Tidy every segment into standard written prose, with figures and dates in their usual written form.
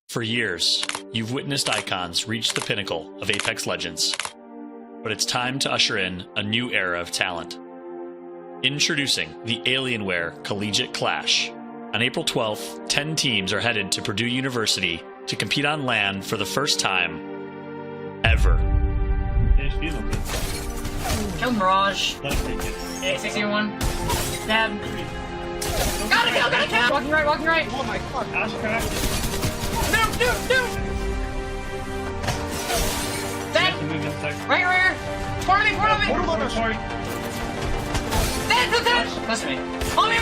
For years, you've witnessed icons reach the pinnacle of Apex Legends. But it's time to usher in a new era of talent. Introducing the Alienware Collegiate Clash. On April 12th, 10 teams are headed to Purdue University to compete on LAN for the first time ever. Kill Mirage. Hey, 61. Stab. Gotta kill! Walking right. Oh my god, Ash cracked. No! Dead! Right here! Portal me! Dead! Close to me. Oh, me!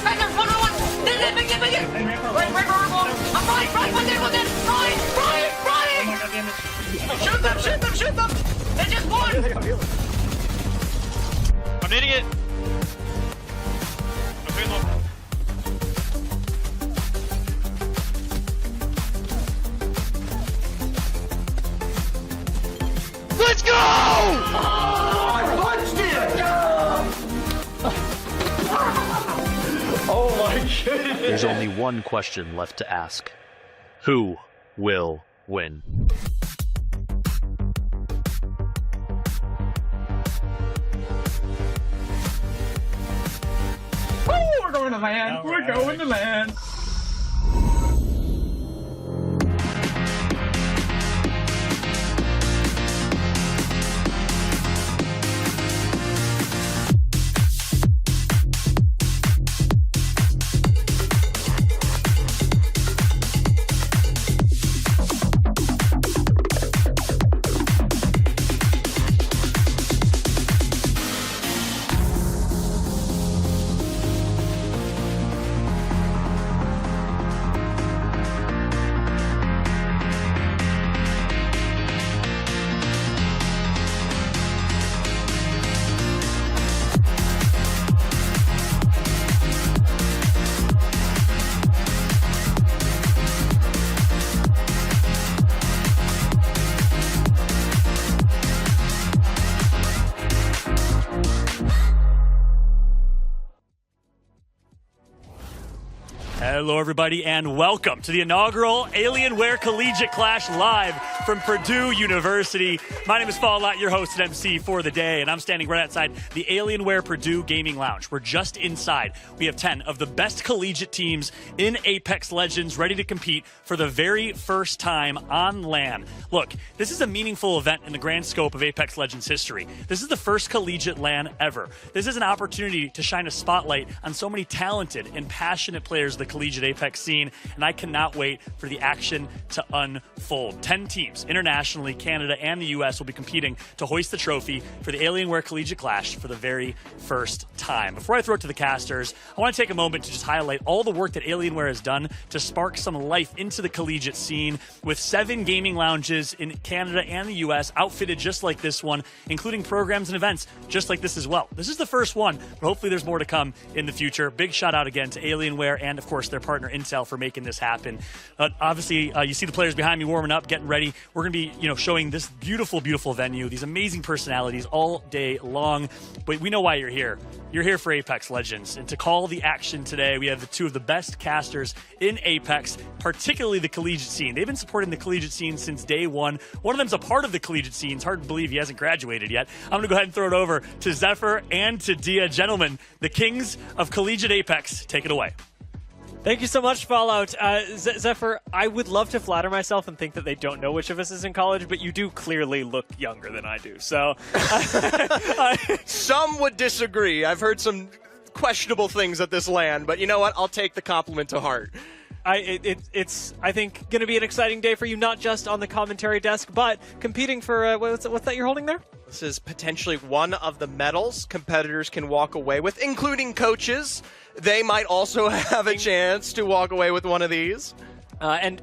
Back there! 1-on-1! Dead! Big it! Right, I'm running! One dead! Running! Shoot them! They just won! I'm hitting it! Okay, look. Let's go! I punched it! Oh my goodness! There's only one question left to ask. Who will win? We're going to land! We're going to land! Hello, everybody, and welcome to the inaugural Alienware Collegiate Clash live from Purdue University. My name is Fallout, your host and MC for the day, and I'm standing right outside the Alienware Purdue Gaming Lounge. We're just inside. We have 10 of the best collegiate teams in Apex Legends ready to compete for the very first time on LAN. Look, this is a meaningful event in the grand scope of Apex Legends history. This is the first collegiate LAN ever. This is an opportunity to shine a spotlight on so many talented and passionate players of the collegiate Apex scene, and I cannot wait for the action to unfold. 10 teams internationally, Canada and the US, will be competing to hoist the trophy for the Alienware Collegiate Clash for the very first time. Before I throw it to the casters, I want to take a moment to just highlight all the work that Alienware has done to spark some life into the collegiate scene, with 7 gaming lounges in Canada and the US outfitted just like this one, including programs and events just like this as well. This is the first one, but hopefully there's more to come in the future. Big shout out again to Alienware and, of course, their partner Intel for making this happen. Obviously, you see the players behind me warming up, getting ready. We're going to be, showing this beautiful, beautiful venue, these amazing personalities all day long. But we know why you're here. You're here for Apex Legends. And to call the action today, we have the 2 of the best casters in Apex, particularly the collegiate scene. They've been supporting the collegiate scene since day one. One of them's a part of the collegiate scene. It's hard to believe he hasn't graduated yet. I'm going to go ahead and throw it over to Zephyr and to Dia. Gentlemen, the kings of collegiate Apex, take it away. Thank you so much, Fallout. Zephyr, I would love to flatter myself and think that they don't know which of us is in college, but you do clearly look younger than I do, so... Some would disagree. I've heard some questionable things at this LAN, but you know what? I'll take the compliment to heart. It's I think, going to be an exciting day for you, not just on the commentary desk, but competing for... what's that you're holding there? This is potentially one of the medals competitors can walk away with, including coaches. They might also have a chance to walk away with one of these. And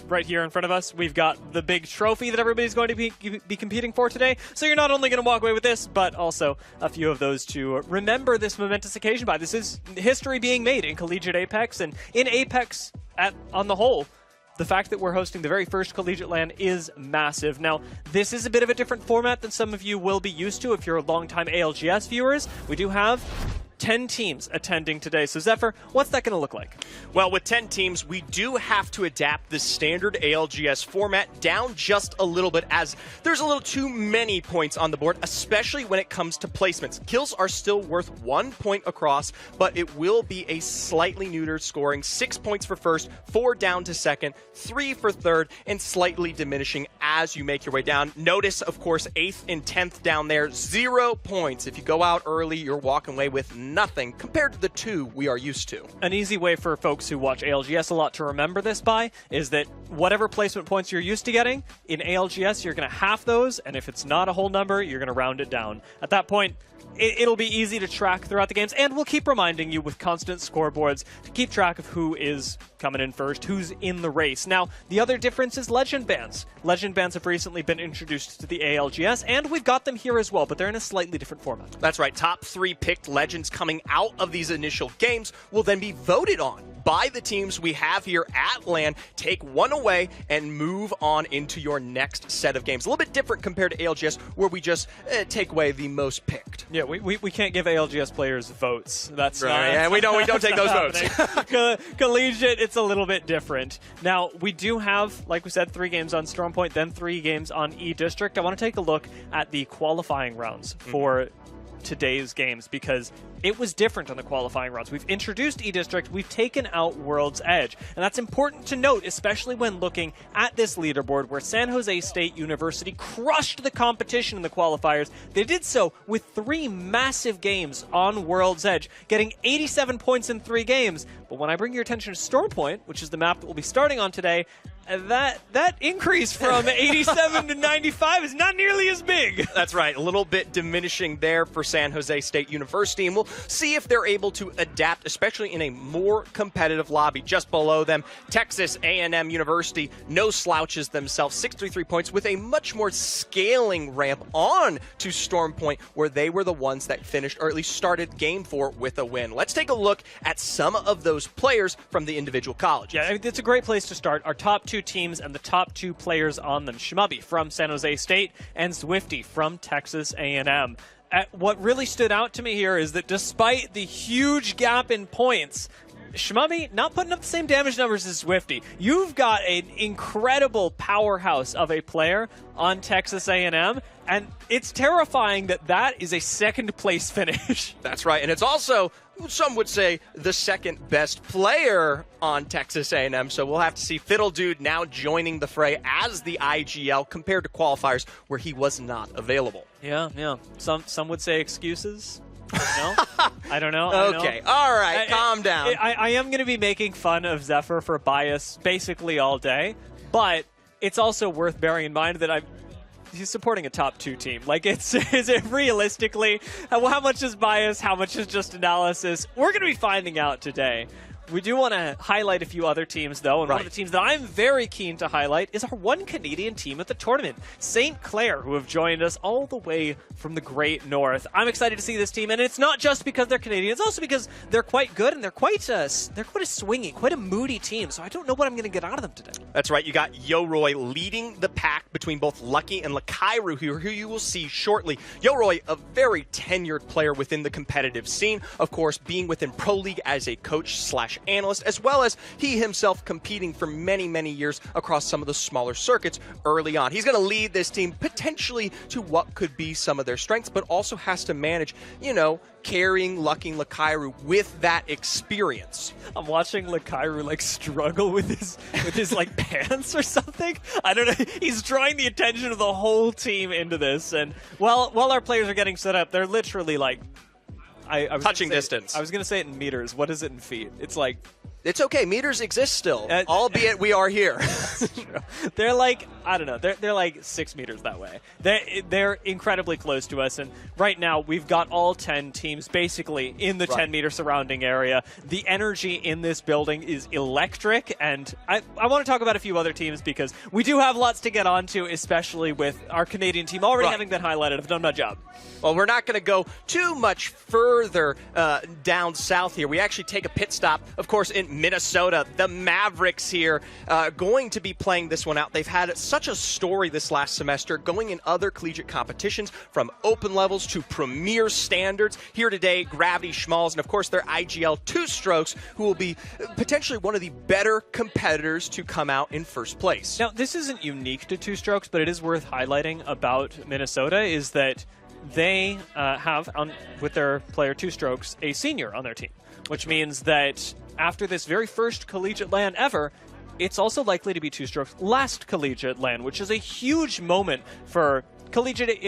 right here in front of us, we've got the big trophy that everybody's going to be competing for today. So you're not only going to walk away with this, but also a few of those to remember this momentous occasion by. This is history being made in Collegiate Apex and in Apex on the whole. The fact that we're hosting the very first Collegiate LAN is massive. Now, this is a bit of a different format than some of you will be used to if you're longtime ALGS viewers. We do have 10 teams attending today. So Zephyr, what's that going to look like? Well, with 10 teams, we do have to adapt the standard ALGS format down just a little bit, as there's a little too many points on the board, especially when it comes to placements. Kills are still worth 1 point across, but it will be a slightly neutered scoring. 6 points for first, 4 down to second, 3 for third, and slightly diminishing as you make your way down. Notice, of course, 8th and 10th down there, 0 points. If you go out early, you're walking away with nothing compared to the 2 we are used to. An easy way for folks who watch ALGS a lot to remember this by is that whatever placement points you're used to getting, in ALGS you're going to half those, and if it's not a whole number, you're going to round it down. At that point, it'll be easy to track throughout the games, and we'll keep reminding you with constant scoreboards to keep track of who is coming in first, who's in the race. Now, the other difference is legend bans. Legend bans have recently been introduced to the ALGS, and we've got them here as well, but they're in a slightly different format. That's right. Top 3 picked legends coming out of these initial games will then be voted on by the teams we have here at LAN. Take one away and move on into your next set of games. A little bit different compared to ALGS, where we just take away the most picked. Yeah, we can't give ALGS players votes. That's right. Not, Yeah, we don't take those votes. Collegiate, it's a little bit different. Now, we do have, like we said, 3 games on Stormpoint, then 3 games on E-District. I want to take a look at the qualifying rounds for today's games, because it was different on the qualifying rounds. We've introduced E-District, we've taken out World's Edge, and that's important to note, especially when looking at this leaderboard where San Jose State University crushed the competition in the qualifiers. They did so with 3 massive games on World's Edge, getting 87 points in 3 games. But when I bring your attention to Stormpoint, which is the map that we'll be starting on today, that increase from 87 to 95 is not nearly as big. That's right. A little bit diminishing there for San Jose State University, and we'll see if they're able to adapt, especially in a more competitive lobby. Just below them, Texas A&M University, no slouches themselves, 63 points with a much more scaling ramp on to Stormpoint, where they were the ones that finished, or at least started Game 4 with a win. Let's take a look at some of those players from the individual colleges. Yeah, it's a great place to start. Our top 2 teams and the top 2 players on them. Shmuby from San Jose State and Zwifty from Texas A&M. What really stood out to me here is that despite the huge gap in points, Shmuby not putting up the same damage numbers as Zwifty. You've got an incredible powerhouse of a player on Texas A&M, and it's terrifying that that is a second place finish. That's right, and it's also, some would say, the second best player on Texas A&M, so we'll have to see Fiddle Dude now joining the fray as the IGL compared to qualifiers where he was not available. Yeah. Some would say excuses. No? I don't know. Okay, all right, calm down. I am going to be making fun of Zephyr for bias basically all day, but it's also worth bearing in mind that he's supporting a top 2 team. Like, is it realistically, how much is bias, how much is just analysis? We're going to be finding out today. We do want to highlight a few other teams, though, and one of the teams that I'm very keen to highlight is our one Canadian team at the tournament, St. Clair, who have joined us all the way from the Great North. I'm excited to see this team, and it's not just because they're Canadian, it's also because they're quite good, and they're quite a swingy, quite a moody team, so I don't know what I'm going to get out of them today. That's right, you got Yoroi leading the pack between both Lucky and Lakairu here, who you will see shortly. Yoroi, a very tenured player within the competitive scene, of course, being within Pro League as a coach/analyst, as well as he himself competing for many, many years across some of the smaller circuits early on. He's going to lead this team potentially to what could be some of their strengths, but also has to manage, carrying Lucky and Lakairu with that experience. I'm watching Lakairu struggle with his pants or something. I don't know. He's drawing the attention of the whole team into this, and while our players are getting set up, they're literally I was touching distance. I was going to say it in meters. What is it in feet? It's okay. Meters exist still, albeit we are here. They're I don't know. They're 6 meters that way. They're incredibly close to us, and right now we've got all 10 teams basically in the 10-meter surrounding area. The energy in this building is electric, and I want to talk about a few other teams because we do have lots to get onto, especially with our Canadian team already having been highlighted. I've done my job. Well, we're not going to go too much further down south here. We actually take a pit stop, of course, in Minnesota. The Mavericks here going to be playing this one out. They've had such a story this last semester, going in other collegiate competitions from open levels to premier standards. Here today, Gravity, Schmalz, and of course their IGL two-strokes, who will be potentially one of the better competitors to come out in first place. Now, this isn't unique to two-strokes, but it is worth highlighting about Minnesota is that they have, with their player two-strokes, a senior on their team, which means that after this very first collegiate LAN ever, it's also likely to be two-strokes last collegiate LAN, which is a huge moment for collegiate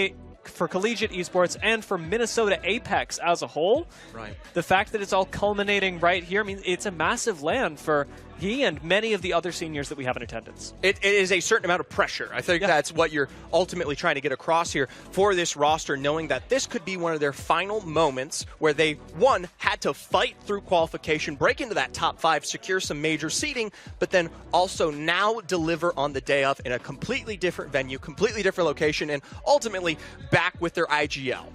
esports and for Minnesota Apex as a whole. Right. The fact that it's all culminating right here, I mean, it's a massive LAN for he and many of the other seniors that we have in attendance. It is a certain amount of pressure. I think that's what you're ultimately trying to get across here for this roster, knowing that this could be one of their final moments where they, one, had to fight through qualification, break into that top 5, secure some major seeding, but then also now deliver on the day of in a completely different venue, completely different location, and ultimately back with their IGL.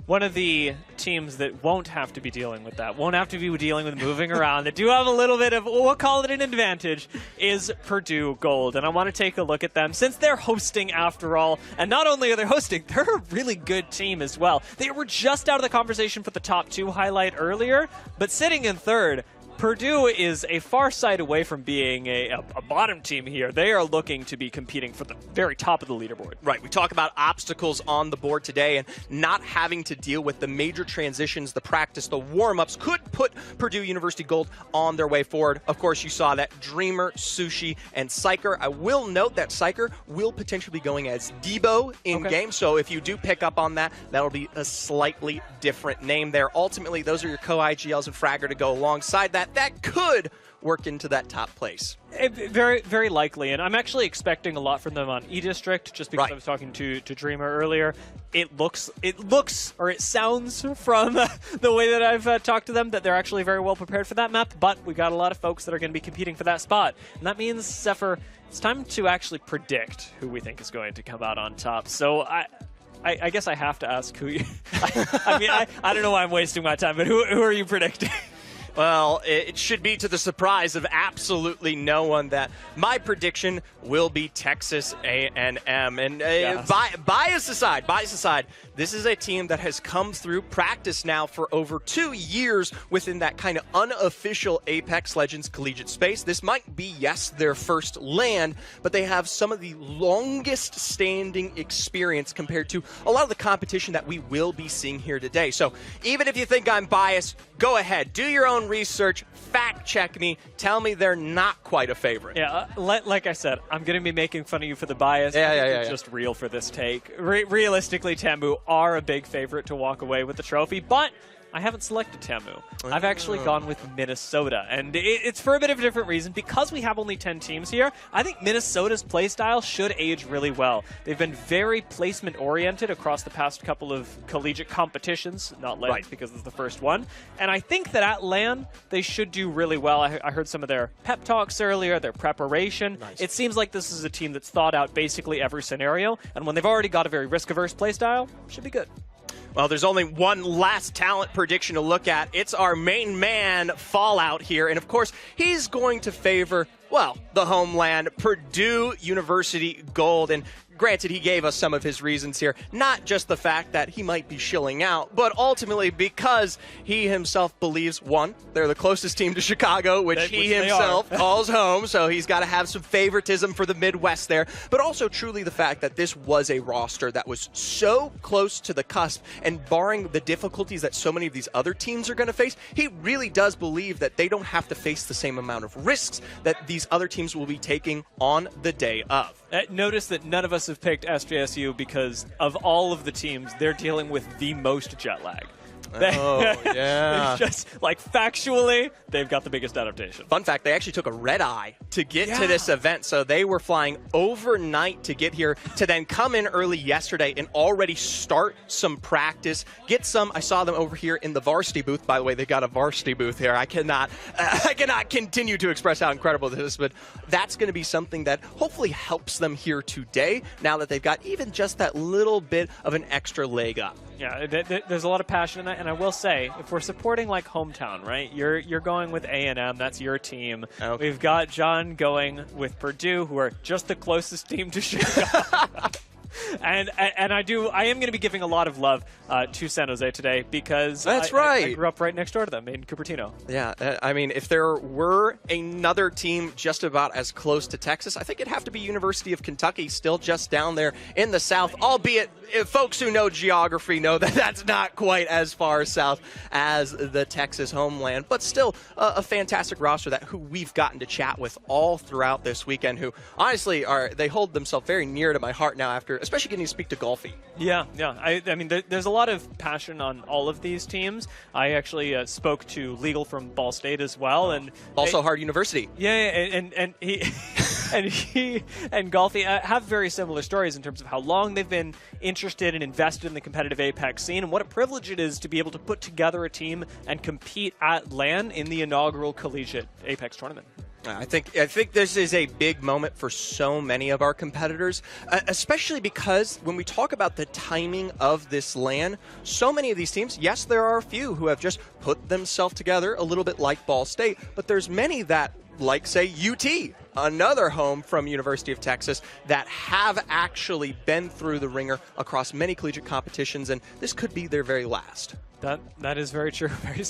One of the teams that won't have to be dealing with that, won't have to be dealing with moving around, that do have a little bit of, we'll call it an advantage, is Purdue Gold. And I want to take a look at them since they're hosting after all. And not only are they hosting, they're a really good team as well. They were just out of the conversation for the top 2 highlight earlier, but sitting in third, Purdue is a far side away from being a bottom team here. They are looking to be competing for the very top of the leaderboard. Right, we talk about obstacles on the board today and not having to deal with the major transitions, the practice, the warm-ups could put Purdue University Gold on their way forward. Of course, you saw that Dreamer, Sushi, and Psyker. I will note that Psyker will potentially be going as Debo in-game, so if you do pick up on that, that'll be a slightly different name there. Ultimately, those are your co-IGLs and Fragger to go alongside that. That could work into that top place. Very, very likely, and I'm actually expecting a lot from them on E-District, just because I was talking to Dreamer earlier. It looks, or it sounds from the way that I've talked to them that they're actually very well prepared for that map, but we got a lot of folks that are going to be competing for that spot. And that means, Zephyr, it's time to actually predict who we think is going to come out on top. So I guess I have to ask who you... I mean, I don't know why I'm wasting my time, but who are you predicting? Well, it should be to the surprise of absolutely no one that my prediction will be Texas A&M. And bias aside, this is a team that has come through practice now for over 2 years within that kind of unofficial Apex Legends collegiate space. This might be, yes, their first LAN, but they have some of the longest standing experience compared to a lot of the competition that we will be seeing here today. So even if you think I'm biased, go ahead, do your own research, fact check me, tell me they're not quite a favorite. Yeah, like I said, I'm going to be making fun of you for the bias. It's just real for this take. Realistically, Tamu are a big favorite to walk away with the trophy, but I haven't selected Tamu. I've actually gone with Minnesota, and it's for a bit of a different reason. Because we have only 10 teams here, I think Minnesota's playstyle should age really well. They've been very placement-oriented across the past couple of collegiate competitions, not LANs because it's the first one, and I think that at LAN, they should do really well. I heard some of their pep talks earlier, their preparation. It seems like this is a team that's thought out basically every scenario, and when they've already got a very risk-averse playstyle, should be good. Well, there's only one last talent prediction to look at. It's our main man, Fallout, here. And, of course, he's going to favor, well, the homeland, Purdue University Gold. And granted, he gave us some of his reasons here. Not just the fact that he might be shilling out, but ultimately because he himself believes, one, they're the closest team to Chicago, which he himself calls home, so he's got to have some favoritism for the Midwest there. But also truly the fact that this was a roster that was so close to the cusp, and barring the difficulties that so many of these other teams are going to face, he really does believe that they don't have to face the same amount of risks that these other teams will be taking on the day of. Notice that none of us have picked SJSU because of all of the teams, they're dealing with the most jet lag. Yeah. Just like factually, they've got the biggest adaptation. Fun fact, they actually took a red eye to get to this event, so they were flying overnight to get here to then come in early yesterday and already start some practice, get some. I saw them over here in the varsity booth. By the way, they got a varsity booth here. I cannot continue to express how incredible this is, but that's going to be something that hopefully helps them here today now that they've got even just that little bit of an extra leg up. Yeah, there's a lot of passion in that, and I will say, if we're supporting like hometown, right? You're going with A&M, that's your team. Okay. We've got John going with Purdue, who are just the closest team to Chicago. And I am going to be giving a lot of love to San Jose today because That's I right. grew up right next door to them in Cupertino. Yeah, I mean, if there were another team just about as close to Texas, I think it'd have to be University of Kentucky, still just down there in the south, albeit folks who know geography know that that's not quite as far south as the Texas homeland, but still a fantastic roster that who we've gotten to chat with all throughout this weekend, who honestly they hold themselves very near to my heart now after, especially getting to speak to Golfy. Yeah. I mean, there's a lot of passion on all of these teams. I actually spoke to Legal from Ball State as well, and Also Hard University. Yeah, and he and Golfy have very similar stories in terms of how long they've been interested and invested in the competitive Apex scene, and what a privilege it is to be able to put together a team and compete at LAN in the inaugural Collegiate Apex tournament. I think this is a big moment for so many of our competitors, especially because when we talk about the timing of this LAN, so many of these teams, yes, there are a few who have just put themselves together a little bit like Ball State, but there's many that, like, say, UT, another home from University of Texas, that have actually been through the ringer across many collegiate competitions, and this could be their very last. That is very true. Very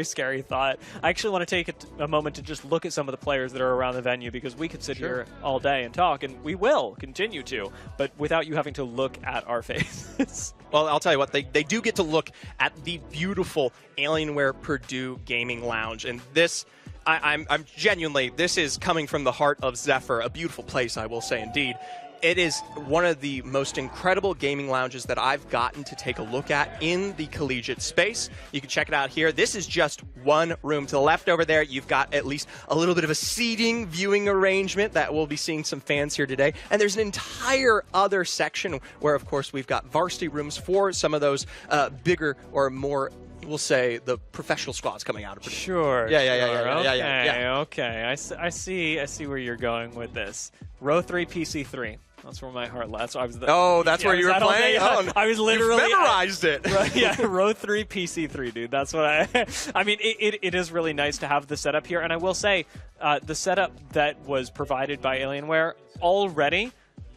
scary thought. I actually want to take a moment to just look at some of the players that are around the venue, because we could sit here all day and talk, and we will continue to, but without you having to look at our faces. Well, I'll tell you what, they do get to look at the beautiful Alienware Purdue Gaming Lounge, and this, I'm genuinely, this is coming from the heart of Zephyr, a beautiful place, I will say indeed. It is one of the most incredible gaming lounges that I've gotten to take a look at in the collegiate space. You can check it out here. This is just one room. To the left over there, you've got at least a little bit of a seating viewing arrangement that we'll be seeing some fans here today. And there's an entire other section where, of course, we've got varsity rooms for some of those bigger or more, we'll say, the professional squads coming out of Purdue. Sure. Yeah. Okay. I see where you're going with this. Row 3, PC3. That's where my heart lies. So that's where you were playing? Yeah, I was literally... You've memorized it. Yeah, row 3, PC3, dude. That's what I mean, it is really nice to have the setup here. And I will say, the setup that was provided by Alienware already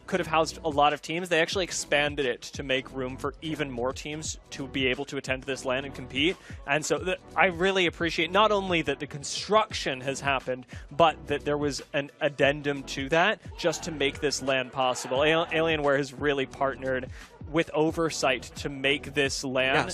could have housed a lot of teams. They actually expanded it to make room for even more teams to be able to attend this LAN and compete. And so I really appreciate not only that the construction has happened, but that there was an addendum to that just to make this LAN possible. Alienware has really partnered with oversight to make this LAN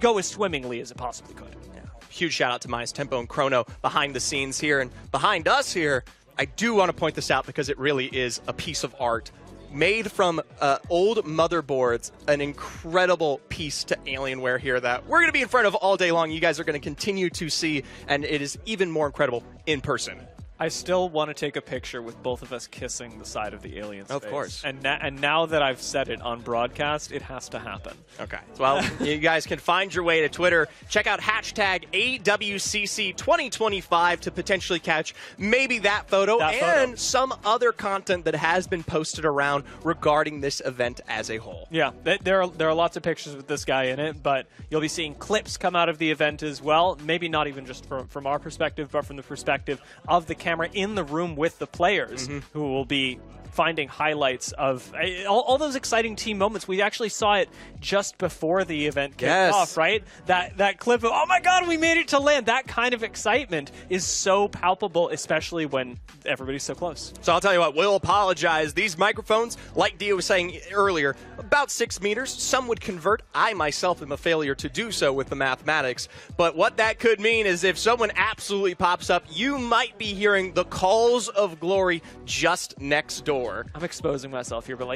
go as swimmingly as it possibly could. Yeah. Huge shout out to Minus Tempo and Chrono behind the scenes here, and behind us here. I do want to point this out because it really is a piece of art made from old motherboards, an incredible piece to Alienware here that we're going to be in front of all day long. You guys are going to continue to see, and it is even more incredible in person. I still want to take a picture with both of us kissing the side of the alien space. Of course. And now that I've said it on broadcast, it has to happen. Okay. Well, you guys can find your way to Twitter. Check out hashtag AWCC2025 to potentially catch maybe that photo and some other content that has been posted around regarding this event as a whole. Yeah, there are lots of pictures with this guy in it, but you'll be seeing clips come out of the event as well. Maybe not even just from our perspective, but from the perspective of the camera in the room with the players who will be finding highlights of all those exciting team moments. We actually saw it just before the event kicked off, right? That clip of, oh my god, we made it to LAN. That kind of excitement is so palpable, especially when everybody's so close. So I'll tell you what, we'll apologize. These microphones, like Dia was saying earlier, about 6 meters. Some would convert. I myself am a failure to do so with the mathematics. But what that could mean is if someone absolutely pops up, you might be hearing the calls of glory just next door. I'm exposing myself here, but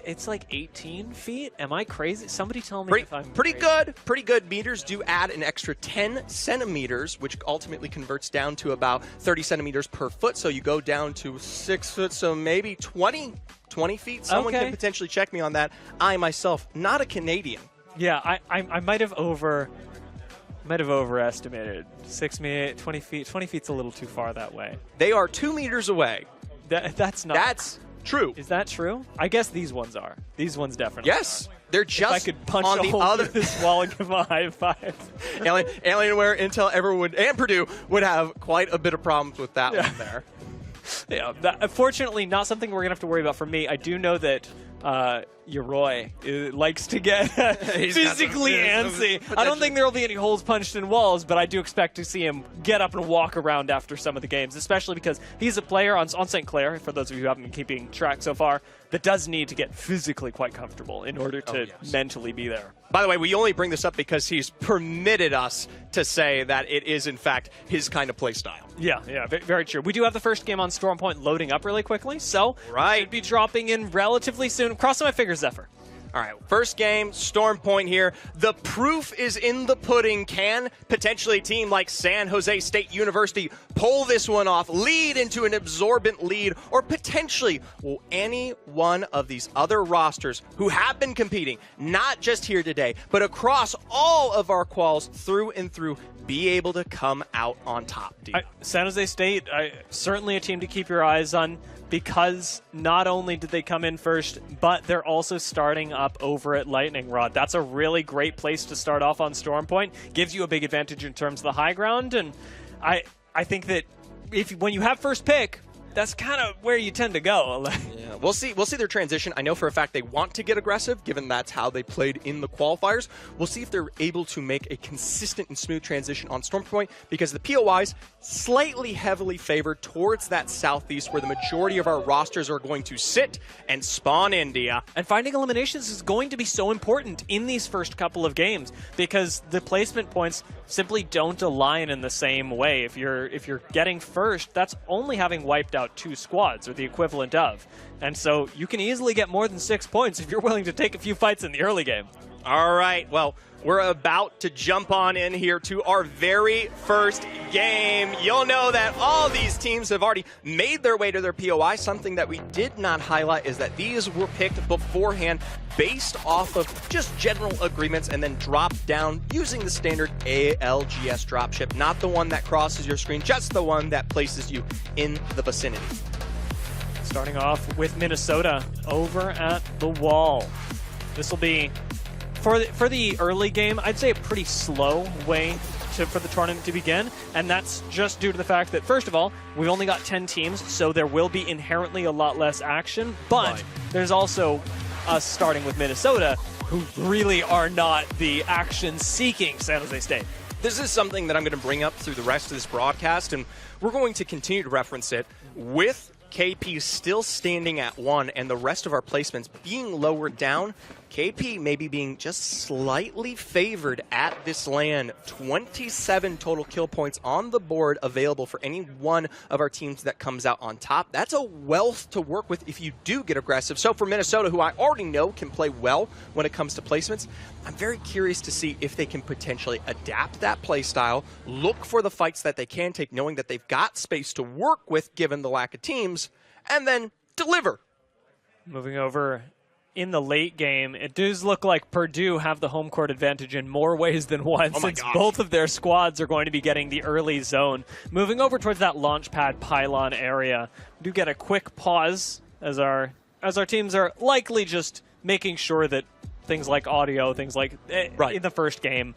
it's like 18 feet? Am I crazy? Somebody tell me if I'm pretty crazy. Pretty good. Meters do add an extra 10 centimeters, which ultimately converts down to about 30 centimeters per foot. So you go down to 6 foot, so maybe 20 feet. Someone can potentially check me on that. I myself, not a Canadian. Yeah, I might have overestimated. 20 feet. 20 feet's a little too far that way. They are 2 meters away. That's not. That's true. Is that true? I guess these ones are. These ones definitely Yes. are. They're just I could punch on a the hole other through this wall and give him a high five. Alienware, Intel, everyone, and Purdue would have quite a bit of problems with that one there. Yeah, fortunately, not something we're going to have to worry about for me. I do know that Yoroi likes to get physically antsy. I don't think there will be any holes punched in walls, but I do expect to see him get up and walk around after some of the games, especially because he's a player on St. Clair, for those of you who haven't been keeping track so far, that does need to get physically quite comfortable in order to mentally be there. By the way, we only bring this up because he's permitted us to say that it is, in fact, his kind of play style. Yeah, very true. We do have the first game on Storm Point loading up really quickly, so should be dropping in relatively soon. Crossing my fingers, Zephyr. All right, first game, Storm Point here. The proof is in the pudding. Can potentially a team like San Jose State University pull this one off, lead into an absorbent lead, or potentially will any one of these other rosters who have been competing, not just here today, but across all of our quals through and through, be able to come out on top? San Jose State, certainly a team to keep your eyes on, because not only did they come in first, but they're also starting up over at Lightning Rod. That's a really great place to start off on Storm Point. Gives you a big advantage in terms of the high ground, and I think that when you have first pick, that's kind of where you tend to go. Yeah, we'll see their transition. I know for a fact they want to get aggressive, given that's how they played in the qualifiers. We'll see if they're able to make a consistent and smooth transition on Storm Point, because the POIs slightly heavily favored towards that southeast where the majority of our rosters are going to sit and spawn India. And finding eliminations is going to be so important in these first couple of games, because the placement points simply don't align in the same way. If you're getting first, that's only having wiped out 2 squads, or the equivalent of. And so you can easily get more than 6 points if you're willing to take a few fights in the early game. All right, well, we're about to jump on in here to our very first game. You'll know that all these teams have already made their way to their POI. Something that we did not highlight is that these were picked beforehand based off of just general agreements and then dropped down using the standard ALGS dropship, not the one that crosses your screen, just the one that places you in the vicinity. Starting off with Minnesota over at the wall. This will be, for the early game, I'd say a pretty slow way for the tournament to begin, and that's just due to the fact that, first of all, we've only got 10 teams, so there will be inherently a lot less action, but there's also us starting with Minnesota, who really are not the action-seeking San Jose State. This is something that I'm going to bring up through the rest of this broadcast, and we're going to continue to reference it with KP still standing at 1 and the rest of our placements being lowered down. KP maybe being just slightly favored at this LAN. 27 total kill points on the board available for any one of our teams that comes out on top. That's a wealth to work with if you do get aggressive. So for Minnesota, who I already know can play well when it comes to placements, I'm very curious to see if they can potentially adapt that play style, look for the fights that they can take, knowing that they've got space to work with given the lack of teams, and then deliver. Moving over in the late game, it does look like Purdue have the home court advantage in more ways than one, since both of their squads are going to be getting the early zone. Moving over towards that launch pad pylon area, we do get a quick pause as our teams are likely just making sure that things like audio, things like in the first game,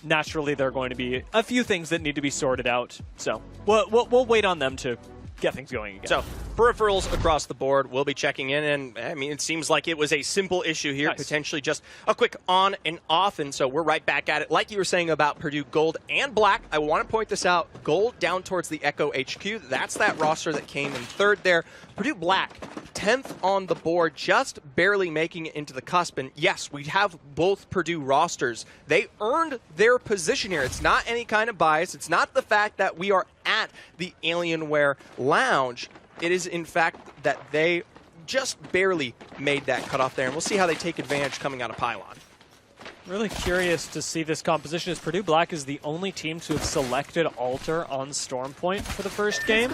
naturally there are going to be a few things that need to be sorted out. So we'll wait on them to get things going again. So peripherals across the board, we'll be checking in, and I mean, it seems like it was a simple issue here, potentially just a quick on and off, and so we're right back at it. Like you were saying about Purdue Gold and Black, I want to point this out. Gold down towards the Echo HQ, that's that roster that came in third there. Purdue Black, 10th on the board, just barely making it into the cusp, and yes, we have both Purdue rosters. They earned their position here. It's not any kind of bias. It's not the fact that we are at the Alienware Lounge. It is, in fact, that they just barely made that cutoff there, and we'll see how they take advantage coming out of Pylon. Really curious to see this composition, as Purdue Black is the only team to have selected Alter on Storm Point for the first game.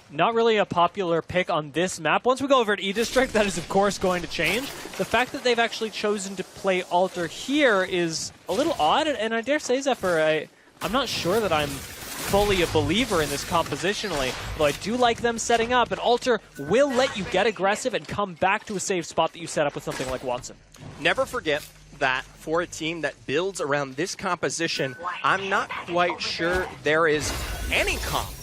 Not really a popular pick on this map. Once we go over at E-District, that is, of course, going to change. The fact that they've actually chosen to play Alter here is a little odd, and I dare say, Zephyr, I'm not sure that I'm fully a believer in this compositionally, though I do like them setting up, and Alter will let you get aggressive and come back to a safe spot that you set up with something like Watson. Never forget that for a team that builds around this composition, I'm not quite sure there is any comp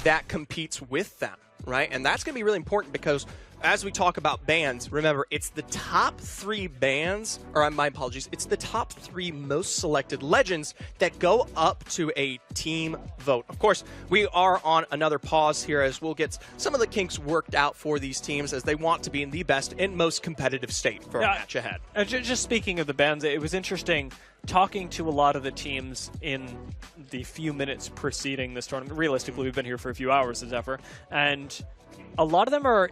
that competes with them, right? And that's going to be really important because as we talk about bans, remember, it's the top 3 bans, or my apologies, it's the top 3 most selected legends that go up to a team vote. Of course, we are on another pause here as we'll get some of the kinks worked out for these teams as they want to be in the best and most competitive state for a match ahead. Just speaking of the bans, it was interesting talking to a lot of the teams in the few minutes preceding this tournament. Realistically, we've been here for a few hours at Zephyr, and a lot of them are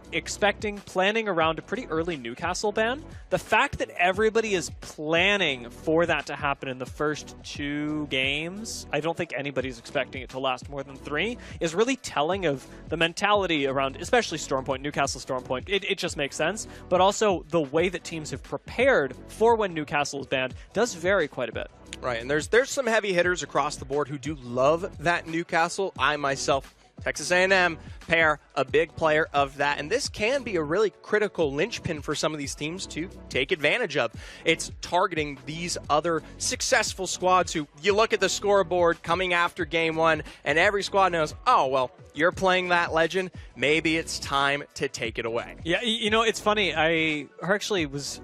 planning around a pretty early Newcastle ban. The fact that everybody is planning for that to happen in the first 2 games, I don't think anybody's expecting it to last more than 3, is really telling of the mentality around, especially Stormpoint, Newcastle Stormpoint. It just makes sense. But also the way that teams have prepared for when Newcastle is banned does vary quite a bit. Right, and there's some heavy hitters across the board who do love that Newcastle. I myself, Texas A&M pair, a big player of that, and this can be a really critical linchpin for some of these teams to take advantage of. It's targeting these other successful squads who, you look at the scoreboard coming after game 1, and every squad knows, oh, well, you're playing that legend, maybe it's time to take it away. Yeah, you know, it's funny, I actually was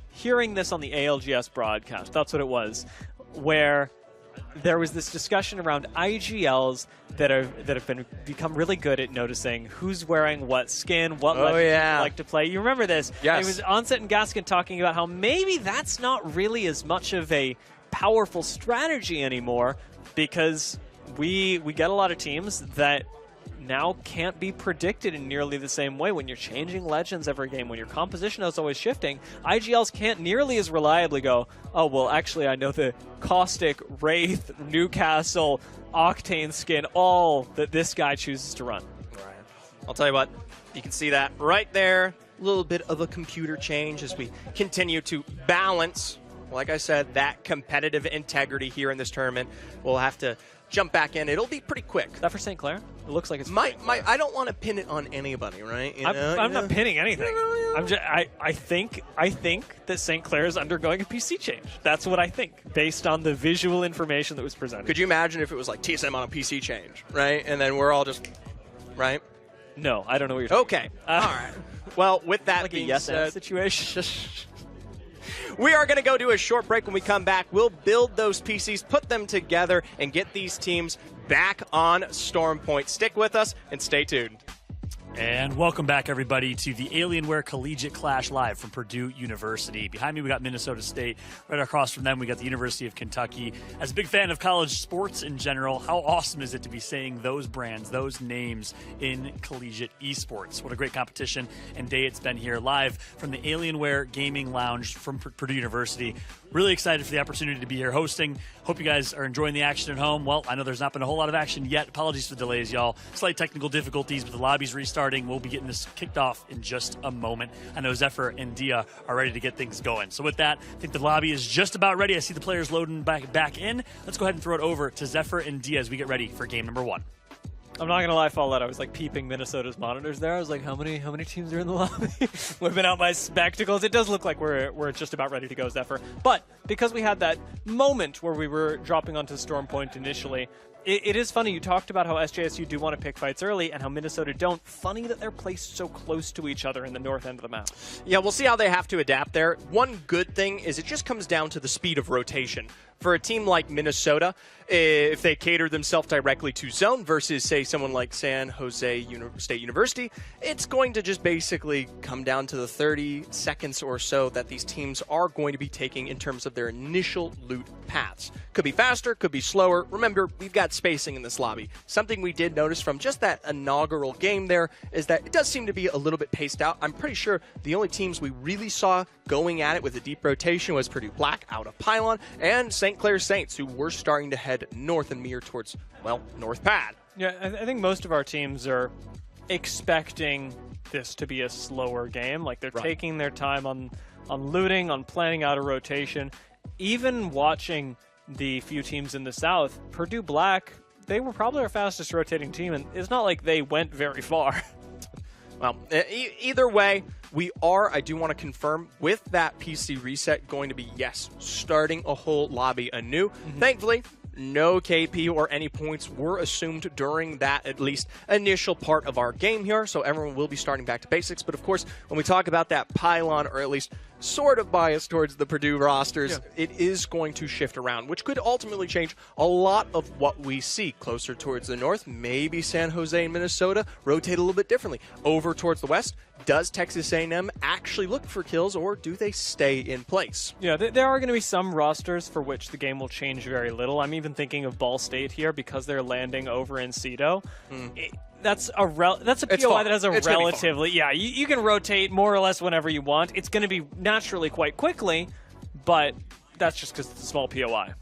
hearing this on the ALGS broadcast, that's what it was, where there was this discussion around IGLs that have become really good at noticing who's wearing what skin, what legends like to play. You remember this? Yes. It was Onset and Gaskin talking about how maybe that's not really as much of a powerful strategy anymore because we get a lot of teams that now can't be predicted in nearly the same way when you're changing legends every game, when your composition is always shifting. IGLs can't nearly as reliably go, oh, well, actually, I know the Caustic, Wraith, Newcastle, Octane skin, all that this guy chooses to run. Right. I'll tell you what, you can see that right there. A little bit of a computer change as we continue to balance, like I said, that competitive integrity here in this tournament. We'll have to jump back in. It'll be pretty quick. Is that for St. Clair? It looks like it's I don't want to pin it on anybody, right? I'm not pinning anything. I think that St. Clair is undergoing a PC change. That's what I think, based on the visual information that was presented. Could you imagine if it was like TSM on a PC change, right? And then we're all just, right? No, I don't know what you're talking Okay. All right. Well, with that like being a yes said, situation. we are going to go to a short break. When we come back, we'll build those PCs, put them together, and get these teams back on Stormpoint. Stick with us and stay tuned. And welcome back, everybody, to the Alienware Collegiate Clash live from Purdue University. Behind me, we got Minnesota State. Right across from them, we got the University of Kentucky. As a big fan of college sports in general, how awesome is it to be saying those brands, those names in collegiate esports? What a great competition and day it's been here live from the Alienware Gaming Lounge from Purdue University. Really excited for the opportunity to be here hosting. Hope you guys are enjoying the action at home. Well, I know there's not been a whole lot of action yet. Apologies for the delays, y'all. Slight technical difficulties, but the lobby's restarting. We'll be getting this kicked off in just a moment. I know Zephyr and Dia are ready to get things going. So with that, I think the lobby is just about ready. I see the players loading back in. Let's go ahead and throw it over to Zephyr and Dia as we get ready for game number 1. I'm not gonna lie, Fallout. I was like peeping Minnesota's monitors there. I was like, how many teams are in the lobby? Whipping out my spectacles. It does look like we're just about ready to go, Zephyr. But because we had that moment where we were dropping onto Stormpoint initially, it is funny. You talked about how SJSU do want to pick fights early and how Minnesota don't. Funny that they're placed so close to each other in the north end of the map. Yeah, we'll see how they have to adapt there. One good thing is it just comes down to the speed of rotation. For a team like Minnesota, if they cater themselves directly to zone versus, say, someone like San Jose State University, it's going to just basically come down to the 30 seconds or so that these teams are going to be taking in terms of their initial loot paths. Could be faster, could be slower. Remember, we've got spacing in this lobby. Something we did notice from just that inaugural game there is that it does seem to be a little bit paced out. I'm pretty sure the only teams we really saw going at it with a deep rotation was Purdue Black out of Pylon and St. Clair Saints, who were starting to head north and mirror towards, well, North Pad. Yeah, I think most of our teams are expecting this to be a slower game. Like, they're taking their time on looting, on planning out a rotation. Even watching the few teams in the South, Purdue Black, they were probably our fastest rotating team, and it's not like they went very far. Well, either way, I do want to confirm, with that PC reset going to be, yes, starting a whole lobby anew. Thankfully, no KP or any points were assumed during that, at least, initial part of our game here, so everyone will be starting back to basics. But of course, when we talk about that pylon, or at least sort of biased towards the Purdue rosters, it is going to shift around, which could ultimately change a lot of what we see. Closer towards the north, maybe San Jose and Minnesota rotate a little bit differently. Over towards the west, does Texas A&M actually look for kills, or do they stay in place? Yeah, there are going to be some rosters for which the game will change very little. I'm even thinking of Ball State here because they're landing over in Cedo. That's a POI that has a relatively you can rotate more or less whenever you want. It's going to be naturally quite quickly, but that's just because it's a small POI.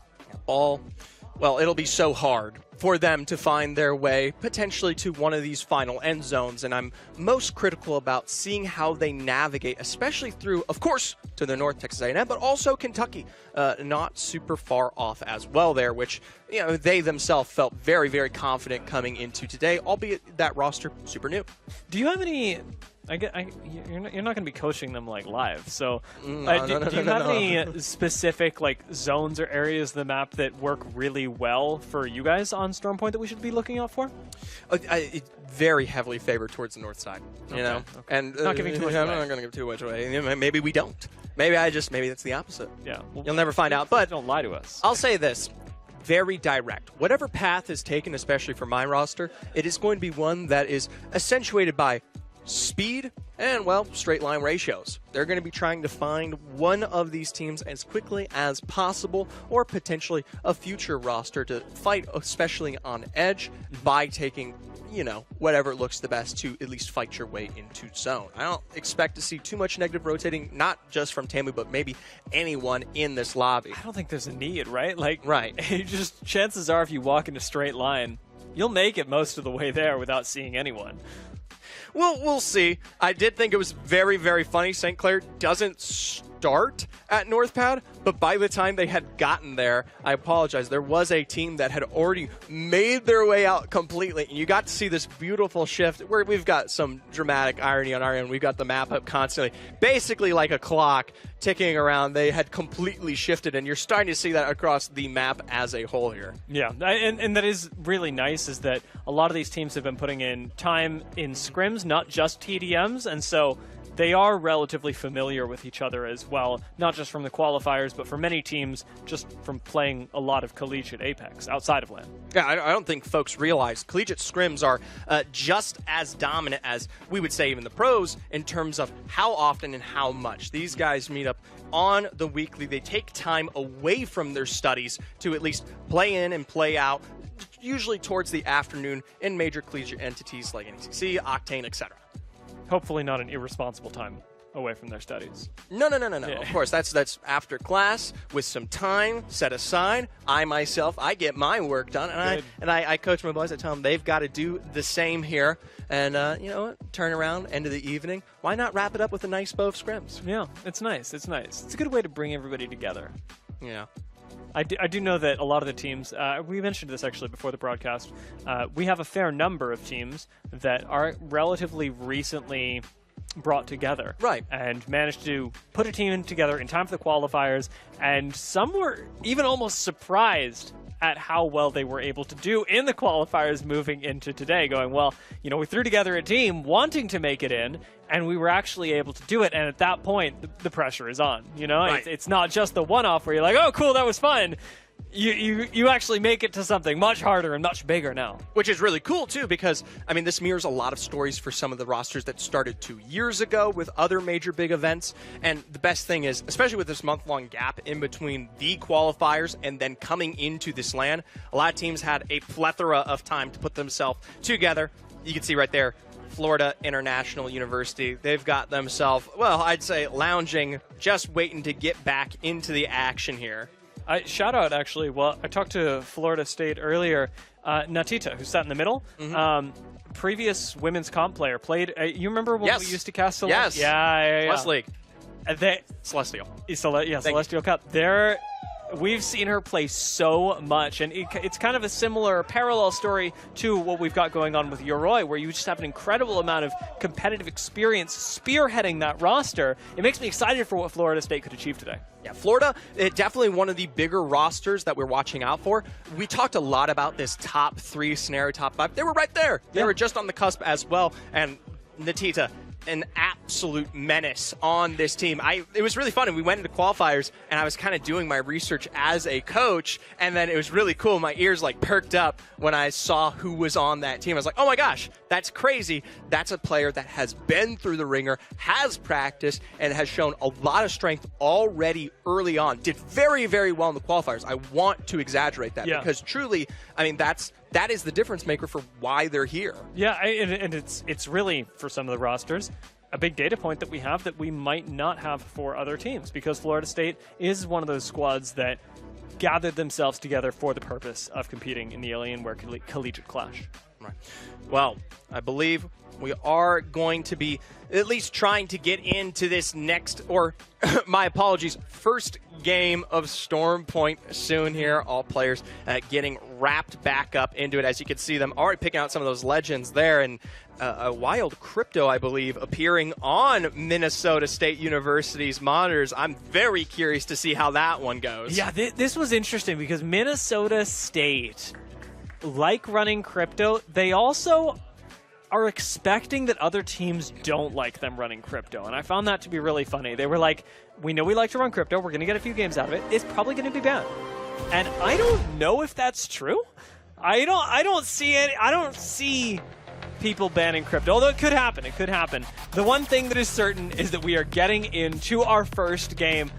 Well, it'll be so hard for them to find their way potentially to one of these final end zones, and I'm most critical about seeing how they navigate, especially through, of course, to the north, Texas A&M, but also Kentucky, not super far off as well there, which, you know, they themselves felt very, very confident coming into today, albeit that roster super new. Do you have any? You're not going to be coaching them like live, so do you have any specific like zones or areas of the map that work really well for you guys on Stormpoint that we should be looking out for? It's very heavily favored towards the north side, you know, and not giving too much away. I'm not going to give too much away. Maybe we don't. Maybe that's the opposite. Yeah, you'll never find out. But don't lie to us. I'll say this. Very direct. Whatever path is taken, especially for my roster, it is going to be one that is accentuated by speed and, well, straight line ratios. They're going to be trying to find one of these teams as quickly as possible, or potentially a future roster to fight, especially on edge, by taking, you know, whatever looks the best to at least fight your way into zone. I don't expect to see too much negative rotating, not just from Tamu, but maybe anyone in this lobby. I don't think there's a need, right? Like, right. Just chances are if you walk in a straight line, you'll make it most of the way there without seeing anyone. Well, we'll see. I did think it was very, very funny. St. Clair doesn't start at North Pad, but by the time they had gotten there, I apologize, there was a team that had already made their way out completely, and you got to see this beautiful shift where we've got some dramatic irony on our end. We've got the map up constantly, basically like a clock ticking around. They had completely shifted, and you're starting to see that across the map as a whole here. Yeah, and that is really nice, is that a lot of these teams have been putting in time in scrims, not just TDMs, and so they are relatively familiar with each other as well, not just from the qualifiers, but for many teams just from playing a lot of Collegiate Apex outside of LAN. Yeah, I don't think folks realize Collegiate scrims are just as dominant as we would say even the pros in terms of how often and how much. These guys meet up on the weekly. They take time away from their studies to at least play in and play out, usually towards the afternoon in major collegiate entities like NECC, Octane, etc. Hopefully not an irresponsible time away from their studies. No. Yeah. Of course, that's after class with some time set aside. I get my work done, and I coach my boys. I tell them they've got to do the same here. And you know what? Turn around, end of the evening. Why not wrap it up with a nice bow of scrims? Yeah, it's nice. It's nice. It's a good way to bring everybody together. Yeah. I do know that a lot of the teams, we mentioned this actually before the broadcast, we have a fair number of teams that are relatively recently brought together. Right. And managed to put a team together in time for the qualifiers, and some were even almost surprised at how well they were able to do in the qualifiers moving into today, going, well, you know, we threw together a team wanting to make it in, and we were actually able to do it, and at that point, the pressure is on, you know? Right. It's not just the one-off where you're like, oh, cool, that was fun. You actually make it to something much harder and much bigger now. Which is really cool, too, because, I mean, this mirrors a lot of stories for some of the rosters that started 2 years ago with other major big events. And the best thing is, especially with this month-long gap in between the qualifiers and then coming into this LAN, a lot of teams had a plethora of time to put themselves together. You can see right there, Florida International University. They've got themselves, well, I'd say lounging, just waiting to get back into the action here. Shout out, actually. Well, I talked to Florida State earlier. Natita, who sat in the middle, previous women's comp player, played. You remember when we used to cast Celestial? Yes. Yeah. West League. They, Celestial. Celestial Cup. They're We've seen her play so much, and it's kind of a similar parallel story to what we've got going on with Yoroi, where you just have an incredible amount of competitive experience spearheading that roster. It makes me excited for what Florida State could achieve today. Yeah, Florida, definitely one of the bigger rosters that we're watching out for. We talked a lot about this top 3 scenario, top 5. They were right there. They were just on the cusp as well. And Natita, an absolute menace on this team. It was really fun, and we went into qualifiers, and I was kind of doing my research as a coach, and then it was really cool. My ears like perked up when I saw who was on that team. I was like, oh my gosh, that's crazy. That's a player that has been through the ringer, has practiced, and has shown a lot of strength already early on. Did very, very well in the qualifiers. I want to exaggerate that because truly, I mean, that is the difference maker for why they're here. Yeah, and it's really, for some of the rosters, a big data point that we have that we might not have for other teams, because Florida State is one of those squads that gathered themselves together for the purpose of competing in the Alienware Collegiate Clash. Right. Well, I believe we are going to be at least trying to get into this next, or my apologies, first game of Storm Point soon here. All players getting wrapped back up into it. As you can see them already picking out some of those legends there, and a Wild Crypto, I believe, appearing on Minnesota State University's monitors. I'm very curious to see how that one goes. Yeah, this was interesting because Minnesota State, like running Crypto, they also are expecting that other teams don't like them running Crypto, and I found that to be really funny. They were like, we know we like to run Crypto, we're going to get a few games out of it, it's probably going to be bad. And I don't know if that's true. I don't see people banning Crypto, although it could happen. It could happen. The one thing that is certain is that we are getting into our first game.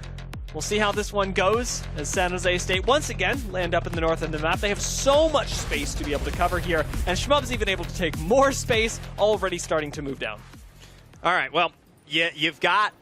We'll see how this one goes as San Jose State once again land up in the north end of the map. They have so much space to be able to cover here, and Shmub's even able to take more space, already starting to move down. All right, well, you've got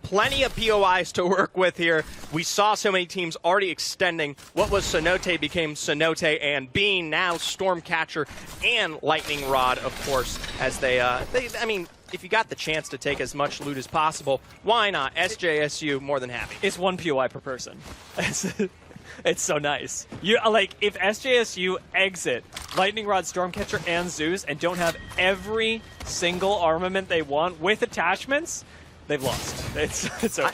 plenty of POIs to work with here. We saw so many teams already extending what was Sonote became Sonote, and being now Stormcatcher and Lightning Rod, of course, as they I mean, if you got the chance to take as much loot as possible, why not? SJSU, more than happy. It's 1 POI per person. It's so nice. You like, if SJSU exit Lightning Rod, Stormcatcher, and Zeus and don't have every single armament they want with attachments, they've lost. It's over.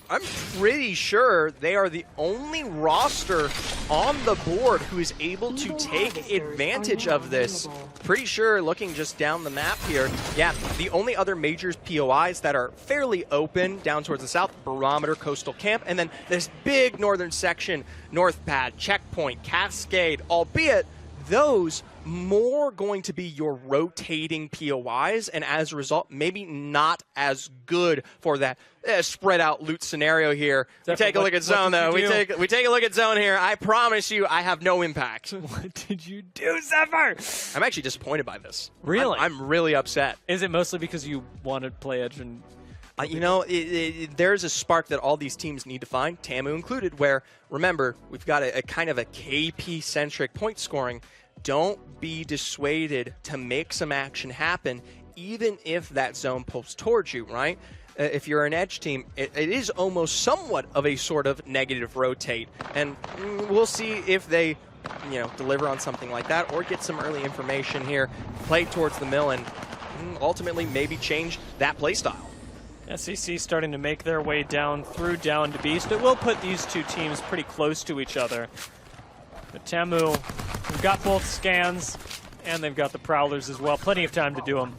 I'm pretty sure they are the only roster on the board who is able to take advantage of this. Pretty sure, looking just down the map here, yeah, the only other major POIs that are fairly open down towards the south, Barometer, Coastal Camp, and then this big northern section, North Pad, Checkpoint, Cascade, albeit those more going to be your rotating POIs, and as a result, maybe not as good for that spread out loot scenario here. We take a look at zone, though. We take a look at zone here. I promise you, I have no impact. What did you do, Zephyr? I'm actually disappointed by this. Really? I'm really upset. Is it mostly because you wanted to play Edge and... You know, there's a spark that all these teams need to find, Tamu included, where, remember, we've got a kind of a KP-centric point scoring. Don't be dissuaded to make some action happen, even if that zone pulls towards you, right? If you're an Edge team, it is almost somewhat of a sort of negative rotate, and we'll see if they, deliver on something like that or get some early information here, play towards the mill, and ultimately maybe change that play style. SEC starting to make their way down through down to Beast. It will put these two teams pretty close to each other. But Tamu, they've got both scans, and they've got the Prowlers as well. Plenty of time to do them.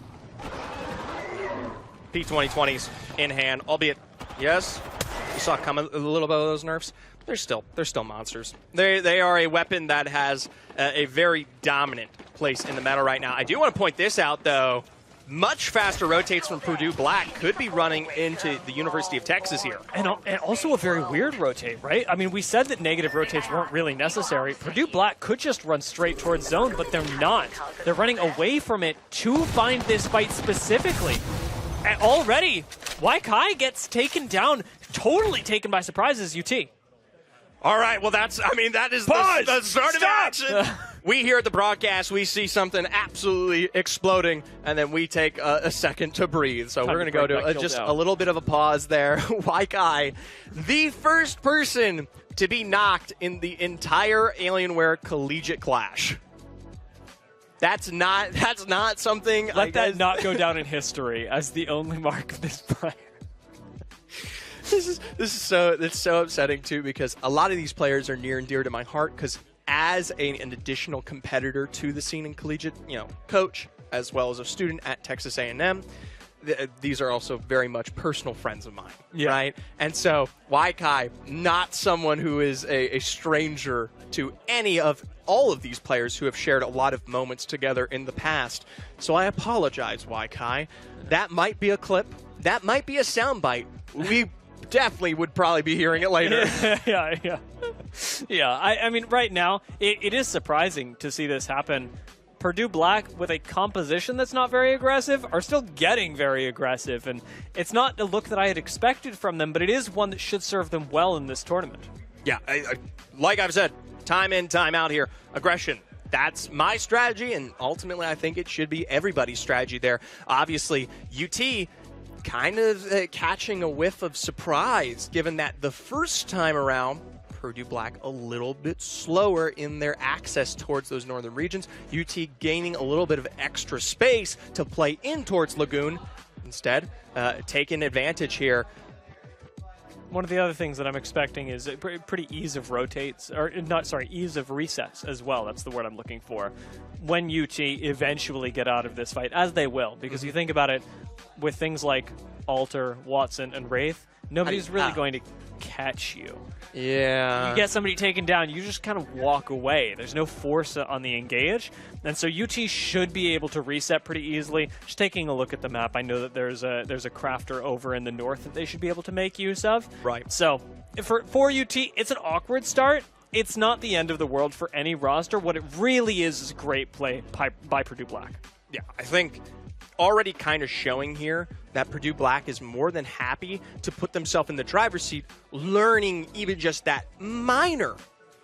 P2020s in hand, albeit, yes, you saw coming a little bit of those nerfs. They're still monsters. They are a weapon that has a very dominant place in the meta right now. I do want to point this out, though. Much faster rotates from Purdue Black could be running into the University of Texas here. And also a very weird rotate, right? I mean, we said that negative rotates weren't really necessary. Purdue Black could just run straight towards zone, but they're not. They're running away from it to find this fight specifically. And already, Waikai gets taken down, totally taken by surprise as UT. All right, well, that is the start of action. We here at the broadcast, we see something absolutely exploding, and then we take a second to breathe. So we're going to go to just a little bit of a pause there. Waikai, the first person to be knocked in the entire Alienware Collegiate Clash. That's not something. Let that not go down in history as the only mark of this player. This is so upsetting too, because a lot of these players are near and dear to my heart, because as an additional competitor to the scene in Collegiate, coach as well as a student at Texas A&M, these are also very much personal friends of mine, right? And so Waikai, not someone who is a stranger to all of these players who have shared a lot of moments together in the past. So I apologize, Waikai. That might be a clip. That might be a soundbite. We definitely would probably be hearing it later. Yeah. I mean, right now, it is surprising to see this happen. Purdue Black, with a composition that's not very aggressive, are still getting very aggressive. And it's not a look that I had expected from them, but it is one that should serve them well in this tournament. Yeah, like I've said, time in, time out here, aggression. That's my strategy, and ultimately I think it should be everybody's strategy there. Obviously, UT kind of catching a whiff of surprise, given that the first time around, Purdue Black a little bit slower in their access towards those northern regions. UT gaining a little bit of extra space to play in towards Lagoon. Instead, taking advantage here. One of the other things that I'm expecting is a pretty ease of rotates, or not, sorry, ease of resets as well. That's the word I'm looking for. When UT eventually get out of this fight, as they will, because you think about it, with things like Alter, Watson, and Wraith, nobody's really going to catch you. Yeah. You get somebody taken down, you just kind of walk away. There's no force on the engage. And so UT should be able to reset pretty easily. Just taking a look at the map, I know that there's a crafter over in the north that they should be able to make use of. Right. So for UT, it's an awkward start. It's not the end of the world for any roster. What it really is great play by Purdue Black. Yeah, I think already kind of showing here that Purdue Black is more than happy to put themselves in the driver's seat, learning even just that minor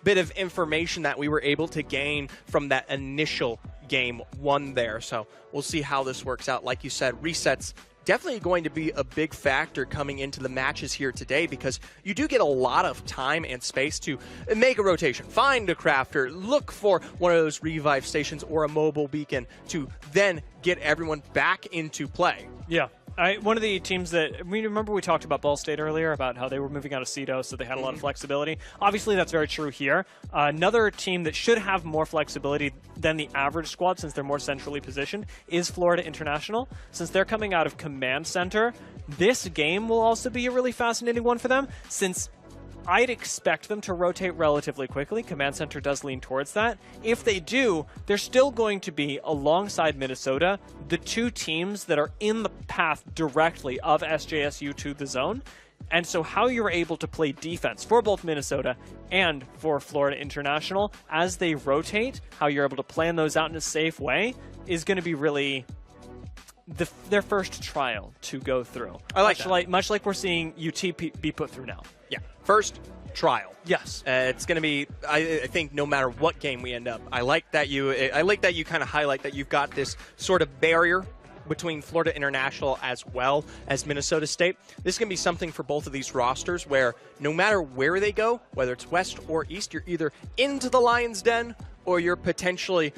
bit of information that we were able to gain from that initial game one there. So we'll see how this works out. Like you said, resets definitely going to be a big factor coming into the matches here today, because you do get a lot of time and space to make a rotation, find a crafter, look for one of those revive stations or a mobile beacon to then get everyone back into play. Yeah. One of the teams that, remember we talked about Ball State earlier, about how they were moving out of Cedo, so they had a lot of flexibility. Obviously, that's very true here. Another team that should have more flexibility than the average squad, since they're more centrally positioned, is Florida International. Since they're coming out of Command Center, this game will also be a really fascinating one for them, since I'd expect them to rotate relatively quickly. Command Center does lean towards that. If they do, they're still going to be, alongside Minnesota, the two teams that are in the path directly of SJSU to the zone. And so how you're able to play defense for both Minnesota and for Florida International as they rotate, how you're able to plan those out in a safe way, is going to be really their first trial to go through. I like that. Much like we're seeing UT be put through now. Yeah, first trial. Yes, it's going to be. I think no matter what game we end up, I like that you kind of highlight that you've got this sort of barrier between Florida International as well as Minnesota State. This is going to be something for both of these rosters where no matter where they go, whether it's west or east, you're either into the Lion's Den or you're potentially,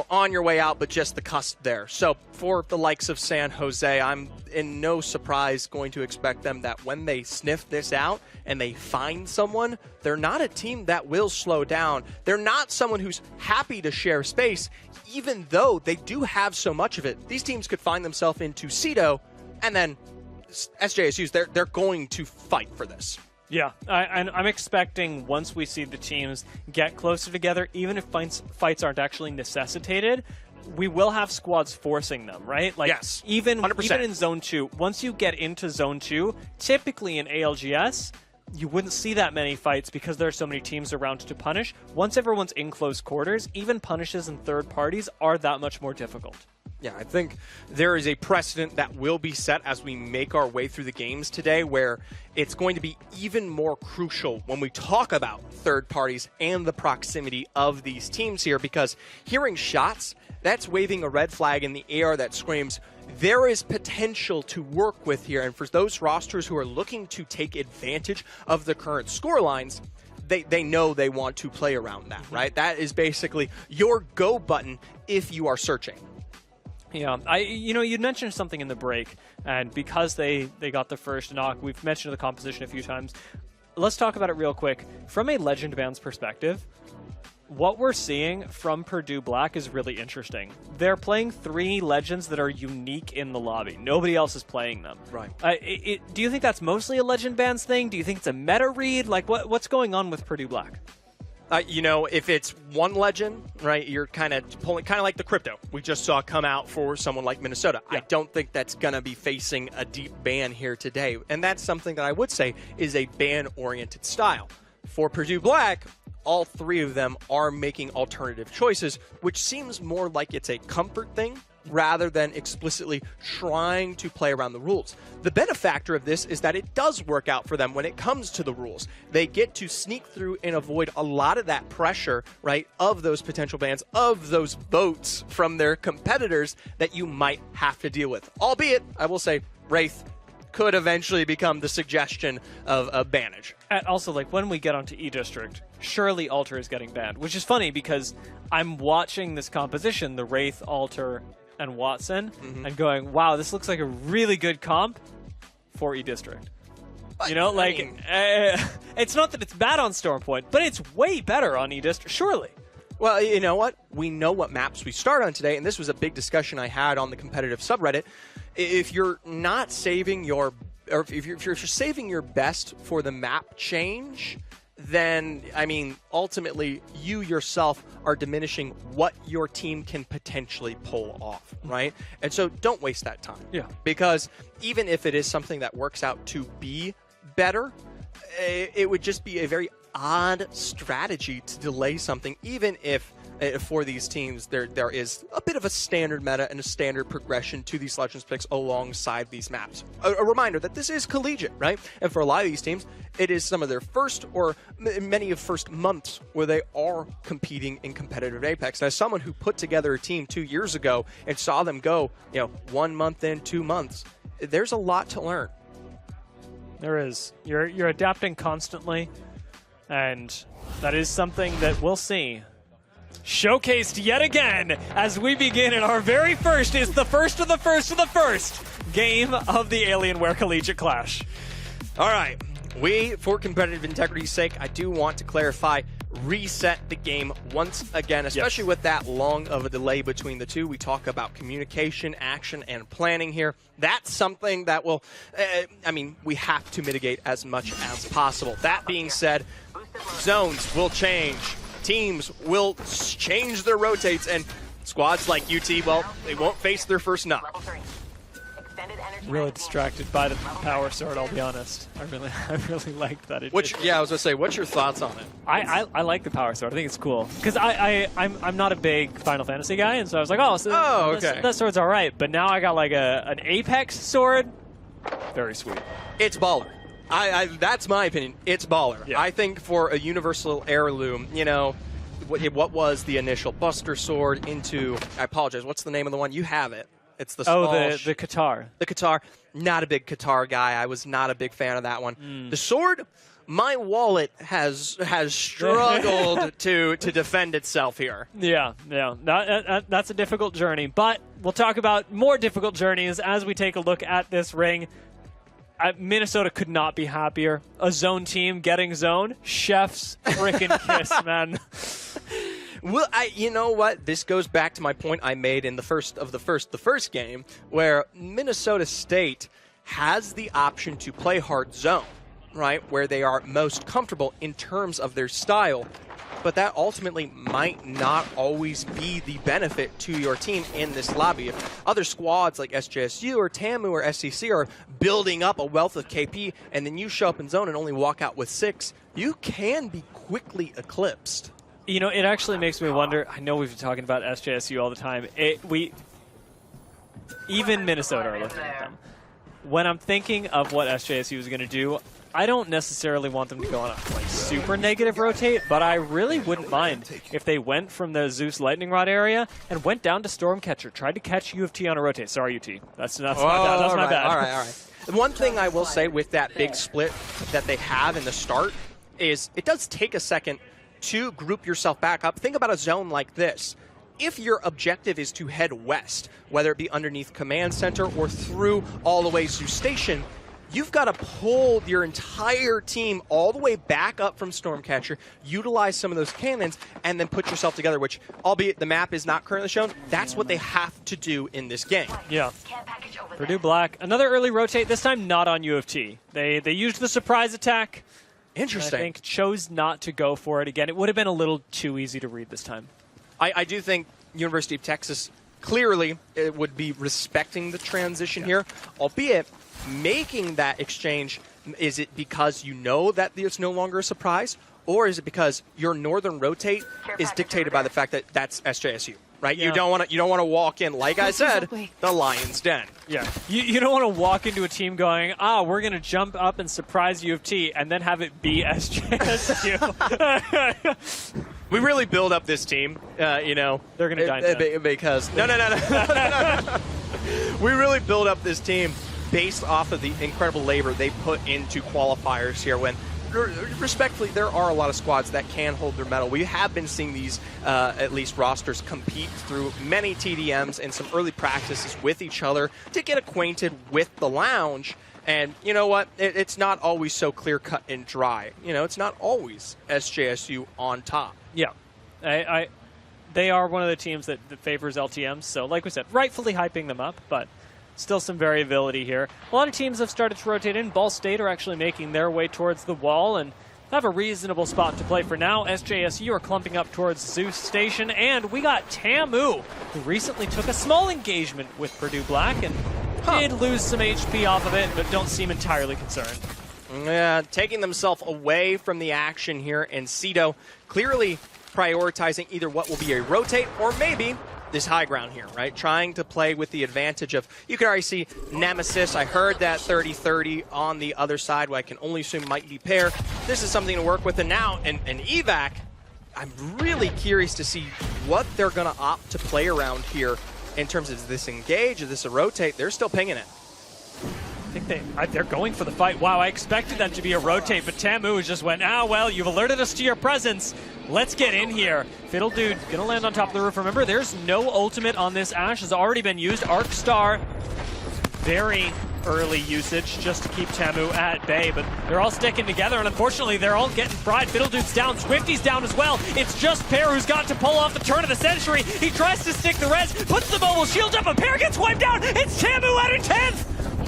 on your way out, but just the cusp there. So for the likes of San Jose, I'm in no surprise going to expect them that when they sniff this out and they find someone, they're not a team that will slow down. They're not someone who's happy to share space, even though they do have so much of it. These teams could find themselves into Cedo, and then SJSU's, they're going to fight for this. Yeah, I'm expecting once we see the teams get closer together, even if fights aren't actually necessitated, we will have squads forcing them, right? Like, yes, even 100%. In Zone 2, once you get into Zone 2, typically in ALGS, you wouldn't see that many fights because there are so many teams around to punish. Once everyone's in close quarters, even punishes and third parties are that much more difficult. Yeah, I think there is a precedent that will be set as we make our way through the games today where it's going to be even more crucial when we talk about third parties and the proximity of these teams here, because hearing shots, that's waving a red flag in the air that screams, there is potential to work with here. And for those rosters who are looking to take advantage of the current score lines, they know they want to play around that, right? That is basically your go button if you are searching. Yeah, you mentioned something in the break, and because they got the first knock, we've mentioned the composition a few times. Let's talk about it real quick. From a Legend Band's perspective, what we're seeing from Purdue Black is really interesting. They're playing 3 Legends that are unique in the lobby. Nobody else is playing them. Right. Do you think that's mostly a Legend Band's thing? Do you think it's a meta read? Like, what's going on with Purdue Black? If it's one legend, right, you're kind of pulling, kind of like the crypto we just saw come out for someone like Minnesota. Yeah. I don't think that's going to be facing a deep ban here today. And that's something that I would say is a ban-oriented style. For Purdue Black, all 3 of them are making alternative choices, which seems more like it's a comfort thing rather than explicitly trying to play around the rules. The benefactor of this is that it does work out for them when it comes to the rules. They get to sneak through and avoid a lot of that pressure, right, of those potential bans, of those votes from their competitors that you might have to deal with. Albeit, I will say, Wraith could eventually become the suggestion of a bannage. And also, like, when we get onto E-District, surely Alter is getting banned, which is funny because I'm watching this composition, the Wraith, Alter, and Watson, and going, wow, this looks like a really good comp for E-District. You know, it's not that it's bad on Stormpoint, but it's way better on E-District, surely. Well, you know what? We know what maps we start on today, and this was a big discussion I had on the competitive subreddit. If you're not saving your, or if you're saving your best for the map change, then, I mean, ultimately, you yourself are diminishing what your team can potentially pull off, right? And so don't waste that time. Yeah. Because even if it is something that works out to be better, it would just be a very odd strategy to delay something, even if for these teams there is a bit of a standard meta and a standard progression to these Legends picks alongside these maps. A reminder that this is Collegiate, right? And for a lot of these teams, it is some of their first or many of first months where they are competing in competitive Apex. And as someone who put together a team 2 years ago and saw them go, 1 month in, 2 months, there's a lot to learn. There is. You're adapting constantly, and that is something that we'll see showcased yet again as we begin in our very first is the first of the first of the first game of the Alienware Collegiate Clash. All right, for competitive integrity's sake, I do want to clarify, reset the game once again, especially with that long of a delay between the two. We talk about communication, action, and planning here. That's something that will, we have to mitigate as much as possible. That being said, zones will change. Teams will change their rotates, and squads like UT, well, they won't face their first knock. Really distracted by the power sword, I'll be honest. I really liked that. I was gonna say, what's your thoughts on it? I like the power sword. I think it's cool because I'm not a big Final Fantasy guy, and so I was like, okay, that sword's all right. But now I got like an Apex sword. Very sweet. It's baller. That's my opinion. It's baller. Yeah. I think for a universal heirloom, what was the initial Buster Sword into, I apologize, what's the name of the one? You have it. It's the small... the Qatar. The Qatar. Not a big Qatar guy. I was not a big fan of that one. The sword, my wallet has struggled to defend itself here. Yeah. That's a difficult journey, but we'll talk about more difficult journeys as we take a look at this ring. Minnesota could not be happier. A zone team getting zone. Chef's freaking kiss, man. Well, you know what? This goes back to my point I made in the first game, where Minnesota State has the option to play hard zone, right? Where they are most comfortable in terms of their style. But that ultimately might not always be the benefit to your team in this lobby. If other squads like SJSU or TAMU or SCC are building up a wealth of KP, and then you show up in zone and only walk out with 6, you can be quickly eclipsed. It actually makes me wonder. I know we've been talking about SJSU all the time. Even Minnesota are looking at them. When I'm thinking of what SJSU is going to do, I don't necessarily want them to go on a super negative rotate, but I really wouldn't mind if they went from the Zeus Lightning Rod area and went down to Stormcatcher, tried to catch U of T on a rotate. Sorry, UT. That's my bad. That's my bad. All right. One thing I will say with that big split that they have in the start is it does take a second to group yourself back up. Think about a zone like this. If your objective is to head west, whether it be underneath Command Center or through all the way to Station, you've got to pull your entire team all the way back up from Stormcatcher, utilize some of those cannons, and then put yourself together, which, albeit the map is not currently shown, that's what they have to do in this game. Yeah. Purdue Black, another early rotate, this time not on U of T. They used the surprise attack. Interesting. I think chose not to go for it again. It would have been a little too easy to read this time. I do think University of Texas clearly it would be respecting the transition here, albeit making that exchange. Is it because you know that it's no longer a surprise, or is it because your northern rotate is dictated by the fact that that's SJSU, right? Yeah. You don't want to walk in, like I said, the Lion's Den. Yeah, you don't want to walk into a team going, we're going to jump up and surprise U of T, and then have it be SJSU. We really build up this team, They're going to die because no. We really build up this team based off of the incredible labor they put into qualifiers here. When, respectfully, there are a lot of squads that can hold their medal. We have been seeing these, at least rosters, compete through many TDMs and some early practices with each other to get acquainted with the lounge. And you know what? It's not always so clear-cut and dry. It's not always SJSU on top. Yeah. They are one of the teams that favors LTMs, so like we said, rightfully hyping them up, but still some variability here. A lot of teams have started to rotate in. Ball State are actually making their way towards the wall and have a reasonable spot to play for now. SJSU are clumping up towards Zeus Station, and we got Tamu, who recently took a small engagement with Purdue Black and did lose some HP off of it, but don't seem entirely concerned. Yeah, taking themselves away from the action here, and Cito clearly prioritizing either what will be a rotate or maybe this high ground here, right? Trying to play with the advantage of, you can already see Nemesis. I heard that 30-30 on the other side, what I can only assume might be pair. This is something to work with, and now an evac. I'm really curious to see what they're going to opt to play around here in terms of this engage, is this a rotate. They're still pinging it. I think they're going for the fight. Wow, I expected that to be a rotate, but Tamu just went, well, you've alerted us to your presence. Let's get in here. Fiddle Dude gonna land on top of the roof. Remember, there's no ultimate on this Ashe. Has already been used. Arc Star, very early usage just to keep Tamu at bay, but they're all sticking together, and unfortunately, they're all getting fried. Fiddle Dude's down. Swifty's down as well. It's just Pear who's got to pull off the turn of the century. He tries to stick the res, puts the mobile shield up, and Pear gets wiped out. It's Tamu at a 10th.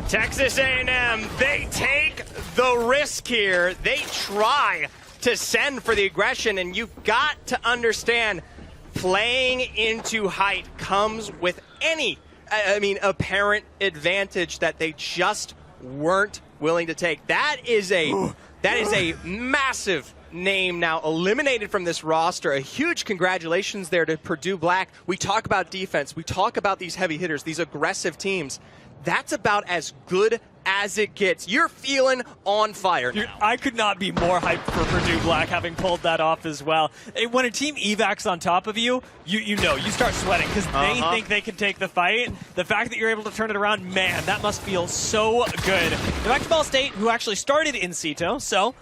Texas A&M, they take the risk here. They try to send for the aggression, and you've got to understand playing into height comes with apparent advantage that they just weren't willing to take. That is a massive name now eliminated from this roster. A huge congratulations there to Purdue Black. We talk about defense. We talk about these heavy hitters, these aggressive teams. That's about as good as it gets. You're feeling on fire now. I could not be more hyped for Purdue Black having pulled that off as well. When a team evacs on top of you, you start sweating because they think they can take the fight. The fact that you're able to turn it around, man, that must feel so good. Back to Ball State, who actually started in Cito, so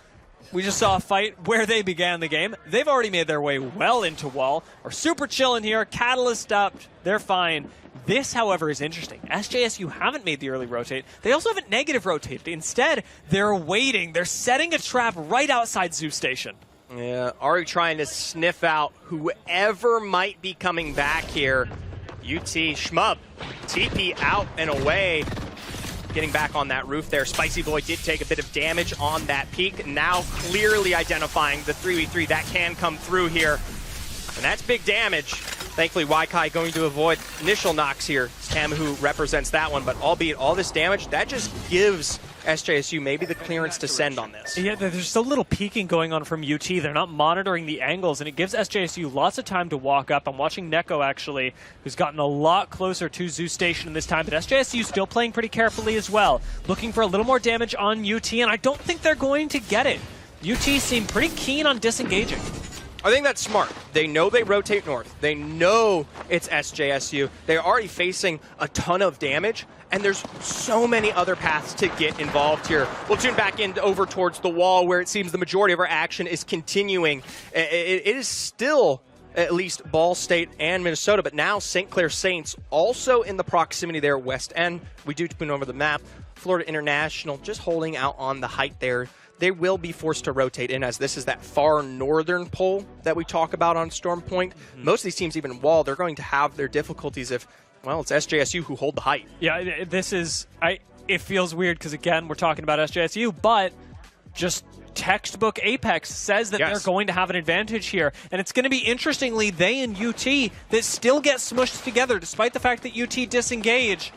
we just saw a fight where they began the game. They've already made their way well into wall. Are super chilling here. Catalyst up. They're fine. This, however, is interesting. SJSU haven't made the early rotate. They also haven't negative rotated. Instead, they're waiting. They're setting a trap right outside Zeus Station. Yeah, Ari trying to sniff out whoever might be coming back here. UT Shmub, TP out and away. Getting back on that roof there. Spicy Boy did take a bit of damage on that peak. Now clearly identifying the 3v3 that can come through here. And that's big damage. Thankfully, Waikai going to avoid initial knocks here. It's Tamu who represents that one, but albeit all this damage, that just gives SJSU maybe the clearance to send on this. Yeah, there's so little peeking going on from UT. They're not monitoring the angles, and it gives SJSU lots of time to walk up. I'm watching Neko, actually, who's gotten a lot closer to Zoo Station this time, but SJSU still playing pretty carefully as well, looking for a little more damage on UT, and I don't think they're going to get it. UT seem pretty keen on disengaging. I think that's smart. They know they rotate north. They know it's SJSU. They're already facing a ton of damage, and there's so many other paths to get involved here. We'll tune back in over towards the wall where it seems the majority of our action is continuing. It is still at least Ball State and Minnesota, but now St. Clair Saints also in the proximity there, west end. We do tune over the map. Florida International just holding out on the height there. They will be forced to rotate in, as this is that far northern pole that we talk about on Storm Point. Most of these teams, even Wall, they're going to have their difficulties if, well, it's SJSU who hold the height. Yeah, this is... It feels weird because, again, we're talking about SJSU, but just textbook Apex says that they're going to have an advantage here. And it's going to be, interestingly, they and UT that still get smushed together, despite the fact that UT disengage.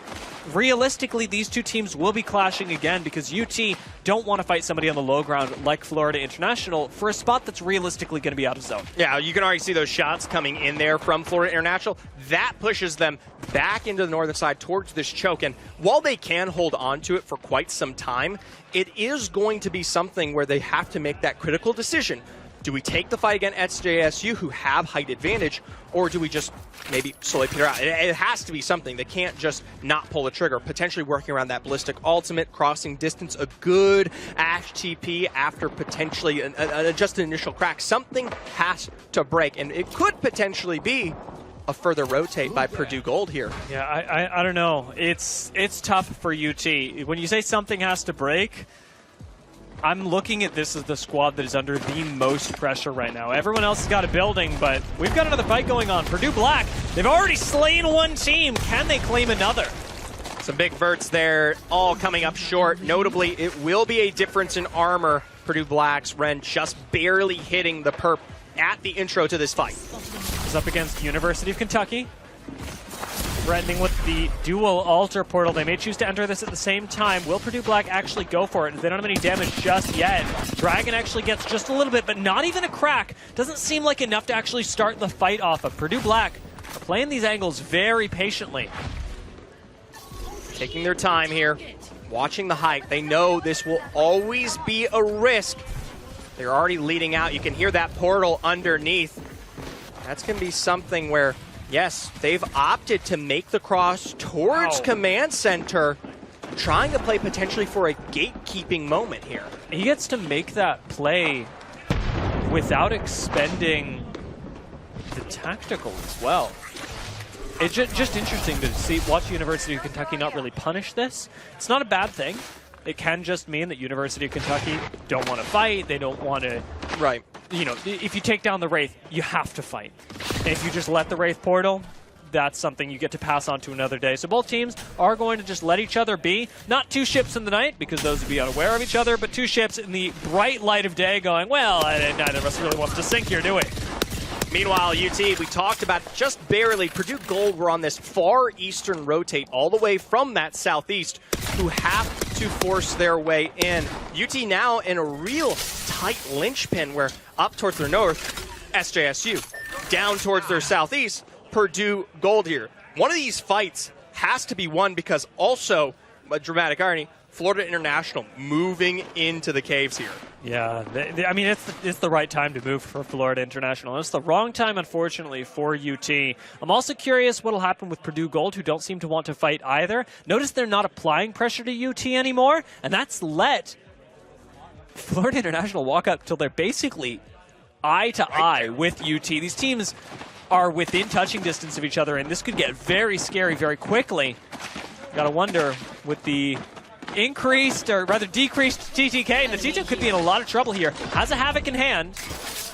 Realistically, these two teams will be clashing again because UT don't want to fight somebody on the low ground like Florida International for a spot that's realistically going to be out of zone. Yeah, you can already see those shots coming in there from Florida International. That pushes them back into the northern side towards this choke. And while they can hold on to it for quite some time, it is going to be something where they have to make that critical decision. Do we take the fight against SJSU, who have height advantage, or do we just maybe slowly peter out? It has to be something. They can't just not pull the trigger, potentially working around that ballistic ultimate, crossing distance, a good Ash TP after potentially just an initial crack. Something has to break, and it could potentially be a further rotate by Purdue Gold here. Yeah, I don't know. It's tough for UT. When you say something has to break, I'm looking at this as the squad that is under the most pressure right now. Everyone else has got a building, but we've got another fight going on. Purdue Black, they've already slain one team. Can they claim another? Some big verts there, all coming up short. Notably, it will be a difference in armor. Purdue Black's Ren just barely hitting the perp at the intro to this fight. It's up against University of Kentucky. Threatening with the dual altar portal. They may choose to enter this at the same time. Will Purdue Black actually go for it? They don't have any damage just yet. Dragon actually gets just a little bit, but not even a crack. Doesn't seem like enough to actually start the fight off of. Purdue Black are playing these angles very patiently. Taking their time here, watching the height. They know this will always be a risk. They're already leading out. You can hear that portal underneath. That's going to be something where, yes, they've opted to make the cross towards Command Center, trying to play potentially for a gatekeeping moment here. He gets to make that play without expending the tactical as well. It's just interesting to watch University of Kentucky not really punish this. It's not a bad thing. It can just mean that University of Kentucky don't want to fight. They don't want to... Right. You know, if you take down the Wraith, you have to fight. And if you just let the Wraith portal, that's something you get to pass on to another day. So both teams are going to just let each other be. Not two ships in the night, because those would be unaware of each other, but two ships in the bright light of day going, well, neither of us really wants to sink here, do we? Meanwhile, UT, we talked about just barely. Purdue Gold were on this far eastern rotate all the way from that southeast, who have to force their way in. UT now in a real tight linchpin where up towards their north, SJSU. Down towards their southeast, Purdue Gold here. One of these fights has to be won because also, a dramatic irony, Florida International moving into the caves here. Yeah, I mean, it's the right time to move for Florida International. It's the wrong time, unfortunately, for UT. I'm also curious what will happen with Purdue Gold, who don't seem to want to fight either. Notice they're not applying pressure to UT anymore, and that's let Florida International walk up till they're basically eye to eye with UT. These teams are within touching distance of each other, and this could get very scary very quickly. Gotta wonder with the increased, or rather decreased TTK, and the T2 could be in a lot of trouble here. Has a Havoc in hand.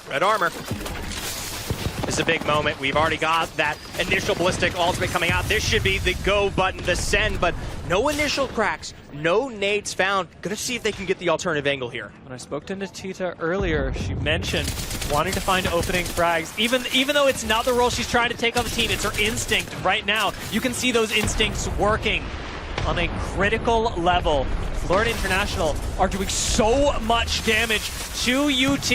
Red armor. This is a big moment. We've already got that initial ballistic ultimate coming out. This should be the go button, the send, but no initial cracks, no nades found. Gonna see if they can get the alternative angle here. When I spoke to Natita earlier, she mentioned wanting to find opening frags. Even though it's not the role she's trying to take on the team, it's her instinct right now. You can see those instincts working on a critical level. Florida International are doing so much damage to UT.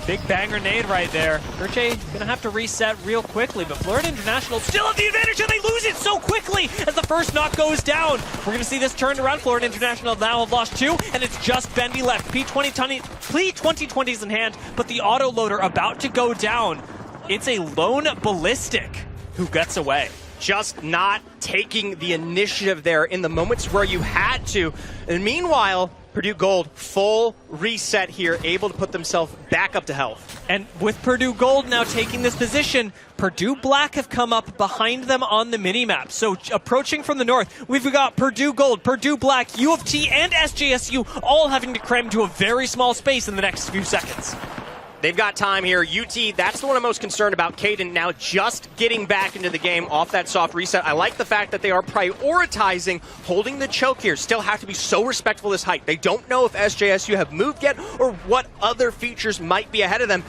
Big bang grenade right there. Urche gonna have to reset real quickly, but Florida International still have the advantage and they lose it so quickly as the first knock goes down. We're gonna see this turned around. Florida International now have lost 2, and it's just Bendy left. P2020's in hand, but the autoloader about to go down. It's a lone ballistic who gets away. Just not taking the initiative there in the moments where you had to. And meanwhile, Purdue Gold, full reset here, able to put themselves back up to health. And with Purdue Gold now taking this position, Purdue Black have come up behind them on the minimap. So approaching from the north, we've got Purdue Gold, Purdue Black, U of T, and SJSU all having to cram to a very small space in the next few seconds. They've got time here. UT, that's the one I'm most concerned about. Caden now just getting back into the game off that soft reset. I like the fact that they are prioritizing holding the choke here. Still have to be so respectful of this height. They don't know if SJSU have moved yet or what other features might be ahead of them.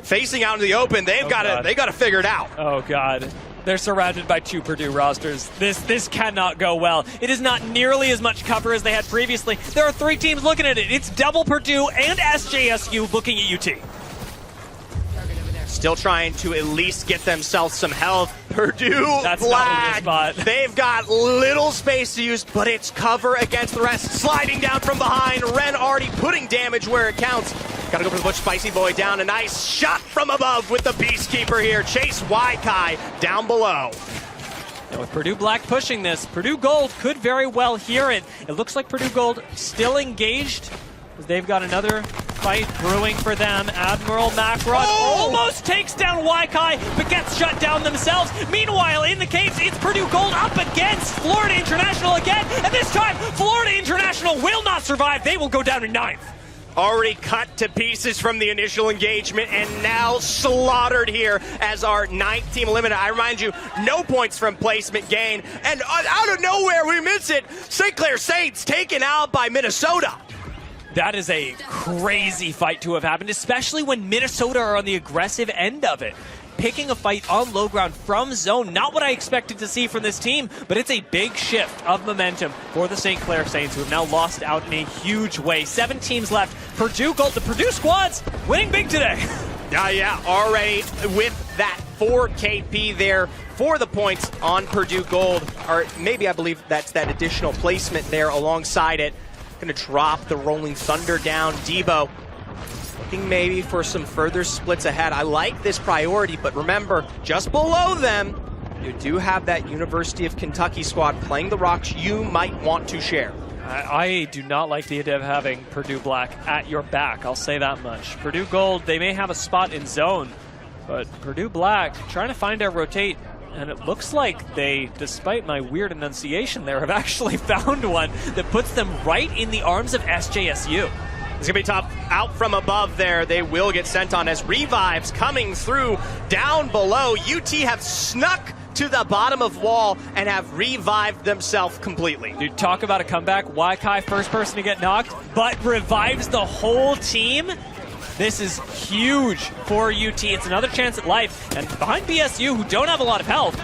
Facing out into the open, they got to figure it out. Oh God. They're surrounded by 2 Purdue rosters. This cannot go well. It is not nearly as much cover as they had previously. There are 3 teams looking at it. It's double Purdue and SJSU looking at UT. Still trying to at least get themselves some health. Purdue That's Black, not a good spot. They've got little space to use, but it's cover against the rest. Sliding down from behind. Ren already putting damage where it counts. Gotta go for the Butch Spicy Boy down. A nice shot from above with the Peacekeeper here. Chase Waikai down below. Now with Purdue Black pushing this, Purdue Gold could very well hear it. It looks like Purdue Gold still engaged. They've got another fight brewing for them. Admiral Macron almost takes down Waikai, but gets shut down themselves. Meanwhile, in the caves, it's Purdue Gold up against Florida International again, and this time, Florida International will not survive. They will go down in 9th. Already cut to pieces from the initial engagement and now slaughtered here as our 9th team eliminated. I remind you, no points from placement gain. And out of nowhere, we miss it. St. Clair Saints taken out by Minnesota. That is a crazy fight to have happened, especially when Minnesota are on the aggressive end of it. Picking a fight on low ground from zone, not what I expected to see from this team, but it's a big shift of momentum for the St. Clair Saints, who have now lost out in a huge way. 7 teams left. Purdue Gold, the Purdue squad's winning big today. Yeah, already with that 4 KP there for the points on Purdue Gold. Or maybe I believe that's that additional placement there alongside it. Gonna drop the Rolling Thunder down. Debo looking maybe for some further splits ahead. I like this priority, but remember, just below them, you do have that University of Kentucky squad playing the rocks you might want to share. I do not like the idea of having Purdue Black at your back, I'll say that much. Purdue Gold, they may have a spot in zone, but Purdue Black trying to find our rotate. And it looks like they, despite my weird enunciation there, have actually found one that puts them right in the arms of SJSU. It's going to be tough. Out from above there, they will get sent on as revives coming through down below. UT have snuck to the bottom of wall and have revived themselves completely. Dude, talk about a comeback. Waikai, first person to get knocked, but revives the whole team. This is huge for UT. It's another chance at life. And behind BSU, who don't have a lot of health,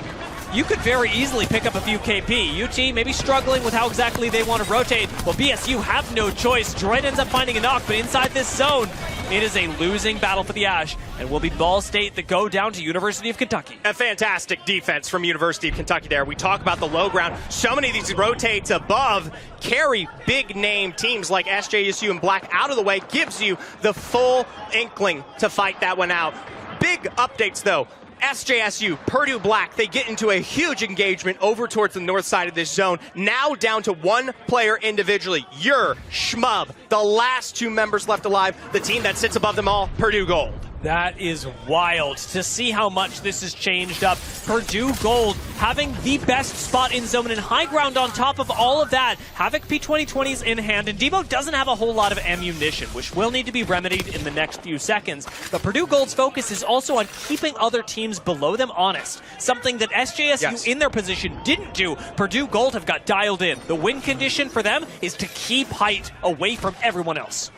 you could very easily pick up a few KP. UT maybe struggling with how exactly they want to rotate. Well, BSU have no choice. Droid ends up finding a knock, but inside this zone, it is a losing battle for the Ash, and will be Ball State that go down to University of Kentucky. A fantastic defense from University of Kentucky there. We talk about the low ground. So many of these rotates above carry big name teams like SJSU and Black out of the way, gives you the full inkling to fight that one out. Big updates though. SJSU, Purdue Black, they get into a huge engagement over towards the north side of this zone. Now down to 1 player individually. Yer, Schmub, the last 2 members left alive. The team that sits above them all, Purdue Gold. That is wild to see how much this has changed up. Purdue Gold having the best spot in zone and high ground on top of all of that. Havoc P2020's in hand, and Debo doesn't have a whole lot of ammunition, which will need to be remedied in the next few seconds. But Purdue Gold's focus is also on keeping other teams below them honest, something that SJSU in their position didn't do. Purdue Gold have got dialed in. The win condition for them is to keep height away from everyone else.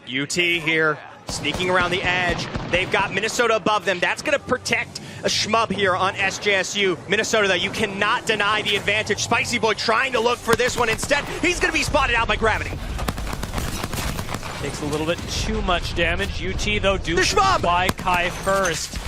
UT here, sneaking around the edge. They've got Minnesota above them. That's going to protect a shmub here on SJSU. Minnesota, though, you cannot deny the advantage. Spicy Boy trying to look for this one. Instead, he's going to be spotted out by Gravity. Takes a little bit too much damage. UT, though, do shmub! by Kai first.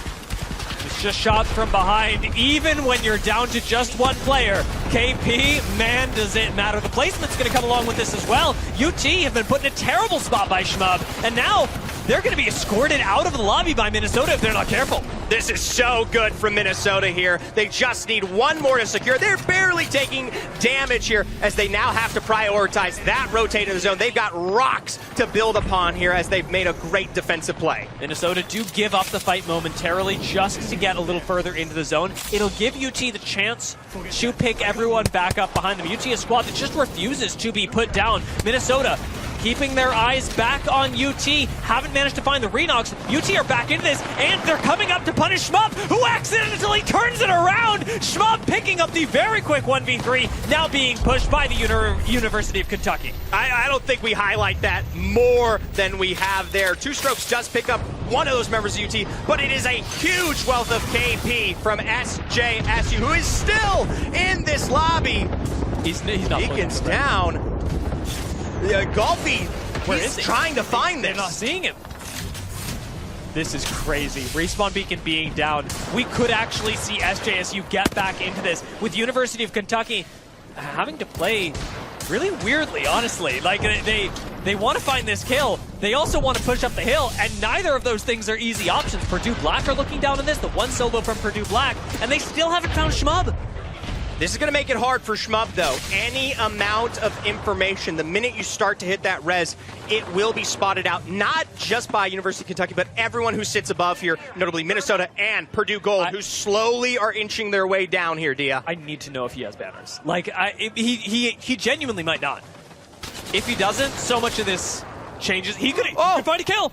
It's just shots from behind, even when you're down to just one player. KP, man, does it matter. The placement's going to come along with this as well. UT have been put in a terrible spot by Shmub, and now they're going to be escorted out of the lobby by Minnesota if they're not careful. This is so good from Minnesota here. They just need one more to secure. They're barely taking damage here as they now have to prioritize that rotate in the zone. They've got rocks to build upon here as they've made a great defensive play. Minnesota do give up the fight momentarily just to get a little further into the zone. It'll give UT the chance to pick everyone back up behind them. UT, a squad that just refuses to be put down. Minnesota keeping their eyes back on UT, haven't managed to find the Renox. UT are back into this, and they're coming up to punish Shmub, who accidentally turns it around. Shmub picking up the very quick 1v3, now being pushed by the University of Kentucky. I don't think we highlight that more than we have there. Two Strokes does pick up one of those members of UT, but it is a huge wealth of KP from SJSU, who is still in this lobby. He's not Beacon's down. Golfy, Where he's is he? trying to find They're this. not seeing him. This is crazy. Respawn Beacon being down. We could actually see SJSU get back into this with University of Kentucky having to play really weirdly, honestly. Like, they want to find this kill. They also want to push up the hill, and neither of those things are easy options. Purdue Black are looking down on this, the one solo from Purdue Black, and they still haven't found Shmub. This is going to make it hard for Shmub, though. Any amount of information, the minute you start to hit that res, it will be spotted out, not just by University of Kentucky, but everyone who sits above here, notably Minnesota and Purdue Gold, who slowly are inching their way down here, Dia. I need to know if he has banners. Like, he genuinely might not. If he doesn't, so much of this changes. He could find a kill.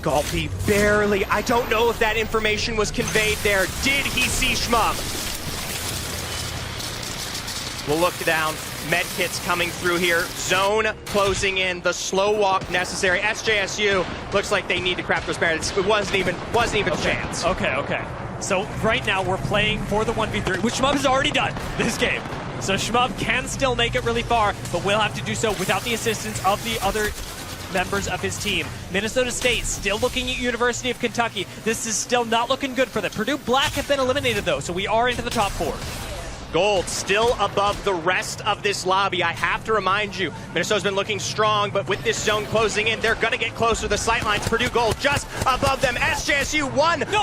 Golfy barely. I don't know if that information was conveyed there. Did he see Shmub? We'll look down. Med kits coming through here. Zone closing in. The slow walk necessary. SJSU looks like they need to craft those barriers. It wasn't even a chance. Okay. So right now we're playing for the 1v3, which Shmub has already done this game. So Shmub can still make it really far, but will have to do so without the assistance of the other members of his team. Minnesota State still looking at University of Kentucky. This is still not looking good for them. Purdue Black have been eliminated though, so we are into the top 4. Gold still above the rest of this lobby. I have to remind you, Minnesota's been looking strong, but with this zone closing in, they're going to get closer to the sightlines. Purdue Gold just above them. SJSU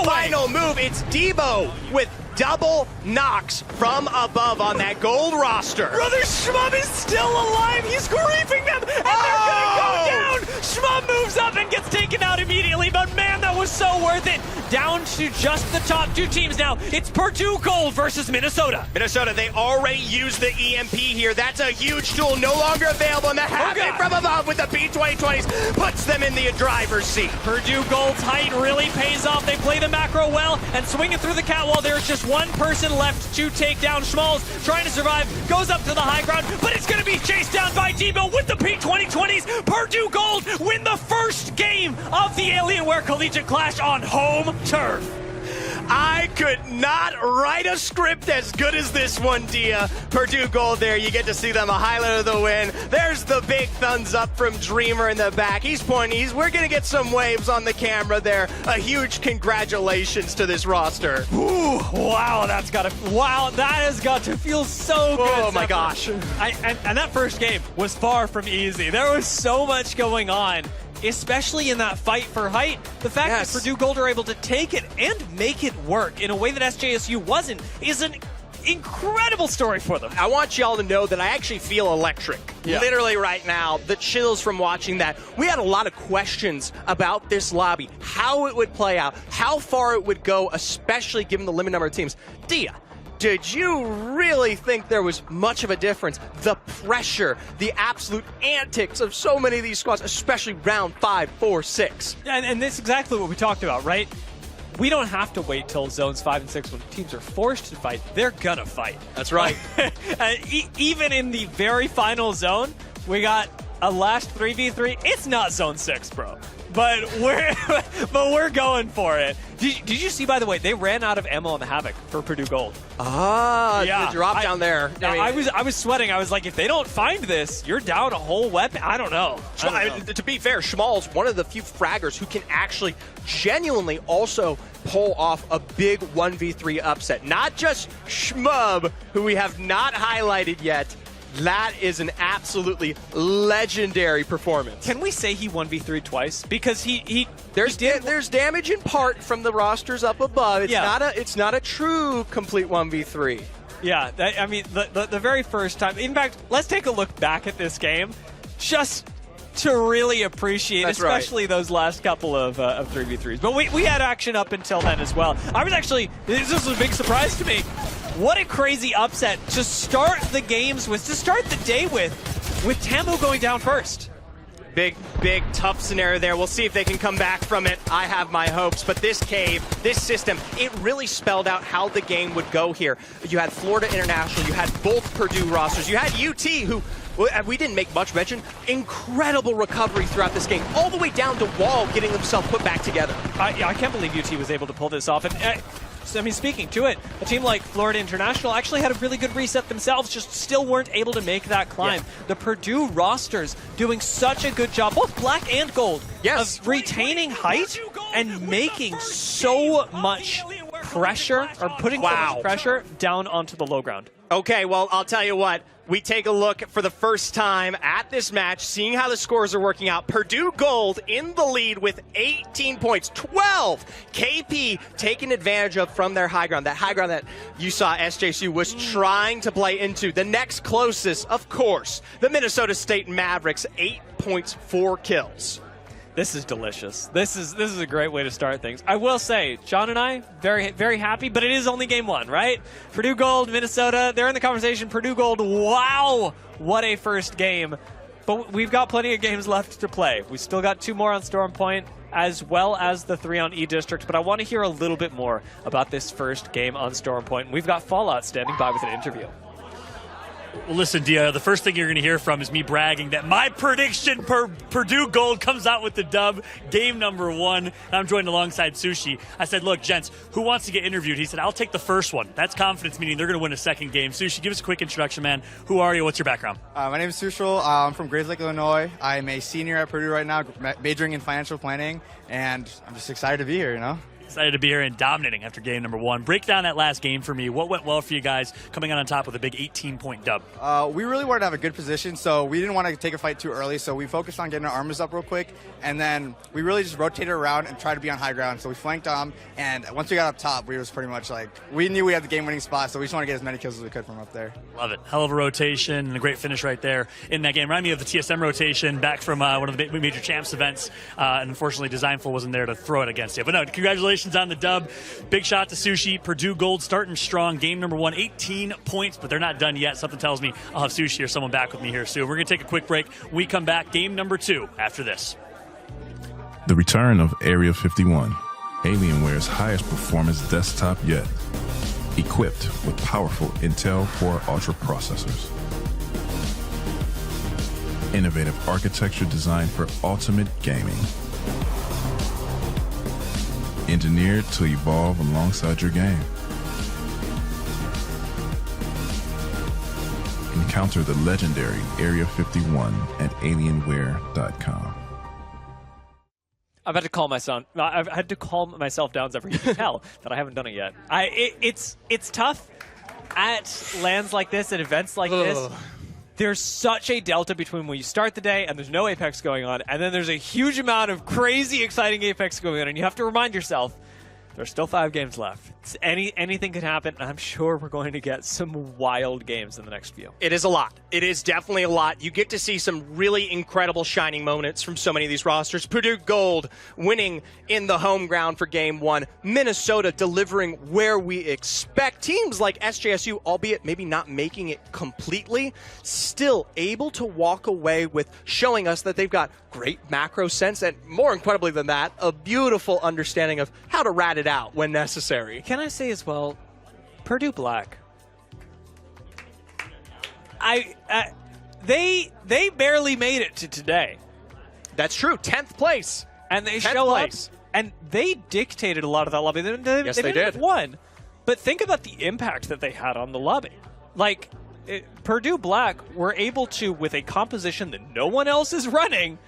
final move. It's Debo with double knocks from above on that gold roster. Brother Shmub is still alive. He's griefing them, and they're gonna go down. Shmub moves up and gets taken out immediately, but man, that was so worth it. Down to just the top 2 teams now. It's Purdue Gold versus Minnesota. Minnesota, they already used the EMP here. That's a huge tool, no longer available, and that happened from above with the B-2020s puts them in the driver's seat. Purdue Gold's height really pays off. They play the macro well and swing it through the catwall. There's just one person left to take down. Schmalz trying to survive, goes up to the high ground, but it's going to be chased down by Debo with the P2020s. Purdue Gold win the first game of the Alienware Collegiate Clash on home turf. I could not write a script as good as this one, Dia. Purdue Gold there, you get to see them, a highlight of the win. There's the big thumbs up from Dreamer in the back. He's pointing, we're going to get some waves on the camera there. A huge congratulations to this roster. Ooh, wow, that has got to feel so good. Oh my gosh. And that first game was far from easy. There was so much going on, especially in that fight for height. The fact that Purdue Gold are able to take it and make it work in a way that SJSU wasn't is an incredible story for them. I want y'all to know that I actually feel electric. Literally right now, the chills from watching that. We had a lot of questions about this lobby, how it would play out, how far it would go, especially given the limited number of teams. Dia, did you really think there was much of a difference? The pressure, the absolute antics of so many of these squads, especially round 5, 4, 6. And that's exactly what we talked about, right? We don't have to wait till zones 5 and 6 when teams are forced to fight. They're gonna fight. That's right. Even in the very final zone, we got a last 3v3. It's not zone 6, bro. but we're going for it. Did you see, by the way, they ran out of ammo on the Havoc for Purdue Gold. The drop down there. I was sweating. I was like, if they don't find this, you're down a whole weapon. I don't know. To be fair, Schmal's one of the few fraggers who can actually genuinely also pull off a big 1v3 upset. Not just Schmub, who we have not highlighted yet. That is an absolutely legendary performance. Can we say he 1v3 twice? Because there's damage in part from the rosters up above. It's not a true complete 1v3. Yeah, I mean, the very first time. In fact, let's take a look back at this game, just to really appreciate, especially those last couple of 3v3s. But we had action up until then as well. I was actually, this was a big surprise to me. What a crazy upset to start the games with, to start the day with Tamu going down first. Big, tough scenario there. We'll see if they can come back from it. I have my hopes, but this cave, this system, it really spelled out how the game would go here. You had Florida International, you had both Purdue rosters, you had UT, who we didn't make much mention, incredible recovery throughout this game, all the way down to Wall getting themselves put back together. I can't believe UT was able to pull this off. And I mean, speaking to it, a team like Florida International actually had a really good reset themselves, just still weren't able to make that climb. Yeah. The Purdue rosters doing such a good job, both black and gold, of retaining height and making so much pressure, or putting so much pressure down onto the low ground. Okay, well, I'll tell you what. We take a look for the first time at this match, seeing how the scores are working out. Purdue Gold in the lead with 18 points, 12 KP taking advantage of from their high ground. That high ground that you saw SJSU was trying to play into. The next closest, of course, the Minnesota State Mavericks, 8 points, 4 kills. This is delicious. This is a great way to start things. I will say, John and I, very, very happy, but it is only game one, right? Purdue Gold, Minnesota, they're in the conversation. Purdue Gold, wow, what a first game. But we've got plenty of games left to play. We still got 2 more on Storm Point, as well as the 3 on E-District, but I want to hear a little bit more about this first game on Storm Point. And we've got Fallout standing by with an interview. Well, listen, Dia, the first thing you're going to hear from is me bragging that my prediction per Purdue Gold comes out with the dub, game number 1. And I'm joined alongside Sushi. I said, look, gents, who wants to get interviewed? He said, I'll take the first one. That's confidence, meaning they're going to win a second game. Sushi, give us a quick introduction, man. Who are you? What's your background? My name is Sushil. I'm from Grayslake, Illinois. I'm a senior at Purdue right now, majoring in financial planning, and I'm just excited to be here, you know? Excited to be here and dominating after game number 1. Break down that last game for me. What went well for you guys coming out on top with a big 18-point dub? We really wanted to have a good position, so we didn't want to take a fight too early, so we focused on getting our armors up real quick, and then we really just rotated around and tried to be on high ground. So we flanked them, and once we got up top, we was pretty much like, we knew we had the game-winning spot, so we just want to get as many kills as we could from up there. Love it. Hell of a rotation and a great finish right there in that game. Remind me of the TSM rotation back from one of the major champs events, and unfortunately Designful wasn't there to throw it against you. But no, congratulations on the dub. Big shot to Sushi. Purdue Gold starting strong. Game number 1, 18 points, but they're not done yet. Something tells me I'll have Sushi or someone back with me here soon. We're going to take a quick break. We come back. Game number 2 after this. The return of Area 51, Alienware's highest performance desktop yet. Equipped with powerful Intel Core Ultra processors. Innovative architecture designed for ultimate gaming. Engineered to evolve alongside your game. Encounter the legendary Area 51 at Alienware.com. I've had to calm I've had to calm myself down, Zephyr. You can tell that I haven't done it yet. It's tough at lands like this, at events like this. There's such a delta between when you start the day and there's no Apex going on, and then there's a huge amount of crazy, exciting Apex going on, and you have to remind yourself, there's still 5 games left. Anything could happen, and I'm sure we're going to get some wild games in the next few. It is a lot. It is definitely a lot. You get to see some really incredible shining moments from so many of these rosters. Purdue Gold winning in the home ground for game 1. Minnesota delivering where we expect. Teams like SJSU, albeit maybe not making it completely, still able to walk away with showing us that they've got great macro sense, and more incredibly than that, a beautiful understanding of how to rat it out when necessary. Can I say as well, Purdue Black, they barely made it to today. That's true. 10th place. And they 10th show place. up, and they dictated a lot of that lobby. Yes, they didn't did. have won. But think about the impact that they had on the lobby. Like, Purdue Black were able to, with a composition that no one else is running,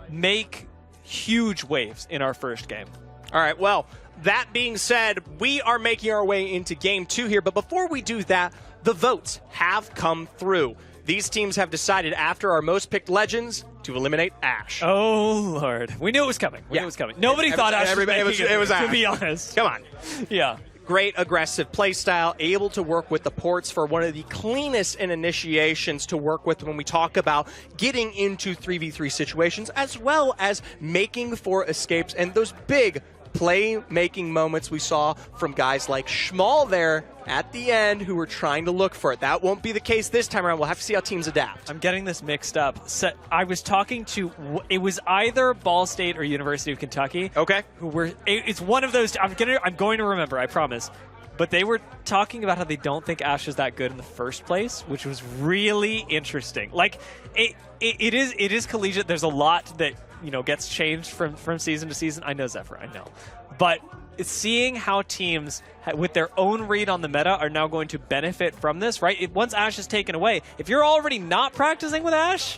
make huge waves in our first game. All right, well, that being said, we are making our way into game 2 here, but before we do that, the votes have come through. These teams have decided after our most picked legends to eliminate Ash. Oh, Lord. We knew it was coming. We knew it was coming. Nobody thought Ash was making it was to Ash. be honest. Come on. Yeah. Great aggressive play style, able to work with the ports for one of the cleanest in initiations to work with when we talk about getting into 3v3 situations, as well as making for escapes and those big play-making moments we saw from guys like Schmal there at the end who were trying to look for it. That won't be the case this time around. We'll have to see how teams adapt. I'm getting this mixed up. So I was talking to, it was either Ball State or University of Kentucky. Okay. Who were, it's one of those, I'm going to remember, I promise. But they were talking about how they don't think Ash is that good in the first place, which was really interesting. Like, it is collegiate. There's a lot that, you know, gets changed from season to season. I know, Zephyr, I know. But seeing how teams, with their own read on the meta, are now going to benefit from this, right? Once Ash is taken away, if you're already not practicing with Ash,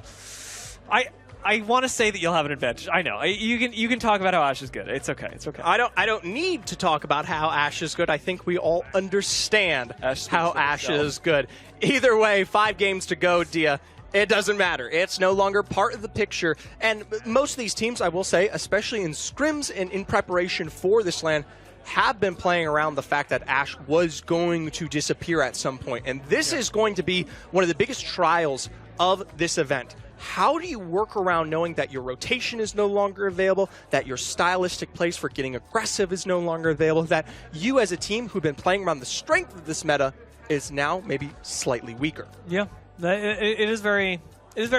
I want to say that you'll have an advantage. I know. You can talk about how Ash is good. It's okay. It's okay. I don't need to talk about how Ash is good. I think we all understand how Ash is good. Either way, 5 games to go, Dia. It doesn't matter. It's no longer part of the picture. And most of these teams, I will say, especially in scrims and in preparation for this LAN, have been playing around the fact that Ash was going to disappear at some point. And this is going to be one of the biggest trials of this event. How do you work around knowing that your rotation is no longer available, that your stylistic plays for getting aggressive is no longer available, that you as a team who've been playing around the strength of this meta is now maybe slightly weaker? Yeah. It is very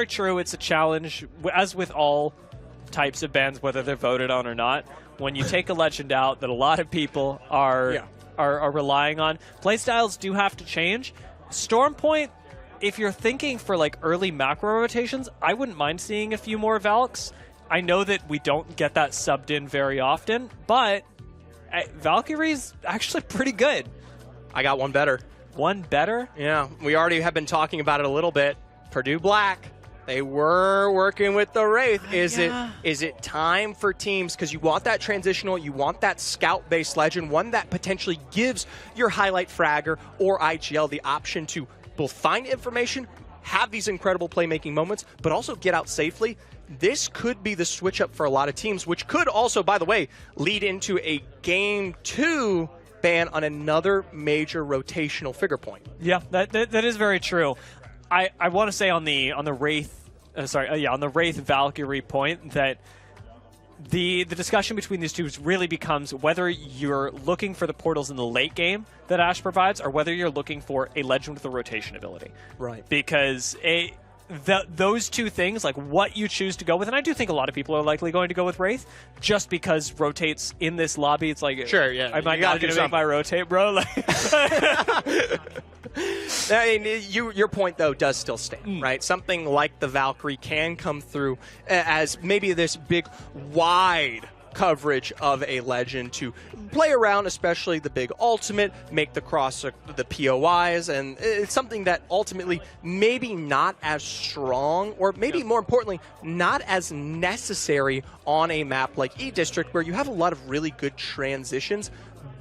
true. It's a challenge, as with all types of bans, whether they're voted on or not. When you take a legend out that a lot of people are relying on, playstyles do have to change. Stormpoint, if you're thinking for like early macro rotations, I wouldn't mind seeing a few more Valks. I know that we don't get that subbed in very often, but Valkyrie's actually pretty good. I got one better. One better? Yeah, we already have been talking about it a little bit. Purdue Black, they were working with the Wraith. Is it time for teams, because you want that transitional, you want that scout-based legend, one that potentially gives your highlight fragger or IGL the option to both find information, have these incredible playmaking moments, but also get out safely. This could be the switch up for a lot of teams, which could also, by the way, lead into a Game 2 ban on another major rotational figure point. Yeah, that is very true. I want to say on the Wraith, on the Wraith Valkyrie point that the discussion between these two really becomes whether you're looking for the portals in the late game that Ash provides, or whether you're looking for a legend with a rotation ability. Right. Because those two things, like what you choose to go with, and I do think a lot of people are likely going to go with Wraith, just because rotates in this lobby. It's like, sure, yeah, I might not going to make my rotate, bro. Like, I mean, your point, though, does still stand, right? Something like the Valkyrie can come through as maybe this big, wide coverage of a legend to play around, especially the big ultimate, make the cross, the POIs, and it's something that ultimately maybe not as strong, or maybe more importantly, not as necessary on a map like E-District, where you have a lot of really good transitions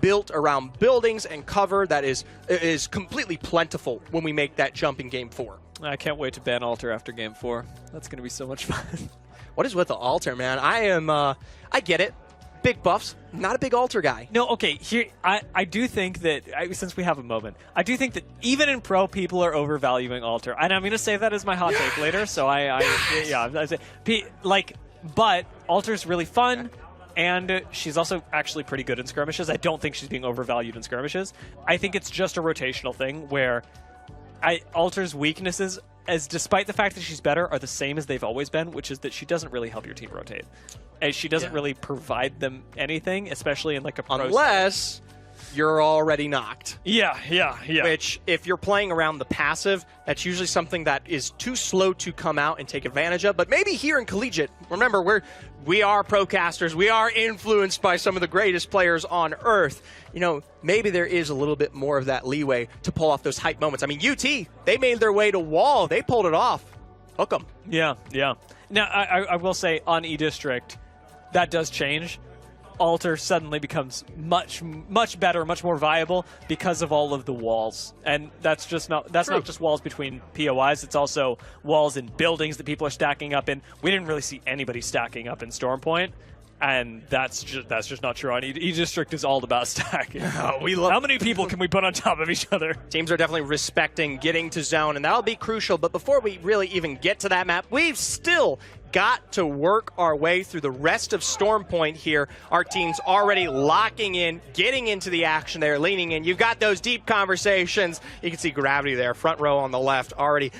built around buildings and cover that is completely plentiful when we make that jump in Game 4. I can't wait to ban Alter after Game 4. That's going to be so much fun. What is with the Alter, man? I get it. Big buffs. Not a big Alter guy. No, okay. Here, I do think that, since we have a moment, I do think that even in Pro, people are overvaluing Alter. And I'm going to save that as my hot take later. So but Alter's really fun. And she's also actually pretty good in skirmishes. I don't think she's being overvalued in skirmishes. I think it's just a rotational thing where Alter's weaknesses, despite the fact that she's better, are the same as they've always been, which is that she doesn't really help your team rotate. She doesn't really provide them anything, especially in like a pro unless you're already knocked. Yeah. Which, if you're playing around the passive, that's usually something that is too slow to come out and take advantage of. But maybe here in Collegiate, remember, we are procasters. We are influenced by some of the greatest players on Earth. You know, maybe there is a little bit more of that leeway to pull off those hype moments. I mean, UT, they made their way to Wall. They pulled it off. Hook 'em. Yeah. Now, I will say, on E-District, that does change. Alter suddenly becomes much better, much more viable because of all of the walls. And that's not just walls between POIs, it's also walls in buildings that people are stacking up in. We didn't really see anybody stacking up in Stormpoint, and that's just not true. On E-District is all about stacking. How many people can we put on top of each other? Teams are definitely respecting getting to zone, and that'll be crucial. But before we really even get to that map, we've still got to work our way through the rest of Stormpoint here. Our team's already locking in, getting into the action there, leaning in. You've got those deep conversations. You can see Gravity there, front row on the left, already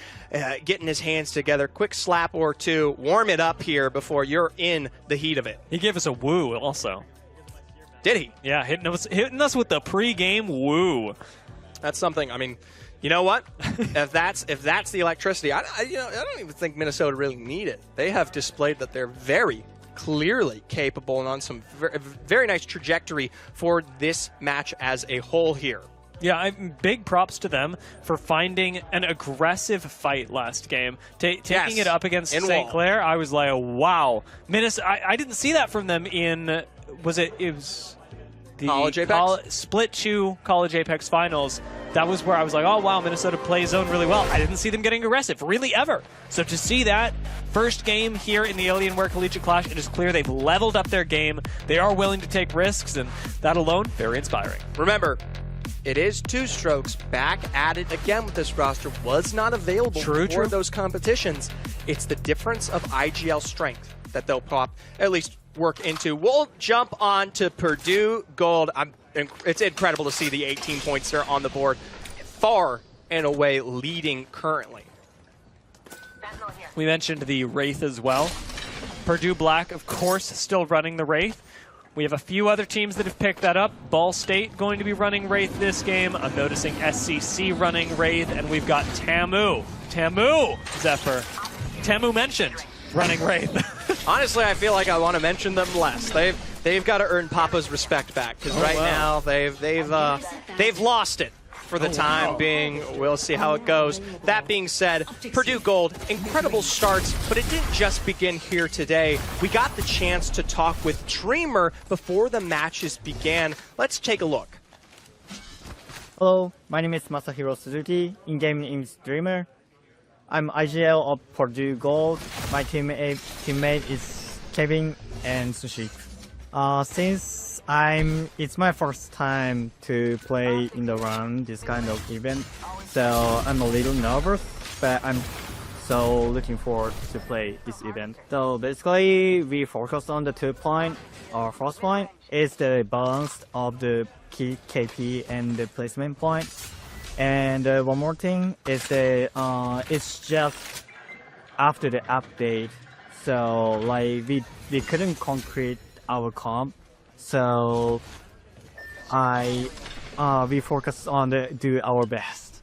getting his hands together. Quick slap or two, warm it up here before you're in the heat of it. He gave us a woo also. Did he? Yeah, hitting us with the pre-game woo. That's something, I mean, you know what? if that's the electricity, I don't even think Minnesota really need it. They have displayed that they're very clearly capable and on some very nice trajectory for this match as a whole here. Yeah, big props to them for finding an aggressive fight last game. Taking it up against St. Clair, I was like, wow. Minnesota, I didn't see that from them in, was the College Apex? Split 2 College Apex Finals. That was where I was like, oh, wow, Minnesota plays zone really well. I didn't see them getting aggressive, really, ever. So to see that first game here in the Alienware Collegiate Clash, it is clear they've leveled up their game. They are willing to take risks, and that alone, very inspiring. Remember, it is Two Strokes back at it again with this roster. Was not available for those competitions. It's the difference of IGL strength that they'll at least work into. We'll jump on to Purdue Gold. It's incredible to see the 18 points there on the board. Far and away leading currently. We mentioned the Wraith as well. Purdue Black, of course, still running the Wraith. We have a few other teams that have picked that up. Ball State going to be running Wraith this game. I'm noticing SCC running Wraith, and we've got Tamu, Zephyr. Tamu mentioned running Wraith. Honestly, I feel like I want to mention them less. They've got to earn Papa's respect back, because now they've lost it for the time being. We'll see how it goes. That being said, Purdue Gold, incredible starts, but it didn't just begin here today. We got the chance to talk with Dreamer before the matches began. Let's take a look. Hello, my name is Masahiro Suzuki. In-game name is Dreamer. I'm IGL of Purdue Gold. My teammate is Kevin and Sushi. Since it's my first time to play in the round this kind of event, so I'm a little nervous, but I'm so looking forward to play this event. So basically, we focus on the 2 point. Our first point is the balance of the key KP and the placement point. And one more thing is it's just after the update, so like we couldn't concrete our comp, so we focus on do our best.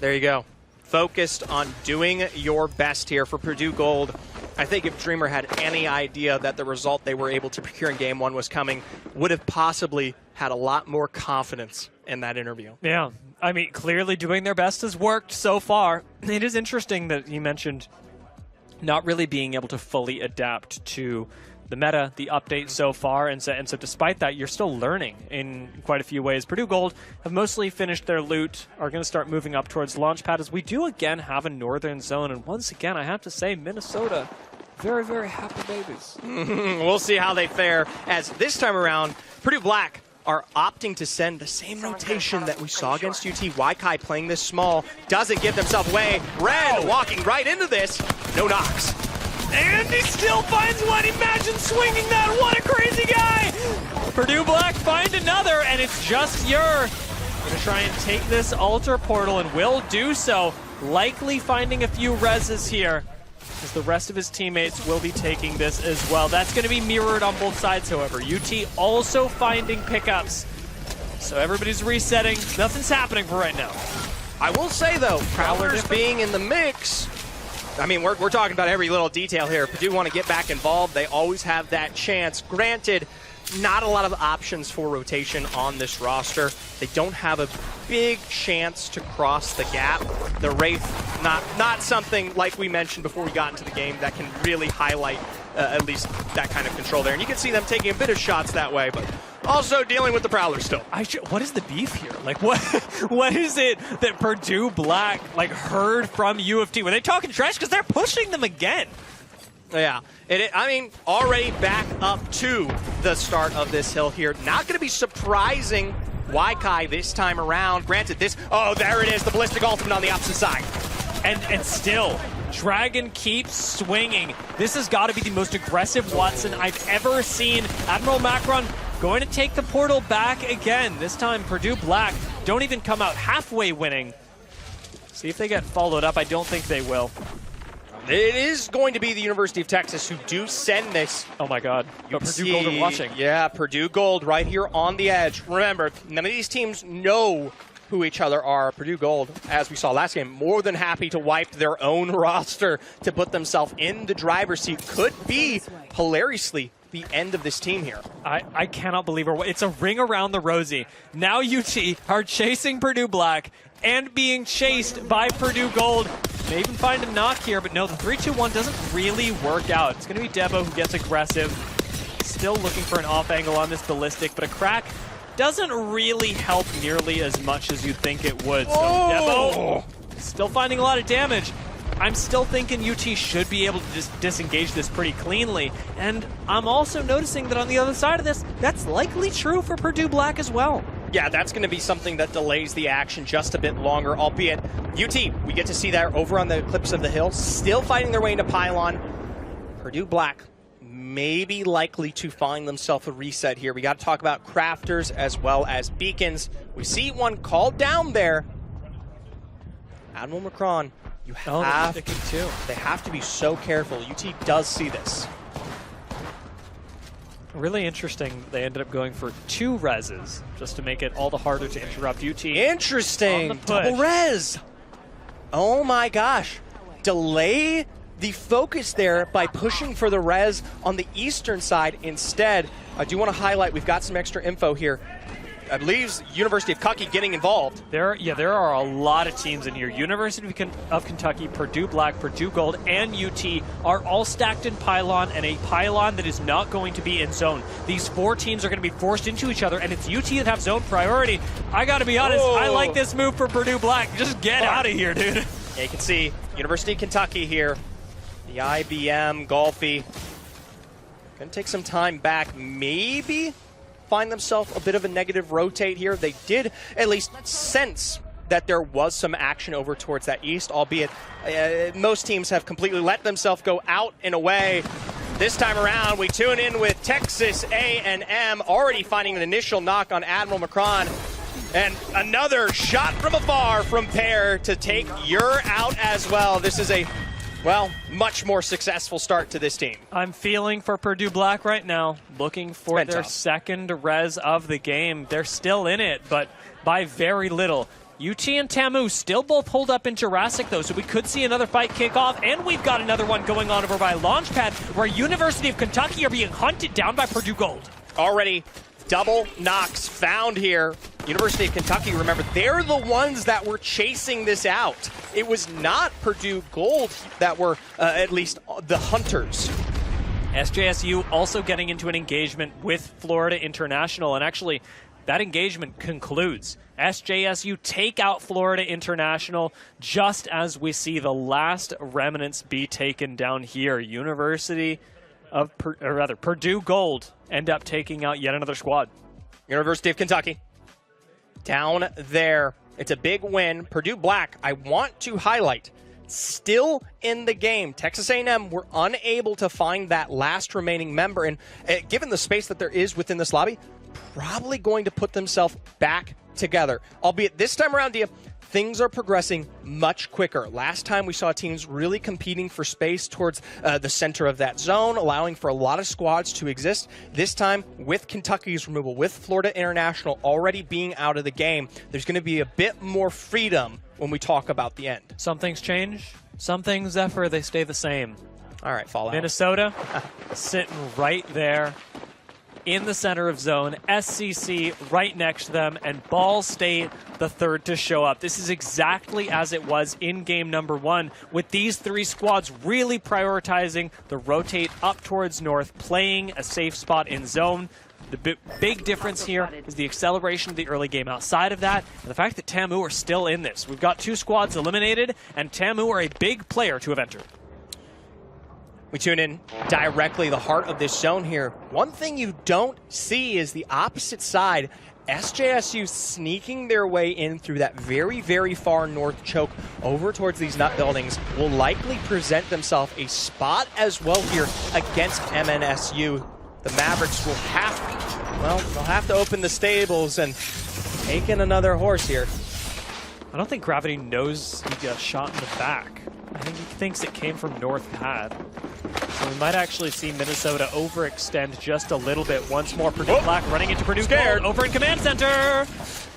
There you go. Focused on doing your best here for Purdue Gold. I think if Dreamer had any idea that the result they were able to procure in Game 1 was coming, would have possibly had a lot more confidence in that interview. Yeah, I mean, clearly doing their best has worked so far. It is interesting that you mentioned not really being able to fully adapt to the meta, the update so far, and so despite that, you're still learning in quite a few ways. Purdue Gold have mostly finished their loot, are going to start moving up towards Launchpad as we do again have a northern zone, and once again, I have to say, Minnesota, very, very happy babies. We'll see how they fare, as this time around, Purdue Black are opting to send the same rotation that we saw against UT. Waikai playing this small, doesn't give themselves away. Red walking right into this, no knocks. And he still finds one. Imagine swinging that. What a crazy guy. Purdue Black find another, and it's just going to try and take this altar portal, and will do so. Likely finding a few reses here. as the rest of his teammates will be taking this as well. That's going to be mirrored on both sides, however. UT also finding pickups. So everybody's resetting. Nothing's happening for right now. I will say, though, Prowlers being in the mix, I mean, we're talking about every little detail here. If Purdue want to get back involved, they always have that chance. Granted, not a lot of options for rotation on this roster. They don't have a big chance to cross the gap. The Wraith, not something like we mentioned before we got into the game that can really highlight at least that kind of control there. And you can see them taking a bit of shots that way, but also dealing with the Prowlers still. What is the beef here? Like, what is it that Purdue Black heard from U of T? Were they talking trash? Because they're pushing them again. Yeah, I mean, already back up to the start of this hill here. Not going to be surprising Waikai this time around. Granted, there it is, the Ballistic Ultimate on the opposite side. And still, Dragon keeps swinging. This has got to be the most aggressive Watson I've ever seen. Admiral Macron going to take the portal back again. This time, Purdue Black don't even come out halfway winning. See if they get followed up. I don't think they will. It is going to be the University of Texas who do send this. Oh my God. But Purdue Gold are watching. Yeah, Purdue Gold right here on the edge. Remember, none of these teams know who each other are. Purdue Gold, as we saw last game, more than happy to wipe their own roster to put themselves in the driver's seat. Could be, hilariously, the end of this team here. I cannot believe it's a ring around the rosy. Now UT are chasing Purdue Black and being chased by Purdue Gold. May even find a knock here, but no, the 3-2-1 doesn't really work out. It's going to be Debo who gets aggressive. Still looking for an off angle on this ballistic, but a crack doesn't really help nearly as much as you'd think it would. So Debo still finding a lot of damage. I'm still thinking UT should be able to just disengage this pretty cleanly. And I'm also noticing that on the other side of this, that's likely true for Purdue Black as well. Yeah, that's going to be something that delays the action just a bit longer, albeit UT, we get to see that over on the cliffs of the hill, still fighting their way into Pylon. Purdue Black maybe likely to find themselves a reset here. We got to talk about crafters as well as beacons. We see one called down there. Admiral Macron, they have to be so careful. UT does see this. Really interesting. They ended up going for 2 reses just to make it all the harder to interrupt UT. Interesting. Double res. Oh my gosh. Delay the focus there by pushing for the res on the eastern side instead. I do want to highlight, we've got some extra info here. I believe University of Kentucky getting involved. There are a lot of teams in here. University of Kentucky, Purdue Black, Purdue Gold, and UT are all stacked in Pylon, and a Pylon that is not going to be in zone. These 4 teams are going to be forced into each other, and it's UT that have zone priority. I got to be honest, I like this move for Purdue Black. Just get out of here, dude. Yeah, you can see University of Kentucky here. The IBM, Golfy. Going to take some time back, maybe find themselves a bit of a negative rotate here. They did at least sense that there was some action over towards that east, albeit most teams have completely let themselves go out and away. This time around, we tune in with Texas A&M, already finding an initial knock on Admiral Macron. And another shot from afar from Pear to take Ur out as well. This is a, well, much more successful start to this team. I'm feeling for Purdue Black right now, looking for their second res of the game. They're still in it, but by very little. UT and Tamu still both hold up in Jurassic, though, so we could see another fight kick off, and we've got another one going on over by Launchpad, where University of Kentucky are being hunted down by Purdue Gold. Already double knocks found here. University of Kentucky, remember, they're the ones that were chasing this out. It was not Purdue Gold that were at least the hunters. SJSU also getting into an engagement with Florida International, and actually that engagement concludes. SJSU take out Florida International just as we see the last remnants be taken down here. Purdue Gold end up taking out yet another squad. University of Kentucky down there. It's a big win. Purdue Black, I want to highlight, still in the game. Texas A&M were unable to find that last remaining member, and given the space that there is within this lobby, probably going to put themselves back together. Albeit this time around, Dia, things are progressing much quicker. Last time we saw teams really competing for space towards the center of that zone, allowing for a lot of squads to exist. This time, with Kentucky's removal, with Florida International already being out of the game, there's going to be a bit more freedom when we talk about the end. Some things change. Some things, Zephyr, they stay the same. All right, Fallout. Minnesota sitting right there in the center of zone, SCC right next to them, and Ball State the third to show up. This is exactly as it was in game number 1, with these 3 squads really prioritizing the rotate up towards north, playing a safe spot in zone. The big difference here is the acceleration of the early game. Outside of that, and the fact that Tamu are still in this. We've got 2 squads eliminated, and Tamu are a big player to have entered. We tune in directly the heart of this zone here. One thing you don't see is the opposite side. SJSU sneaking their way in through that very, very far north choke over towards these nut buildings will likely present themselves a spot as well here against MNSU. The Mavericks will they'll have to open the stables and take in another horse here. I don't think Gravity knows he got shot in the back. I think he thinks it came from North Pad. So we might actually see Minnesota overextend just a little bit. Once more, Purdue Black running into Purdue Gold over in Command Center.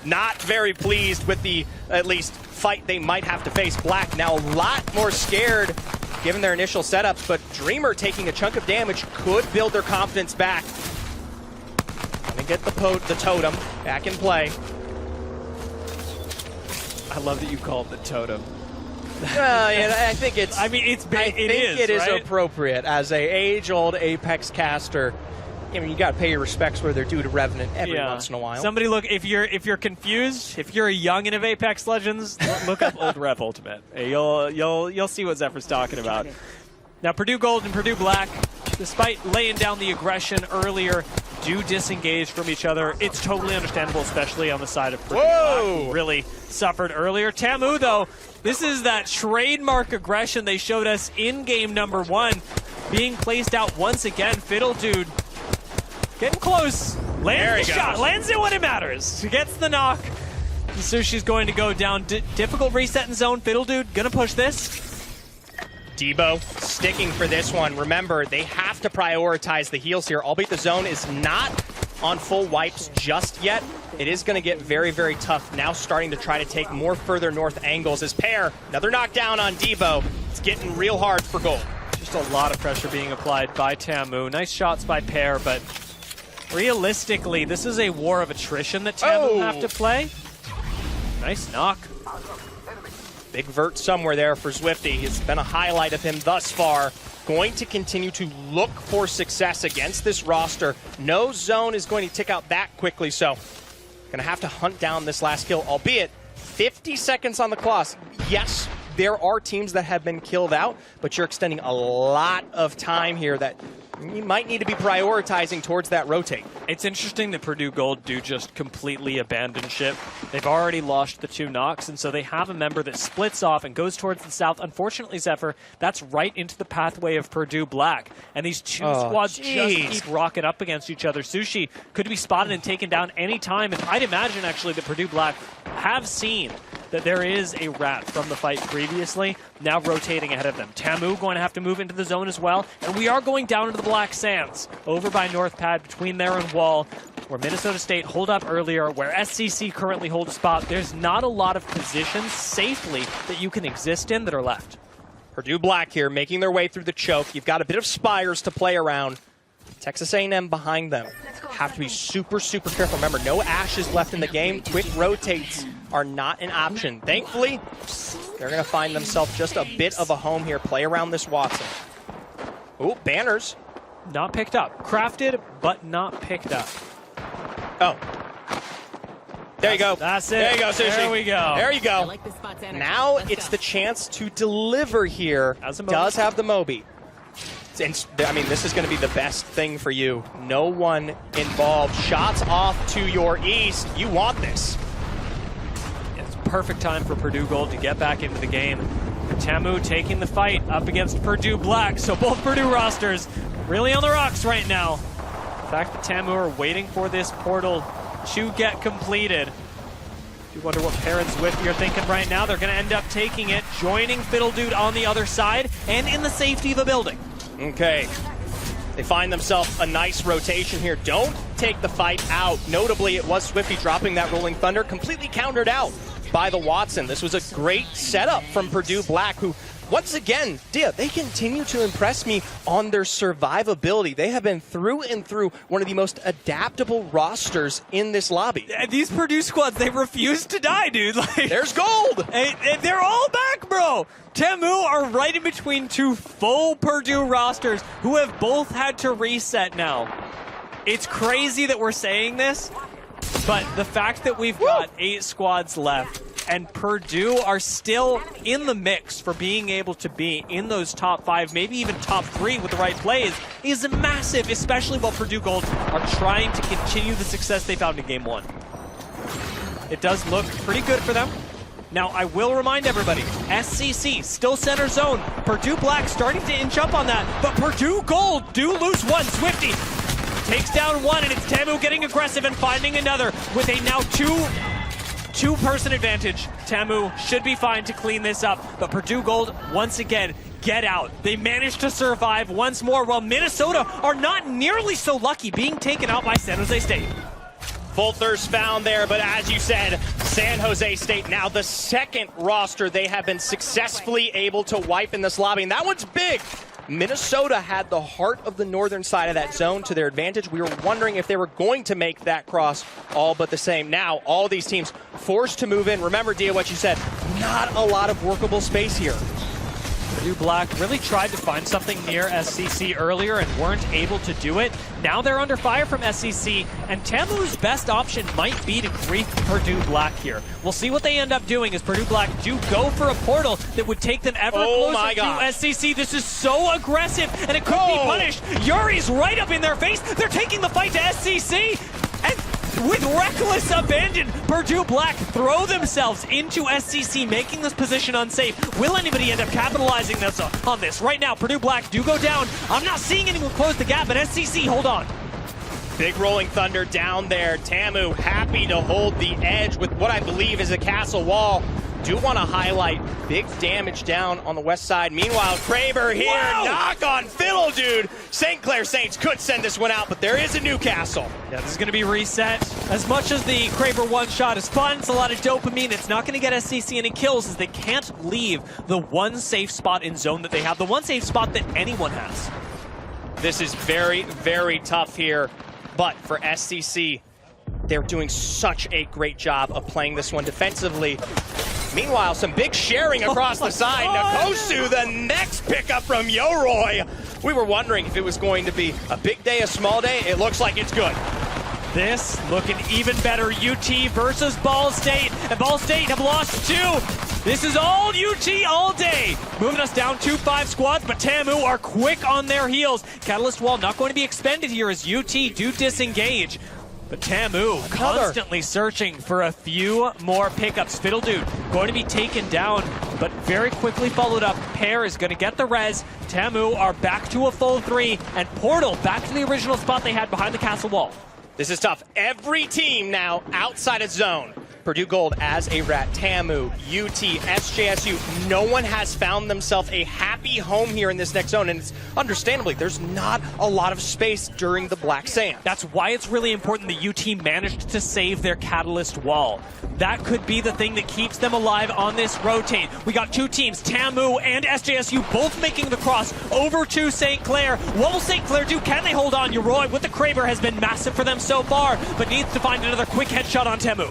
Not very pleased with the, at least, fight they might have to face. Black now a lot more scared given their initial setups, but Dreamer taking a chunk of damage could build their confidence back. Gonna get the totem back in play. I love that you call it the totem. Yeah, I think it's. I mean, it is right? appropriate as a age-old Apex caster. I mean, you got to pay your respects where they're due to Revenant every once in a while. Somebody look, if you're confused, if you're a youngin' of Apex Legends, look up Old Rev Ultimate. You'll see what Zephyr's talking about. Now Purdue Gold and Purdue Black, despite laying down the aggression earlier, do disengage from each other. It's totally understandable, especially on the side of Purdue Black, who really suffered earlier. Tamu, though, this is that trademark aggression they showed us in game number 1, being placed out once again. Fiddle Dude getting close. Lands the shot. Lands it when it matters. Gets the knock. Sushi's going to go down. Difficult reset in zone. Fiddle Dude gonna push this. Debo sticking for this one. Remember, they have to prioritize the heals here, albeit the zone is not on full wipes just yet. It is going to get very, very tough now, starting to try to take more further north angles as Pear. Another knockdown on Debo. It's getting real hard for gold. Just a lot of pressure being applied by Tamu. Nice shots by Pear, but realistically, this is a war of attrition that Tamu have to play. Nice knock. Big vert somewhere there for Zwifty. It's been a highlight of him thus far. Going to continue to look for success against this roster. No zone is going to tick out that quickly, so going to have to hunt down this last kill, albeit 50 seconds on the clock. Yes, there are teams that have been killed out, but you're extending a lot of time here that you might need to be prioritizing towards that rotate. It's interesting that Purdue Gold do just completely abandon ship. They've already lost the 2 knocks, and so they have a member that splits off and goes towards the south. Unfortunately, Zephyr, that's right into the pathway of Purdue Black. And these 2 squads just keep rocking up against each other. Sushi could be spotted and taken down any time, and I'd imagine actually that Purdue Black have seen that there is a rat from the fight previously, now rotating ahead of them. Tamu going to have to move into the zone as well, and we are going down into the Black Sands, over by North Pad, between there and Wall, where Minnesota State hold up earlier, where SCC currently hold a spot. There's not a lot of positions safely that you can exist in that are left. Purdue Black here making their way through the choke. You've got a bit of spires to play around. Texas A&M behind them. Have to be super, super careful. Remember, no ashes left in the game. Quick rotates are not an option. Thankfully, they're going to find themselves just a bit of a home here. Play around this Watson. Ooh, banners. Not picked up. Crafted, but not picked up. Oh. There you go. That's it. There you go, Sushi. There we go. There you go. Now it's the chance to deliver here. Does have the Moby. I mean, this is going to be the best thing for you. No one involved. Shots off to your east. You want this. It's perfect time for Purdue Gold to get back into the game. Tamu taking the fight up against Purdue Black, so both Purdue rosters really on the rocks right now. The fact that Tamu are waiting for this portal to get completed. You wonder what Pear and Zwifty are thinking right now. They're going to end up taking it, joining Fiddle Dude on the other side, and in the safety of the building. Okay. They find themselves a nice rotation here. Don't take the fight out. Notably, it was Swifty dropping that Rolling Thunder, completely countered out by the Watson. This was a great setup from Purdue Black, who, once again, Dia, they continue to impress me on their survivability. They have been through and through one of the most adaptable rosters in this lobby. These Purdue squads, they refuse to die, dude. Like, there's gold! And they're all back, bro! Tamu are right in between two full Purdue rosters who have both had to reset now. It's crazy that we're saying this, but the fact that we've got 8 squads left and Purdue are still in the mix for being able to be in those top 5, maybe even top 3 with the right plays is massive, especially while Purdue Gold are trying to continue the success they found in Game 1. It does look pretty good for them. Now, I will remind everybody, SCC still center zone. Purdue Black starting to inch up on that, but Purdue Gold do lose one. Swifty takes down one, and it's Tamu getting aggressive and finding another with a now two-person advantage. Tamu should be fine to clean this up, but Purdue Gold, once again, get out. They managed to survive once more, while Minnesota are not nearly so lucky, being taken out by San Jose State. Full thirst found there, but as you said, San Jose State now the second roster they have been successfully able to wipe in this lobby, and that one's big. Minnesota had the heart of the northern side of that zone to their advantage. We were wondering if they were going to make that cross all but the same. Now, all these teams forced to move in. Remember, Dia, what you said, not a lot of workable space here. Purdue Black really tried to find something near SCC earlier and weren't able to do it. Now they're under fire from SCC, and Tamu's best option might be to grief Purdue Black here. We'll see what they end up doing as Purdue Black do go for a portal that would take them ever closer to SCC. This is so aggressive, and it could be punished. Yuri's right up in their face. They're taking the fight to SCC, and with reckless abandon, Purdue Black throw themselves into SCC, making this position unsafe. Will anybody end up capitalizing on this? Right now, Purdue Black do go down. I'm not seeing anyone close the gap, but SCC, hold on. Big Rolling Thunder down there. Tamu happy to hold the edge with what I believe is a castle wall. Do want to highlight big damage down on the west side. Meanwhile, Kraber here, knock on Fiddle Dude. St. Clair Saints could send this one out, but there is a new castle. Yeah, this is going to be reset. As much as the Kraber one shot is fun, it's a lot of dopamine. It's not going to get SCC any kills, as they can't leave the one safe spot in zone that they have, the one safe spot that anyone has. This is very, very tough here, but for SCC, they're doing such a great job of playing this one defensively. Meanwhile, some big sharing across the side. Nakosu, the next pickup from Yoroi. We were wondering if it was going to be a big day, a small day. It looks like it's good. This looking even better. UT versus Ball State. And Ball State have lost 2. This is all UT all day. Moving us down 2-5 squads, but Tamu are quick on their heels. Catalyst Wall not going to be expended here as UT do disengage. But Tamu constantly searching for a few more pickups. Fiddle Dude going to be taken down, but very quickly followed up. Pear is going to get the res. Tamu are back to a full 3, and Portal back to the original spot they had behind the castle wall. This is tough. Every team now outside of zone. Purdue Gold as a rat. Tamu, UT, SJSU. No one has found themselves a happy home here in this next zone, and it's understandably, there's not a lot of space during the Black Sand. That's why it's really important the UT managed to save their Catalyst wall. That could be the thing that keeps them alive on this rotate. We got 2 teams, Tamu and SJSU, both making the cross over to St. Clair. What will St. Clair do? Can they hold on? Yoroi with the Kraber has been massive for them so far, but needs to find another quick headshot on Tamu.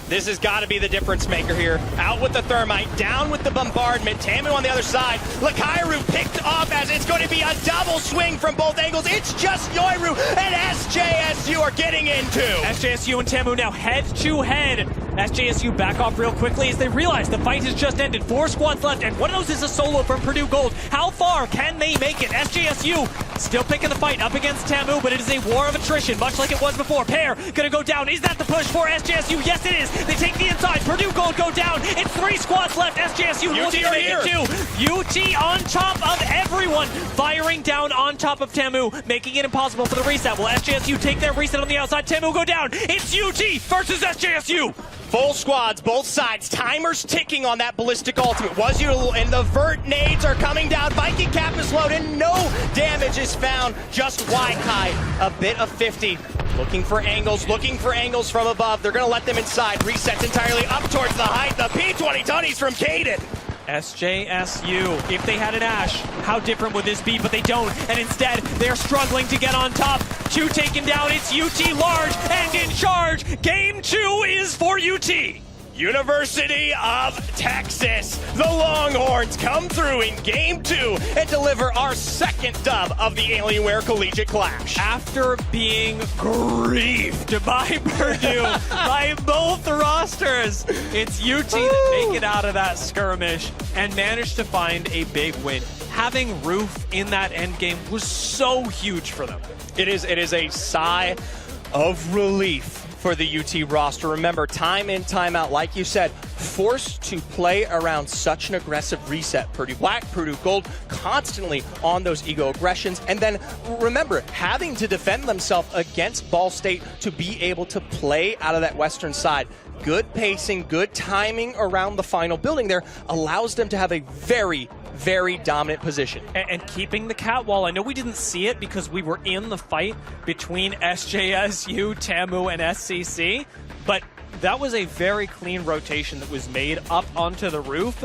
This has got to be the difference maker here. Out with the thermite, down with the bombardment. Tamu on the other side. Lakairu picked off as it's going to be a double swing from both angles. It's just Yoiru and SJSU are getting into. SJSU and Tamu now head to head. SJSU back off real quickly as they realize the fight has just ended. 4 squads left, and one of those is a solo from Purdue Gold. How far can they make it? SJSU still picking the fight up against Tamu, but it is a war of attrition, much like it was before. Pear gonna go down. Is that the push for SJSU? Yes, it is. They take the inside. Purdue Gold go down. It's 3 squads left. SJSU looking to make it 2. UT on top of everyone, firing down on top of Tamu, making it impossible for the reset. Will SJSU take their reset on the outside? Tamu go down. It's UT versus SJSU. Full squads, both sides. Timers ticking on that ballistic ultimate. Was you, and the vert nades are coming down. Viking cap is loaded. No damage is found. Just Waikai, a bit of 50. Looking for angles from above. They're going to let them inside. Resets entirely up towards the height. The P20 Tunnies from Caden. SJSU, if they had an Ashe, how different would this be? But they don't, and instead, they're struggling to get on top. 2 taken down, it's UT large and in charge. Game 2 is for UT. University of Texas. The Longhorns come through in Game 2 and deliver our second dub of the Alienware Collegiate Clash. After being griefed by Purdue, by both rosters, it's UT that make it out of that skirmish and manage to find a big win. Having Roof in that endgame was so huge for them. It is a sigh of relief for the UT roster. Remember, time in, time out, like you said, forced to play around such an aggressive reset. Purdue Black, Purdue Gold, constantly on those ego aggressions. And then remember, having to defend themselves against Ball State to be able to play out of that western side. Good pacing, good timing around the final building there allows them to have a very dominant position. And keeping the cat wall. I know we didn't see it because we were in the fight between SJSU, TAMU, and SCC, but that was a very clean rotation that was made up onto the roof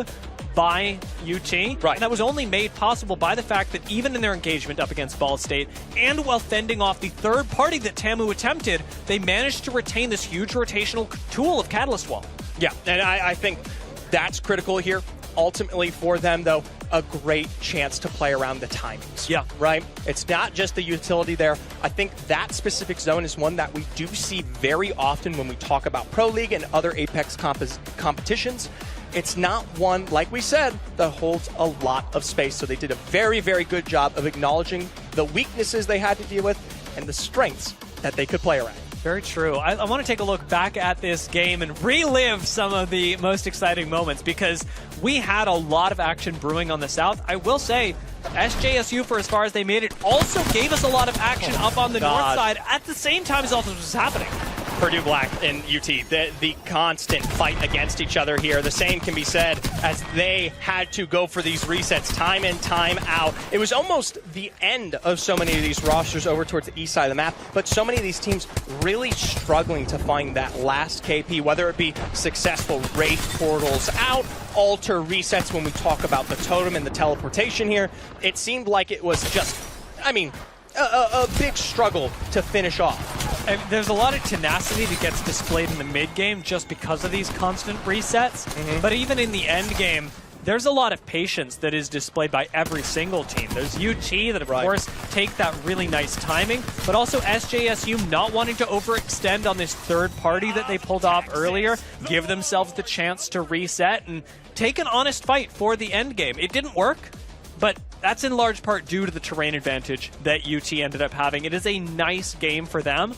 by UT. Right. And that was only made possible by the fact that even in their engagement up against Ball State, and while fending off the third party that TAMU attempted, they managed to retain this huge rotational tool of Catalyst Wall. Yeah, and I think that's critical here. Ultimately for them, though, a great chance to play around the timings. Yeah. Right? It's not just the utility there. I think that specific zone is one that we do see very often when we talk about Pro League and other Apex competitions. It's not one, like we said, that holds a lot of space. So they did a very good job of acknowledging the weaknesses they had to deal with and the strengths that they could play around. Very true. I want to take a look back at this game and relive some of the most exciting moments because we had a lot of action brewing on the south. I will say, SJSU, for as far as they made it, also gave us a lot of action up on the north side at the same time as all this was happening. Purdue Black and UT, the constant fight against each other here. The same can be said as they had to go for these resets time in, time out. It was almost the end of so many of these rosters over towards the east side of the map, but so many of these teams really struggling to find that last KP, whether it be successful Wraith portals out, altar resets when we talk about the totem and the teleportation here. It seemed like it was just, I mean, a big struggle to finish off. And there's a lot of tenacity that gets displayed in the mid game just because of these constant resets. But even in the end game, there's a lot of patience that is displayed by every single team. There's UT that, of course, take that really nice timing, but also SJSU not wanting to overextend on this third party that they pulled off earlier, give themselves the chance to reset and take an honest fight for the end game. It didn't work, but that's in large part due to the terrain advantage that UT ended up having. It is a nice game for them,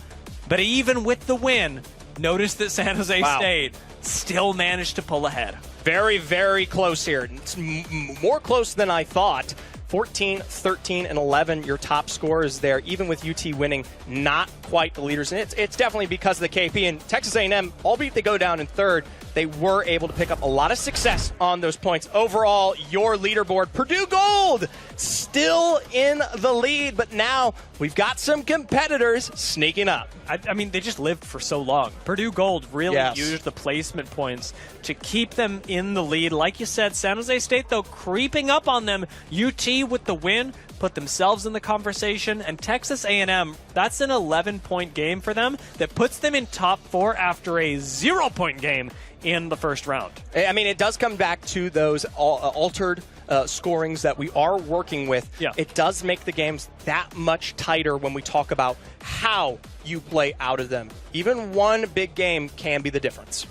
but even with the win, notice that San Jose State still managed to pull ahead. Very close here. It's more close than I thought. 14, 13, and 11, your top scorers there, even with UT winning, not quite the leaders. And it's definitely because of the KP. And Texas A&M, albeit they go down in third, they were able to pick up a lot of success on those points. Overall, your leaderboard, Purdue Gold, still in the lead, but now we've got some competitors sneaking up. I mean, they just lived for so long. Purdue Gold really used the placement points to keep them in the lead. Like you said, San Jose State, though, creeping up on them. UT with the win, put themselves in the conversation, and Texas A&M, that's an 11-point game for them that puts them in top 4 after a 0-point game in the first round. I mean, it does come back to those altered scorings that we are working with. Yeah. It does make the games that much tighter when we talk about how you play out of them. Even one big game can be the difference.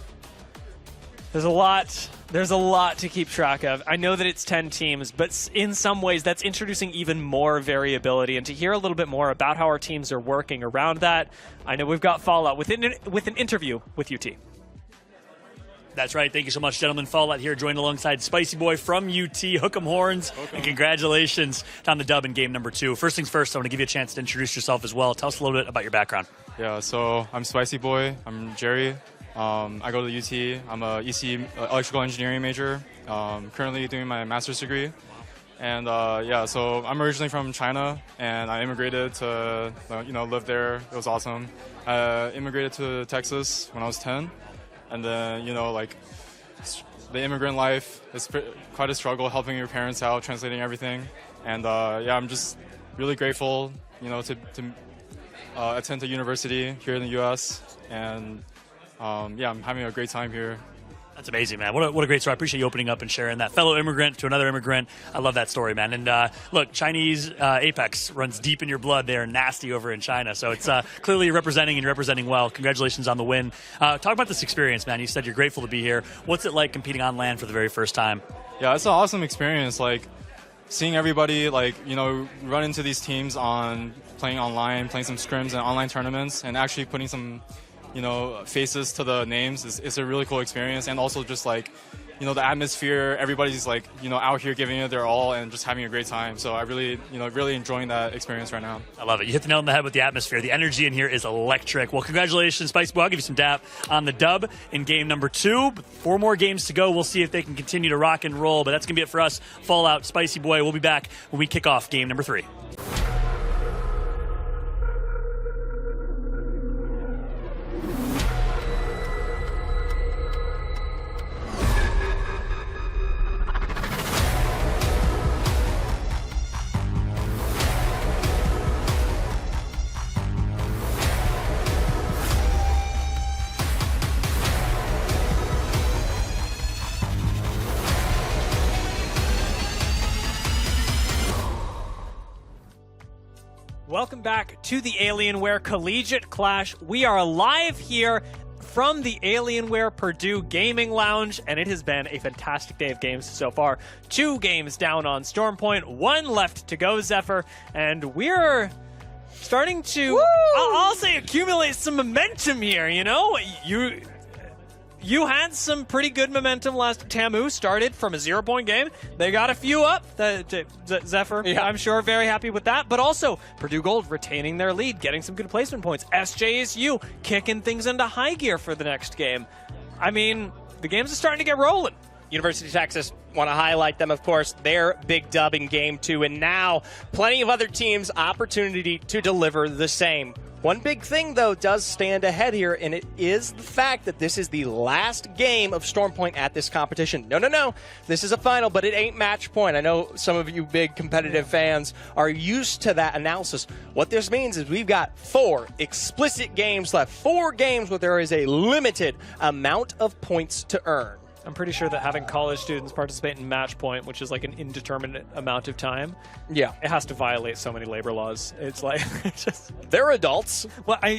There's a lot to keep track of. I know that it's 10 teams, but in some ways that's introducing even more variability. And to hear a little bit more about how our teams are working around that, I know we've got Fallout with an interview with UT. That's right. Thank you so much, gentlemen. Fallout here, joined alongside Spicy Boy from UT. Hook 'em horns, and congratulations on the dub in game number 2. First things first, I want to give you a chance to introduce yourself as well. Tell us a little bit about your background. Yeah, so I'm Spicy Boy. I'm Jerry. I go to the UT. I'm a EC electrical engineering major. Currently doing my master's degree. And yeah, so I'm originally from China, and I immigrated to live there. It was awesome. I immigrated to Texas when I was 10, and then the immigrant life is quite a struggle, helping your parents out, translating everything. And yeah, I'm just really grateful, to attend to university here in the U.S. And yeah, I'm having a great time here. That's amazing, man. What a great story. I appreciate you opening up and sharing that. Fellow immigrant to another immigrant. I love that story, man. And look, Chinese Apex runs deep in your blood. They're nasty over in China. So it's clearly you're representing well. Congratulations on the win. Talk about this experience, man. You said you're grateful to be here. What's it like competing on LAN for the very first time? Yeah, it's an awesome experience. Seeing everybody, run into these teams on playing online, playing some scrims and online tournaments, and actually putting some faces to the names is a really cool experience. And also just the atmosphere, everybody's out here giving it their all and just having a great time. So I really, really enjoying that experience right now. I love it. You hit the nail on the head with the atmosphere. The energy in here is electric. Well, congratulations, Spicy Boy. I'll give you some dap on the dub in game number 2. 4 more games to go. We'll see if they can continue to rock and roll, but that's going to be it for us. Fallout, Spicy Boy. We'll be back when we kick off game number 3. Welcome back to the Alienware Collegiate Clash. We are live here from the Alienware Purdue Gaming Lounge, and it has been a fantastic day of games so far. 2 games down on Stormpoint, 1 left to go, Zephyr, and we're starting to, I'll say, accumulate some momentum here, You had some pretty good momentum last. Tamu started from a 0-point game. They got a few up. Zephyr, yeah. I'm sure, very happy with that. But also, Purdue Gold retaining their lead, getting some good placement points. SJSU kicking things into high gear for the next game. I mean, the games are starting to get rolling. University of Texas, want to highlight them, of course, their big dub in game 2. And now, plenty of other teams' opportunity to deliver the same. One big thing, though, does stand ahead here, and it is the fact that this is the last game of Stormpoint at this competition. No. This is a final, but it ain't match point. I know some of you big competitive fans are used to that analysis. What this means is we've got 4 explicit games left. 4 games where there is a limited amount of points to earn. I'm pretty sure that having college students participate in match point, which is like an indeterminate amount of time, yeah, it has to violate so many labor laws. It's like they're adults. Well, I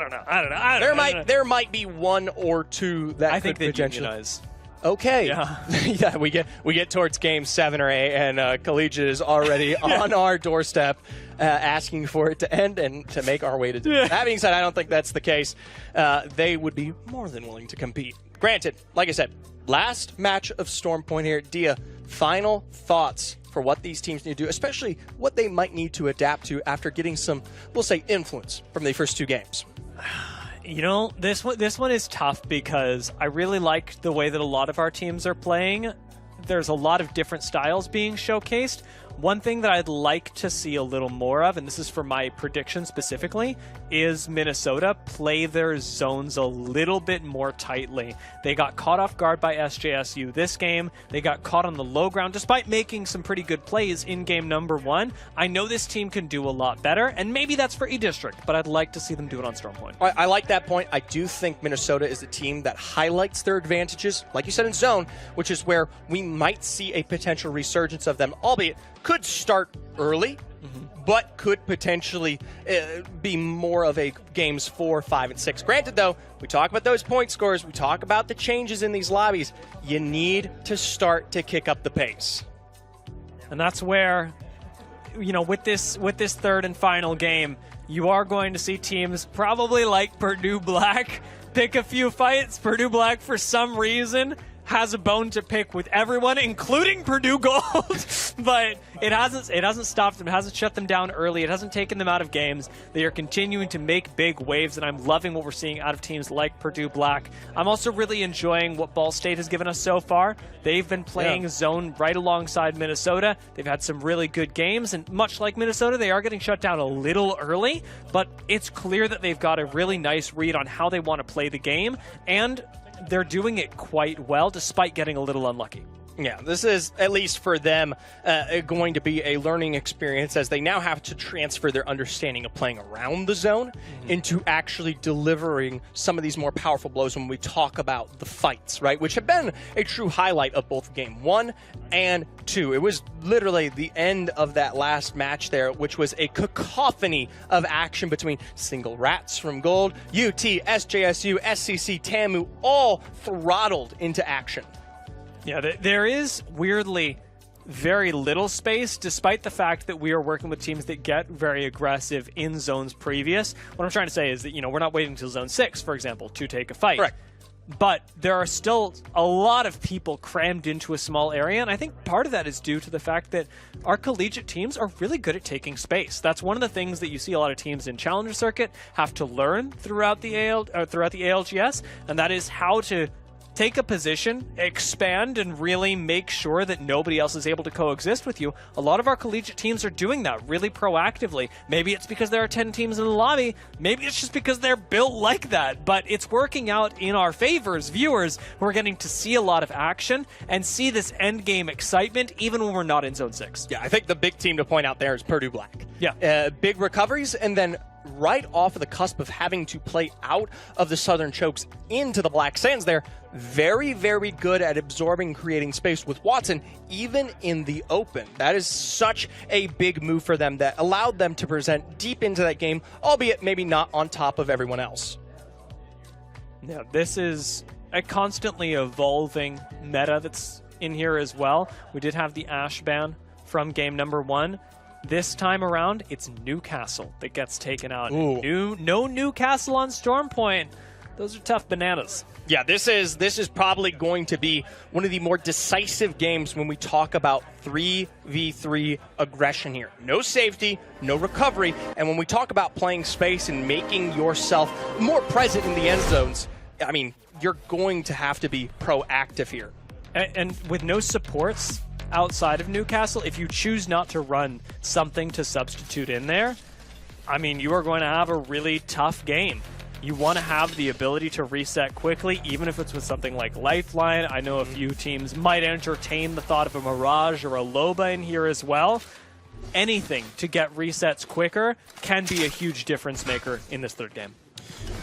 don't know. There might be 1 or 2 that I could think they potentially. unionize. Okay. Yeah. Yeah, we get towards game 7 or 8, and Collegiate is already on our doorstep, asking for it to end and to make our way to do it. That being said, I don't think that's the case. They would be more than willing to compete. Granted, like I said, last match of Stormpoint here. Dia, final thoughts for what these teams need to do, especially what they might need to adapt to after getting some, we'll say, influence from the first 2 games. This one is tough because I really like the way that a lot of our teams are playing. There's a lot of different styles being showcased. One thing that I'd like to see a little more of, and this is for my prediction specifically, is Minnesota play their zones a little bit more tightly. They got caught off guard by SJSU this game. They got caught on the low ground despite making some pretty good plays in game number 1. I know this team can do a lot better, and maybe that's for E-District, but I'd like to see them do it on Stormpoint. I like that point. I do think Minnesota is a team that highlights their advantages, like you said, in zone, which is where we might see a potential resurgence of them, albeit could start early, but could potentially be more of a games 4, 5, and 6. Granted, though, we talk about those point scores, we talk about the changes in these lobbies. You need to start to kick up the pace. And that's where, with this 3rd and final game, you are going to see teams probably like Purdue Black pick a few fights. Purdue Black, for some reason, has a bone to pick with everyone, including Purdue Gold, but it hasn't stopped them. It hasn't shut them down early. It hasn't taken them out of games. They are continuing to make big waves, and I'm loving what we're seeing out of teams like Purdue Black. I'm also really enjoying what Ball State has given us so far. They've been playing zone right alongside Minnesota. They've had some really good games, and much like Minnesota, they are getting shut down a little early, but it's clear that they've got a really nice read on how they want to play the game, and they're doing it quite well despite getting a little unlucky. Yeah, this is, at least for them, going to be a learning experience as they now have to transfer their understanding of playing around the zone into actually delivering some of these more powerful blows when we talk about the fights, right? Which have been a true highlight of both Game 1 and 2. It was literally the end of that last match there, which was a cacophony of action between single rats from Gold, UT, SJSU, SCC, TAMU, all throttled into action. Yeah, there is weirdly very little space, despite the fact that we are working with teams that get very aggressive in zones previous. What I'm trying to say is that, we're not waiting until Zone 6, for example, to take a fight. Correct. But there are still a lot of people crammed into a small area, and I think part of that is due to the fact that our collegiate teams are really good at taking space. That's one of the things that you see a lot of teams in Challenger Circuit have to learn throughout the ALGS, and that is how to take a position, expand, and really make sure that nobody else is able to coexist with you. A lot of our collegiate teams are doing that really proactively. Maybe it's because there are 10 teams in the lobby. Maybe it's just because they're built like that. But it's working out in our favor as viewers who are getting to see a lot of action and see this endgame excitement even when we're not in Zone 6. Yeah, I think the big team to point out there is Purdue Black. Yeah. Big recoveries, and then right off of the cusp of having to play out of the Southern Chokes into the Black Sands there. Very, very good at absorbing, creating space with Watson, even in the open. That is such a big move for them that allowed them to present deep into that game, albeit maybe not on top of everyone else. Yeah, this is a constantly evolving meta that's in here as well. We did have the Ash ban from game number 1. This time around, it's Newcastle that gets taken out. No Newcastle on Storm Point. Those are tough bananas. Yeah, this is probably going to be one of the more decisive games when we talk about 3v3 aggression here. No safety, no recovery, and when we talk about playing space and making yourself more present in the end zones, I mean, you're going to have to be proactive here. And with no supports outside of Newcastle, if you choose not to run something to substitute in there, I mean, you are going to have a really tough game. You want to have the ability to reset quickly, even if it's with something like Lifeline. I know a few teams might entertain the thought of a Mirage or a Loba in here as well. Anything to get resets quicker can be a huge difference maker in this third game.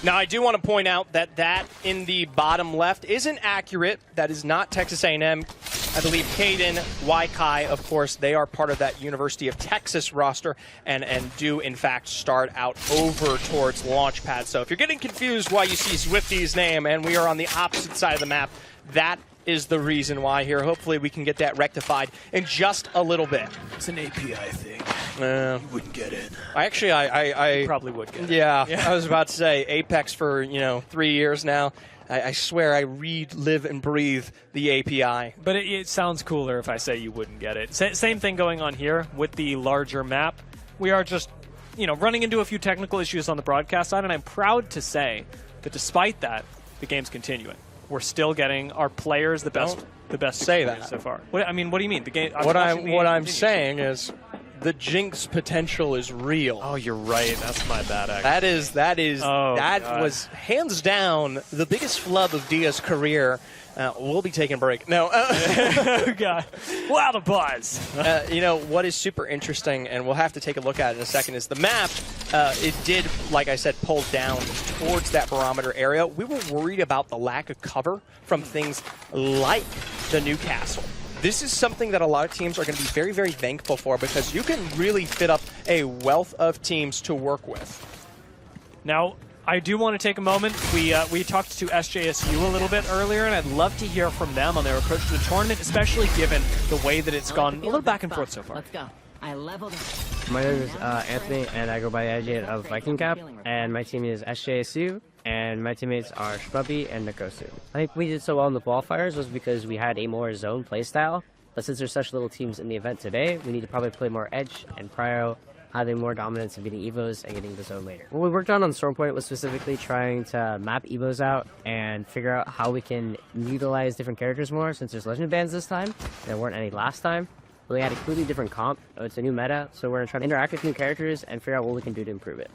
Now, I do want to point out that in the bottom left isn't accurate. That is not Texas A&M. I believe Caden, Waikai, of course, they are part of that University of Texas roster and do, in fact, start out over towards Launchpad. So if you're getting confused why you see Swifty's name and we are on the opposite side of the map, that is the reason why here. Hopefully we can get that rectified in just a little bit. It's an API thing. You wouldn't get it. I probably would get it. Yeah, I was about to say Apex for 3 years now. I swear I read, live, and breathe the API. But it sounds cooler if I say you wouldn't get it. Same thing going on here with the larger map. We are just, running into a few technical issues on the broadcast side, and I'm proud to say that despite that, the game's continuing. We're still getting our players the best say that so far. What do you mean? The game. What I'm saying is, the Jinx potential is real. Oh, you're right. That's my bad. Actually. That was hands down the biggest flub of Dia's career. We'll be taking a break. No. Oh, God. Wow, the buzz. What is super interesting, and we'll have to take a look at it in a second, is the map. It did, like I said, pull down towards that barometer area. We were worried about the lack of cover from things like the Newcastle. This is something that a lot of teams are going to be very, very thankful for because you can really fit up a wealth of teams to work with. Now, I do want to take a moment. We talked to SJSU a little bit earlier, and I'd love to hear from them on their approach to the tournament, especially given the way that it's gone a little back and forth so far. Let's go. I leveled up. My name is Anthony, and I go by the Alienware of Viking Cap, and my team is SJSU. and my teammates are Shrubby and Nakosu. I think we did so well in the qualifiers was because we had a more zone playstyle, but since there's such little teams in the event today, we need to probably play more edge and prio, having more dominance of getting evos and getting the zone later. What we worked on Stormpoint was specifically trying to map evos out and figure out how we can utilize different characters more, since there's legend bans this time. There weren't any last time. We had a completely different comp. It's a new meta, so we're going to try to interact with new characters and figure out what we can do to improve it.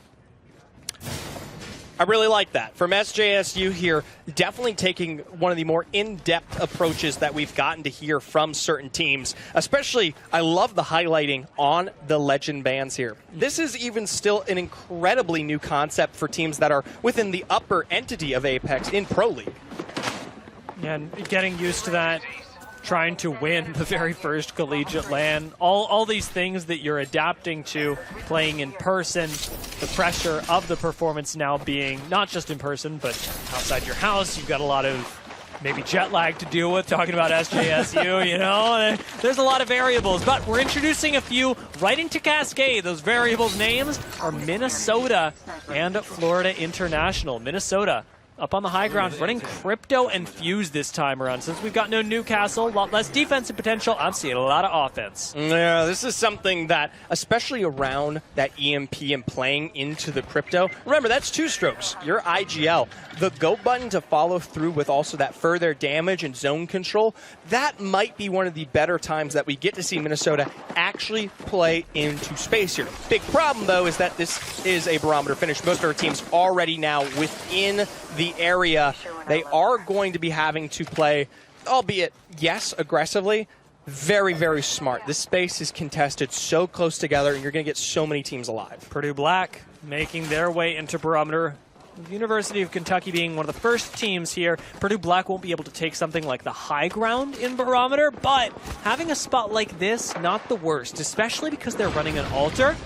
I really like that. From SJSU here, definitely taking one of the more in-depth approaches that we've gotten to hear from certain teams. Especially, I love the highlighting on the legend bans here. This is even still an incredibly new concept for teams that are within the upper entity of Apex in Pro League. And getting used to that, trying to win the very first Collegiate LAN, all these things that you're adapting to playing in person, the pressure of the performance now being not just in person, but outside your house. You've got a lot of maybe jet lag to deal with, talking about SJSU, you know? There's a lot of variables, but we're introducing a few right into Cascade. Those variables names are Minnesota and Florida International. Minnesota up on the high ground, running Crypto and Fuse this time around. Since we've got no Newcastle, a lot less defensive potential, I'm seeing a lot of offense. Yeah, this is something that, especially around that EMP and playing into the Crypto, remember, that's 2 strokes. Your IGL. The go button to follow through with also that further damage and zone control, that might be one of the better times that we get to see Minnesota actually play into space here. Big problem, though, is that this is a barometer finish. Most of our teams already now within the area. They are going to be having to play, albeit, yes, aggressively, very, very smart. This space is contested so close together, and you're going to get so many teams alive. Purdue Black making their way into barometer. The University of Kentucky being one of the first teams here. Purdue Black won't be able to take something like the high ground in barometer, but having a spot like this, not the worst, especially because they're running an altar.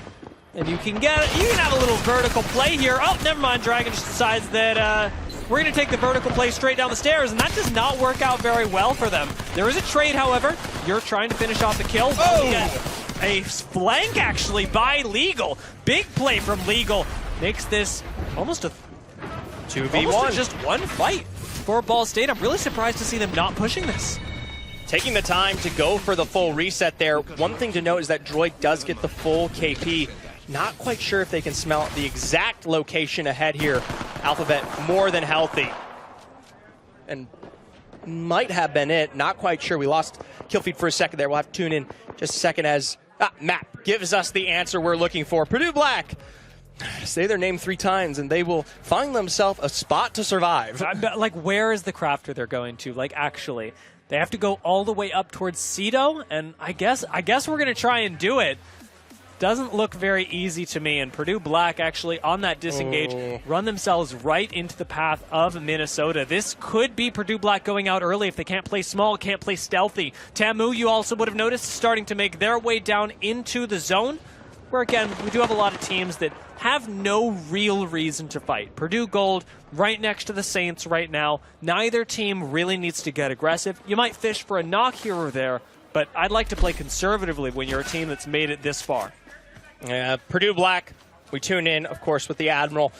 And you can have a little vertical play here. Oh, never mind. Dragon just decides that we're going to take the vertical play straight down the stairs, and that does not work out very well for them. There is a trade, however. You're trying to finish off the kill. Oh! A flank, actually, by Legal. Big play from Legal. Makes this almost a 2v1. Just one fight for Ball State. I'm really surprised to see them not pushing this. Taking the time to go for the full reset there. One thing to note is that Droid does get the full KP. Not quite sure if they can smell the exact location ahead here. Alphabet more than healthy. And might have been it. Not quite sure. We lost kill feed for a second there. We'll have to tune in just a second as Map gives us the answer we're looking for. Purdue Black. Say their name 3 times and they will find themselves a spot to survive. Like, where is the crafter they're going to? Like, actually, they have to go all the way up towards Cedo, and I guess we're going to try and do it. Doesn't look very easy to me, and Purdue Black actually on that disengage run themselves right into the path of Minnesota. This could be Purdue Black going out early if they can't play small, can't play stealthy. Tamu, you also would have noticed, starting to make their way down into the zone, where again, we do have a lot of teams that have no real reason to fight. Purdue Gold right next to the Saints right now. Neither team really needs to get aggressive. You might fish for a knock here or there, but I'd like to play conservatively when you're a team that's made it this far. Yeah, Purdue Black, we tune in, of course, with the Admiral.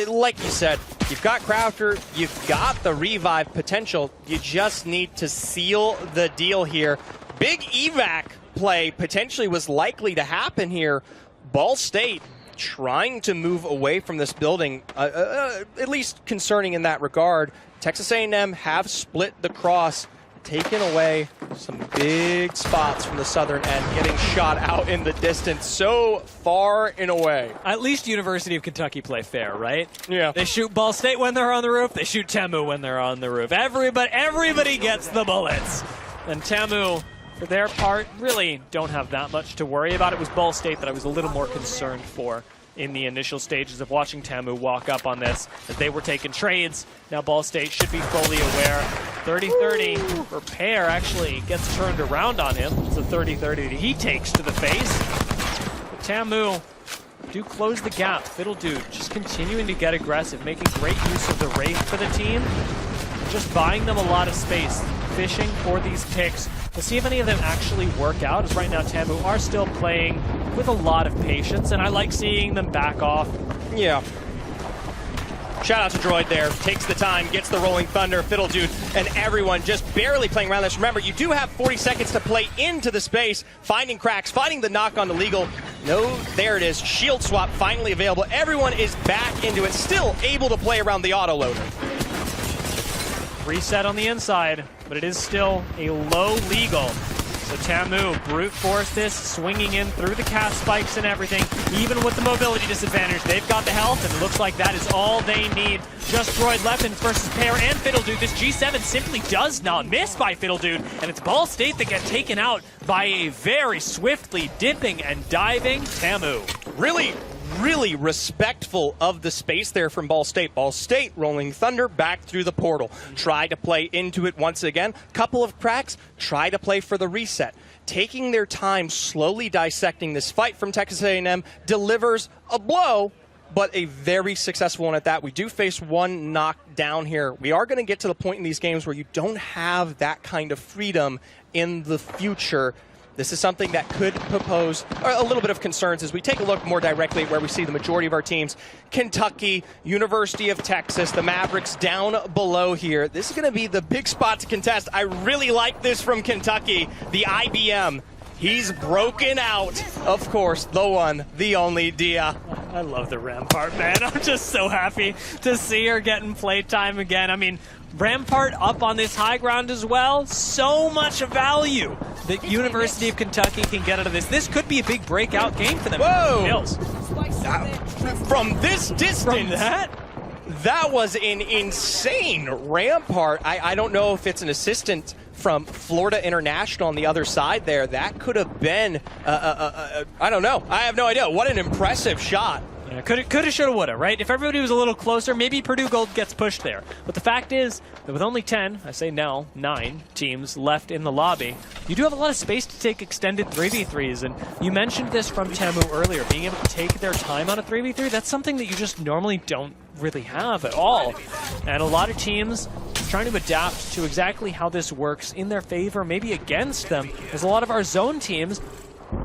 Like you said, you've got Crafter, you've got the revive potential. You just need to seal the deal here. Big evac play potentially was likely to happen here. Ball State trying to move away from this building, at least concerning in that regard. Texas A&M have split the cross, taken away some big spots from the southern end, getting shot out in the distance so far and away. At least University of Kentucky play fair, right? Yeah. They shoot Ball State when they're on the roof. They shoot Tamu when they're on the roof. Everybody gets the bullets. And Tamu, for their part, really don't have that much to worry about. It was Ball State that I was a little more concerned for in the initial stages of watching Tamu walk up on this, that they were taking trades. Now Ball State should be fully aware. 30-30 for Pear actually gets turned around on him. It's a 30-30 that he takes to the face. But Tamu do close the gap. Fiddle Dude just continuing to get aggressive, making great use of the Wraith for the team. Just buying them a lot of space, fishing for these picks. We'll see if any of them actually work out, as right now Tamu are still playing with a lot of patience, and I like seeing them back off. Yeah. Shout out to Droid there. Takes the time, gets the Rolling Thunder, Fiddle Dude, and everyone just barely playing around this. Remember, you do have 40 seconds to play into the space, finding cracks, finding the knock on the legal. No, there it is. Shield swap finally available. Everyone is back into it, still able to play around the auto loader. Reset on the inside, but it is still a low legal. So Tamu brute force this, swinging in through the cast spikes and everything. Even with the mobility disadvantage, they've got the health, and it looks like that is all they need. Just Droid left in versus Pear and Fiddle Dude. This G7 simply does not miss by Fiddle Dude, and it's Ball State that get taken out by a very swiftly dipping and diving Tamu. Really respectful of the space there from Ball State. Ball State rolling Thunder back through the portal. Try to play into it once again. Couple of cracks. Try to play for the reset. Taking their time, slowly dissecting this fight from Texas A&M delivers a blow, but a very successful one at that. We do face one knockdown here. We are going to get to the point in these games where you don't have that kind of freedom in the future. This is something that could pose a little bit of concerns as we take a look more directly at where we see the majority of our teams. Kentucky, University of Texas, the Mavericks down below here. This is going to be the big spot to contest. I really like this from Kentucky, the IBM. He's broken out, of course, the one, the only Dia. I love the Rampart, man. I'm just so happy to see her getting playtime again. I mean, Rampart up on this high ground as well. So much value that University of Kentucky can get out of this. This could be a big breakout game for them. Whoa! Mills. From this distance, From that was an insane Rampart. I don't know if it's an assistant from Florida International on the other side there. That could have been, I don't know. I have no idea. What an impressive shot. Yeah, coulda, shoulda, woulda, right? If everybody was a little closer, maybe Purdue Gold gets pushed there. But the fact is that with only 10, I say now, 9 teams left in the lobby, you do have a lot of space to take extended 3v3s. And you mentioned this from Tamu earlier, being able to take their time on a 3v3. That's something that you just normally don't really have at all. And a lot of teams trying to adapt to exactly how this works in their favor, maybe against them, as a lot of our zone teams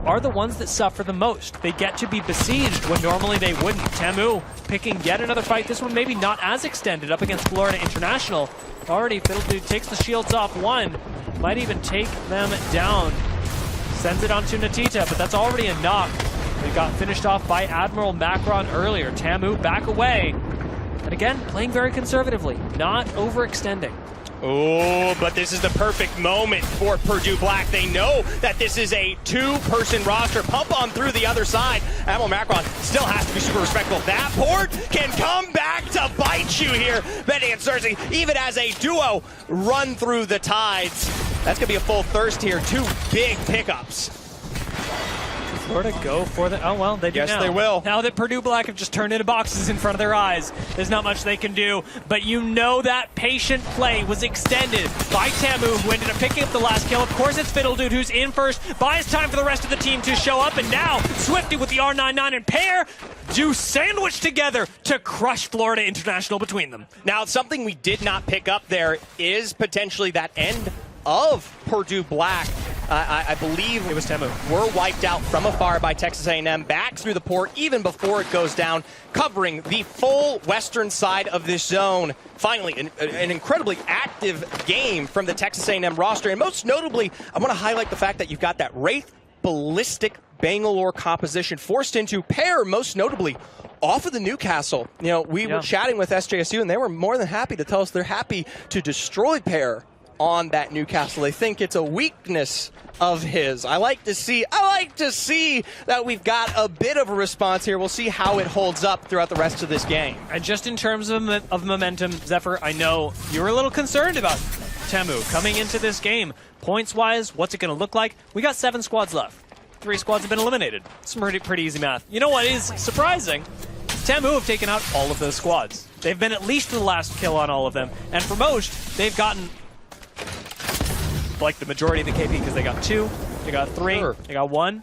are the ones that suffer the most. They get to be besieged when normally they wouldn't. Tamu picking yet another fight. This one maybe not as extended up against Florida International. Already Fiddle Dude takes the shields off one. Might even take them down. Sends it onto Natita, but that's already a knock. They got finished off by Admiral Macron earlier. Tamu back away. And again, playing very conservatively, not overextending. Oh, but this is the perfect moment for Purdue Black. They know that this is a two-person roster. Pump on through the other side. Admiral Macron still has to be super respectful. That port can come back to bite you here. Betty and Cersei, even as a duo, run through the tides. That's going to be a full thirst here. 2 big pickups. Florida go for the... Oh, well, they do now. Yes, they will. Now that Purdue Black have just turned into boxes in front of their eyes, there's not much they can do. But you know that patient play was extended by Tamu, who ended up picking up the last kill. Of course, it's Fiddle Dude who's in first. Buys time for the rest of the team to show up. And now, Swifty with the R99 and Pear do sandwich together to crush Florida International between them. Now, something we did not pick up there is potentially that end of Purdue Black. I believe it was Tamu. We're wiped out from afar by Texas A&M, back through the port even before it goes down, covering the full western side of this zone. Finally, an incredibly active game from the Texas A&M roster, and most notably, I want to highlight the fact that you've got that Wraith Ballistic Bangalore composition forced into Pear, most notably, off of the Newcastle. You know, we were chatting with SJSU, and they were more than happy to tell us they're happy to destroy Pear on that Newcastle. They think it's a weakness of his. I like to see that we've got a bit of a response here. We'll see how it holds up throughout the rest of this game. And just in terms of momentum, Zephyr, I know you were a little concerned about Tamu coming into this game. Points-wise, what's it going to look like? We got 7 squads left. 3 squads have been eliminated. It's pretty easy math. You know what is surprising? Tamu have taken out all of those squads. They've been at least to the last kill on all of them. And for most, they've gotten like the majority of the KP, because they got 2, they got 3, they got 1.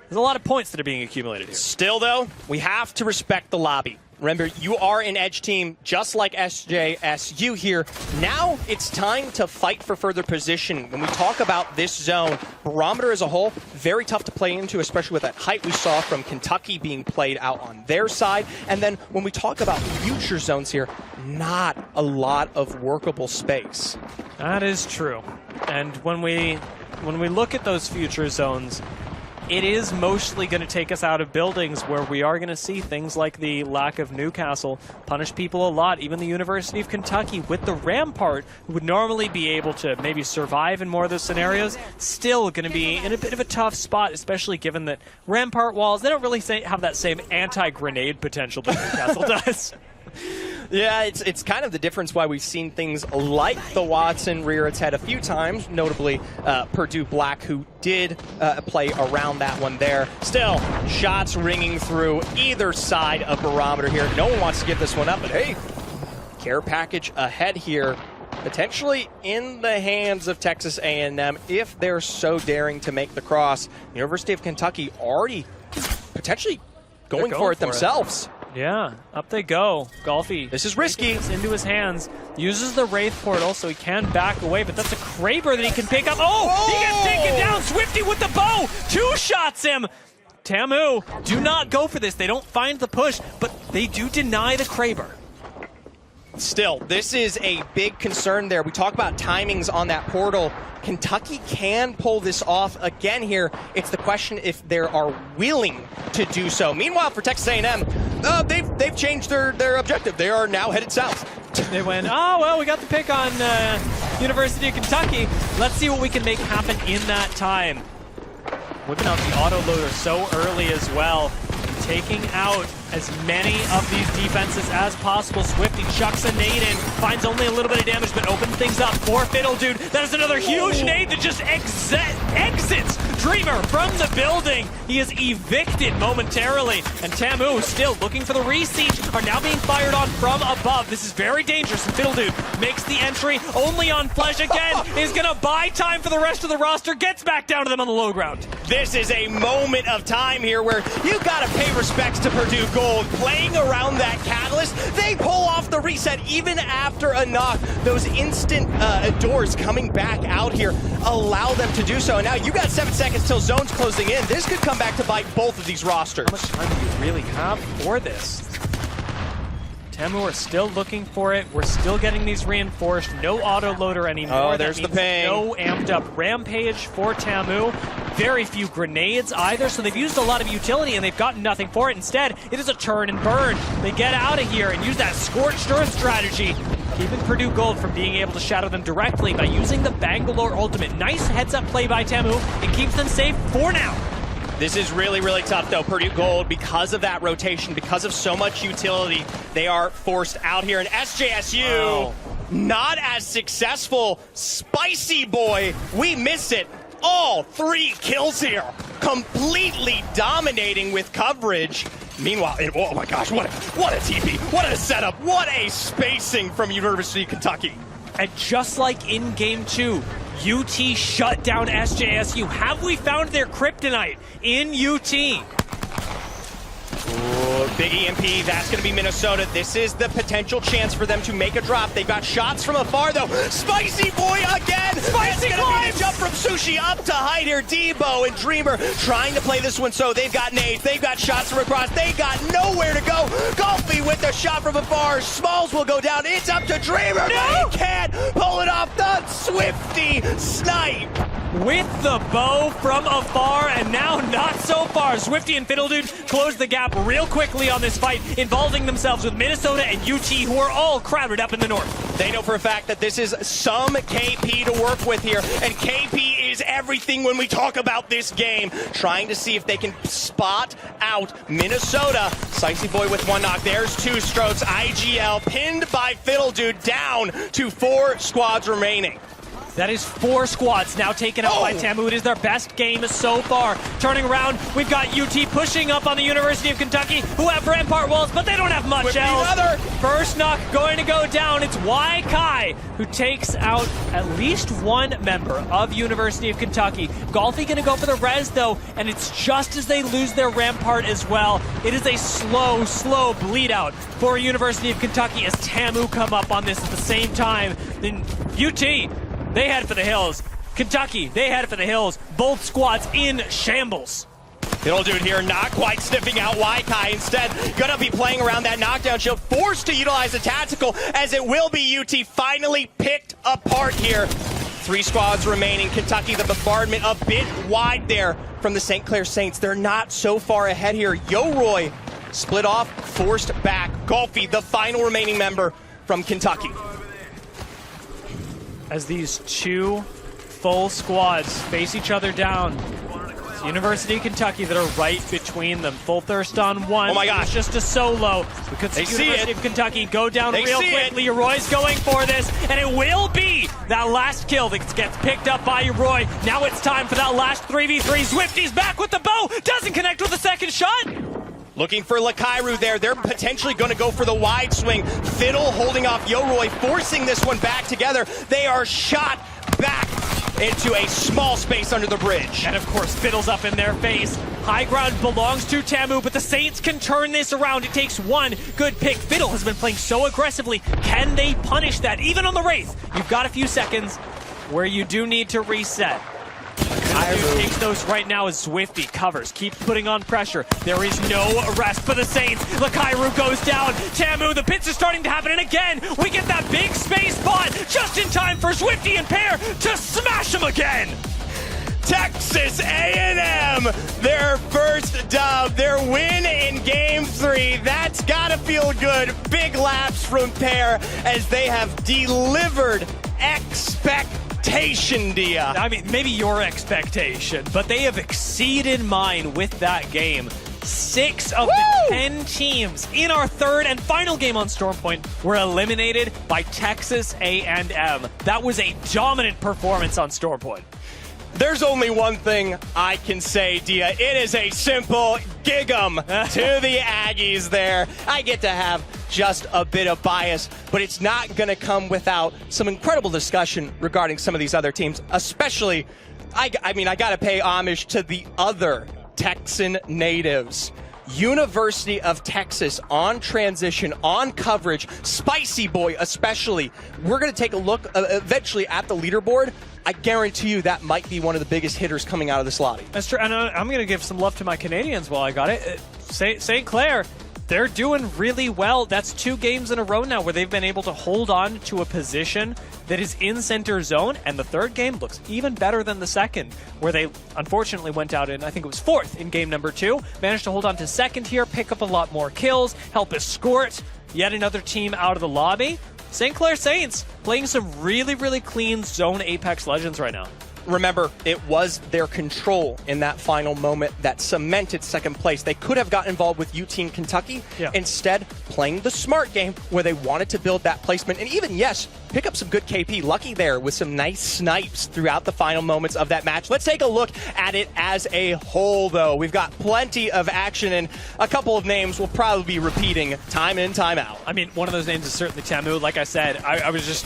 There's a lot of points that are being accumulated here. Still, though, we have to respect the lobby. Remember, you are an edge team just like SJSU here. Now it's time to fight for further position. When we talk about this zone, Barometer as a whole, very tough to play into, especially with that height we saw from Kentucky being played out on their side. And then when we talk about future zones here, not a lot of workable space. That is true. And when we look at those future zones, it is mostly going to take us out of buildings where we are going to see things like the lack of Newcastle punish people a lot. Even the University of Kentucky with the Rampart, who would normally be able to maybe survive in more of those scenarios, still going to be in a bit of a tough spot, especially given that Rampart walls, they don't really have that same anti-grenade potential that Newcastle does. Yeah, it's kind of the difference why we've seen things like the Watson rear its head a few times, notably Purdue Black, who did play around that one there. Still, shots ringing through either side of Barometer here. No one wants to give this one up, but hey, care package ahead here, potentially in the hands of Texas A&M if they're so daring to make the cross. The University of Kentucky already potentially going for it themselves. Yeah, up they go. Golfy. This is risky. Into his hands. Uses the Wraith portal so he can back away, but that's a Kraber that he can pick up. Oh! He gets taken down! Swifty with the bow! 2 shots him! Tamu, do not go for this. They don't find the push, but they do deny the Kraber. Still, this is a big concern there. We talk about timings on that portal. Kentucky can pull this off again here. It's the question if they are willing to do so. Meanwhile, for Texas A&M, they've changed their objective. They are now headed south. They went, oh, well, we got the pick on University of Kentucky. Let's see what we can make happen in that time. Whipping out the autoloader so early as well. Taking out as many of these defenses as possible. Swifty chucks a nade in, finds only a little bit of damage, but opens things up for Fiddle Dude. That is another huge nade that just exits Dreamer from the building. He is evicted momentarily, and Tamu still looking for the re-siege, are now being fired on from above. This is very dangerous, and Fiddle Dude makes the entry only on Flesh again, is gonna buy time for the rest of the roster, gets back down to them on the low ground. This is a moment of time here where you gotta pay respects to Purdue Gold. Playing around that catalyst, they pull off the reset even after a knock. Those instant doors coming back out here allow them to do so. And now you got 7 seconds till zone's closing in. This could come back to bite both of these rosters. How much time do you really have for this? Tamu are still looking for it. We're still getting these reinforced. No autoloader anymore. Oh, there's the ping. No amped up rampage for Tamu. Very few grenades either, so they've used a lot of utility and they've gotten nothing for it. Instead, it is a turn and burn. They get out of here and use that scorched earth strategy, keeping Purdue Gold from being able to shadow them directly by using the Bangalore ultimate. Nice heads-up play by Tamu. It keeps them safe for now. This is really, really tough, though. Purdue Gold, because of that rotation, because of so much utility, they are forced out here. And SJSU, not as successful. Spicy Boy, we miss it. All 3 kills here. Completely dominating with coverage. Meanwhile, oh my gosh, what a TP. What a setup. What a spacing from University of Kentucky. And just like in Game 2, UT shut down SJSU. Have we found their kryptonite in UT? Ooh, big EMP, that's going to be Minnesota. This is the potential chance for them to make a drop. They've got shots from afar, though. Spicy Boy again! Spicy It's going to be the jump from Sushi up to height here. Debo and Dreamer trying to play this one, so they've got nades, they've got shots from across, they got nowhere to go. Golfy with the shot from afar. Smalls will go down. It's up to Dreamer, but he can't pull it off. The Swifty snipe. With the bow from afar, and now not so far. Swifty and Fiddle Dude close the gap real quickly on this fight, involving themselves with Minnesota and UT, who are all crowded up in the north. They know for a fact that this is some KP to work with here, and KP is everything when we talk about this game. Trying to see if they can spot out Minnesota. Spicy Boy with 1 knock. There's 2 strokes. IGL pinned by Fiddle Dude, down to 4 squads remaining. That is 4 squads now taken out by Tamu. It is their best game so far. Turning around, we've got UT pushing up on the University of Kentucky, who have rampart walls, but they don't have much else. First knock going to go down. It's Y Kai who takes out at least one member of University of Kentucky. Golfy going to go for the res though, and it's just as they lose their rampart as well. It is a slow bleed out for University of Kentucky as Tamu come up on this at the same time. Then UT, they head for the hills. Kentucky, they head for the hills. Both squads in shambles. It'll do it here, not quite sniffing out Waikai. Instead, gonna be playing around that knockdown shield, forced to utilize the tactical, as it will be UT finally picked apart here. 3 squads remaining. Kentucky, the bombardment a bit wide there from the St. Clair Saints. They're not so far ahead here. Yo-Roy split off, forced back. Golfy, the final remaining member from Kentucky. As these 2 full squads face each other down. It's University of Kentucky that are right between them. Full thirst on one. Oh my gosh. It's just a solo. We could see University of Kentucky go down real quickly. Roy's going for this, and it will be that last kill that gets picked up by Roy. Now it's time for that last 3v3. Swifty's back with the bow. Doesn't connect with the second shot. Looking for Lakairu there. They're potentially going to go for the wide swing. Fiddle holding off Yo-Roy, forcing this one back together. They are shot back into a small space under the bridge. And of course, Fiddle's up in their face. High ground belongs to Tamu, but the Saints can turn this around. It takes one good pick. Fiddle has been playing so aggressively. Can they punish that? Even on the Wraith, you've got a few seconds where you do need to reset. Takes those right now as Swifty covers, keeps putting on pressure. There is no arrest for the Saints. Lakairu goes down. Tamu, the pits are starting to happen, and again, we get that big space bot just in time for Swifty and Pear to smash him again. Texas A&M, their first dub, their win in Game 3. That's gotta feel good. Big laps from Pear as they have delivered expectation, Dia. I mean, maybe your expectation, but they have exceeded mine with that game. 6 of the 10 teams in our third and final game on Stormpoint were eliminated by Texas A&M. That was a dominant performance on Stormpoint. There's only one thing I can say, Dia. It is a simple gig 'em to the Aggies there. I get to have just a bit of bias, but it's not going to come without some incredible discussion regarding some of these other teams, especially, I mean, I got to pay homage to the other Texan natives. University of Texas on transition, on coverage, Spicy Boy especially. We're going to take a look eventually at the leaderboard. I guarantee you that might be one of the biggest hitters coming out of this lobby. That's true, and I'm going to give some love to my Canadians while I got it. St. Clair, they're doing really well. That's 2 games in a row now where they've been able to hold on to a position that is in center zone, and the third game looks even better than the second, where they unfortunately went out in, I think it was 4th in game number 2. Managed to hold on to second here, pick up a lot more kills, help escort yet another team out of the lobby. St. Clair Saints playing some really, really clean zone Apex Legends right now. Remember, it was their control in that final moment that cemented second place. They could have gotten involved with UT and Kentucky, instead playing the smart game where they wanted to build that placement and even, yes, pick up some good KP. Lucky there with some nice snipes throughout the final moments of that match. Let's take a look at it as a whole, though. We've got plenty of action, and a couple of names we'll probably be repeating time in, time out. I mean, one of those names is certainly Tamu. Like I said, I was just...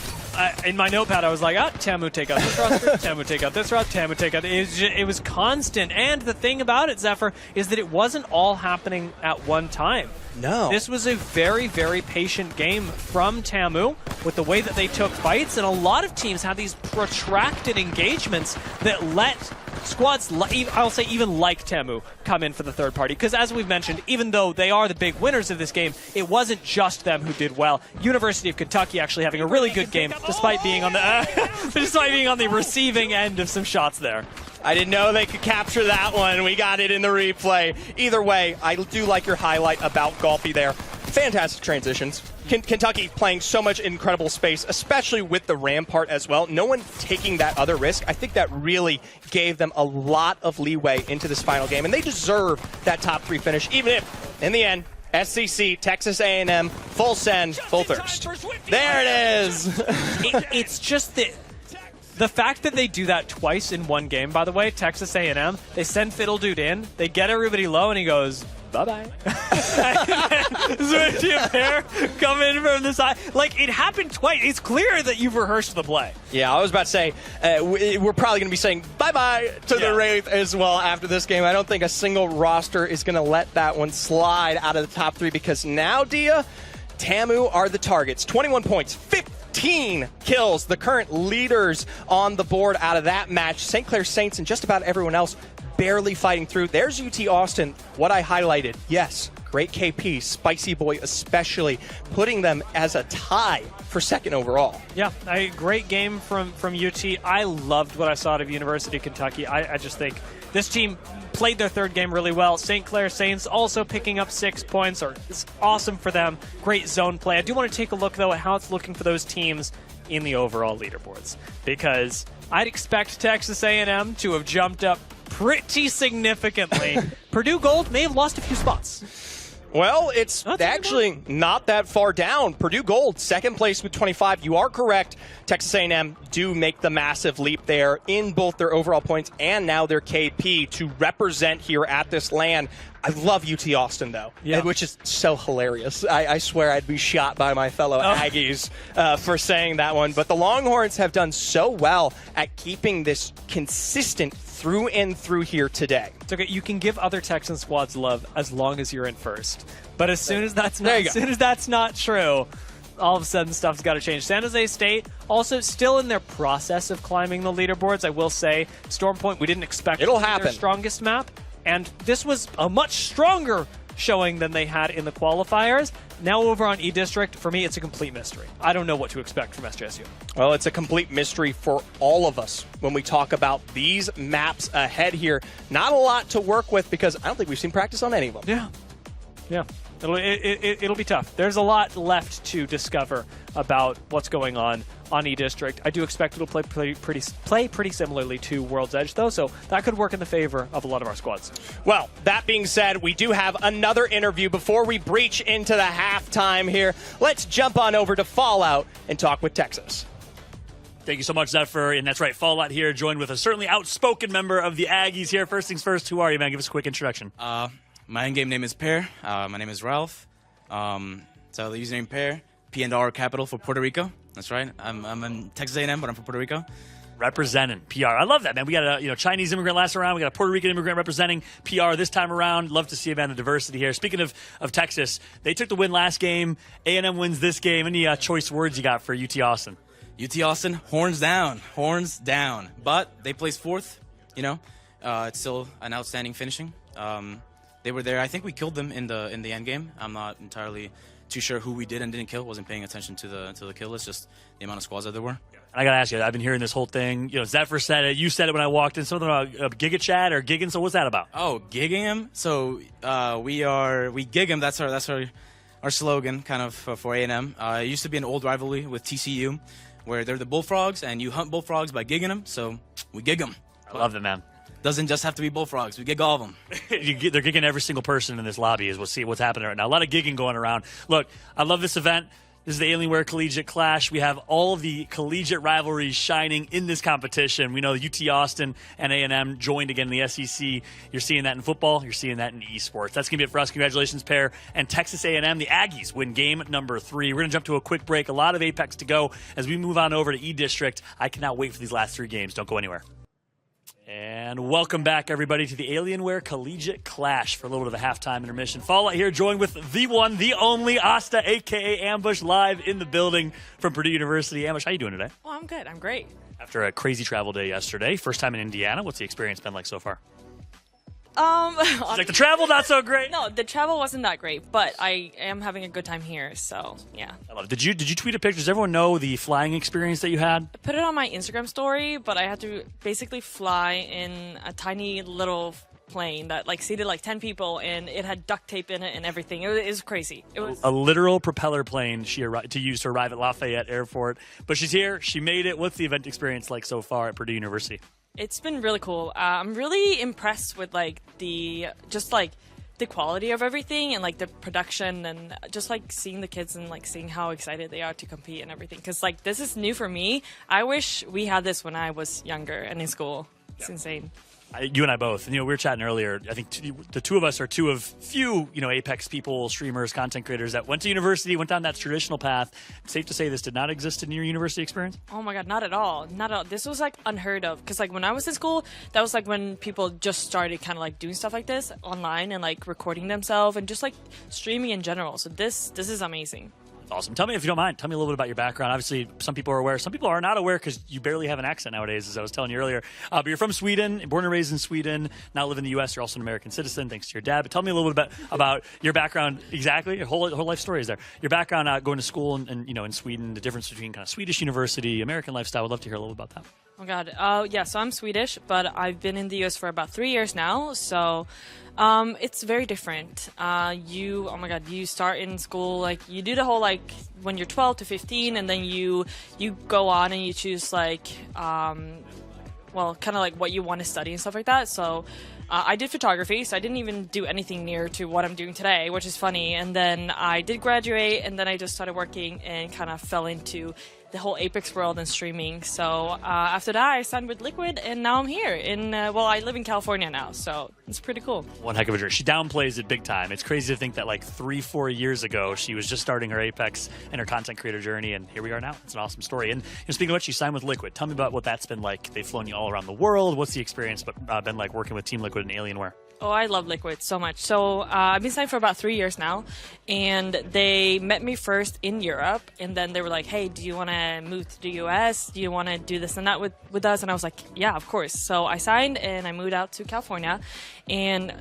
in my notepad, I was like, Tamu take out this roster, Tamu take out this route, Tamu take out... It was constant, and the thing about it, Zephyr, is that it wasn't all happening at one time. No. This was a very, very patient game from Tamu with the way that they took fights, and a lot of teams had these protracted engagements that let squads, I'll say even like Tamu, come in for the third party. Because as we've mentioned, even though they are the big winners of this game, it wasn't just them who did well. University of Kentucky actually having a really good game, despite being on the receiving end of some shots there. I didn't know they could capture that one. We got it in the replay. Either way, I do like your highlight about Golfy there. Fantastic transitions. Kentucky playing so much incredible space, especially with the rampart as well. No one taking that other risk. I think that really gave them a lot of leeway into this final game, and they deserve that top 3 finish, even if, in the end, SCC, Texas A&M, full send, full thirst. There it is. It's just that The fact that they do that twice in one game, by the way, Texas A&M, they send Fiddle Dude in, they get everybody low, and he goes, bye-bye. Switch team pair come in from the side. Like, it happened twice. It's clear that you've rehearsed the play. Yeah, I was about to say, we're probably going to be saying bye-bye to the Wraith as well after this game. I don't think a single roster is going to let that one slide out of the top 3 because now, Dia, Tamu are the targets. 21 points, 15 kills, the current leaders on the board out of that match. St. Clair Saints and just about everyone else barely fighting through. There's UT Austin, what I highlighted. Yes, great KP, Spicy Boy especially, putting them as a tie for second overall. Yeah, a great game from UT. I loved what I saw out of University of Kentucky. I just think this team played their third game really well. St. Clair Saints also picking up 6 points. It's awesome for them. Great zone play. I do want to take a look, though, at how it's looking for those teams in the overall leaderboards, because I'd expect Texas A&M to have jumped up pretty significantly. Purdue Gold may have lost a few spots. Well, it's actually not that far down. Purdue Gold, second place with 25. You are correct. Texas A&M do make the massive leap there in both their overall points and now their KP to represent here at this LAN. I love UT Austin, though, which is so hilarious. I swear I'd be shot by my fellow Aggies for saying that one. But the Longhorns have done so well at keeping this consistent through and through here today. It's okay. You can give other Texan squads love as long as you're in first. But as soon as that's not true, all of a sudden stuff's got to change. San Jose State also still in their process of climbing the leaderboards. I will say, Storm Point, we didn't expect it'll to be happen. Their strongest map. And this was a much stronger showing than they had in the qualifiers. Now over on E-District, for me, it's a complete mystery. I don't know what to expect from SJSU. Well, it's a complete mystery for all of us when we talk about these maps ahead here. Not a lot to work with because I don't think we've seen practice on any of them. Yeah. It'll be tough. There's a lot left to discover about what's going on E-District. I do expect it'll play pretty similarly to World's Edge, though, so that could work in the favor of a lot of our squads. Well, that being said, we do have another interview before we breach into the halftime here. Let's jump on over to Fallout and talk with Texas. Thank you so much, Zephyr. And that's right, Fallout here, joined with a certainly outspoken member of the Aggies here. First things first, who are you, man? Give us a quick introduction. My in-game name is Pear. My name is Ralph. So the username Pear, P&R capital for Puerto Rico. That's right. I'm in Texas A&M, but I'm from Puerto Rico. Representing PR. I love that, man. We got a Chinese immigrant last round. We got a Puerto Rican immigrant representing PR this time around. Love to see, man, the diversity here. Speaking of Texas, they took the win last game. A&M wins this game. Any choice words you got for UT Austin? UT Austin, horns down. Horns down. But they placed fourth. It's still an outstanding finishing. They were there. I think we killed them in the end game. I'm not entirely too sure who we did and didn't kill. Wasn't paying attention to the kill list, just the amount of squads that there were. I gotta ask you, I've been hearing this whole thing. Zephyr said it. You said it when I walked in. Something about Giga Chat or gigging. So what's that about? Oh, gigging him. So we gig him. That's our slogan, kind of for A&M. It used to be an old rivalry with TCU, where they're the bullfrogs and you hunt bullfrogs by gigging them. So we gig them. I love it, man. Doesn't just have to be bullfrogs. We gig all of them. They're gigging every single person in this lobby as we'll see what's happening right now. A lot of gigging going around. Look, I love this event. This is the Alienware Collegiate Clash. We have all of the collegiate rivalries shining in this competition. We know UT Austin and A&M joined again in the SEC. You're seeing that in football. You're seeing that in esports. That's going to be it for us. Congratulations, Pear. And Texas A&M, the Aggies, win game number 3. We're going to jump to a quick break. A lot of Apex to go as we move on over to E-District. I cannot wait for these last 3 games. Don't go anywhere. And welcome back, everybody, to the Alienware Collegiate Clash for a little bit of a halftime intermission. Fallout here, joined with the one, the only, Asta, a.k.a. Ambush, live in the building from Purdue University. Ambush, how you doing today? Oh, I'm good. I'm great. After a crazy travel day yesterday, first time in Indiana, what's the experience been like so far? It's like the travel not so great. No, the travel wasn't that great, but I am having a good time here, so yeah. I love it. Did you tweet a picture? Does everyone know the flying experience that you had? I put it on my Instagram story, but I had to basically fly in a tiny little plane that seated 10 people, and it had duct tape in it and everything. It was crazy. It was a literal propeller plane to use to arrive at Lafayette Airport. But she's here. She made it. What's the event experience like so far at Purdue University? It's been really cool. I'm really impressed with the the quality of everything and like the production and just like seeing the kids and like seeing how excited they are to compete and everything. Because like this is new for me. I wish we had this when I was younger and in school. It's insane. You and I both. We were chatting earlier. I think the two of us are two of few, Apex people, streamers, content creators that went to university, went down that traditional path. It's safe to say this did not exist in your university experience? Oh my God, not at all. Not at all. This was like unheard of. Because like when I was in school, that was like when people just started kind of like doing stuff like this online and like recording themselves and just like streaming in general. So this is amazing. Awesome. Tell me, if you don't mind, tell me a little bit about your background. Obviously, some people are aware. Some people are not aware because you barely have an accent nowadays, as I was telling you earlier. But you're from Sweden, born and raised in Sweden, now live in the U.S. You're also an American citizen, thanks to your dad. But tell me a little bit about your background. Exactly. Your whole life story is there. Your background going to school and in Sweden, the difference between kind of Swedish university, American lifestyle. I'd love to hear a little about that. Oh God. Yeah, so I'm Swedish, but I've been in the US for about 3 years now. So it's very different. Oh my God, you start in school, like you do the whole like when you're 12 to 15 and then you go on and you choose like, kind of like what you want to study and stuff like that. So I did photography, so I didn't even do anything near to what I'm doing today, which is funny. And then I did graduate, and then I just started working and kind of fell into the whole Apex world and streaming. So after that, I signed with Liquid, and now I'm here. I live in California now, so it's pretty cool. One heck of a journey. She downplays it big time. It's crazy to think that like 3-4 years ago, she was just starting her Apex and her content creator journey, and here we are now. It's an awesome story. And speaking of which, she signed with Liquid. Tell me about what that's been like. They've flown you all around the world. What's the experience been like working with Team Liquid and Alienware? Oh, I love Liquid so much. So I've been signed for about 3 years now, and they met me first in Europe, and then they were like, hey, do you want to move to the US? Do you want to do this and that with us? And I was like, yeah, of course. So I signed, and I moved out to California, and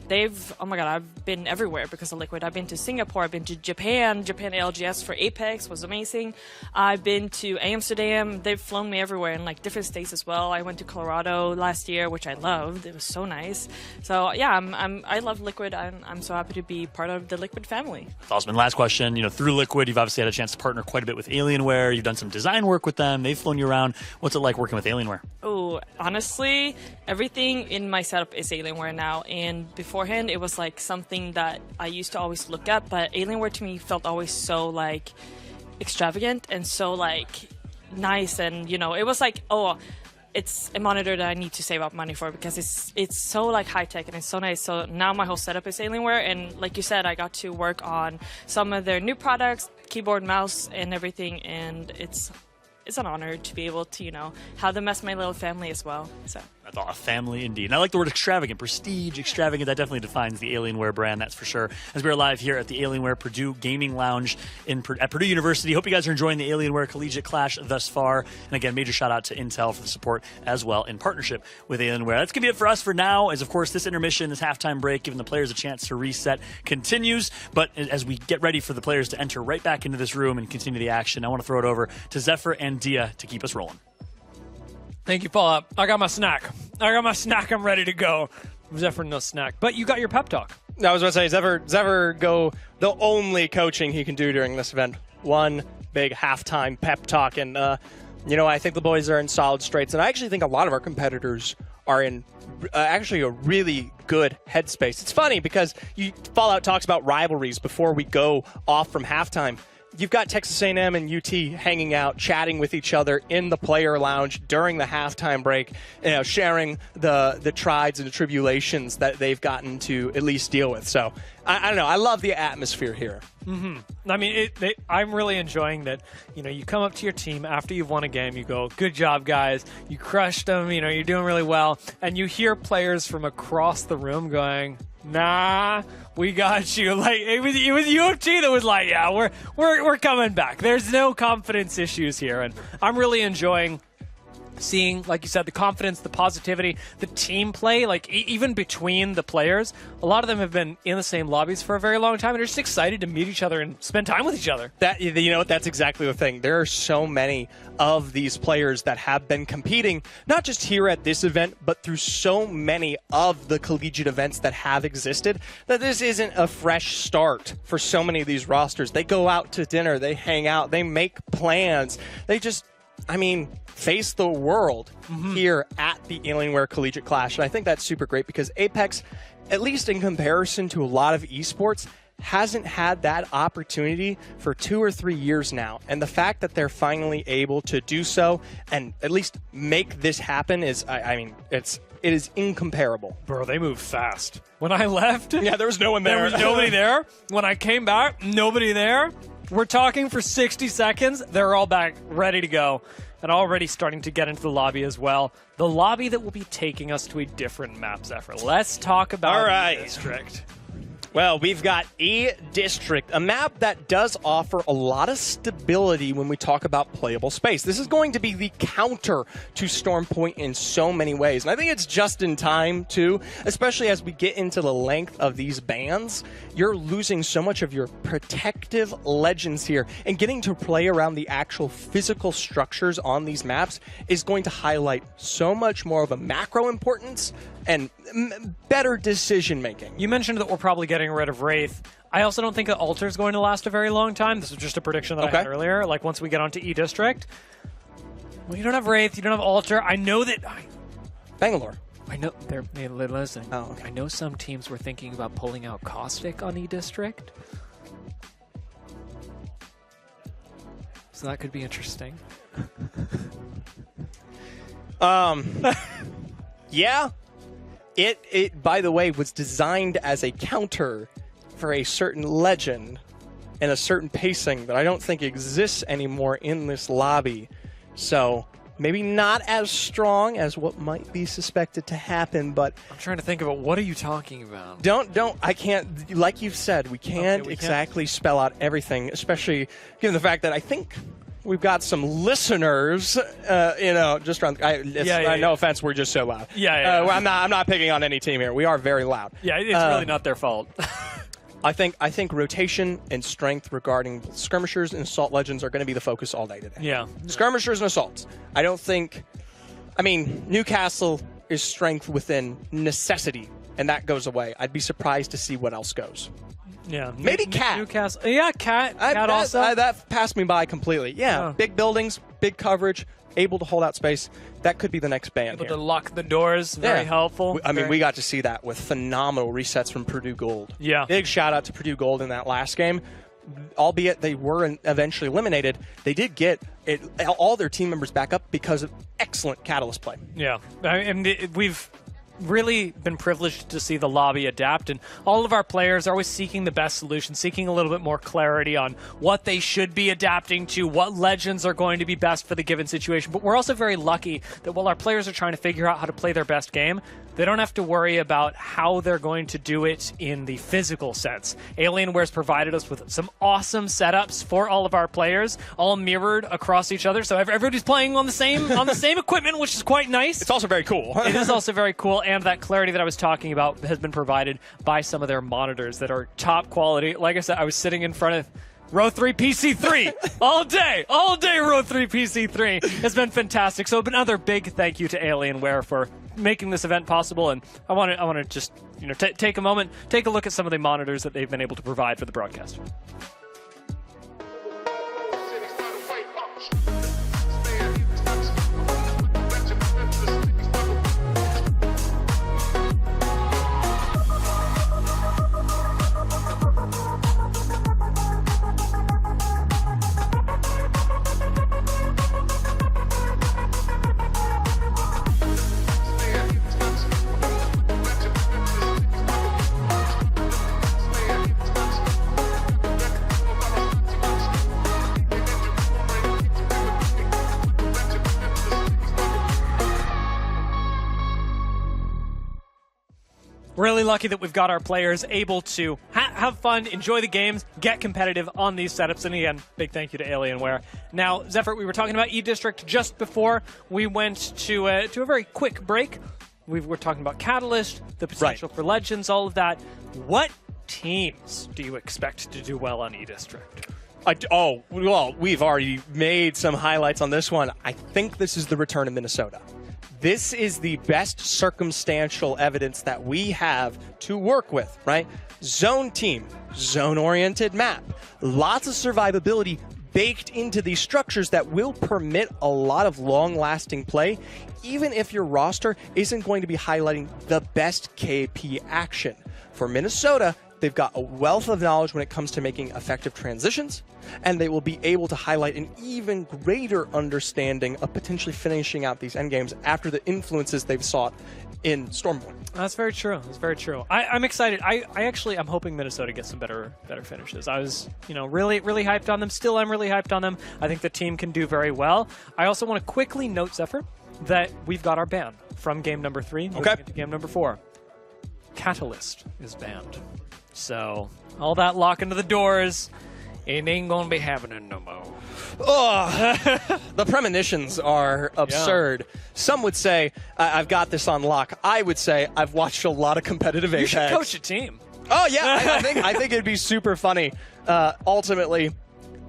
oh my God, I've been everywhere because of Liquid. I've been to Singapore, I've been to Japan LGS for Apex was amazing. I've been to Amsterdam. They've flown me everywhere in like different states as well. I went to Colorado last year, which I loved. It was so nice. So yeah, I love Liquid. I'm so happy to be part of the Liquid family. That's awesome. And last question, through Liquid, you've obviously had a chance to partner quite a bit with Alienware. You've done some design work with them. They've flown you around. What's it like working with Alienware? Oh, honestly, everything in my setup is Alienware now. And beforehand, it was like something that I used to always look at. But Alienware to me felt always so like extravagant and so like nice. And, it was like, oh, it's a monitor that I need to save up money for because it's so like high tech and it's so nice. So now my whole setup is Alienware, and like you said, I got to work on some of their new products, keyboard, mouse, and everything, and it's an honor to be able to have them as my little family as well. So. That's a family indeed. And I like the word extravagant, prestige, extravagant. That definitely defines the Alienware brand, that's for sure. As we are live here at the Alienware Purdue Gaming Lounge at Purdue University. Hope you guys are enjoying the Alienware Collegiate Clash thus far. And again, major shout out to Intel for the support as well in partnership with Alienware. That's going to be it for us for now, as of course this intermission, this halftime break, giving the players a chance to reset, continues. But as we get ready for the players to enter right back into this room and continue the action, I want to throw it over to Zephyr and Dia to keep us rolling. Thank you, Paul. I got my snack. I'm ready to go. Zephyr, no snack. But you got your pep talk. I was about to say, Zephyr go the only coaching he can do during this event. One big halftime pep talk. And, I think the boys are in solid straits. And I actually think a lot of our competitors are in actually a really good headspace. It's funny because Fallout talks about rivalries before we go off from halftime. You've got Texas A&M and UT hanging out, chatting with each other in the player lounge during the halftime break, sharing the trides and the tribulations that they've gotten to at least deal with. So, I don't know. I love the atmosphere here. Mm-hmm. I mean, I'm really enjoying that. You come up to your team after you've won a game, you go, good job, guys. You crushed them. You're doing really well. And you hear players from across the room going, nah, we got you. Like it was U of T that was like, yeah, we're coming back. There's no confidence issues here, and I'm really enjoying seeing, like you said, the confidence, the positivity, the team play, like even between the players. A lot of them have been in the same lobbies for a very long time and are just excited to meet each other and spend time with each other. That's exactly the thing. There are so many of these players that have been competing, not just here at this event, but through so many of the collegiate events that have existed, that this isn't a fresh start for so many of these rosters. They go out to dinner, they hang out, they make plans, they just face the world here at the Alienware Collegiate Clash. And I think that's super great because Apex at least in comparison to a lot of esports, hasn't had that opportunity for 2 or 3 years now. And the fact that they're finally able to do so and at least make this happen is, I mean, it is incomparable. Bro, they move fast. When I left, yeah, there was no one there. There was nobody there. When I came back, nobody there. We're talking for 60 seconds. They're all back, ready to go, and already starting to get into the lobby as well. The lobby that will be taking us to a different map, Zephyr. Let's talk about E-District. Well, we've got E-District, a map that does offer a lot of stability when we talk about playable space. This is going to be the counter to Stormpoint in so many ways. And I think it's just in time, too, especially as we get into the length of these bans. You're losing so much of your protective legends here, and getting to play around the actual physical structures on these maps is going to highlight so much more of a macro importance and better decision-making. You mentioned that we're probably getting rid of Wraith. I also don't think that Alter is going to last a very long time. This was just a prediction that I had earlier. Like, once we get onto E-District. Well, you don't have Wraith, you don't have Alter. I know that... Bangalore. I know... They're listening. Oh, okay. I know some teams were thinking about pulling out Caustic on E-District. So that could be interesting. Yeah. It, by the way, was designed as a counter for a certain legend and a certain pacing that I don't think exists anymore in this lobby. So maybe not as strong as what might be suspected to happen, but... I'm trying to think about, what are you talking about? I can't, like you've said, we can't exactly spell out everything, especially given the fact that I think... We've got some listeners, just around. No offense, we're just so loud. I'm not picking on any team here. We are very loud. Yeah, it's really not their fault. I think rotation and strength regarding skirmishers and assault legends are going to be the focus all day today. Yeah, skirmishers and assaults. I don't think. I mean, Newcastle is strength within necessity, and that goes away. I'd be surprised to see what else goes. Yeah, maybe Cat. Newcastle. Yeah, Cat also. That passed me by completely. Yeah, big buildings, big coverage, able to hold out space. That could be the next band. Able to lock the doors, very helpful. We got to see that with phenomenal resets from Purdue Gold. Yeah, big shout out to Purdue Gold in that last game. Albeit they were eventually eliminated, they did get all their team members back up because of excellent Catalyst play. Yeah, and we've really been privileged to see the lobby adapt, and all of our players are always seeking the best solution, seeking a little bit more clarity on what they should be adapting to, what legends are going to be best for the given situation. But we're also very lucky that while our players are trying to figure out how to play their best game, they don't have to worry about how they're going to do it in the physical sense. Alienware's provided us with some awesome setups for all of our players, all mirrored across each other, so everybody's playing on the same equipment, which is quite nice. It's also very cool. It is also very cool, and that clarity that I was talking about has been provided by some of their monitors that are top quality. Like I said, I was sitting in front of Row 3 PC3 all day Row 3 PC3 has been fantastic. So another big thank you to Alienware for making this event possible, and I want to just take a moment, take a look at some of the monitors that they've been able to provide for the broadcast. Really lucky that we've got our players able to have fun, enjoy the games, get competitive on these setups. And again, big thank you to Alienware. Now, Zephyr, we were talking about E-District just before we went to a very quick break. We were talking about Catalyst, the potential for Legends, all of that. What teams do you expect to do well on E-District? Well, we've already made some highlights on this one. I think this is the return of Minnesota. This is the best circumstantial evidence that we have to work with, right? Zone team, zone-oriented map, lots of survivability, baked into these structures that will permit a lot of long-lasting play, even if your roster isn't going to be highlighting the best KP action. For Minnesota, they've got a wealth of knowledge when it comes to making effective transitions, and they will be able to highlight an even greater understanding of potentially finishing out these endgames after the influences they've sought in Stormborn. That's very true. That's very true. I'm excited. I'm hoping Minnesota gets some better finishes. I was, really hyped on them. Still, I'm really hyped on them. I think the team can do very well. I also want to quickly note, Zephyr, that we've got our ban from game number 3 moving into game number 4. Catalyst is banned. So, all that locking to the doors, it ain't gonna be happening no more. Oh, the premonitions are absurd. Yeah. Some would say, I've got this on lock. I would say, I've watched a lot of competitive Apex. You should coach a team. Oh, yeah. I think it'd be super funny. Ultimately,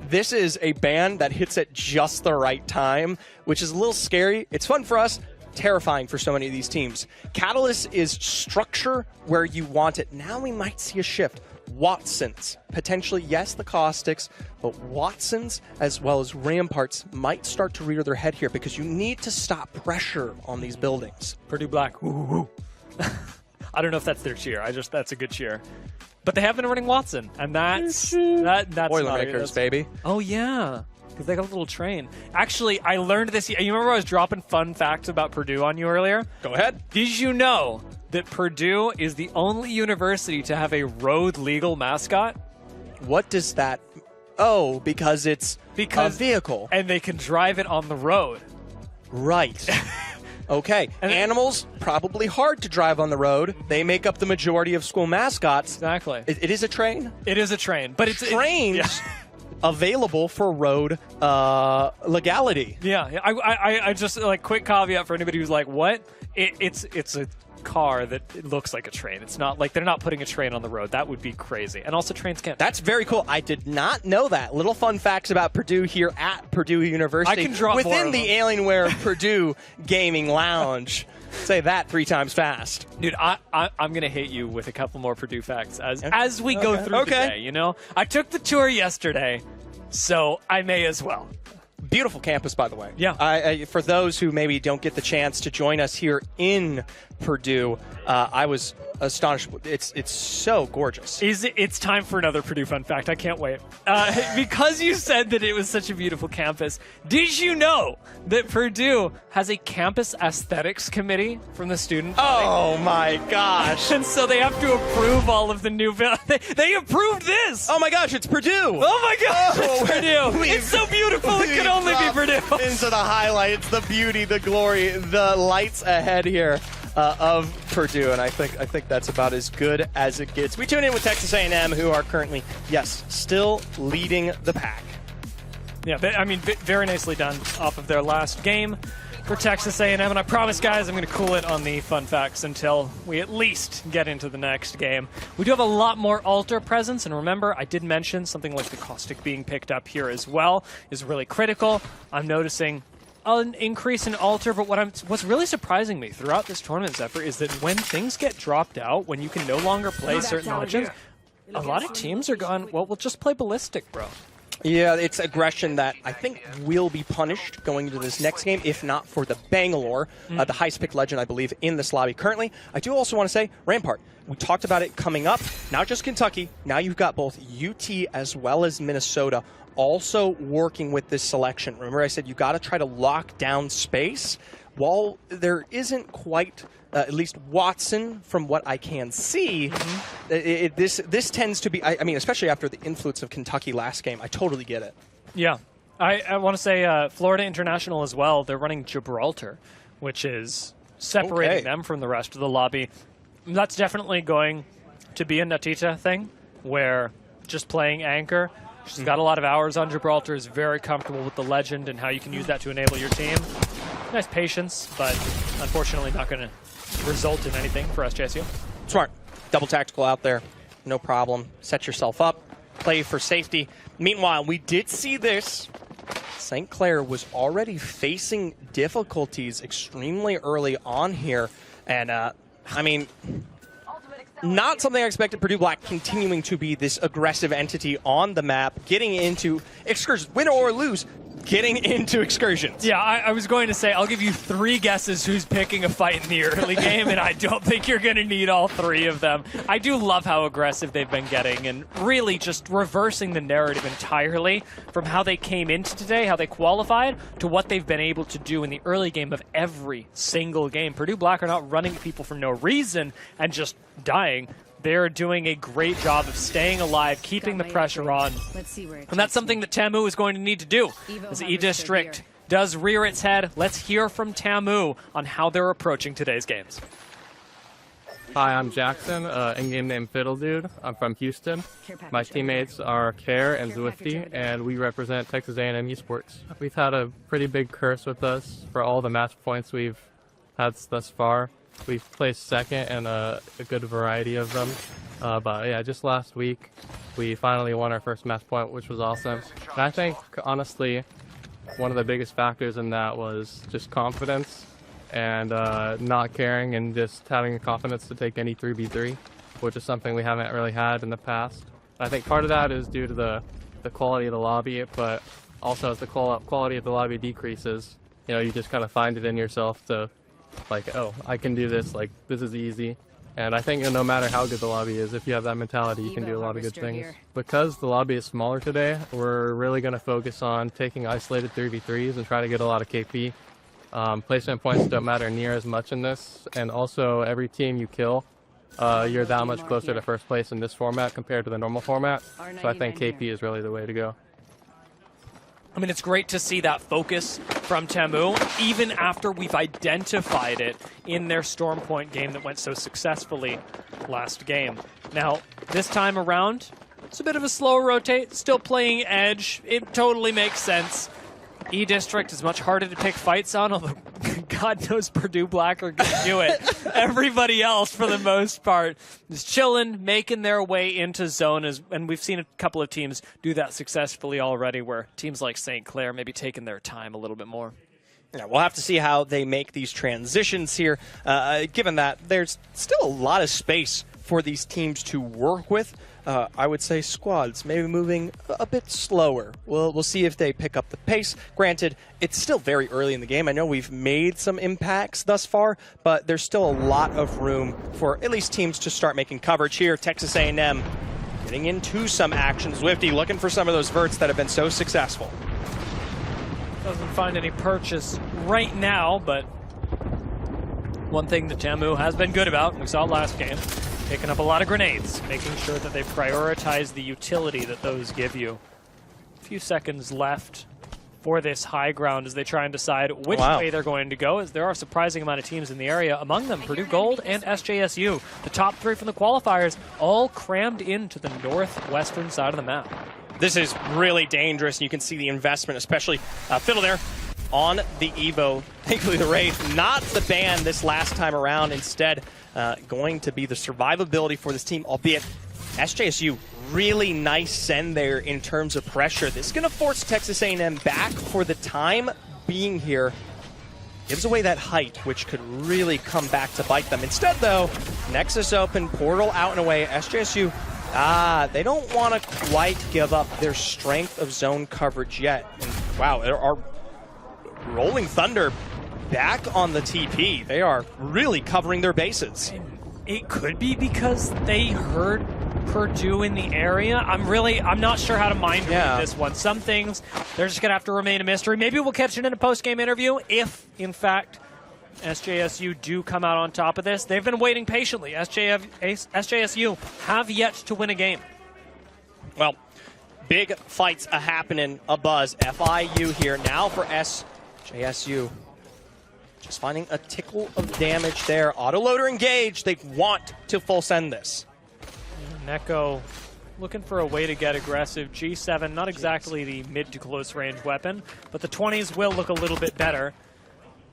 this is a ban that hits at just the right time, which is a little scary. It's fun for us. Terrifying for so many of these teams. Catalyst is structure where you want it. Now we might see a shift. Watsons, potentially, yes, the Caustics, but Watsons as well as Ramparts might start to rear their head here because you need to stop pressure on these buildings. Purdue Black, ooh. I don't know if that's their cheer. That's a good cheer. But they have been running Watson, and that's Boilermakers, baby. Oh, yeah. Because they got a little train. Actually, I learned this. You remember I was dropping fun facts about Purdue on you earlier? Go ahead. Did you know that Purdue is the only university to have a road legal mascot? What does that... Oh, because it's a vehicle. And they can drive it on the road. Right. Okay. And animals, probably hard to drive on the road. They make up the majority of school mascots. Exactly. It is a train? It is a train. But it's trains... available for road legality. Yeah, I just quick caveat for anybody who's like, what? It's a car that looks like a train. It's not like they're not putting a train on the road. That would be crazy. And also trains can't. That's very cool. I did not know that. Little fun facts about Purdue here at Purdue University. I can drop within the Alienware Purdue Gaming Lounge. Say that 3 times fast. Dude, I'm going to hit you with a couple more Purdue facts as we go through today, I took the tour yesterday, so I may as well. Beautiful campus, by the way. Yeah. For those who maybe don't get the chance to join us here in Purdue, I was astonished. It's so gorgeous. It's time for another Purdue fun fact. I can't wait. Because you said that it was such a beautiful campus, did you know that Purdue has a campus aesthetics committee from the student body? Oh my gosh. And so they have to approve all of the new they approved this. Oh my gosh, it's Purdue. Oh my gosh, it's Purdue. It's so beautiful. It could only be Purdue. Into the highlights, the beauty, the glory, the lights ahead here. Of Purdue, and I think that's about as good as it gets. We tune in with Texas A&M, who are currently, yes, still leading the pack. Yeah, very nicely done off of their last game for Texas A&M, and I promise, guys, I'm going to cool it on the fun facts until we at least get into the next game. We do have a lot more altar presence, and remember, I did mention something like the Caustic being picked up here as well is really critical. I'm noticing an increase in altar, but what's really surprising me throughout this tournament, Zephyr, is that when things get dropped out, when you can no longer play certain legends, a lot of teams are gone, well, we'll just play Ballistic, bro. Yeah, it's aggression that I think will be punished going into this next game, if not for the Bangalore, the highest picked legend, I believe, in this lobby currently. I do also want to say, Rampart, we talked about it coming up, not just Kentucky, now you've got both UT as well as Minnesota also working with this selection. Remember I said you got to try to lock down space. While there isn't quite, at least Watson, from what I can see, this tends to be, I mean, especially after the influence of Kentucky last game, I totally get it. Yeah. I want to say Florida International as well, they're running Gibraltar, which is separating them from the rest of the lobby. That's definitely going to be a Natita thing, where just playing Anchor, she's got a lot of hours on Gibraltar, is very comfortable with the legend and how you can use that to enable your team. Nice patience, but unfortunately not going to result in anything for SJSU. Smart. Double tactical out there. No problem. Set yourself up. Play for safety. Meanwhile, we did see this. St. Clair was already facing difficulties extremely early on here. And, I mean, not something I expected. Purdue Black continuing to be this aggressive entity on the map, getting into excursions, win or lose, getting into excursions. Yeah, I was going to say, I'll give you 3 guesses who's picking a fight in the early game, and I don't think you're going to need all 3 of them. I do love how aggressive they've been getting, and really just reversing the narrative entirely from how they came into today, how they qualified, to what they've been able to do in the early game of every single game. Purdue Black are not running people for no reason and just dying. They're doing a great job of staying alive, keeping the pressure on. And that's something that Tamu is going to need to do. As E-District does rear its head, let's hear from Tamu on how they're approaching today's games. Hi, I'm Jackson, in-game name Fiddle Dude. I'm from Houston. My teammates are Care and Zwifty, and we represent Texas A&M Esports. We've had a pretty big curse with us for all the match points we've had thus far. We've placed second in a good variety of them. But yeah, just last week, we finally won our first match point, which was awesome. And I think, honestly, one of the biggest factors in that was just confidence and not caring and just having the confidence to take any 3v3, which is something we haven't really had in the past. I think part of that is due to the quality of the lobby, but also as the quality of the lobby decreases, you know, you just kind of find it in yourself to, like, oh, I can do this, like, this is easy. And I think no matter how good the lobby is, if you have that mentality, you can do a lot of good things. Because the lobby is smaller today, we're really going to focus on taking isolated 3v3s and try to get a lot of KP. Placement points don't matter near as much in this, and also every team you kill, you're that much closer to first place in this format compared to the normal format. So I think KP is really the way to go. I mean, it's great to see that focus from Tamu, even after we've identified it in their Storm Point game that went so successfully last game. Now, this time around, it's a bit of a slow rotate, still playing Edge. It totally makes sense. E-District is much harder to pick fights on, although God knows Purdue Black are going to do it. Everybody else, for the most part, is chilling, making their way into zone, and we've seen a couple of teams do that successfully already, where teams like St. Clair maybe taking their time a little bit more. Yeah, we'll have to see how they make these transitions here, given that there's still a lot of space for these teams to work with. I would say squads maybe moving a bit slower. We'll see if they pick up the pace. Granted, it's still very early in the game. I know we've made some impacts thus far, but there's still a lot of room for at least teams to start making coverage here. Texas A&M getting into some action. Zwifty looking for some of those verts that have been so successful. Doesn't find any purchase right now, but one thing that Tamu has been good about, we saw last game, picking up a lot of grenades, making sure that they prioritize the utility that those give you. A few seconds left for this high ground as they try and decide which way they're going to go, as there are a surprising amount of teams in the area, among them Purdue Gold and SJSU. The top 3 from the qualifiers all crammed into the northwestern side of the map. This is really dangerous, and you can see the investment, especially Fiddle there on the Evo. Thankfully, the Wraith, not the ban this last time around. Instead, going to be the survivability for this team, albeit SJSU, really nice send there in terms of pressure. This is going to force Texas A&M back for the time being here. Gives away that height, which could really come back to bite them. Instead, though, Nexus open, portal out and away. SJSU, they don't want to quite give up their strength of zone coverage yet. And, wow, there are Rolling Thunder back on the TP. They are really covering their bases. It could be because they heard Purdue in the area. I'm not sure how to mind read this one. Some things, they're just going to have to remain a mystery. Maybe we'll catch it in a post-game interview if, in fact, SJSU do come out on top of this. They've been waiting patiently. SJSU have yet to win a game. Well, big fights a happening, a buzz. FIU here now for SJSU. Just finding a tickle of damage there. Autoloader engaged. They want to full send this. Neko looking for a way to get aggressive. G7, not exactly the mid to close range weapon, but the 20s will look a little bit better.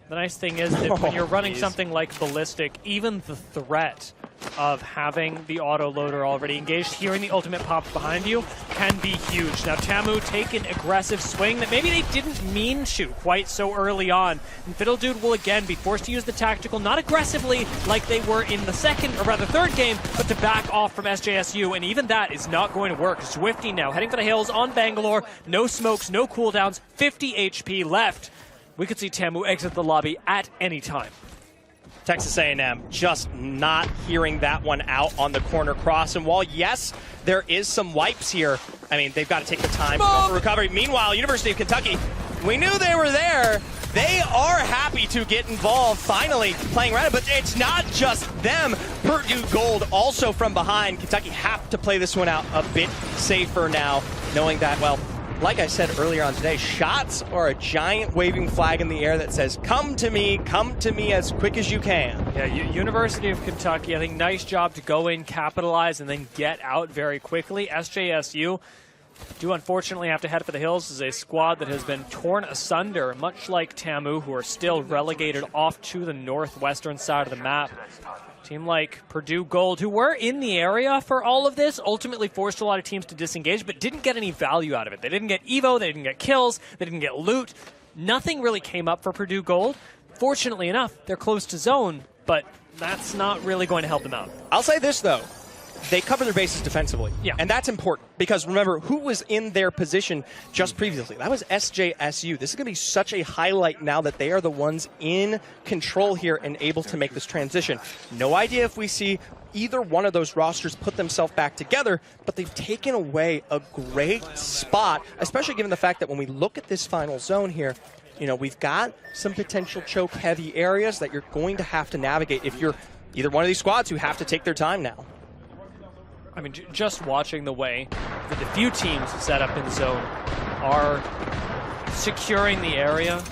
The nice thing is that when you're running something like Ballistic, even the threat of having the auto-loader already engaged, hearing the ultimate pop behind you, can be huge. Now, Tamu take an aggressive swing that maybe they didn't mean to quite so early on. And Fiddle Dude will again be forced to use the tactical, not aggressively like they were in the second, or rather third game, but to back off from SJSU, and even that is not going to work. Swifty now heading for the hills on Bangalore. No smokes, no cooldowns, 50 HP left. We could see Tamu exit the lobby at any time. Texas A&M just not hearing that one out on the corner cross. And while, yes, there is some wipes here, I mean, they've got to take the time for recovery. Meanwhile, University of Kentucky, we knew they were there. They are happy to get involved, finally playing around, but it's not just them. Purdue Gold also from behind. Kentucky have to play this one out a bit safer now, knowing that, well, like I said earlier on today, shots are a giant waving flag in the air that says, come to me as quick as you can. Yeah, University of Kentucky, I think nice job to go in, capitalize, and then get out very quickly. SJSU do unfortunately have to head for the hills as a squad that has been torn asunder, much like Tamu, who are still relegated off to the northwestern side of the map. Team like Purdue Gold, who were in the area for all of this, ultimately forced a lot of teams to disengage, but didn't get any value out of it. They didn't get Evo, they didn't get kills, they didn't get loot. Nothing really came up for Purdue Gold. Fortunately enough, they're close to zone, but that's not really going to help them out. I'll say this, though. They cover their bases defensively. Yeah. And that's important because remember, who was in their position just previously? That was SJSU. This is going to be such a highlight now that they are the ones in control here and able to make this transition. No idea if we see either one of those rosters put themselves back together, but they've taken away a great spot, especially given the fact that when we look at this final zone here, you know, we've got some potential choke-heavy areas that you're going to have to navigate if you're either one of these squads who have to take their time now. I mean, just watching the way that the few teams set up in zone are securing the area,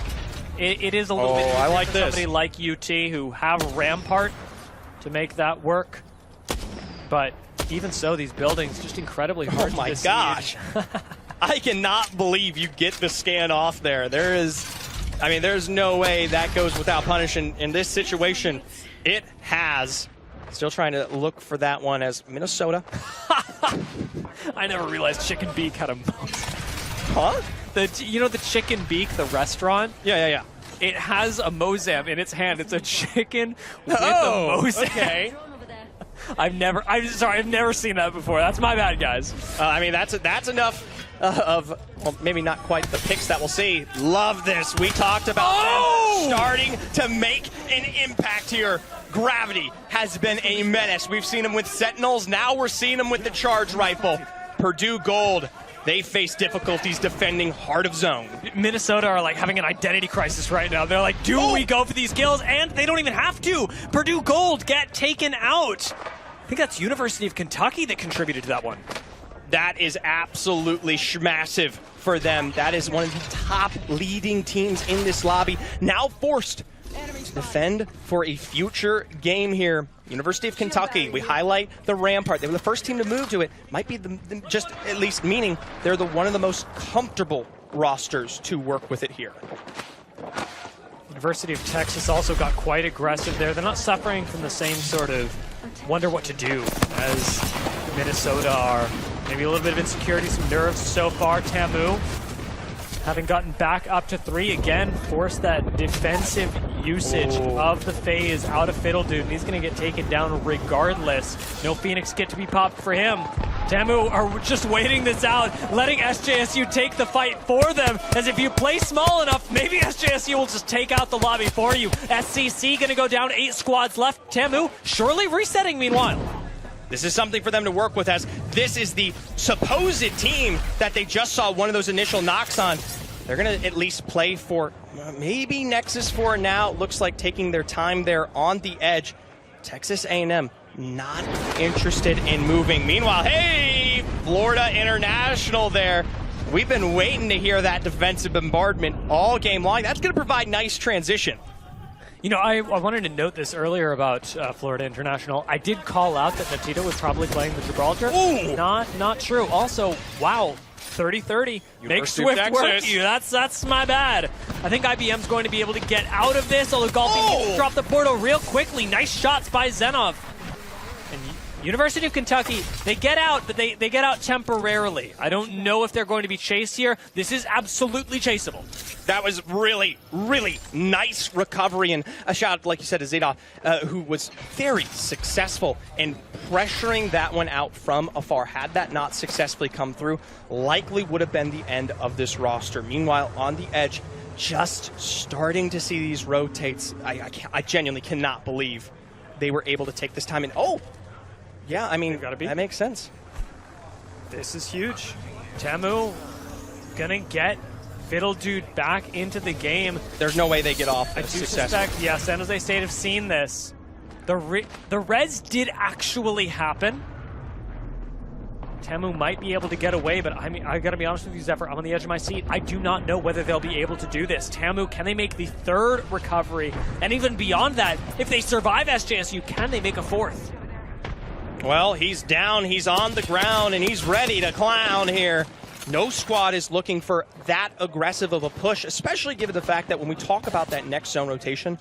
it is a little bit I like for this. Somebody like UT who have Rampart to make that work. But even so, these buildings just incredibly hard to besiege. Gosh. I cannot believe you get the scan off there. There's no way that goes without punish in this situation. It has. Still trying to look for that one as Minnesota. I never realized Chicken Beak had a Huh? You know the Chicken Beak, the restaurant? Yeah. It has a Mozam in its hand. It's a chicken with a Mozam. Okay. I've never seen that before. That's my bad, guys. That's enough of, well, maybe not quite the picks that we'll see. Love this. We talked about them starting to make an impact here. Gravity has been a menace. We've seen them with Sentinels. Now we're seeing them with the charge rifle. Purdue Gold, they face difficulties defending Heart of Zone. Minnesota are like having an identity crisis right now. They're like, do we go for these kills? And they don't even have to. Purdue Gold get taken out. I think that's University of Kentucky that contributed to that one. That is absolutely massive for them. That is one of the top leading teams in this lobby. Now forced to defend for a future game here. University of Kentucky, we highlight the Rampart. They were the first team to move to it. Might be just at least meaning they're one of the most comfortable rosters to work with it here. University of Texas also got quite aggressive there. They're not suffering from the same sort of wonder what to do as Minnesota are. Maybe a little bit of insecurity, some nerves so far. Tamu, having gotten back up to 3 again, forced that defensive usage of the phase out of Fiddle Dude, and he's going to get taken down regardless. No Phoenix kit to be popped for him. Tamu are just waiting this out, letting SJSU take the fight for them, as if you play small enough, maybe SJSU will just take out the lobby for you. SCC going to go down, 8 squads left. Tamu surely resetting meanwhile. This is something for them to work with, as this is the supposed team that they just saw one of those initial knocks on. They're going to at least play for maybe Nexus 4 now. Looks like taking their time there on the edge. Texas A&M not interested in moving. Meanwhile, hey, Florida International there. We've been waiting to hear that defensive bombardment all game long. That's going to provide nice transition. You know, I wanted to note this earlier about Florida International. I did call out that Natito was probably playing the Gibraltar. Ooh. Not true. Also, wow, 30-30. Make University of Swift work Texas. you. That's my bad. I think IBM's going to be able to get out of this, although Golfing drop the portal real quickly. Nice shots by Zenov. And University of Kentucky, they get out, but they get out temporarily. I don't know if they're going to be chased here. This is absolutely chaseable. That was really, really nice recovery, and a shot, like you said, to Zadov, who was very successful in pressuring that one out from afar. Had that not successfully come through, likely would have been the end of this roster. Meanwhile, on the edge, just starting to see these rotates. I genuinely cannot believe they were able to take this time. And yeah, I mean, that makes sense. This is huge. Tamu gonna get Fiddle Dude back into the game. There's no way they get off I this do successfully. suspect, yeah, San Jose State have seen this. The res did actually happen. Tamu might be able to get away, but I mean, I gotta be honest with you, Zephyr, I'm on the edge of my seat. I do not know whether they'll be able to do this. Tamu, can they make the third recovery? And even beyond that, if they survive SJSU, can they make a fourth? Well, he's down, he's on the ground, and he's ready to clown here. No squad is looking for that aggressive of a push, especially given the fact that when we talk about that next zone rotation,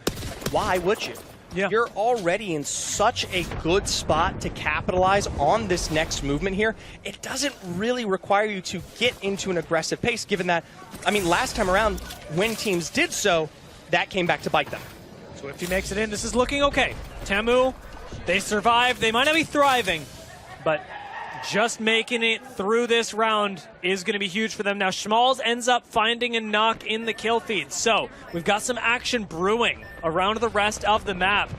why would you? Yeah. You're already in such a good spot to capitalize on this next movement here. It doesn't really require you to get into an aggressive pace, given that, I mean, last time around, when teams did so, that came back to bite them. So if he makes it in, this is looking okay. Tamu, they survived. They might not be thriving, but just making it through this round is going to be huge for them. Now, Schmalz ends up finding a knock in the kill feed. So we've got some action brewing around the rest of the map.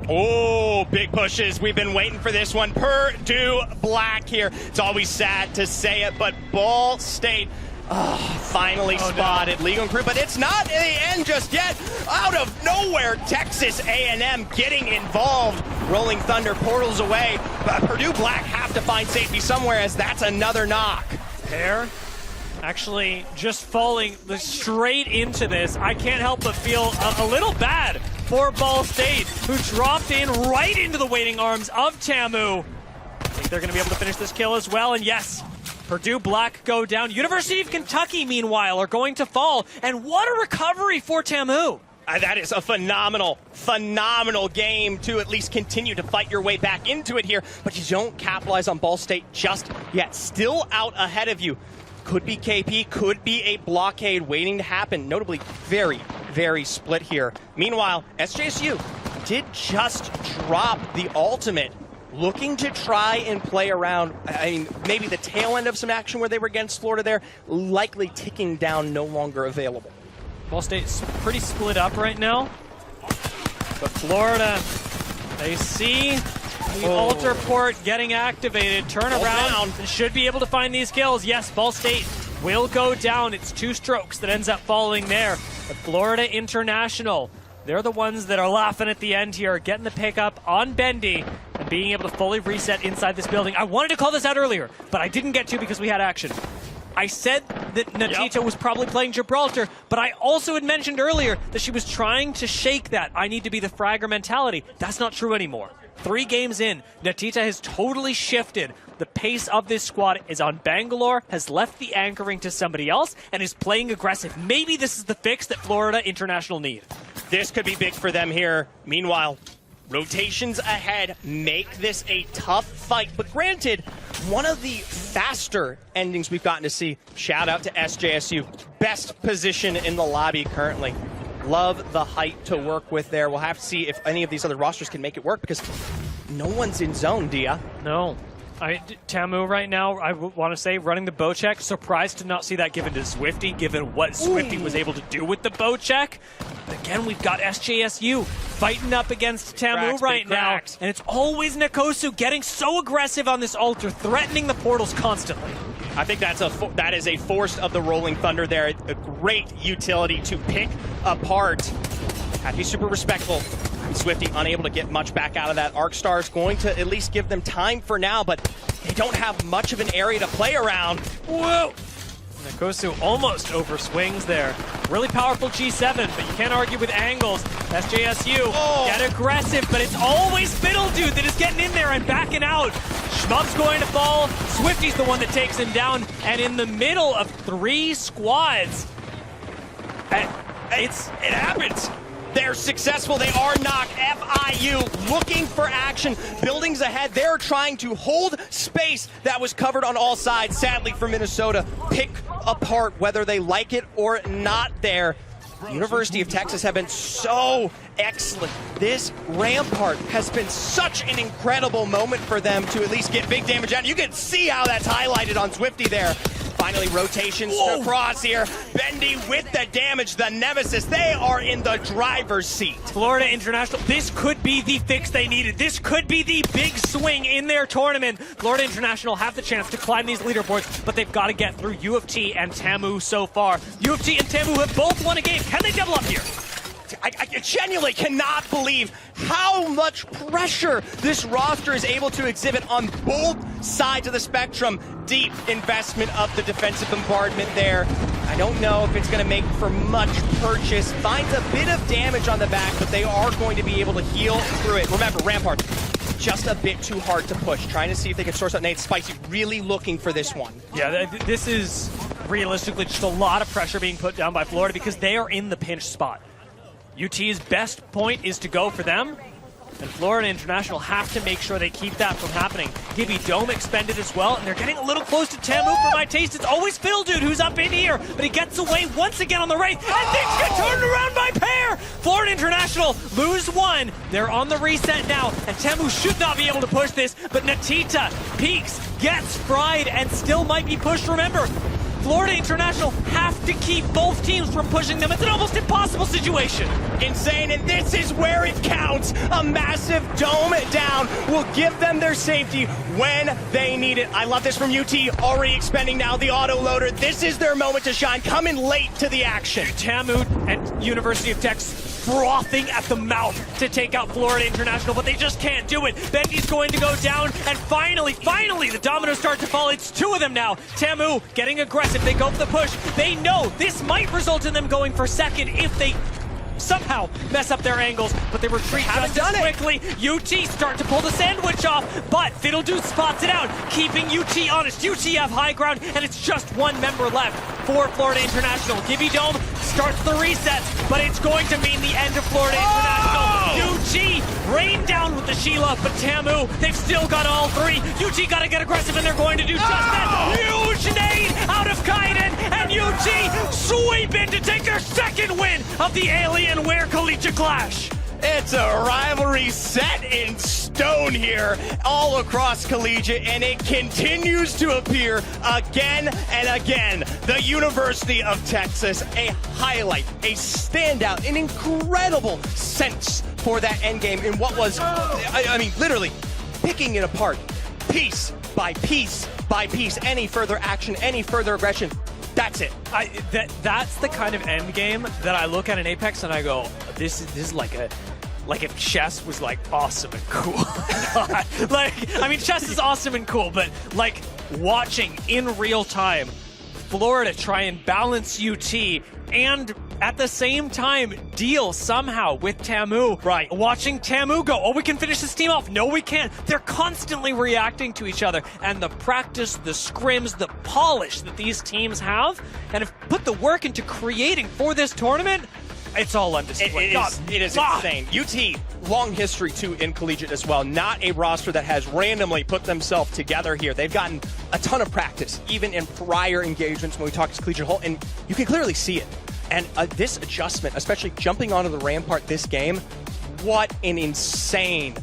Oh, big pushes. We've been waiting for this one. Purdue Black here. It's always sad to say it, but Ball State finally spotted Legal and Crew, but it's not the end just yet. Out of nowhere, Texas A&M getting involved. Rolling Thunder portals away, but Purdue Black have to find safety somewhere, as that's another knock. Pair actually just falling straight into this. I can't help but feel a little bad for Ball State, who dropped in right into the waiting arms of Tamu. I think they're going to be able to finish this kill as well, and yes, Purdue Black go down. University of Kentucky, meanwhile, are going to fall, and what a recovery for Tamu. That is a phenomenal, phenomenal game to at least continue to fight your way back into it here, but you don't capitalize on Ball State just yet. Still out ahead of you. Could be KP, could be a blockade waiting to happen. Notably, very, very split here. Meanwhile, SJSU did just drop the ultimate, looking to try and play around, I mean, maybe the tail end of some action where they were against Florida there, likely ticking down, no longer available. Ball State's pretty split up right now, but Florida, they see the altar port getting activated, turn around, and should be able to find these kills. Yes, Ball State will go down. It's 2 strokes that ends up falling there. But Florida International, they're the ones that are laughing at the end here, getting the pickup on Bendy and being able to fully reset inside this building. I wanted to call this out earlier, but I didn't get to because we had action. I said that Natita was probably playing Gibraltar, but I also had mentioned earlier that she was trying to shake that I need to be the fragger mentality. That's not true anymore. 3 games in, Natita has totally shifted. The pace of this squad is on Bangalore, has left the anchoring to somebody else, and is playing aggressive. Maybe this is the fix that Florida International need. This could be big for them here. Meanwhile, rotations ahead make this a tough fight, but granted, one of the faster endings we've gotten to see. Shout out to SJSU. Best position in the lobby currently. Love the height to work with there. We'll have to see if any of these other rosters can make it work, because no one's in zone, Dia. No. Tamu right now, I want to say, running the bow check. Surprised to not see that given to Swifty, given what Swifty was able to do with the bow check. But again, we've got SJSU fighting up against Tamu right now. And it's always Nkosu getting so aggressive on this altar, threatening the portals constantly. I think that is a force of the Rolling Thunder there. A great utility to pick apart. Have to be super respectful. Swifty unable to get much back out of that. Arcstar is going to at least give them time for now, but they don't have much of an area to play around. Whoa! Nakosu almost overswings there. Really powerful G7, but you can't argue with angles. That's JSU. Get aggressive, but it's always Fiddle Dude that is getting in there and backing out. Shmup's going to fall. Swifty's the one that takes him down. And in the middle of 3 squads, it happens. They're successful. They are knocked. FIU looking for action. Buildings ahead. They're trying to hold space that was covered on all sides. Sadly for Minnesota, pick apart whether they like it or not there. University of Texas have been so excellent. This Rampart has been such an incredible moment for them to at least get big damage out. You can see how that's highlighted on Swifty there. Finally, rotations across here. Bendy with the damage, the Nemesis. They are in the driver's seat. Florida International, this could be the fix they needed. This could be the big swing in their tournament. Florida International have the chance to climb these leaderboards, but they've got to get through U of T and Tamu so far. U of T and Tamu have both won a game. Can they double up here? I genuinely cannot believe how much pressure this roster is able to exhibit on both sides of the spectrum. Deep investment of the defensive bombardment there. I don't know if it's going to make for much purchase. Finds a bit of damage on the back, but they are going to be able to heal through it. Remember, Rampart, just a bit too hard to push. Trying to see if they can source out Nate. Spicy really looking for this one. Yeah, this is realistically just a lot of pressure being put down by Florida because they are in the pinch spot. UT's best point is to go for them, and Florida International have to make sure they keep that from happening. Gibby Dome expended as well, and they're getting a little close to Tamu for my taste. It's always Fiddle Dude who's up in here, but he gets away once again on the right, and things get turned around by pair! Florida International lose 1. They're on the reset now, and Tamu should not be able to push this, but Natita peeks, gets fried, and still might be pushed. Remember, Florida International have to keep both teams from pushing them. It's an almost impossible situation. Insane, and this is where it counts. A massive dome down will give them their safety when they need it. I love this from UT, already expending now the autoloader. This is their moment to shine, coming late to the action. Tamu and University of Texas frothing at the mouth to take out Florida International, but they just can't do it. Bendy's going to go down, and finally, the dominoes start to fall. It's 2 of them now. Tamu getting aggressive. They go for the push. They know this might result in them going for second if they somehow mess up their angles, but they retreat just as quickly. UT start to pull the sandwich off, but Fiddle Dude spots it out, keeping UT honest. UT have high ground, and it's just 1 member left for Florida International. Gibby Dome starts the resets, but it's going to mean the end of Florida International. UT rained down with the Sheila, but Tamu, they've still got all 3. UT got to get aggressive, and they're going to do just that. Huge nade out of Kaiden, and UT sweep in to take their 2nd win of the Alienware Collegiate Clash. It's a rivalry set in stone here all across Collegiate, and it continues to appear again and again. The University of Texas, a highlight, a standout, an incredible sense for that endgame in what was, I mean, literally picking it apart, piece by piece by piece. Any further action, any further aggression, that's it. That's the kind of end game that I look at in Apex and I go, this is like if chess was like awesome and cool. I mean, chess is awesome and cool, but like watching in real time Florida try and balance UT and at the same time deal somehow with Tamu. Right. Watching Tamu go, oh, we can finish this team off. No, we can't. They're constantly reacting to each other. And the practice, the scrims, the polish that these teams have and have put the work into creating for this tournament, it's all undisputed. It is insane. UT, long history too in Collegiate as well. Not a roster that has randomly put themselves together here. They've gotten a ton of practice, even in prior engagements when we talked to Collegiate Hall, and you can clearly see it. And this adjustment, especially jumping onto the Rampart this game, what an insane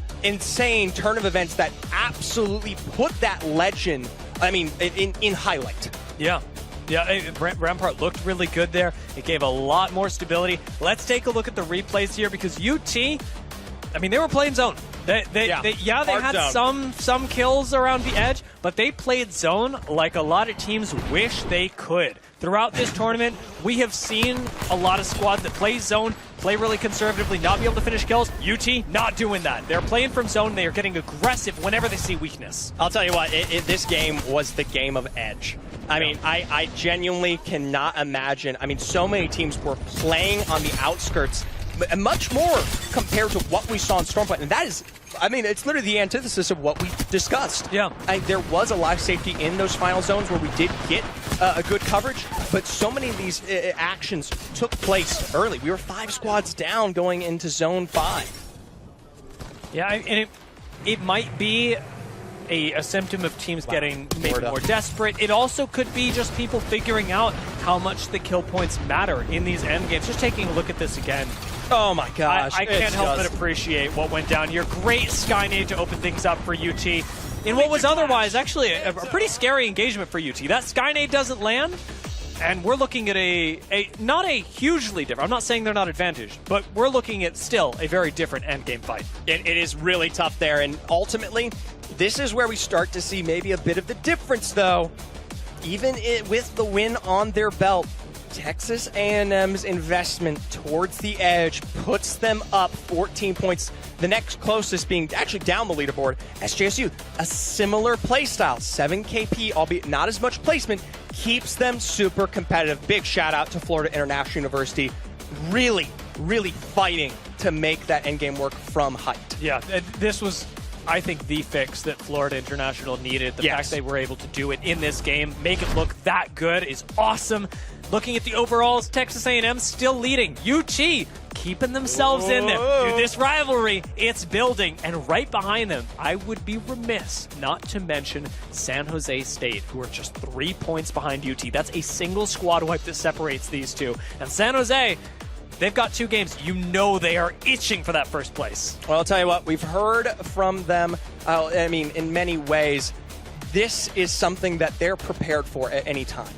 turn of events that absolutely put that legend, I mean, in highlight. Yeah. Yeah, Rampart looked really good there. It gave a lot more stability. Let's take a look at the replays here because UT, I mean, they were playing zone. They had some kills around the edge, but they played zone like a lot of teams wish they could. Throughout this tournament, we have seen a lot of squads that play zone, play really conservatively, not be able to finish kills. UT not doing that. They're playing from zone. They are getting aggressive whenever they see weakness. I'll tell you what, this game was the game of edge. I mean, I genuinely cannot imagine. I mean, so many teams were playing on the outskirts, much more compared to what we saw in Stormpoint. And that is, I mean, it's literally the antithesis of what we discussed. Yeah. There was a lot of safety in those final zones where we did get a good coverage, but so many of these actions took place early. We were 5 squads down going into Zone 5. Yeah, and it might be a symptom of teams getting maybe more desperate. It also could be just people figuring out how much the kill points matter in these end games. Just taking a look at this again. Oh my gosh. I can't help but appreciate what went down here. Great Skynade to open things up for UT. In what was otherwise actually a pretty scary engagement for UT. That Skynade doesn't land, and we're looking at not a hugely different, I'm not saying they're not advantaged, but we're looking at still a very different endgame fight. It is really tough there, and ultimately, this is where we start to see maybe a bit of the difference, though. Even with the win on their belt, Texas A&M's investment towards the edge puts them up 14 points. The next closest being actually down the leaderboard, SJSU. A similar playstyle, 7 KP, albeit not as much placement, keeps them super competitive. Big shout out to Florida International University. Really, really fighting to make that endgame work from height. Yeah, this was, I think, the fix that Florida International needed. The fact they were able to do it in this game, make it look that good is awesome. Looking at the overalls, Texas A&M still leading. UT keeping themselves in there. Dude, this rivalry, it's building. And right behind them, I would be remiss not to mention San Jose State, who are just 3 points behind UT. That's a single squad wipe that separates these two. And San Jose, they've got 2 games. You know they are itching for that first place. Well, I'll tell you what, we've heard from them, I mean, in many ways, this is something that they're prepared for at any time.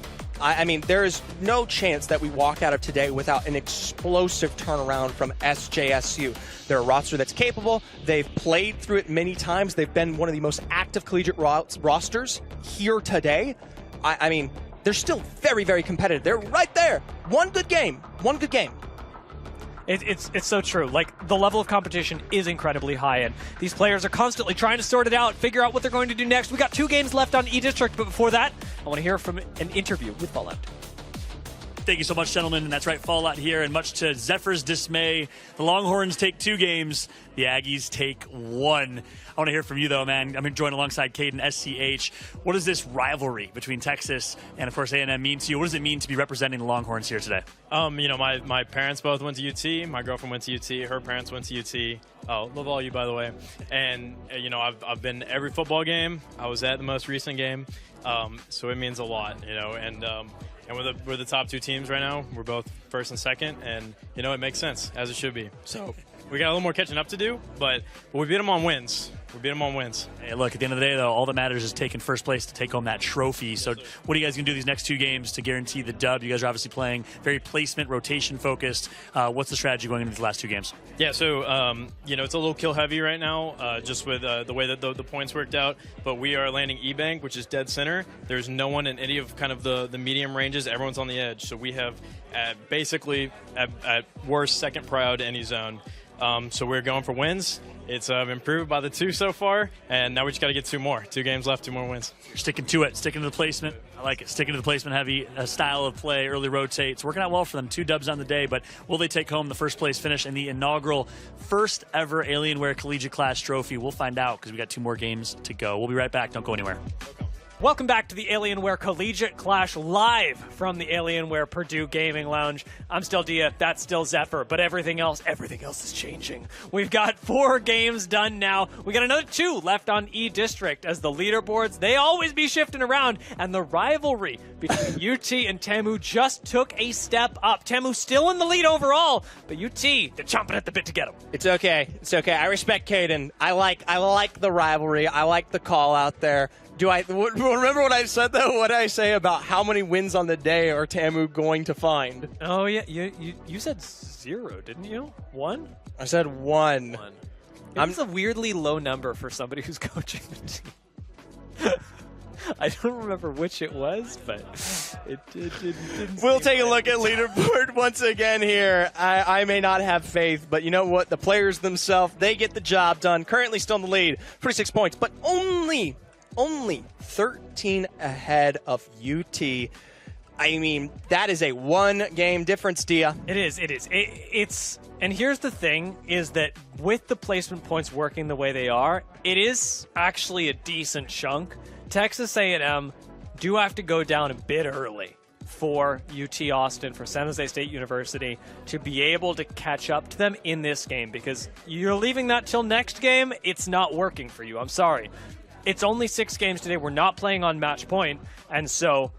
I mean, there is no chance that we walk out of today without an explosive turnaround from SJSU. They're a roster that's capable. They've played through it many times. They've been one of the most active collegiate rosters here today. I mean, they're still very, very competitive. They're right there. One good game. One good game. It's so true. Like, the level of competition is incredibly high, and these players are constantly trying to sort it out, figure out what they're going to do next. We got 2 games left on E-District, but before that, I want to hear from an interview with Fallout. Thank you so much, gentlemen. And that's right, Fallout here. And much to Zephyr's dismay, the Longhorns take 2 games. The Aggies take 1. I want to hear from you, though, man. I'm joined alongside Caden, SCH. What does this rivalry between Texas and, of course, A&M mean to you? What does it mean to be representing the Longhorns here today? You know, my parents both went to UT. My girlfriend went to UT. Her parents went to UT. Oh, love all you, by the way. And, you know, I've been to every football game. I was at the most recent game. So it means a lot, you know. And we're the top 2 teams right now. We're both first and second. And, you know, it makes sense, as it should be. So we got a little more catching up to do, but we beat them on wins. We beat them on wins. Hey, look, at the end of the day, though, all that matters is taking first place to take home that trophy. So what are you guys going to do these next 2 games to guarantee the dub? You guys are obviously playing very placement, rotation focused. What's the strategy going into these last 2 games? Yeah, so, you know, it's a little kill heavy right now, just with the way that the points worked out. But we are landing E-Bank, which is dead center. There's no one in any of kind of the medium ranges. Everyone's on the edge. So we have basically, at worst, second prio to any zone. So we're going for wins. It's improved by the 2 so far, and now we just got to get 2 more. 2 games left, 2 more wins. You're sticking to it, sticking to the placement. I like it. Sticking to the placement heavy style of play, early rotate. It's working out well for them. 2 dubs on the day, but will they take home the first place finish in the inaugural first ever Alienware Collegiate Clash trophy? We'll find out because we got 2 more games to go. We'll be right back. Don't go anywhere. Welcome back to the Alienware Collegiate Clash live from the Alienware Purdue Gaming Lounge. I'm still Dia, that's still Zephyr, but everything else is changing. We've got 4 games done now. We got another 2 left on E-District as the leaderboards, they always be shifting around, and the rivalry between UT and Tamu just took a step up. Tamu still in the lead overall, but UT, they're chomping at the bit to get them. It's okay. It's okay. I respect Caden. I like the rivalry. I like the call out there. Remember what I said, though? What did I say about how many wins on the day are Tamu going to find? Oh, yeah. You said 0, didn't you? 1? I said 1. It's a weirdly low number for somebody who's coaching the team. I don't remember which it was, but it didn't. We'll take a look at leaderboard once again here. I may not have faith, but you know what? The players themselves, they get the job done. Currently still in the lead, 26 points, but only only 13 ahead of UT. I mean, that is a one-game difference, Dia. It is. It's and here's the thing, is that with the placement points working the way they are, it is actually a decent chunk. Texas A&M do have to go down a bit early for UT Austin, for San Jose State University, to be able to catch up to them in this game, because you're leaving that till next game, it's not working for you. I'm sorry. It's only 6 games today. We're not playing on match point, and so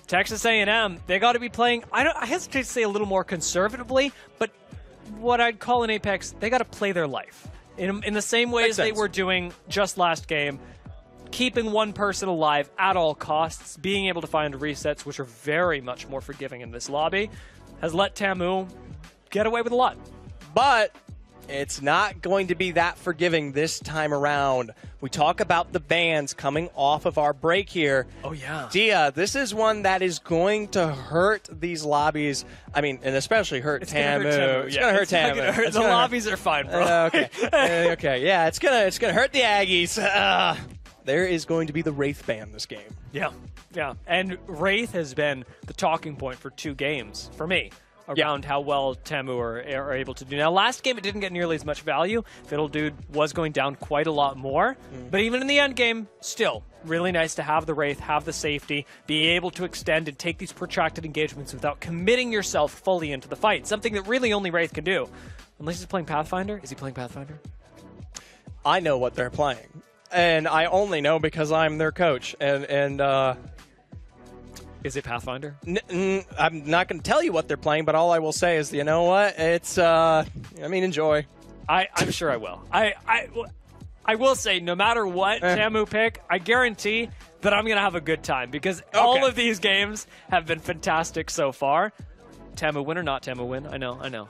Texas A&M, they got to be playing, I hesitate to say a little more conservatively, but what I'd call an Apex, they got to play their life. In the same way as they were doing just last game, keeping one person alive at all costs, being able to find resets, which are very much more forgiving in this lobby, has let Tamu get away with a lot. But it's not going to be that forgiving this time around. We talk about the bans coming off of our break here. Oh, yeah. Dia, this is one that is going to hurt these lobbies. I mean, and especially hurt Tamu. It's going to hurt Tamu. The lobbies are fine, bro. Okay. Okay. Yeah, it's gonna hurt the Aggies. There is going to be the Wraith ban this game. Yeah. And Wraith has been the talking point for 2 games for me around how well Tamu are able to do. Now, last game, it didn't get nearly as much value. Fiddle Dude was going down quite a lot more. But even in the end game, still, really nice to have the Wraith, have the safety, be able to extend and take these protracted engagements without committing yourself fully into the fight. Something that really only Wraith can do. Unless he's playing Pathfinder. Is he playing Pathfinder? I know what they're playing. And I only know because I'm their coach. And is it Pathfinder? I'm not going to tell you what they're playing, but all I will say is, you know what? It's, enjoy. I'm sure I will. I will say, no matter what Tamu pick, I guarantee that I'm going to have a good time, because all of these games have been fantastic so far. Tamu win or not Tamu win? I know.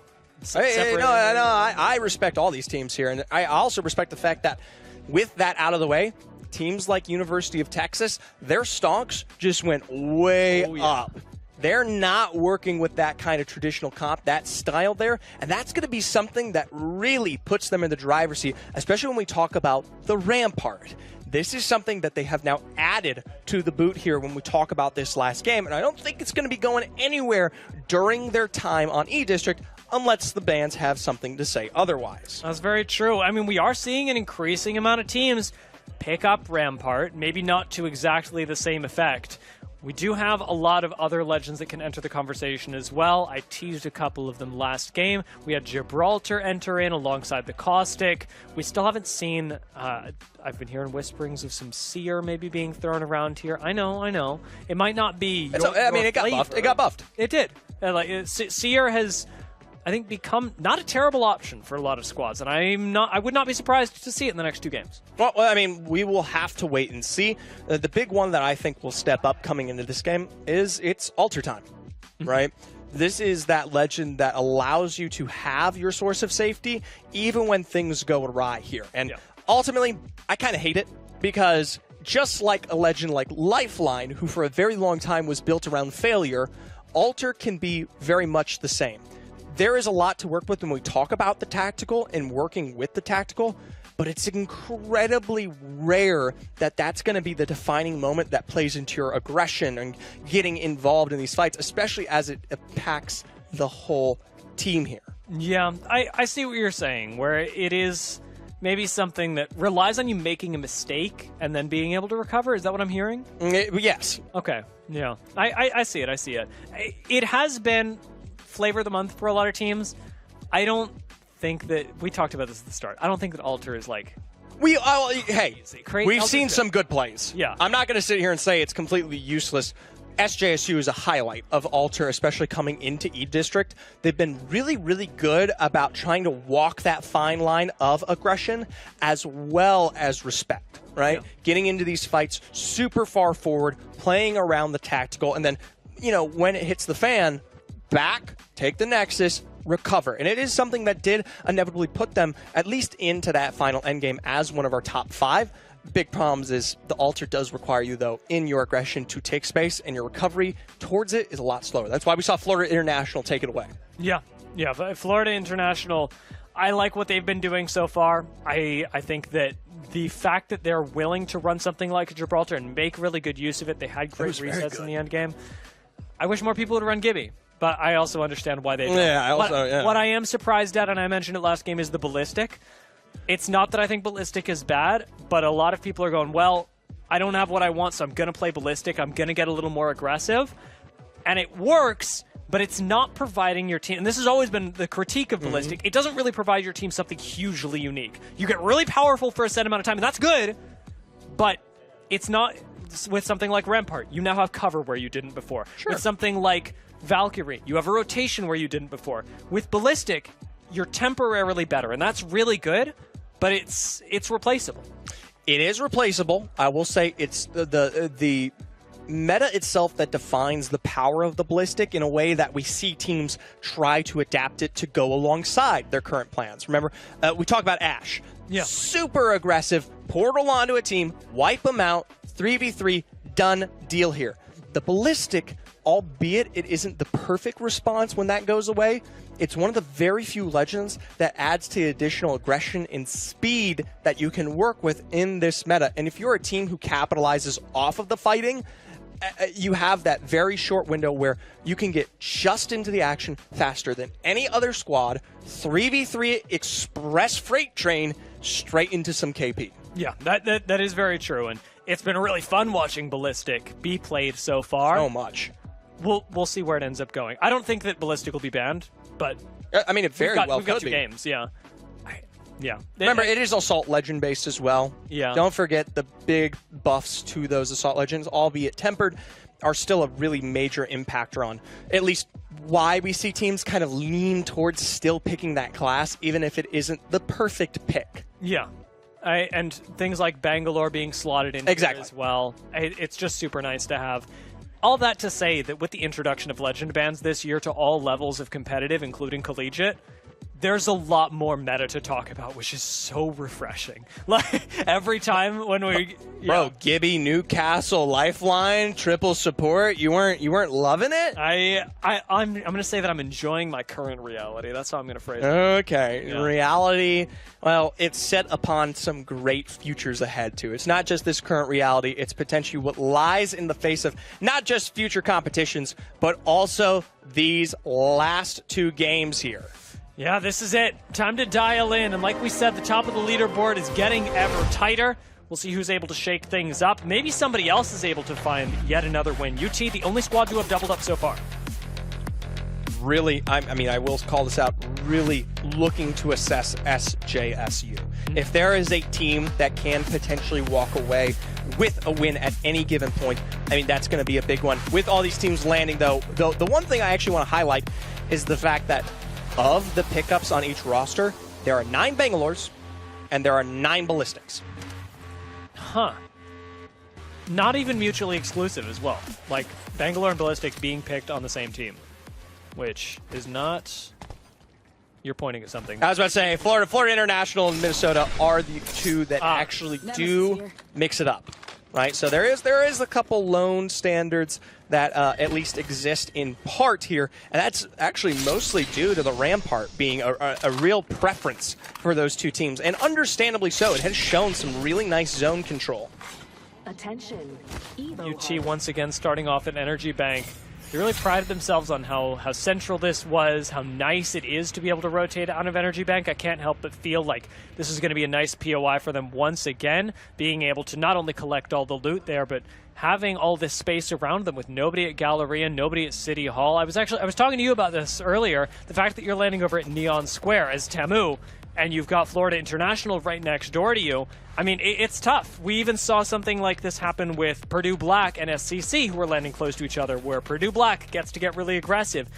I respect all these teams here, and I also respect the fact that with that out of the way, teams like University of Texas, their stonks just went way up. They're not working with that kind of traditional comp, that style there, and that's going to be something that really puts them in the driver's seat, especially when we talk about the Rampart. This is something that they have now added to the boot here when we talk about this last game, and I don't think it's going to be going anywhere during their time on E-District unless the bans have something to say otherwise. That's very true. I mean, we are seeing an increasing amount of teams pick up Rampart, maybe not to exactly the same effect. We do have a lot of other legends that can enter the conversation as well. I teased a couple of them last game. We had Gibraltar enter in alongside the Caustic. We still haven't seen, I've been hearing whisperings of some Seer maybe being thrown around here. I know. It might not be it got buffed. It got buffed. It did. Seer has, I think, become not a terrible option for a lot of squads, and I would not be surprised to see it in the next 2 games. Well, I mean, we will have to wait and see. The big one that I think will step up coming into this game is it's altar time, right? This is that legend that allows you to have your source of safety even when things go awry here. And ultimately, I kind of hate it, because just like a legend like Lifeline, who for a very long time was built around failure, altar can be very much the same. There is a lot to work with when we talk about the tactical and working with the tactical, but it's incredibly rare that that's going to be the defining moment that plays into your aggression and getting involved in these fights, especially as it impacts the whole team here. Yeah, I see what you're saying, where it is maybe something that relies on you making a mistake and then being able to recover. Is that what I'm hearing? Yes. Okay, yeah. I see it. It has been flavor of the month for a lot of teams. I don't think that, we talked about this at the start, I don't think that Alter is like, we've seen some good plays. Yeah. I'm not going to sit here and say it's completely useless. SJSU is a highlight of Alter, especially coming into E-District. They've been really, really good about trying to walk that fine line of aggression as well as respect, right? Yeah. Getting into these fights super far forward, playing around the tactical, and then, when it hits the fan, back, take the Nexus, recover. And it is something that did inevitably put them at least into that final endgame as one of our top 5. Big problems is the altar does require you, though, in your aggression to take space, and your recovery towards it is a lot slower. That's why we saw Florida International take it away. Yeah, Florida International, I like what they've been doing so far. I think that the fact that they're willing to run something like Gibraltar and make really good use of it, they had great resets in the end game. I wish more people would run Gibby, but I also understand why they don't. Yeah, What I am surprised at, and I mentioned it last game, is the Ballistic. It's not that I think Ballistic is bad, but a lot of people are going, well, I don't have what I want, so I'm going to play Ballistic. I'm going to get a little more aggressive. And it works, but it's not providing your team, and this has always been the critique of Ballistic, it doesn't really provide your team something hugely unique. You get really powerful for a set amount of time, and that's good, but it's not with something like Rampart. You now have cover where you didn't before. Sure. With something like Valkyrie, you have a rotation where you didn't before. With Ballistic, you're temporarily better, and that's really good, but it's replaceable. It is replaceable. I will say it's the meta itself that defines the power of the Ballistic in a way that we see teams try to adapt it to go alongside their current plans. Remember, we talked about Ashe. Yeah. Super aggressive, portal onto a team, wipe them out, 3v3, done deal here. The Ballistic, albeit it isn't the perfect response when that goes away, it's one of the very few legends that adds to the additional aggression and speed that you can work with in this meta. And if you're a team who capitalizes off of the fighting, you have that very short window where you can get just into the action faster than any other squad, 3v3 express freight train straight into some KP. Yeah, that is very true, and it's been really fun watching Ballistic be played so far. So much. We'll see where it ends up going. I don't think that Ballistic will be banned, but I mean, it very well we've got could two be. games, yeah. Yeah. Remember, it is Assault Legend based as well. Yeah. Don't forget the big buffs to those Assault Legends, albeit tempered, are still a really major impactor on at least why we see teams kind of lean towards still picking that class, even if it isn't the perfect pick. Yeah. And things like Bangalore being slotted in Exactly. as well. It's just super nice to have. All that to say that with the introduction of Legend bans this year to all levels of competitive, including Collegiate, there's a lot more meta to talk about, which is so refreshing. Like, every time when we... Bro, Gibby, Newcastle, Lifeline, triple support, you weren't loving it? I'm going to say that I'm enjoying my current reality. That's how I'm going to phrase it. Okay, Yeah. reality, well, it's set upon some great futures ahead, too. It's not just this current reality, it's potentially what lies in the face of not just future competitions, but also these last two games here. Yeah, this is it. Time to dial in. And like we said, the top of the leaderboard is getting ever tighter. We'll see who's able to shake things up. Maybe somebody else is able to find yet another win. UT, the only squad to have doubled up so far. Really, I mean, I will call this out, really looking to assess SJSU. If there is a team that can potentially walk away with a win at any given point, I mean, that's going to be a big one. With all these teams landing, though, the one thing I actually want to highlight is the fact that of the pickups on each roster, there are 9 Bangalores and there are 9 Ballistics. Huh. Not even mutually exclusive as well. Like, Bangalore and Ballistic being picked on the same team, which is not... You're pointing at something. I was about to say, Florida International and Minnesota are the two that actually do mix it up, right? So there is a couple lone standards that at least exist in part here, and that's actually mostly due to the Rampart being a real preference for those two teams, and understandably so. It has shown some really nice zone control. Attention, UT once again starting off at Energy Bank. They really prided themselves on how central this was, how nice it is to be able to rotate out of Energy Bank. I can't help but feel like this is going to be a nice POI for them once again, being able to not only collect all the loot there, but having all this space around them with nobody at Galleria, nobody at City Hall. I was talking to you about this earlier, the fact that you're landing over at Neon Square as Tamu, and you've got Florida International right next door to you. I mean, it's tough. We even saw something like this happen with Purdue Black and SCC, who were landing close to each other, where Purdue Black gets to get really aggressive.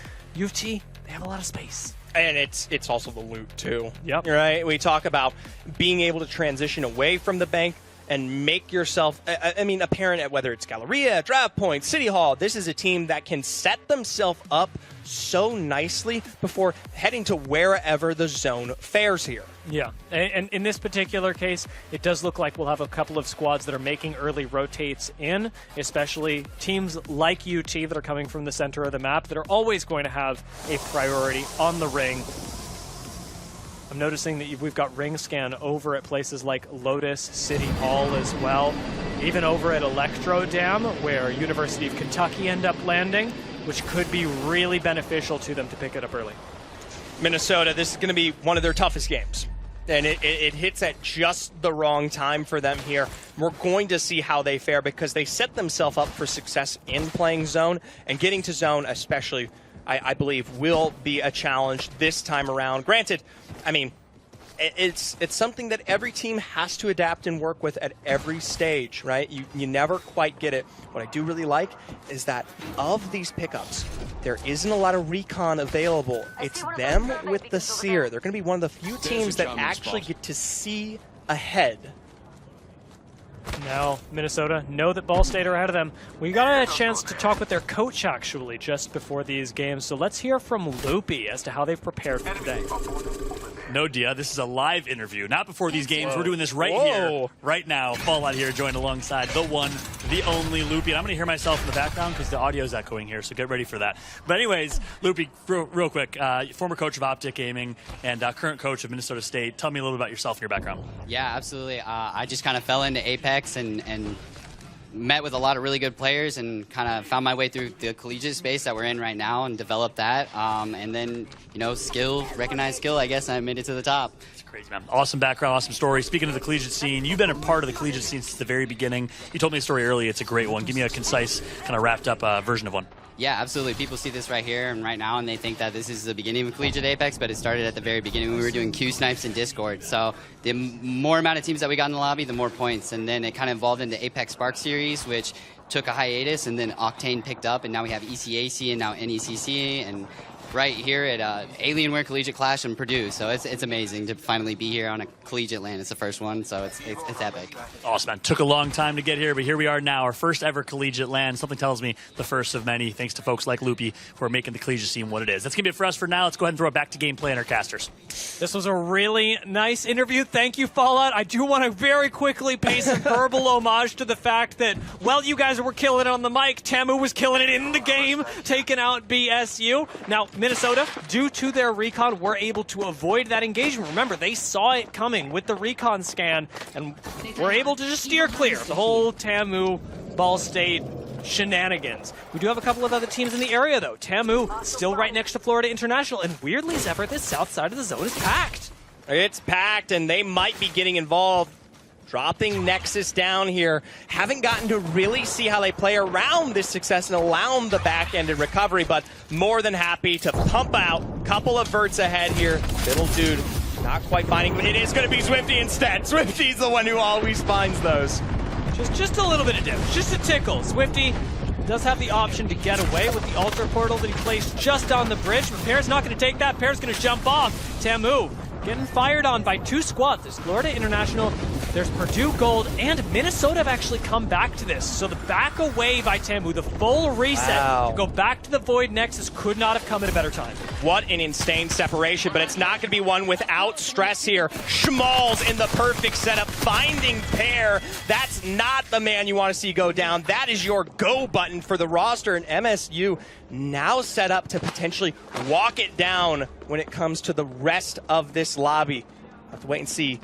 UT, they have a lot of space. And it's also the loot, too. Yep. Right? We talk about being able to transition away from the bank and make yourself, I mean, apparent at whether it's Galleria, Draft Point, City Hall. This is a team that can set themselves up so nicely before heading to wherever the zone fares here. Yeah, and in this particular case, it does look like we'll have a couple of squads that are making early rotates in, especially teams like UT that are coming from the center of the map that are always going to have a priority on the ring. I'm noticing that we've got ring scan over at places like Lotus, City Hall as well. Even over at Electro Dam, where University of Kentucky end up landing, which could be really beneficial to them to pick it up early. Minnesota, this is going to be one of their toughest games. And it hits at just the wrong time for them here. We're going to see how they fare because they set themselves up for success in playing zone, and getting to zone especially, I believe, will be a challenge this time around. Granted, I mean, it's something that every team has to adapt and work with at every stage, right? You never quite get it. What I do really like is that of these pickups, there isn't a lot of recon available. It's them with the Seer. They're going to be one of the few teams that actually get to see ahead. Now, Minnesota know that Ball State are ahead of them. We got a chance to talk with their coach, actually, just before these games. So let's hear from Loopy as to how they've prepared for today. No, Dia, this is a live interview, not before these games. We're doing this right here, right now. Fallout here, joined alongside the one, the only Loopy. And I'm going to hear myself in the background because the audio's echoing here, so get ready for that. But anyways, Loopy, real quick, former coach of Optic Gaming and current coach of Minnesota State. Tell me a little bit about yourself and your background. Yeah, absolutely. I just kind of fell into Apex and met with a lot of really good players and kind of found my way through the collegiate space that we're in right now and developed that. And then, you know, recognized skill, I guess, and I made it to the top. It's crazy, man. Awesome background, awesome story. Speaking of the collegiate scene, you've been a part of the collegiate scene since the very beginning. You told me a story earlier. It's a great one. Give me a concise, kind of wrapped up version of one. Yeah, absolutely. People see this right here and right now, and they think that this is the beginning of Collegiate Apex, but it started at the very beginning when we were doing Q-Snipes in Discord. So the more amount of teams that we got in the lobby, the more points. And then it kind of evolved into Apex Spark Series, which took a hiatus, and then Octane picked up, and now we have ECAC and now NECC, and right here at Alienware Collegiate Clash in Purdue. So it's amazing to finally be here on a collegiate land. It's the first one, so it's epic. Awesome, man. Took a long time to get here, but here we are now, our first ever collegiate land. Something tells me the first of many, thanks to folks like Loopy who are making the collegiate scene what it is. That's going to be it for us for now. Let's go ahead and throw it back to gameplay and our casters. This was a really nice interview. Thank you, Fallout. I do want to very quickly pay some verbal homage to the fact that while you guys were killing it on the mic, Tamu was killing it in the game, taking out BSU. Now, Minnesota, due to their recon, were able to avoid that engagement. Remember, they saw it coming with the recon scan and were able to just steer clear of the whole Tamu Ball State shenanigans. We do have a couple of other teams in the area, though. Tamu still right next to Florida International, and weirdly, Zephyr, this south side of the zone is packed. It's packed, and they might be getting involved. Dropping Nexus down here. Haven't gotten to really see how they play around this success and around the back-ended recovery, but more than happy to pump out a couple of verts ahead here. Little dude not quite finding, but it is going to be Swifty instead. Swifty's the one who always finds those. Just a little bit of damage, just a tickle. Swifty does have the option to get away with the Ultra Portal that he placed just on the bridge, but Pear's not going to take that. Pear's going to jump off. Tamu getting fired on by two squads. There's Florida International, there's Purdue Gold, and Minnesota have actually come back to this. So the back away by Tamu, the full reset to go back to the Void Nexus could not have come at a better time. What an insane separation, but it's not going to be one without stress here. Schmalz in the perfect setup, finding Pear. That's not the man you want to see go down. That is your go button for the roster, and MSU now set up to potentially walk it down when it comes to the rest of this lobby. Have to wait and see.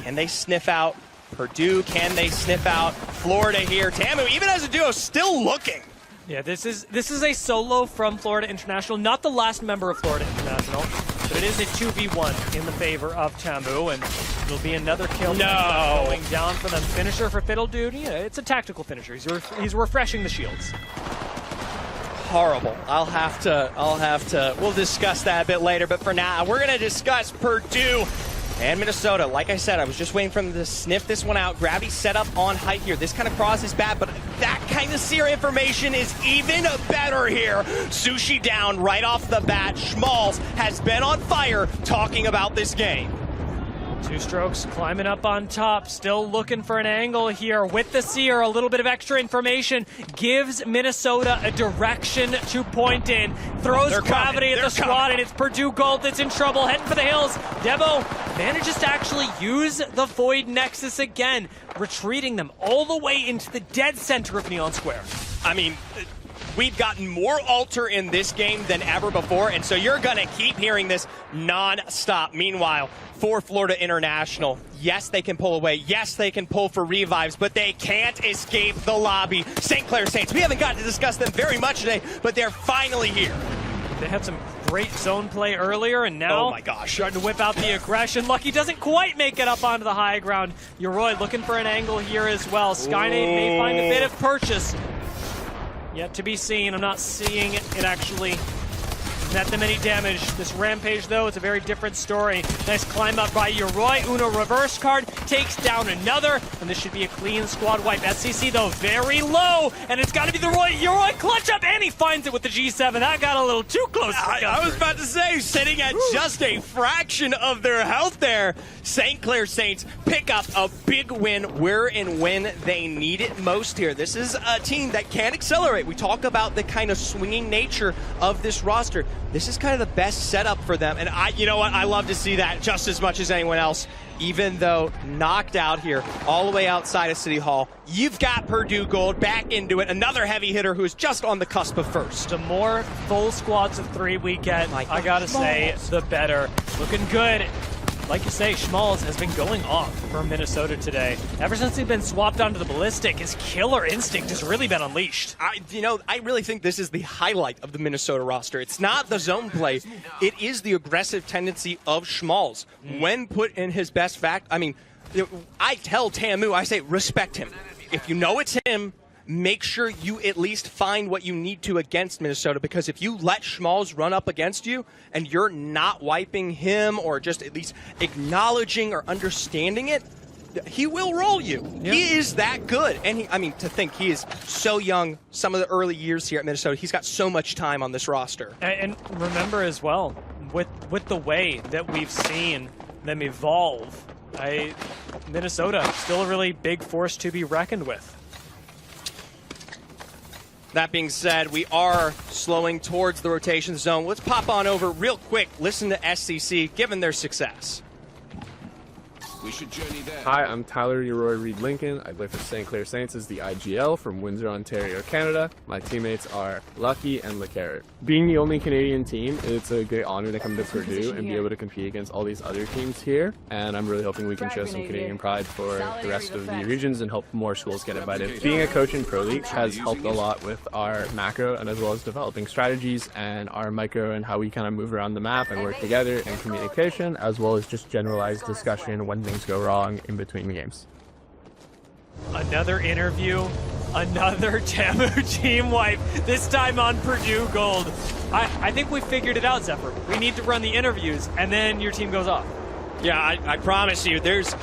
Can they sniff out Purdue? Can they sniff out Florida here? Tamu, even as a duo, still looking. Yeah, this is a solo from Florida International, not the last member of Florida International, but it is a 2v1 in the favor of Tamu, and it'll be another kill going down for them. Finisher for Fiddle Dude. Yeah, it's a tactical finisher. He's refreshing the shields. Horrible. I'll have to, we'll discuss that a bit later, but for now, we're going to discuss Purdue and Minnesota. Like I said, I was just waiting for them to sniff this one out. Gravity set up on height here. This kind of cross is bad, but that kind of Seer information is even better here. Sushi down right off the bat. Schmalz has been on fire talking about this game. Two strokes climbing up on top, still looking for an angle here with the Seer. A little bit of extra information gives Minnesota a direction to point in. Throws gravity at the squad, and it's Purdue Gold that's in trouble, heading for the hills. Debo manages to actually use the Void Nexus again, retreating them all the way into the dead center of Neon Square. I mean, We've gotten more Alter in this game than ever before, and so you're going to keep hearing this non-stop. Meanwhile, for Florida International, yes, they can pull away. Yes, they can pull for revives, but they can't escape the lobby. St. Clair Saints, we haven't gotten to discuss them very much today, but they're finally here. They had some great zone play earlier, and now oh my gosh, starting to whip out the aggression. Lucky doesn't quite make it up onto the high ground. Yoroi looking for an angle here as well. Skynade may find a bit of purchase. Yet to be seen. I'm not seeing it actually net them any damage. This Rampage, though, it's a very different story. Nice climb up by Yoroi. Uno reverse card takes down another, and this should be a clean squad wipe. SCC, though, very low, and it's got to be the Yoroi clutch up, and he finds it with the G7. That got a little too close. I was about to say, sitting at just a fraction of their health there. St. Clair Saints pick up a big win where and when they need it most here. This is a team that can accelerate. We talk about the kind of swinging nature of this roster. This is kind of the best setup for them, and you know what? I love to see that just as much as anyone else. Even though knocked out here all the way outside of City Hall, you've got Purdue Gold back into it. Another heavy hitter who is just on the cusp of first. The more full squads of 3 we get, I gotta say, the better. Looking good. Like you say, Schmalz has been going off for Minnesota today. Ever since he's been swapped onto the Ballistic, his killer instinct has really been unleashed. I really think this is the highlight of the Minnesota roster. It's not the zone play. It is the aggressive tendency of Schmalz. When put in his best fact, I mean, I tell Tamu, I say, respect him. If you know it's him, make sure you at least find what you need to against Minnesota, because if you let Schmalz run up against you and you're not wiping him or just at least acknowledging or understanding it, he will roll you. Yep. He is that good. And to think he is so young, some of the early years here at Minnesota, he's got so much time on this roster. And remember as well, with the way that we've seen them evolve, Minnesota still a really big force to be reckoned with. That being said, we are slowing towards the rotation zone. Let's pop on over real quick, listen to SCC, given their success. We should journey there. Hi, I'm Tyler Yoroi Reed Lincoln. I play for St. Clair Saints as the IGL from Windsor, Ontario, Canada. My teammates are Lucky and LeCarrot. Being the only Canadian team, it's a great honor to come to Purdue and be able to compete against all these other teams here. And I'm really hoping we can show some Canadian pride for the rest of the regions and help more schools get invited. Being a coach in Pro League has helped a lot with our macro and as well as developing strategies and our micro and how we kind of move around the map and work together and communication, as well as just generalized discussion when things go wrong in between games. Another interview, another Tamu team wipe, this time on Purdue Gold. I think we figured it out, Zephyr. We need to run the interviews, and then your team goes off. Yeah, I promise you, there's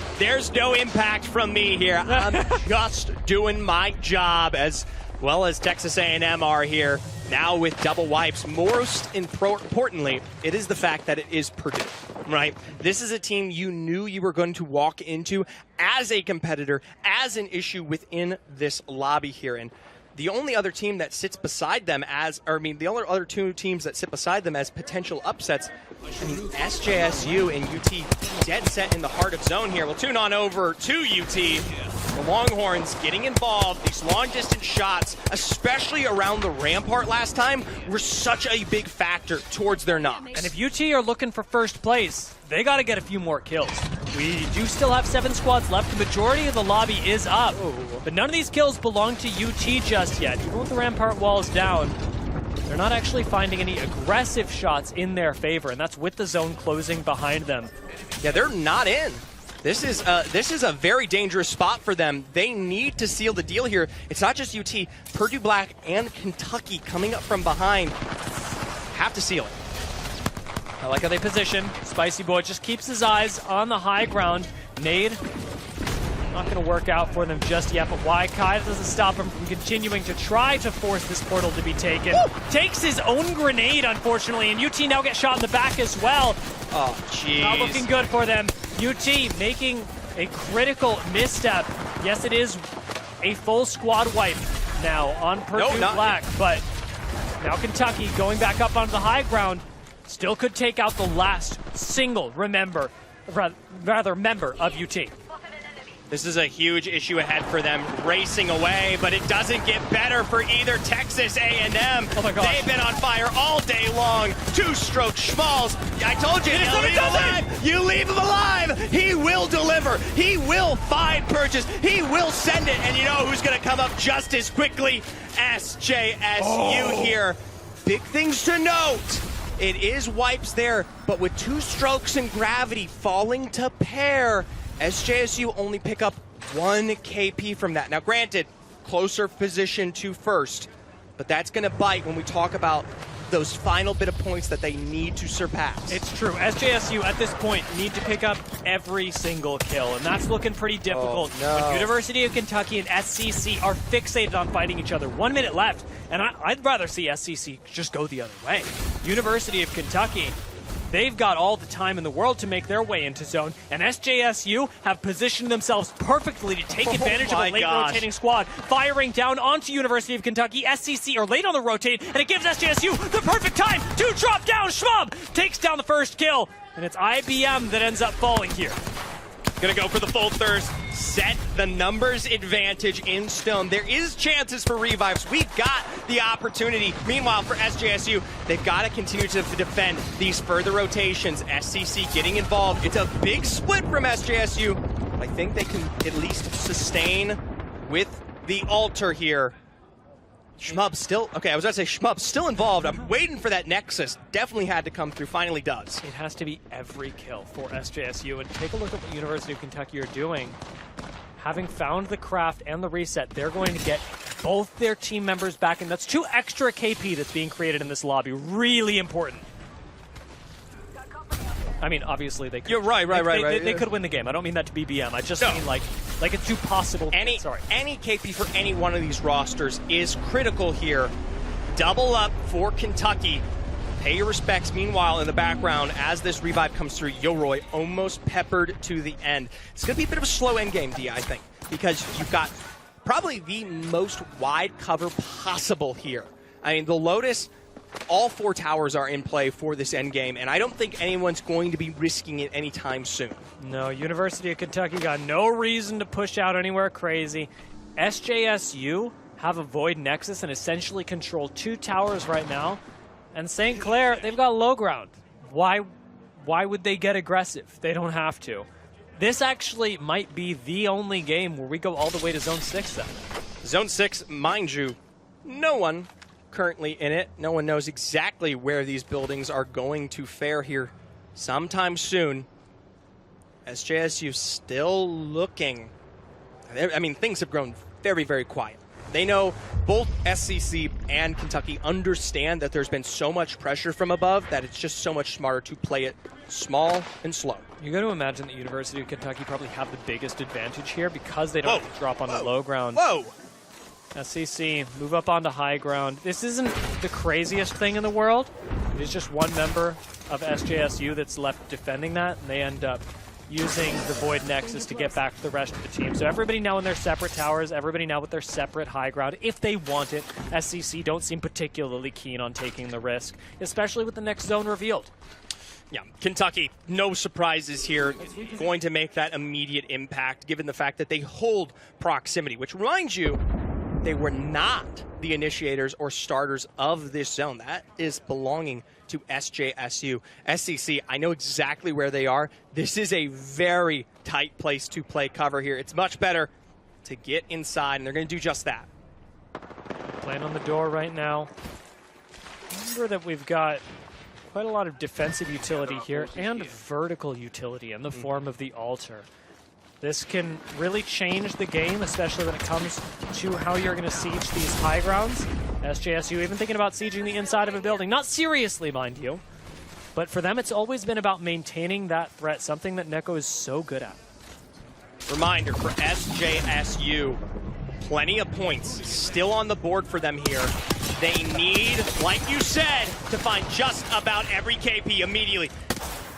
no impact from me here. I'm just doing my job as well as Texas A&M are here. Now with double wipes, most importantly, it is the fact that it is Purdue, right? This is a team you knew you were going to walk into as a competitor, as an issue within this lobby here. And the only other team that sits beside them the only other two teams that sit beside them as potential upsets, SJSU and UT dead set in the heart of zone here. We'll tune on over to UT. The Longhorns getting involved. These long-distance shots, especially around the Rampart last time, were such a big factor towards their knocks. And if UT are looking for first place, they got to get a few more kills. We do still have 7 squads left. The majority of the lobby is up. But none of these kills belong to UT just yet. Even with the Rampart walls down, they're not actually finding any aggressive shots in their favor, and that's with the zone closing behind them. Yeah, they're not in. This is a very dangerous spot for them. They need to seal the deal here. It's not just UT. Purdue Black and Kentucky coming up from behind have to seal it. I like how they position. Spicy Boy just keeps his eyes on the high ground. Nade, not going to work out for them just yet, but why? Kai doesn't stop him from continuing to try to force this portal to be taken. Woo! Takes his own grenade, unfortunately, and UT now gets shot in the back as well. Oh, jeez. Not looking good for them. UT making a critical misstep. Yes, it is a full squad wipe now on Purdue Black, but now Kentucky going back up onto the high ground. Still could take out the last single member of UT. This is a huge issue ahead for them, racing away, but it doesn't get better for either Texas A&M. Oh my gosh. They've been on fire all day long. Two-stroke Schmalz. I told you, you leave him alive. You leave him alive. He will deliver. He will find purchase. He will send it. And you know who's going to come up just as quickly? SJSU here. Big things to note. It is wipes there, but with two strokes and gravity falling to pair, SJSU only pick up 1 KP from that. Now granted, closer position to first, but that's going to bite when we talk about those final bit of points that they need to surpass. It's true. SJSU at this point need to pick up every single kill, and that's looking pretty difficult. Oh, no. When University of Kentucky and SCC are fixated on fighting each other. 1 minute left, and I'd rather see SCC just go the other way. University of Kentucky, they've got all the time in the world to make their way into zone, and SJSU have positioned themselves perfectly to take advantage of a late rotating squad, firing down onto University of Kentucky. SCC are late on the rotate, and it gives SJSU the perfect time to drop down. Schmub takes down the first kill, and it's IBM that ends up falling here. Gonna go for the full thirst, set the numbers advantage in stone. There is chances for revives. We've got the opportunity. Meanwhile, for SJSU, they've got to continue to defend these further rotations. SCC getting involved. It's a big split from SJSU. I think they can at least sustain with the altar here. Schmub still, okay, I was going to say Schmub still involved. I'm waiting for that Nexus. Definitely had to come through, finally does. It has to be every kill for SJSU, and take a look at what University of Kentucky are doing. Having found the craft and the reset, they're going to get both their team members back, and that's 2 extra KP that's being created in this lobby. Really important. I mean, obviously they could. You're right. They could win the game. I don't mean that to be BM. I just mean like it's 2 possible. Any KP for any one of these rosters is critical here. Double up for Kentucky. Pay your respects. Meanwhile, in the background, as this revive comes through, Yoroi almost peppered to the end. It's going to be a bit of a slow end game, D, I think, because you've got probably the most wide cover possible here. I mean, the Lotus, all 4 towers are in play for this end game, and I don't think anyone's going to be risking it anytime soon. No, University of Kentucky got no reason to push out anywhere crazy. SJSU have a Void Nexus and essentially control 2 towers right now. And St. Clair, they've got low ground. Why would they get aggressive? They don't have to. This actually might be the only game where we go all the way to Zone 6 then. Zone 6, mind you, no one currently in it. No one knows exactly where these buildings are going to fare here sometime soon. SJSU still looking. I mean, things have grown very, very quiet. They know both SCC and Kentucky understand that there's been so much pressure from above that it's just so much smarter to play it small and slow. You got to imagine that University of Kentucky probably have the biggest advantage here because they don't have to drop on the low ground. Whoa! SCC, move up onto high ground. This isn't the craziest thing in the world. It is just one member of SJSU that's left defending that, and they end up using the Void Nexus to get back to the rest of the team. So everybody now in their separate towers, everybody now with their separate high ground, if they want it. SCC don't seem particularly keen on taking the risk, especially with the next zone revealed. Yeah, Kentucky, no surprises here, going to make that immediate impact given the fact that they hold proximity, which reminds you, they were not the initiators or starters of this zone. That is belonging to SJSU. SCC, I know exactly where they are. This is a very tight place to play cover here. It's much better to get inside, and they're going to do just that. Playing on the door right now. Remember that we've got quite a lot of defensive utility here and vertical utility in the form of the altar. This can really change the game, especially when it comes to how you're going to siege these high grounds. SJSU even thinking about sieging the inside of a building. Not seriously, mind you. But for them, it's always been about maintaining that threat, something that Neko is so good at. Reminder for SJSU, plenty of points still on the board for them here. They need, like you said, to find just about every KP immediately.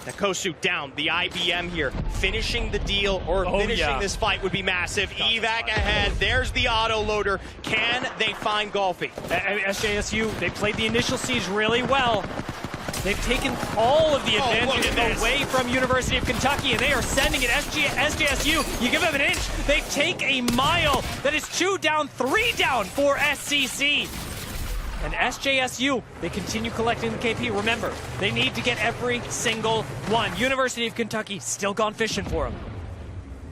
Nakosu down, the IBM here, finishing the deal or finishing this fight would be massive. Evac ahead, there's the auto loader. Can they find Golfy? SJSU, they played the initial siege really well. They've taken all of the look advantage at this. away from University of Kentucky, and they are sending it. SJSU, you give them an inch, they take a mile. That is 2 down, 3 down for SCC. And SJSU, they continue collecting the KP. Remember, they need to get every single one. University of Kentucky still gone fishing for them.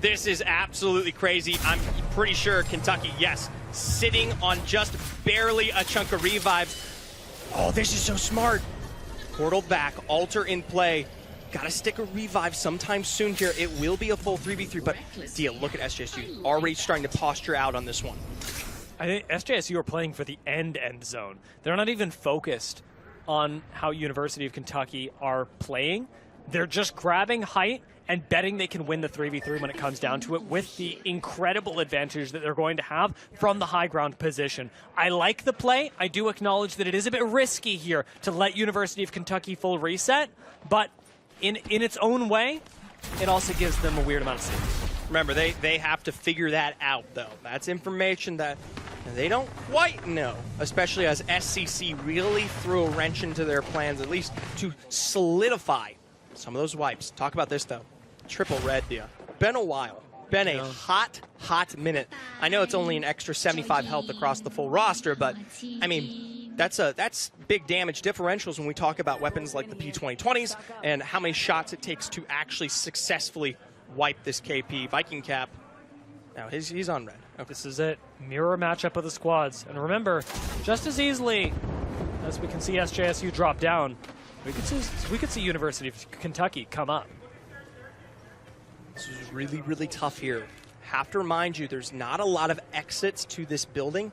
This is absolutely crazy. I'm pretty sure Kentucky, yes, sitting on just barely a chunk of revives. Oh, this is so smart. Portal back, altar in play. Gotta stick a revive sometime soon here. It will be a full 3v3, but Dia, look at SJSU. Already starting to posture out on this one. I think SJSU are playing for the end zone. They're not even focused on how University of Kentucky are playing. They're just grabbing height and betting they can win the 3v3 when it comes down to it, with the incredible advantage that they're going to have from the high ground position. I like the play. I do acknowledge that it is a bit risky here to let University of Kentucky full reset, but in its own way, it also gives them a weird amount of safety. Remember, they have to figure that out, though. That's information that they don't quite know, especially as SCC really threw a wrench into their plans, at least to solidify some of those wipes. Talk about this, though. Triple red, Dia. Been a while. Been a hot minute. I know it's only an extra 75 health across the full roster, but, I mean, that's big damage differentials when we talk about weapons like the P2020s and how many shots it takes to actually successfully wipe this KP. Viking Cap, now he's on red. Okay. This is it. Mirror matchup of the squads. And remember, just as easily as we can see SJSU drop down, we could see University of Kentucky come up. This is really, really tough here. Have to remind you, there's not a lot of exits to this building.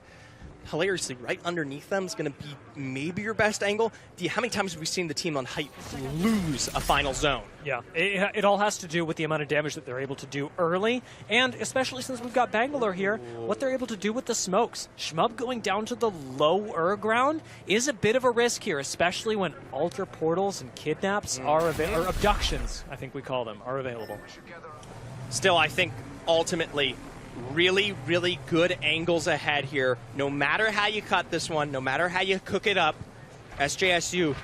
Hilariously, right underneath them is going to be maybe your best angle. How many times have we seen the team on height lose a final zone? Yeah, it all has to do with the amount of damage that they're able to do early, and especially since we've got Bangalore here, what they're able to do with the smokes. Shmub going down to the lower ground is a bit of a risk here, especially when altar portals and kidnaps are available, or abductions, I think we call them, are available. Still, I think ultimately really, really good angles ahead here. No matter how you cut this one, no matter how you cook it up, SJSU,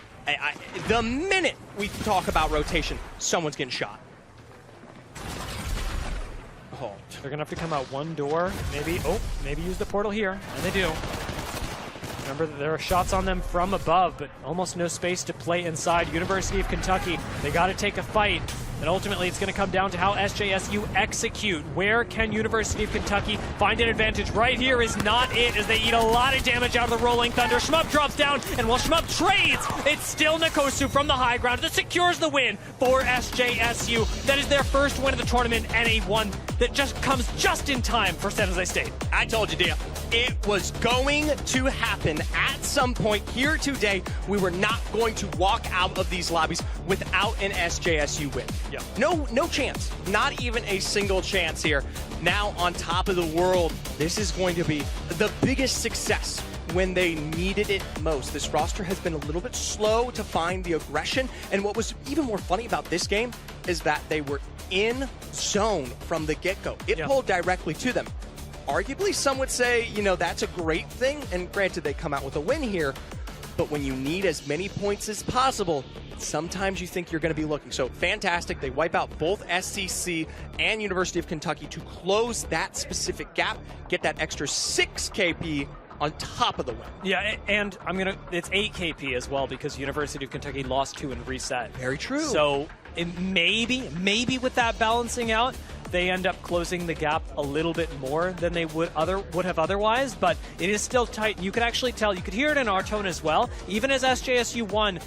the minute we talk about rotation, someone's getting shot. Oh, they're going to have to come out one door, maybe use the portal here, and they do. Remember that there are shots on them from above, but almost no space to play inside. University of Kentucky, they got to take a fight. And ultimately, it's going to come down to how SJSU execute. Where can University of Kentucky find an advantage? Right here is not it, as they eat a lot of damage out of the Rolling Thunder. Shmub drops down, and while Shmub trades, it's still Nkosu from the high ground that secures the win for SJSU. That is their first win of the tournament, and a one that just comes just in time for San Jose State. I told you, Dia. It was going to happen at some point here today. We were not going to walk out of these lobbies without an SJSU win. Yeah. No chance. Not even a single chance here. Now on top of the world, this is going to be the biggest success when they needed it most. This roster has been a little bit slow to find the aggression, and what was even more funny about this game is that they were in zone from the get-go. It pulled directly to them. Arguably, some would say, that's a great thing, and granted, they come out with a win here, but when you need as many points as possible, sometimes you think you're going to be looking. So fantastic. They wipe out both SCC and University of Kentucky to close that specific gap, get that extra 6 KP on top of the win. Yeah, and it's 8 KP as well, because University of Kentucky lost 2 in reset. Very true. So maybe with that balancing out, they end up closing the gap a little bit more than they would have otherwise, but it is still tight. You could actually tell, you could hear it in our tone as well. Even as SJSU won,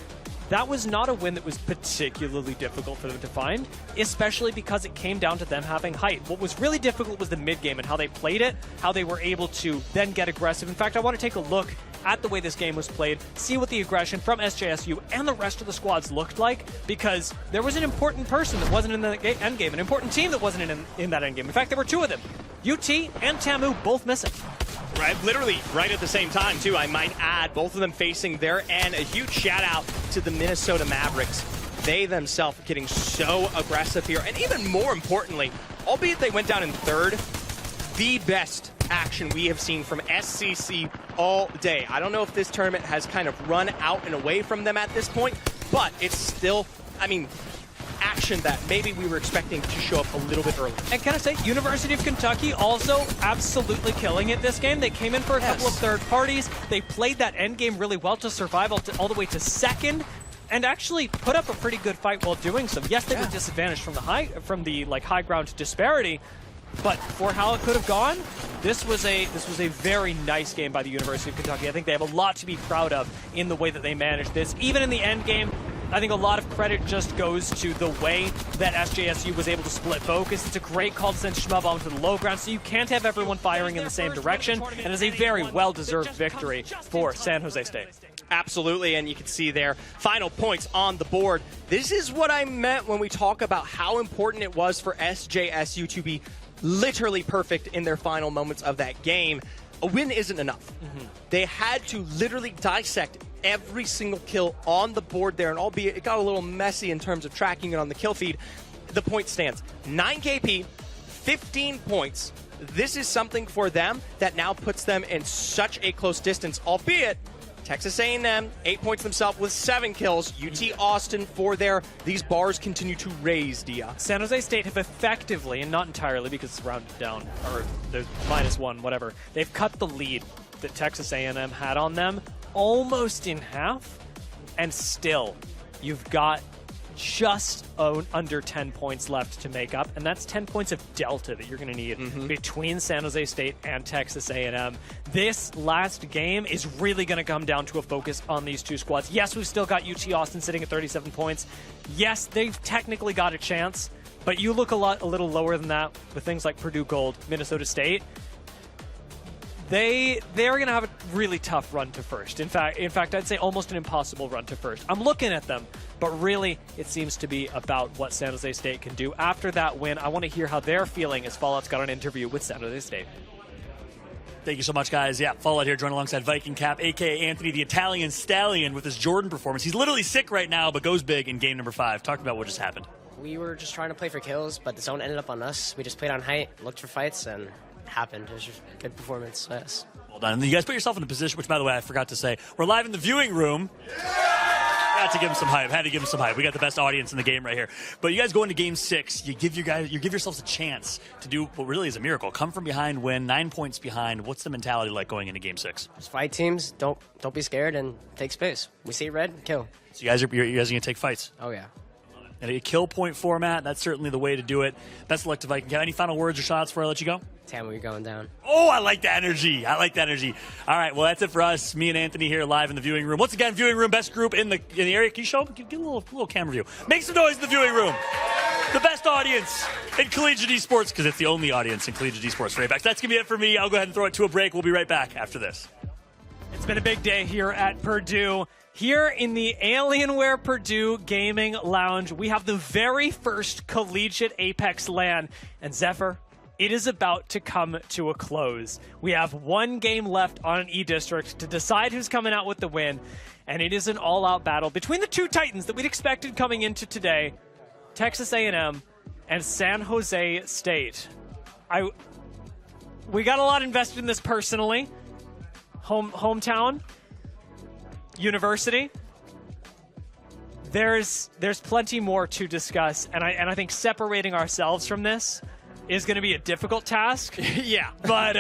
that was not a win that was particularly difficult for them to find, especially because it came down to them having height. What was really difficult was the mid-game and how they played it, how they were able to then get aggressive. In fact, I want to take a look at the way this game was played, see what the aggression from SJSU and the rest of the squads looked like, because there was an important person that wasn't in the endgame, an important team that wasn't in that endgame. In fact, there were 2 of them. UT and Tamu both missing. Right, literally right at the same time, too, I might add. Both of them facing their end. A huge shout-out to the Minnesota Mavericks. They themselves getting so aggressive here. And even more importantly, albeit they went down in 3rd, the best action we have seen from SCC all day. I don't know if this tournament has kind of run out and away from them at this point, but it's still, I mean, action that maybe we were expecting to show up a little bit early. And can I say, University of Kentucky also absolutely killing it this game. They came in for a couple of third parties. They played that end game really well to survive all the way to second, and actually put up a pretty good fight while doing so. Yes, they were disadvantaged from the high ground disparity, but for how it could have gone, this was a very nice game by the University of Kentucky. I think they have a lot to be proud of in the way that they managed this. Even in the end game, I think a lot of credit just goes to the way that SJSU was able to split focus. It's a great call to send Shmuel bomb to the low ground, so you can't have everyone firing in the same direction, and it's a very well-deserved victory for San Jose State. Absolutely, and you can see their final points on the board. This is what I meant when we talk about how important it was for SJSU to be literally perfect in their final moments of that game. A win isn't enough. They had to literally dissect every single kill on the board there, and albeit it got a little messy in terms of tracking it on the kill feed, the point stands. 9 KP, 15 points. This is something for them that now puts them in such a close distance, albeit Texas A&M, 8 points themselves with 7 kills. UT Austin 4 there. These bars continue to raise, Dia. San Jose State have effectively, and not entirely because it's rounded down, or there's -1, whatever, they've cut the lead that Texas A&M had on them almost in half, and still, you've got just under 10 points left to make up, and that's 10 points of delta that you're going to need between San Jose State and Texas A&M. This last game is really going to come down to a focus on these two squads. Yes, we've still got UT Austin sitting at 37 points. Yes, they've technically got a chance, but you look a little lower than that with things like Purdue Gold, Minnesota State. They're going to have a really tough run to first. In fact, I'd say almost an impossible run to first. I'm looking at them, but really, it seems to be about what San Jose State can do. After that win, I want to hear how they're feeling as Fallout's got an interview with San Jose State. Thank you so much, guys. Yeah, Fallout here, joined alongside Viking Cap, a.k.a. Anthony the Italian Stallion, with his Jordan performance. He's literally sick right now, but goes big in game number 5. Talk about what just happened. We were just trying to play for kills, but the zone ended up on us. We just played on height, looked for fights, and it happened. It was just a good performance, yes. Well done. And you guys put yourself in a position, which, by the way, I forgot to say, we're live in the viewing room. Had to give him some hype. We got the best audience in the game right here. But you guys go into game 6. You give yourselves a chance to do what really is a miracle. Come from behind, win, 9 points behind. What's the mentality like going into game 6? Just fight teams. Don't be scared and take space. We see red, kill. So you guys are going to take fights. Oh yeah. And a kill point format, that's certainly the way to do it. Best of luck to Viking. Any final words or shots before I let you go? Tammy, you're going down. Oh, I like the energy. All right, well, that's it for us. Me and Anthony here live in the viewing room. Once again, viewing room, best group in the area. Can you show up? Give a little camera view. Make some noise in the viewing room. The best audience in collegiate esports, because it's the only audience in collegiate esports for Apex. That's going to be it for me. I'll go ahead and throw it to a break. We'll be right back after this. It's been a big day here at Purdue. Here in the Alienware Purdue Gaming Lounge, we have the very first Collegiate Apex LAN. And Zephyr, it is about to come to a close. We have one game left on an E-District to decide who's coming out with the win. And it is an all-out battle between the two Titans that we'd expected coming into today, Texas A&M and San Jose State. We got a lot invested in this personally. Hometown. University. There's plenty more to discuss, and I think separating ourselves from this is going to be a difficult task. Yeah. But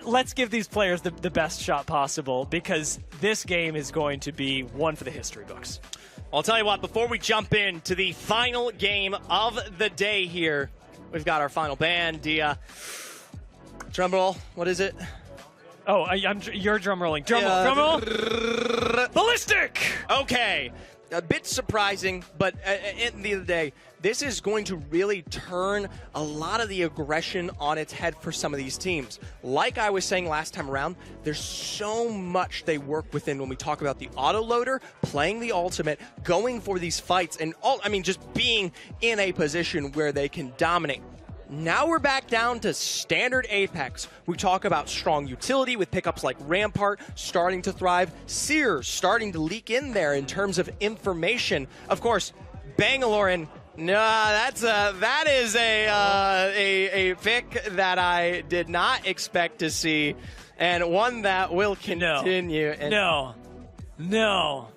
let's give these players the best shot possible, because this game is going to be one for the history books. I'll tell you what, before we jump into the final game of the day here, we've got our final band. Dia, drum roll, what is it? Oh, you're drum rolling. Drum roll. Ballistic! Okay. A bit surprising, but at the end of the day, this is going to really turn a lot of the aggression on its head for some of these teams. Like I was saying last time around, there's so much they work within when we talk about the autoloader, playing the ultimate, going for these fights, and just being in a position where they can dominate. Now we're back down to standard Apex. We talk about strong utility with pickups like Rampart starting to thrive, Seer starting to leak in there in terms of information. Of course, Bangalore, that is a pick that I did not expect to see, and one that will continue. No.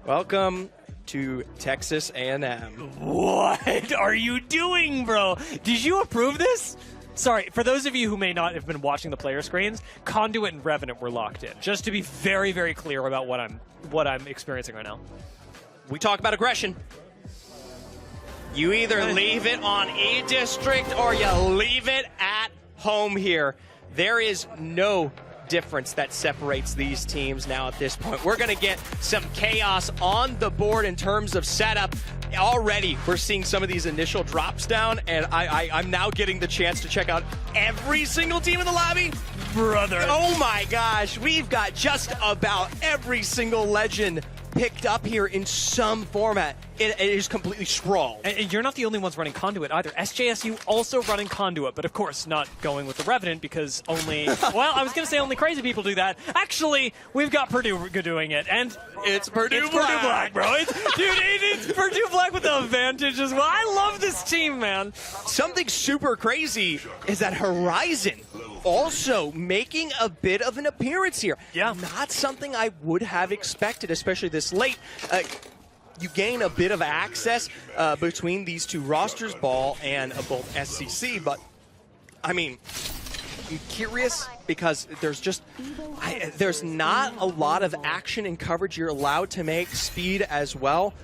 Welcome to Texas A&M. What are you doing, bro? Did you approve this? Sorry, for those of you who may not have been watching the player screens, Conduit and Revenant were locked in. Just to be very, very clear about what I'm experiencing right now. We talk about aggression. You either leave it on E-District or you leave it at home here. There is no difference that separates these teams now at this point. We're going to get some chaos on the board in terms of setup. Already, we're seeing some of these initial drops down, and I'm now getting the chance to check out every single team in the lobby. Brother. Oh my gosh, we've got just about every single legend picked up here in some format. It is completely sprawled. And you're not the only ones running Conduit either. SJSU also running Conduit, but of course not going with the Revenant because only, well, I was going to say only crazy people do that. Actually, we've got Purdue doing it, and it's Purdue Black. Purdue Black, bro. It's Purdue Black with the advantage as well. I love this team, man. Something super crazy is that Horizon also making a bit of an appearance here. Yeah. Not something I would have expected, especially this late. You gain a bit of access between these two rosters, Ball and both SCC, but I mean, I'm curious because there's not a lot of action and coverage you're allowed to make, speed as well.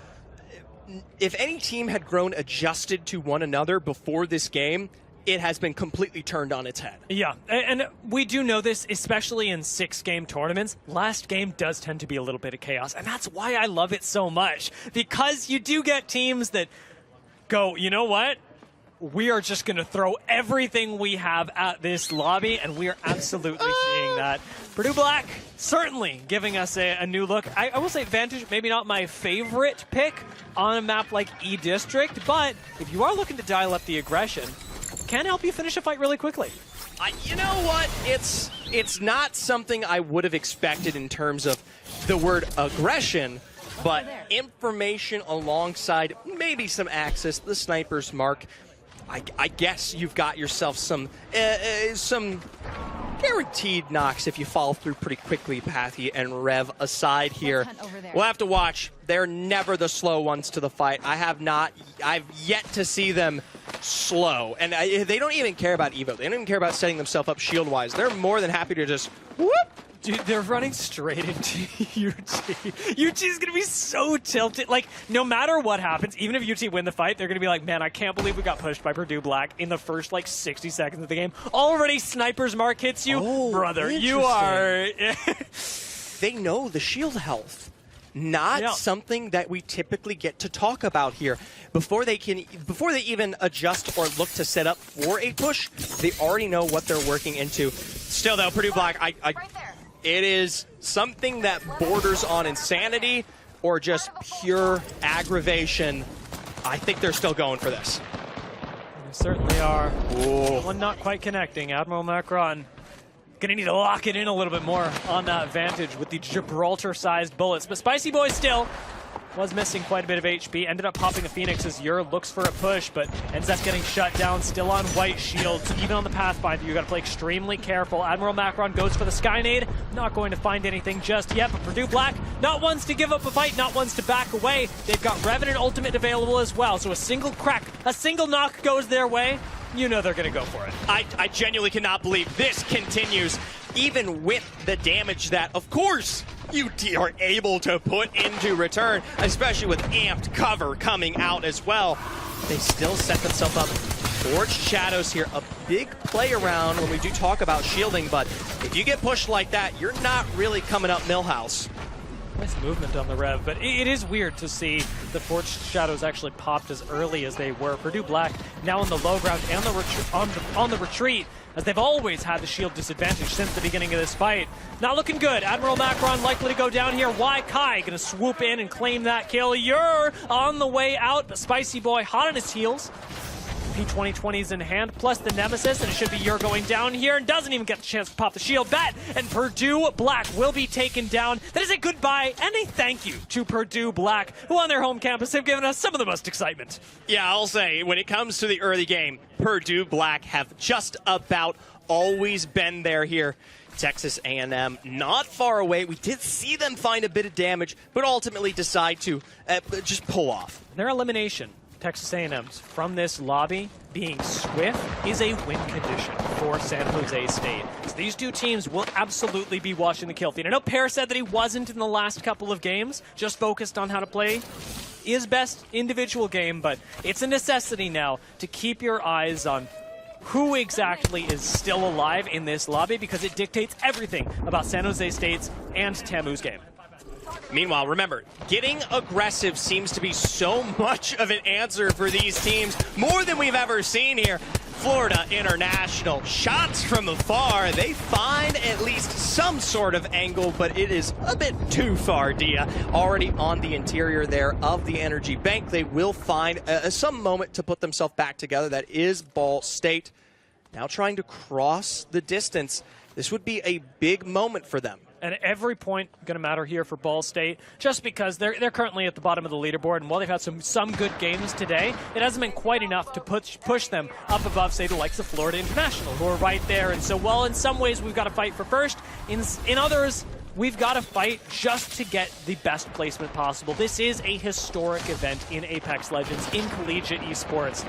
If any team had grown adjusted to one another before this game, it has been completely turned on its head. Yeah, and we do know this, especially in 6-game tournaments. Last game does tend to be a little bit of chaos, and that's why I love it so much. Because you do get teams that go, you know what? We are just going to throw everything we have at this lobby, and we are absolutely seeing that. Purdue Black certainly giving us a new look. I will say Vantage, maybe not my favorite pick on a map like E-District, but if you are looking to dial up the aggression, can help you finish a fight really quickly. You know what? It's not something I would have expected in terms of the word aggression, but information alongside maybe some access, the sniper's mark. I guess you've got yourself some guaranteed knocks if you follow through pretty quickly, Pathy and Rev aside here. We'll have to watch. They're never the slow ones to the fight. I've yet to see them slow. And they don't even care about Evo. They don't even care about setting themselves up shield-wise. They're more than happy to just whoop. Dude, they're running straight into UT. UT is going to be so tilted. Like, no matter what happens, even if UT win the fight, they're going to be like, man, I can't believe we got pushed by Purdue Black in the first, 60 seconds of the game. Already sniper's mark hits you. Oh, brother, you are... They know the shield health. Not something that we typically get to talk about here. Before they even adjust or look to set up for a push, they already know what they're working into. Still, though, Purdue Black, it is something that borders on insanity or just pure aggravation. I think they're still going for this. They certainly are. Ooh. One not quite connecting. Admiral Macron gonna need to lock it in a little bit more on that Vantage with the Gibraltar-sized bullets. But Spicy Boy still was missing quite a bit of HP. Ended up popping a Phoenix as Ur looks for a push, but ends up getting shut down. Still on white shields. Even on the Pathfinder, you got to play extremely careful. Admiral Macron goes for the Skynade. Not going to find anything just yet, but Purdue Black, not ones to give up a fight, not ones to back away. They've got Revenant Ultimate available as well, so a single crack, a single knock goes their way. You know they're going to go for it. I genuinely cannot believe this continues, even with the damage that, of course, UT are able to put into return, especially with amped cover coming out as well. They still set themselves up. Forged Shadows here, a big play around when we do talk about shielding, but if you get pushed like that, you're not really coming up Millhouse. Nice movement on the Rev, but it is weird to see the Forged Shadows actually popped as early as they were. Purdue Black now on the low ground and on the retreat, as they've always had the shield disadvantage since the beginning of this fight. Not looking good. Admiral Macron likely to go down here. Y Kai gonna swoop in and claim that kill. Ur on the way out, but Spicy Boy hot on his heels. P2020's in hand, plus the Nemesis, and it should be Ur going down here, and doesn't even get the chance to pop the shield. Bat and Purdue Black will be taken down. That is a goodbye and a thank you to Purdue Black, who on their home campus have given us some of the most excitement. Yeah, I'll say, when it comes to the early game, Purdue Black have just about always been there here. Texas A&M not far away. We did see them find a bit of damage, but ultimately decide to just pull off. Their elimination, Texas A&M's, from this lobby being swift is a win condition for San Jose State. So these two teams will absolutely be watching the kill feed. I know Per said that he wasn't in the last couple of games, just focused on how to play his best individual game, but it's a necessity now to keep your eyes on who exactly is still alive in this lobby, because it dictates everything about San Jose State's and Tamu's game. Meanwhile, remember, getting aggressive seems to be so much of an answer for these teams, more than we've ever seen here. Florida International, shots from afar. They find at least some sort of angle, but it is a bit too far, Dia. Already on the interior there of the Energy Bank. They will find some moment to put themselves back together. That is Ball State. Now trying to cross the distance. This would be a big moment for them. And every point going to matter here for Ball State, just because they're currently at the bottom of the leaderboard, and while they've had some good games today, it hasn't been quite enough to push them up above, say, the likes of Florida International, who are right there. And so while in some ways we've got to fight for first, in others, we've got to fight just to get the best placement possible. This is a historic event in Apex Legends, in collegiate esports.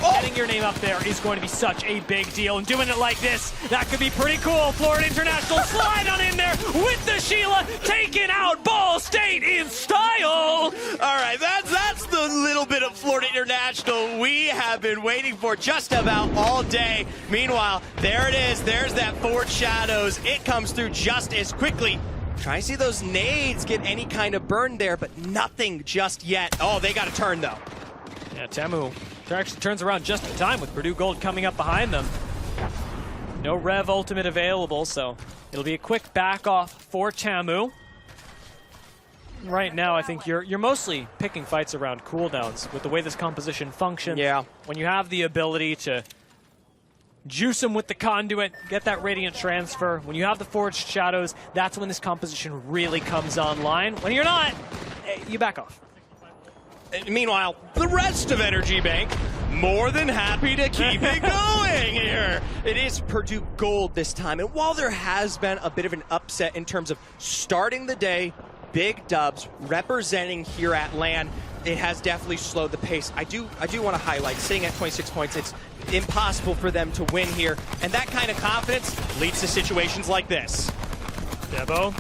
Getting your name up there is going to be such a big deal, and doing it like this, that could be pretty cool. Florida International slide on in there with the Sheila, taking out Ball State in style. All right, that's the little bit of Florida International we have been waiting for just about all day. Meanwhile, there it is. There's that Fort Shadows. It comes through just as quickly. Try to see those nades get any kind of burn there, but nothing just yet. Oh, they got a turn, though. Yeah, Tamu actually turns around just in time with Purdue Gold coming up behind them. No Rev ultimate available, so it'll be a quick back off for Tamu. Right now, I think you're mostly picking fights around cooldowns with the way this composition functions. Yeah. When you have the ability to juice them with the conduit, get that Radiant transfer. When you have the Forged Shadows, that's when this composition really comes online. When you're not, you back off. Meanwhile, the rest of Energy Bank, more than happy to keep it going here. It is Purdue Gold this time, and while there has been a bit of an upset in terms of starting the day, big dubs representing here at LAN, it has definitely slowed the pace. I do want to highlight, sitting at 26 points, it's impossible for them to win here, and that kind of confidence leads to situations like this. Debo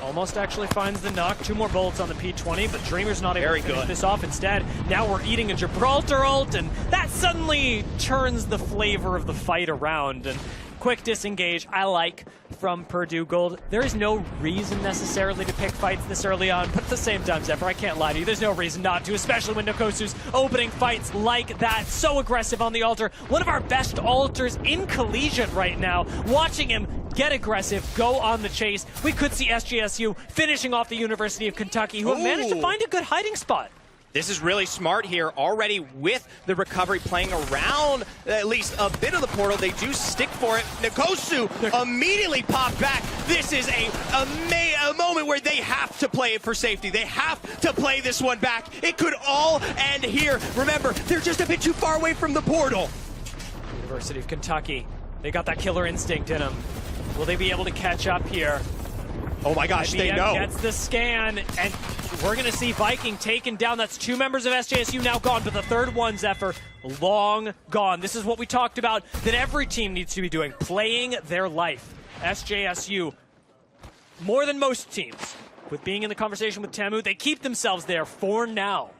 almost actually finds the knock. 2 more bullets on the P20, but Dreamer's not able to finish this off instead. Now we're eating a Gibraltar ult, and that suddenly turns the flavor of the fight around. And quick disengage, I like, from Purdue Gold. There is no reason necessarily to pick fights this early on, but at the same time, Zephyr, I can't lie to you, there's no reason not to, especially when Nkosu's opening fights like that. So aggressive on the altar. One of our best altars in Collegiate right now. Watching him get aggressive, go on the chase. We could see SJSU finishing off the University of Kentucky, who have managed to find a good hiding spot. This is really smart here, already with the recovery playing around at least a bit of the portal. They do stick for it. Nkosu immediately popped back. This is a moment where they have to play it for safety. They have to play this one back. It could all end here. Remember, they're just a bit too far away from the portal. University of Kentucky, they got that killer instinct in them. Will they be able to catch up here? Oh my gosh, they know. Gets the scan, and we're going to see Viking taken down. That's 2 members of SJSU now gone, but the third one, Zephyr, long gone. This is what we talked about that every team needs to be doing, playing their life. SJSU, more than most teams, with being in the conversation with Tamu, they keep themselves there for now.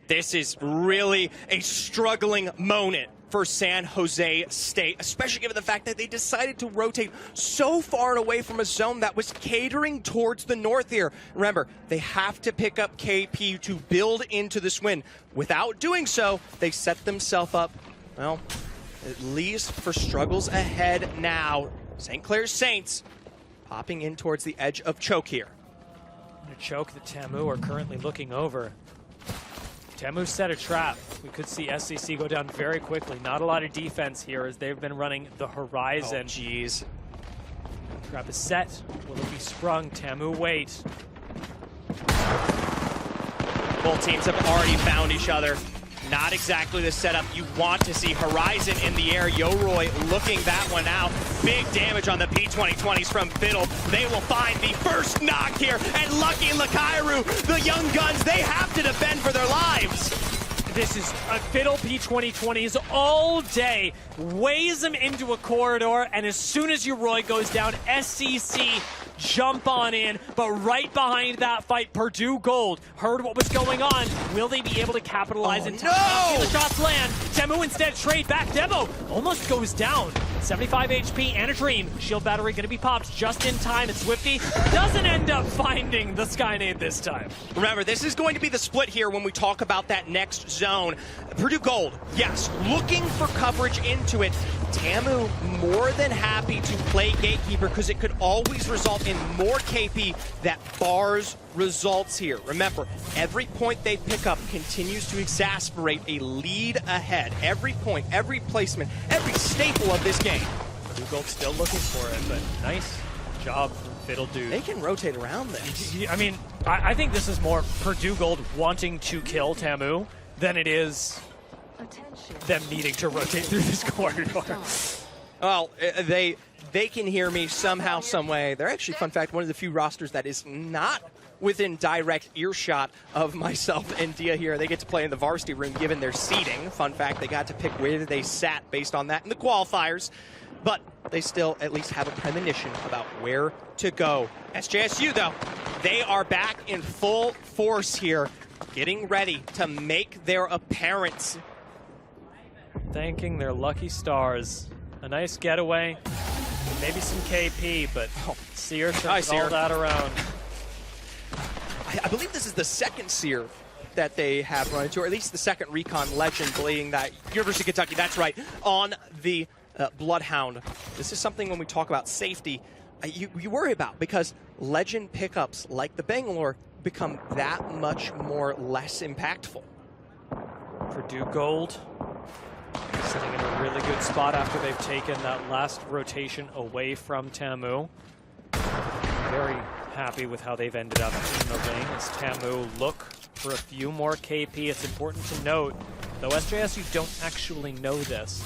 This is really a struggling moment for San Jose State, especially given the fact that they decided to rotate so far and away from a zone that was catering towards the north here. Remember, they have to pick up KP to build into this win. Without doing so, they set themselves up, well, at least for struggles ahead now. St. Clair Saints popping in towards the edge of choke here. A choke that Tamu are currently looking over. Tamu set a trap. We could see SCC go down very quickly. Not a lot of defense here as they've been running the horizon. Oh, jeez. Trap is set. Will it be sprung? Tamu wait. Both teams have already found each other. Not exactly the setup you want to see. Horizon in the air. Yoroi looking that one out. Big damage on the P2020s from Fiddle. They will find the first knock here, and Lucky and Lakairu, the young guns, they have to defend for their lives. This is a Fiddle P2020s all day. Weighs him into a corridor, and as soon as Yoroi goes down, SCC jump on in, but right behind that fight, Purdue Gold heard what was going on. Will they be able to capitalize in time? See the shots land. Temu instead trade back. Demo almost goes down. 75 HP and a dream. Shield battery going to be popped just in time, and Swifty doesn't end up finding the Skynade this time. Remember, this is going to be the split here when we talk about that next zone. Purdue Gold, yes, looking for coverage into it. Tamu more than happy to play Gatekeeper because it could always result in more KP that bars results here. Remember, every point they pick up continues to exasperate a lead ahead. Every point, every placement, every staple of this game. Purdue Gold still looking for it, but nice job from Fiddle Dude. They can rotate around this. I mean, I think this is more Purdue Gold wanting to kill Tamu than it is them needing to rotate through this corridor. Well, they can hear me somehow, some way. They're actually, fun fact, one of the few rosters that is not within direct earshot of myself and Dia here. They get to play in the varsity room given their seating. Fun fact, they got to pick where they sat based on that in the qualifiers. But they still at least have a premonition about where to go. SJSU, though, they are back in full force here, getting ready to make their appearance. Thanking their lucky stars. A nice getaway, maybe some KP, but Seer turns all that around. I believe this is the second Seer that they have run into, or at least the second Recon Legend, being that University of Kentucky, that's right, on the Bloodhound. This is something when we talk about safety, you worry about, because Legend pickups like the Bangalore become that much more less impactful. Purdue Gold sitting in a really good spot after they've taken that last rotation away from Tamu. Very happy with how they've ended up in the ring as Tamu look for a few more KP. It's important to note, though SJSU don't actually know this,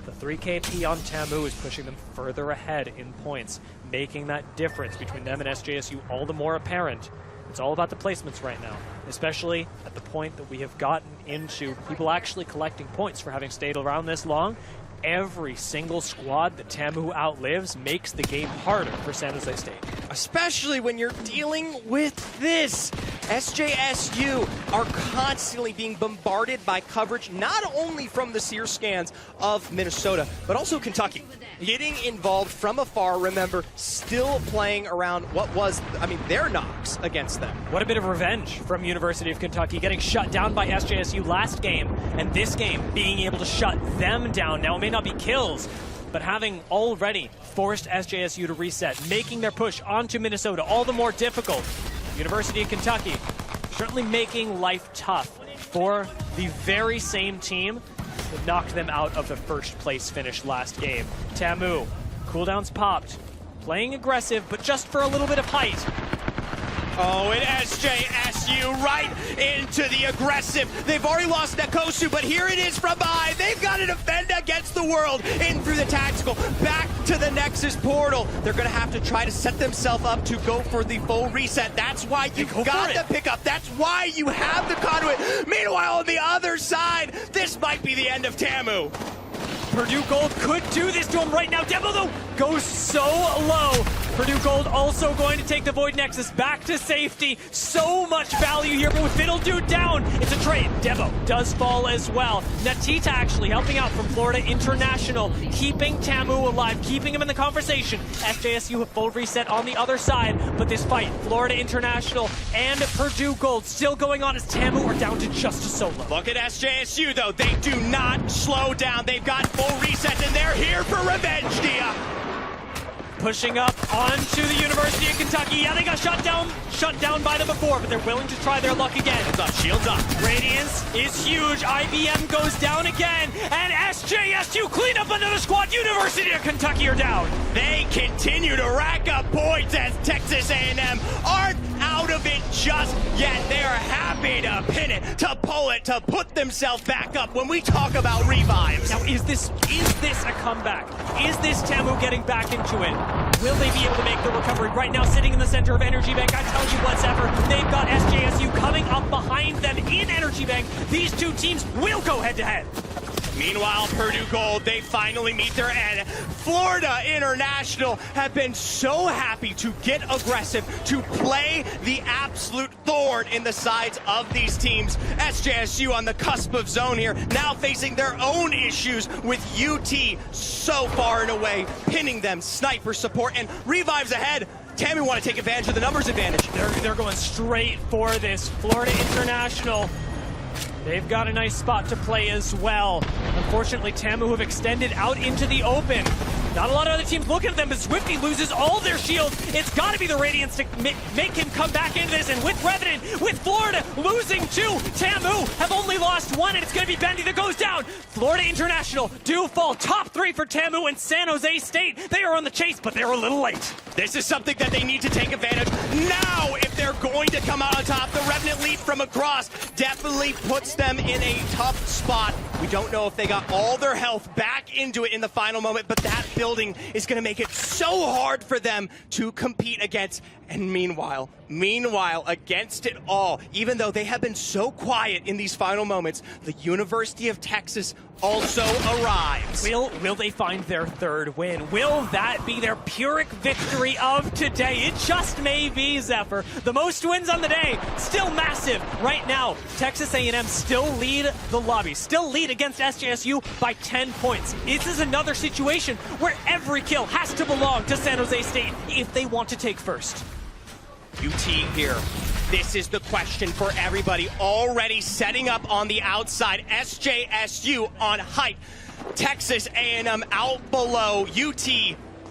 the 3 KP on Tamu is pushing them further ahead in points, making that difference between them and SJSU all the more apparent. It's all about the placements right now, especially at the point that we have gotten into people actually collecting points for having stayed around this long. Every single squad that Tamu outlives makes the game harder for San Jose State. Especially when you're dealing with this. SJSU are constantly being bombarded by coverage, not only from the Seer scans of Minnesota, but also Kentucky. Getting involved from afar, remember, still playing around what was, their knocks against them. What a bit of revenge from University of Kentucky, getting shut down by SJSU last game, and this game being able to shut them down. Now, it may not be kills, but having already forced SJSU to reset, making their push onto Minnesota all the more difficult. University of Kentucky certainly making life tough for the very same team that knocked them out of the first place finish last game. Tamu, cooldowns popped, playing aggressive, but just for a little bit of height. Oh, and SJSU right into the aggressive. They've already lost Nakosu, but here it is from behind. They've got to defend against the world. In through the tactical, back to the Nexus portal. They're going to have to try to set themselves up to go for the full reset. That's why you've got the pickup. That's why you have the conduit. Meanwhile, on the other side, this might be the end of Tamu. Purdue Gold could do this to him right now. Demo, though, goes so low. Purdue Gold also going to take the Void Nexus back to safety. So much value here, but with Fiddle Dude down, it's a trade. Demo does fall as well. Natita actually helping out from Florida International, keeping Tamu alive, keeping him in the conversation. SJSU have full reset on the other side, but this fight, Florida International and Purdue Gold still going on as Tamu are down to just a solo. Look at SJSU, though. They do not slow down. They've got full reset, and they're here for revenge, Dia. Pushing up onto the University of Kentucky. Yeah, they got shut down by them before, but they're willing to try their luck again. Shields up. Radiance is huge. IBM goes down again, and SJSU clean up another squad. University of Kentucky are down. They continue to rack up points as Texas A&M aren't out of it just yet. They are happy to pin it, to pull it, to put themselves back up when we talk about revives. Now, is this a comeback? Is this Tamu getting back into it? Will they be able to make the recovery? Right now, sitting in the center of Energy Bank, I tell you what's ever, they've got SJSU coming up behind them in Energy Bank. These two teams will go head-to-head. Meanwhile, Purdue Gold, they finally meet their end. Florida International have been so happy to get aggressive, to play the absolute thorn in the sides of these teams. SJSU on the cusp of zone here, now facing their own issues with UT so far and away, pinning them, sniper support, and revives ahead. Tammy want to take advantage of the numbers advantage. They're going straight for this. Florida International, they've got a nice spot to play as well. Unfortunately, Tamu have extended out into the open. Not a lot of other teams looking at them, but Swifty loses all their shields. It's got to be the Radiance to make him come back into this. And with Revenant, with Florida losing two, Tamu have only lost one, and it's going to be Bendy that goes down. Florida International do fall. Top three for Tamu and San Jose State. They are on the chase, but they're a little late. This is something that they need to take advantage now if they're going to come out on top. The Revenant lead from across definitely puts them in a tough spot. We don't know if they got all their health back into it in the final moment, but that building is going to make it so hard for them to compete against. And meanwhile, against it all, even though they have been so quiet in these final moments, the University of Texas also arrives. Will they find their third win? Will that be their Pyrrhic victory of today? It just may be, Zephyr. The most wins on the day, still massive. Right now, Texas A&M still lead the lobby, still lead against SJSU by 10 points. This is another situation where every kill has to belong to San Jose State if they want to take first. UT here. This is the question for everybody. Already setting up on the outside. SJSU on height. Texas A&M out below. UT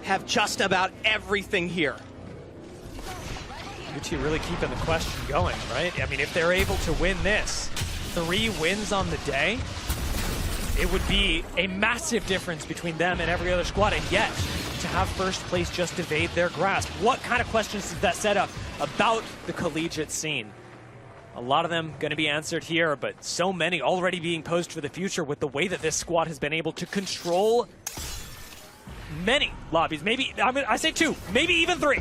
have just about everything here. UT really keeping the question going, right? I mean, if they're able to win this, 3 wins on the day, it would be a massive difference between them and every other squad. And yet, to have first place just evade their grasp. What kind of questions does that set up about the collegiate scene? A lot of them going to be answered here, but so many already being posed for the future with the way that this squad has been able to control many lobbies. Maybe, I say 2, maybe even 3.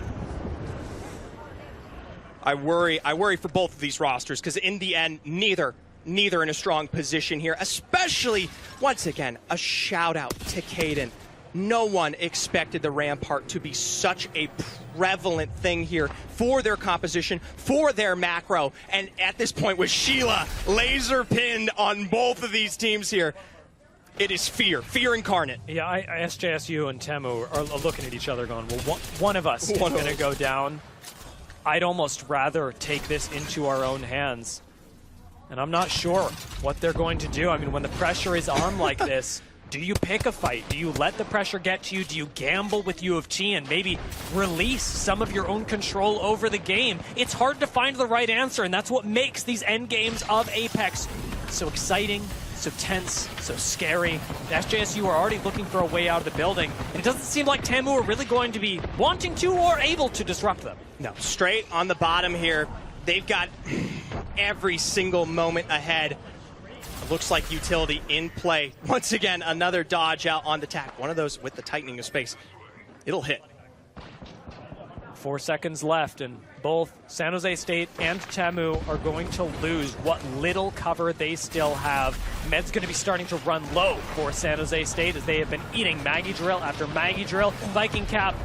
I worry for both of these rosters because in the end, neither in a strong position here, especially, once again, a shout out to Caden. No one expected the Rampart to be such a prevalent thing here for their composition, for their macro. And at this point with Sheila laser pinned on both of these teams here, it is fear incarnate. Yeah, SJSU and Temu are looking at each other going, well, one of us is going to go down. I'd almost rather take this into our own hands. And I'm not sure what they're going to do. I mean, when the pressure is on like this, do you pick a fight? Do you let the pressure get to you? Do you gamble with U of T and maybe release some of your own control over the game? It's hard to find the right answer, and that's what makes these end games of Apex so exciting, so tense, so scary. The SJSU are already looking for a way out of the building, and it doesn't seem like Tamu are really going to be wanting to or able to disrupt them. No, straight on the bottom here. They've got every single moment ahead. It looks like utility in play. Once again, another dodge out on the tack. One of those with the tightening of space. It'll hit. 4 seconds left, and both San Jose State and Tamu are going to lose what little cover they still have. Med's going to be starting to run low for San Jose State as they have been eating Maggie Drill after Maggie Drill. Viking Cap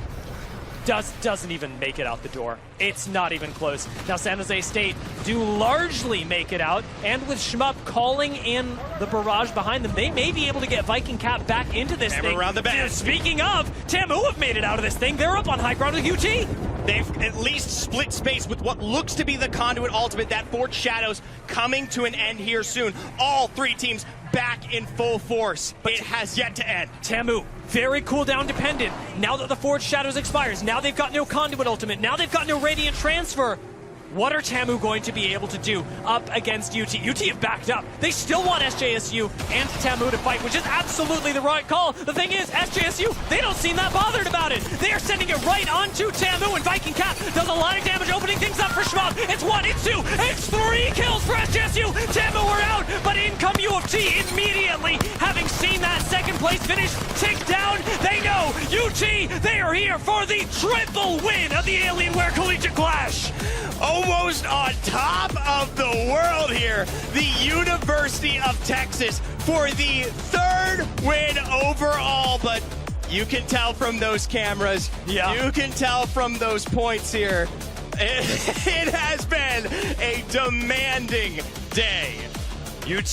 doesn't even make it out the door. It's not even close. Now San Jose State do largely make it out, and with Shmup calling in the barrage behind them, they may be able to get Viking Cap back into this thing. Around the bend. Speaking of, Tamu have made it out of this thing. They're up on high ground with UT. They've at least split space with what looks to be the Conduit ultimate. That Forged Shadows coming to an end here soon. All 3 teams back in full force, but it has yet to end. Tamu, very cooldown dependent. Now that the Forged Shadows expires, now they've got no Conduit ultimate, now they've got no Radiant Transfer. What are TAMU going to be able to do up against UT? UT have backed up. They still want SJSU and TAMU to fight, which is absolutely the right call. The thing is, SJSU, they don't seem that bothered about it. They are sending it right onto TAMU, and Viking Cap does a lot of damage, opening things up for Schwab. It's 1, it's 2, it's 3 kills for SJSU. TAMU are out, but in come U of T immediately, having seen that second place finish tick down. They know UT, they are here for the triple win of the Alienware Collegiate Clash. Almost on top of the world here, the University of Texas for the 3rd win overall, but you can tell from those cameras, you can tell from those points here, it has been a demanding day. UT,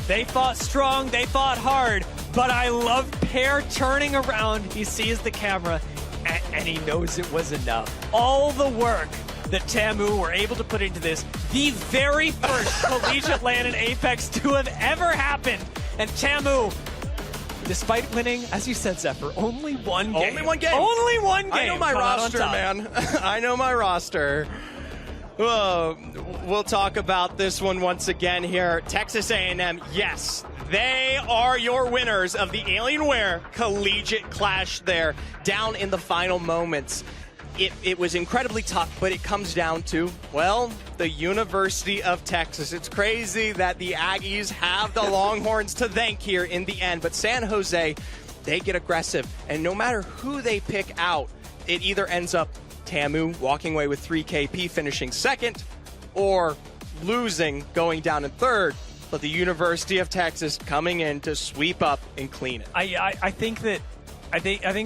they fought strong, they fought hard, but I love Pear turning around. He sees the camera, and he knows it was enough. All the work that TAMU were able to put into this, the very first Collegiate LAN in Apex to have ever happened. And TAMU, despite winning, as you said, Zephyr, only one game. Only one game. Only one game. I know my roster, man. I know my roster. We'll talk about this one once again here. Texas A&M, yes, they are your winners of the Alienware Collegiate Clash there, down in the final moments. It was incredibly tough, but it comes down to, well, the University of Texas. It's crazy that the Aggies have the Longhorns to thank here in the end, but San Jose, they get aggressive, and no matter who they pick out, it either ends up TAMU walking away with 3 KP, finishing 2nd, or losing, going down in 3rd, but the University of Texas coming in to sweep up and clean it. I think that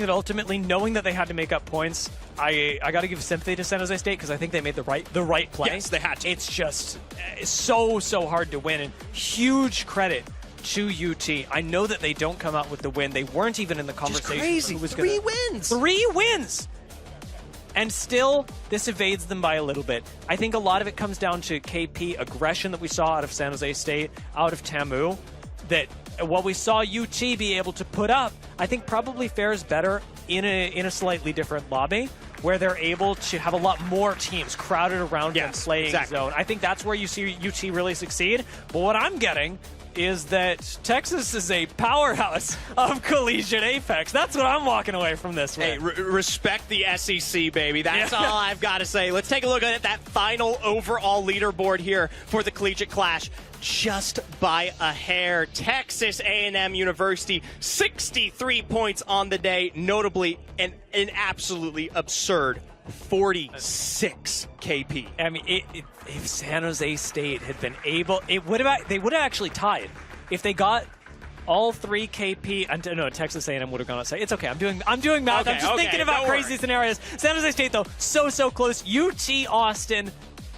ultimately, knowing that they had to make up points, I got to give sympathy to San Jose State because I think they made the right play. Yes, they had to. It's just so hard to win, and huge credit to UT. I know that they don't come out with the win. They weren't even in the conversation. Just crazy. 3 wins. 3 wins. And still, this evades them by a little bit. I think a lot of it comes down to KP aggression that we saw out of San Jose State, out of TAMU, that what we saw UT be able to put up, I think probably fares better in a slightly different lobby, where they're able to have a lot more teams crowded around them playing zone. I think that's where you see UT really succeed. But what I'm getting is that Texas is a powerhouse of Collegiate Apex. That's what I'm walking away from this with. Hey, respect the SEC, baby. That's all I've got to say. Let's take a look at that final overall leaderboard here for the Collegiate Clash. Just by a hair, Texas A&M University, 63 points on the day, notably an absolutely absurd 46 KP. I mean, if San Jose State had been able, they would have actually tied. If they got all 3 KP, no, Texas A&M would have gone outside. It's okay. I'm doing math. I'm just thinking about crazy scenarios. San Jose State, though, so close. UT Austin,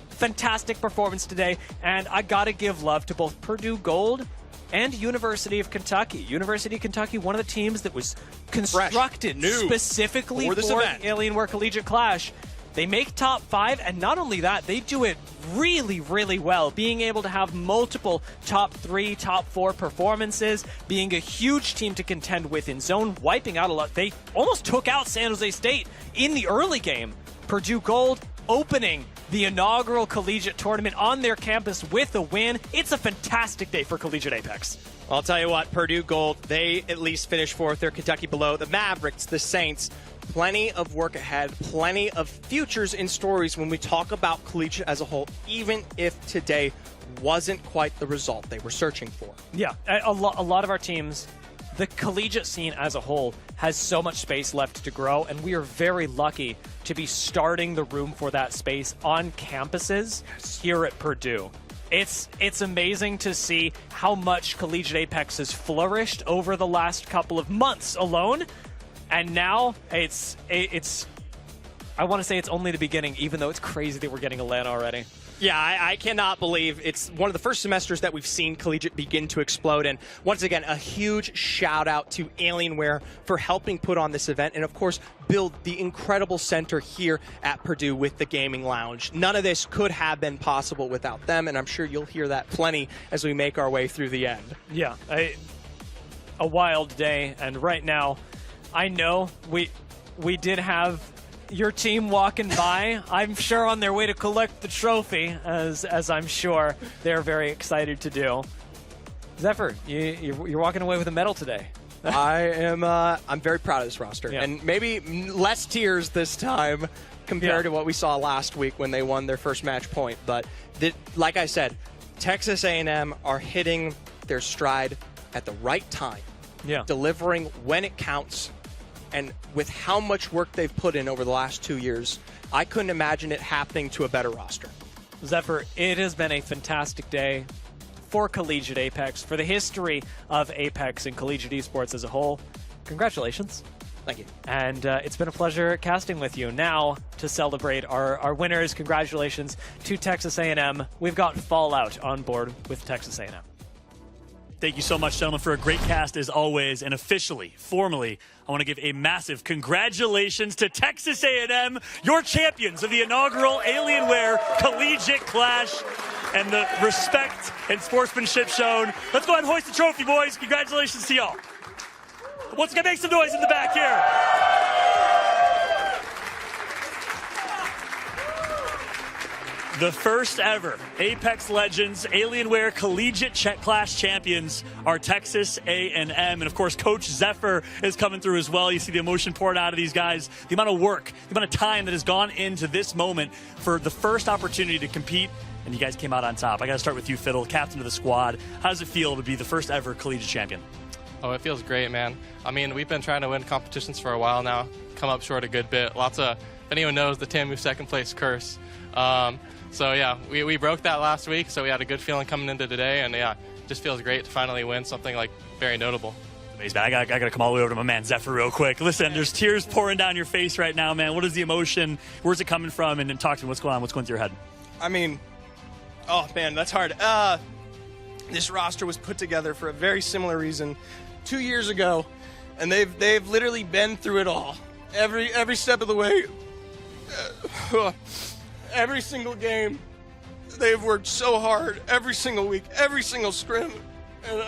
fantastic performance today, and I gotta give love to both Purdue Gold and University of Kentucky. University of Kentucky, one of the teams that was constructed specifically for this event, Alienware Collegiate Clash. They make top 5, and not only that, they do it really well, being able to have multiple top 3, top 4 performances, being a huge team to contend with in zone, wiping out a lot. They almost took out San Jose State in the early game. Purdue Gold opening the inaugural collegiate tournament on their campus with a win. It's a fantastic day for Collegiate Apex. I'll tell you what, Purdue Gold, they at least finished 4th. They're Kentucky below. The Mavericks, the Saints, plenty of work ahead, plenty of futures in stories when we talk about collegiate as a whole, even if today wasn't quite the result they were searching for. Yeah, a lot of our teams, the collegiate scene as a whole has so much space left to grow, and we are very lucky to be starting the room for that space on campuses here at Purdue. It's amazing to see how much Collegiate Apex has flourished over the last couple of months alone, and now it's I want to say it's only the beginning, even though it's crazy that we're getting a LAN already. Yeah, I cannot believe it's one of the first semesters that we've seen Collegiate begin to explode. And once again, a huge shout out to Alienware for helping put on this event and, of course, build the incredible center here at Purdue with the Gaming Lounge. None of this could have been possible without them, and I'm sure you'll hear that plenty as we make our way through the end. Yeah, a wild day, and right now, I know we did have your team walking by, I'm sure on their way to collect the trophy, as I'm sure they're very excited to do. Zephyr, you're walking away with a medal today. I'm very proud of this roster. Yeah. And maybe less tears this time compared to what we saw last week when they won their first match point. But like I said, Texas A&M are hitting their stride at the right time. Yeah. Delivering when it counts. And with how much work they've put in over the last 2 years, I couldn't imagine it happening to a better roster. Zephyr, it has been a fantastic day for Collegiate Apex, for the history of Apex and Collegiate Esports as a whole. Congratulations. Thank you. And it's been a pleasure casting with you. Now, to celebrate our winners, congratulations to Texas A&M. We've got Fallout on board with Texas A&M. Thank you so much, gentlemen, for a great cast as always. And officially, formally, I want to give a massive congratulations to Texas A&M, your champions of the inaugural Alienware Collegiate Clash, and the respect and sportsmanship shown. Let's go ahead and hoist the trophy, boys. Congratulations to y'all. Once again, make some noise in the back here. The first ever Apex Legends Alienware Collegiate Clash champions are Texas A&M. And of course, Coach Zephyr is coming through as well. You see the emotion poured out of these guys, the amount of work, the amount of time that has gone into this moment for the first opportunity to compete. And you guys came out on top. I got to start with you, Fiddle, captain of the squad. How does it feel to be the first ever collegiate champion? Oh, it feels great, man. I mean, we've been trying to win competitions for a while now. Come up short a good bit. Lots of, if anyone knows, the Tamu second place curse. So yeah, we broke that last week, so we had a good feeling coming into today, and yeah, just feels great to finally win something like very notable. Amazing. I got to come all the way over to my man Zephyr real quick. Listen, there's tears pouring down your face right now, man. What is the emotion? Where's it coming from? And then talk to me. What's going on? What's going through your head? I mean, oh man, that's hard. This roster was put together for a very similar reason 2 years ago, and they've literally been through it all, every step of the way. Every single game, they've worked so hard. Every single week, every single scrim, and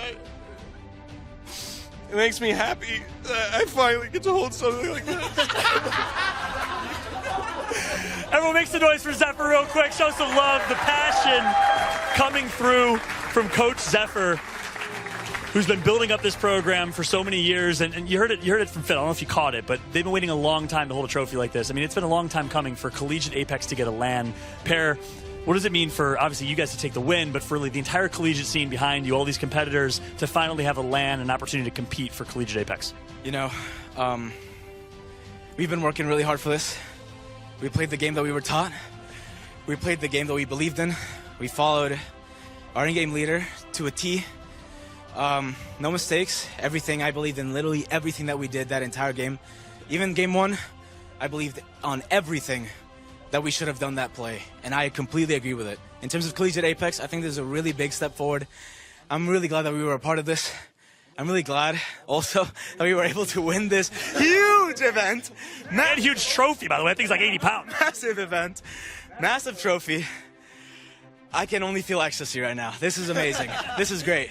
it makes me happy that I finally get to hold something like this. Everyone make some noise for Zephyr real quick. Show some love, the passion coming through from Coach Zephyr, who's been building up this program for so many years. And you heard it from Phil. I don't know if you caught it, but they've been waiting a long time to hold a trophy like this. I mean, it's been a long time coming for Collegiate Apex to get a LAN pair. What does it mean for, obviously, you guys to take the win, but for the entire collegiate scene behind you, all these competitors, to finally have a LAN, an opportunity to compete for Collegiate Apex? You know, we've been working really hard for this. We played the game that we were taught. We played the game that we believed in. We followed our in-game leader to a T. No mistakes. Everything I believed in, literally everything that we did that entire game. Even game one, I believed on everything that we should have done that play, and I completely agree with it. In terms of Collegiate Apex, I think there's a really big step forward. I'm really glad that we were a part of this. I'm really glad also that we were able to win this huge event. And huge trophy, by the way. I think it's like 80 pounds. Massive event. Massive trophy. I can only feel ecstasy right now. This is amazing. This is great.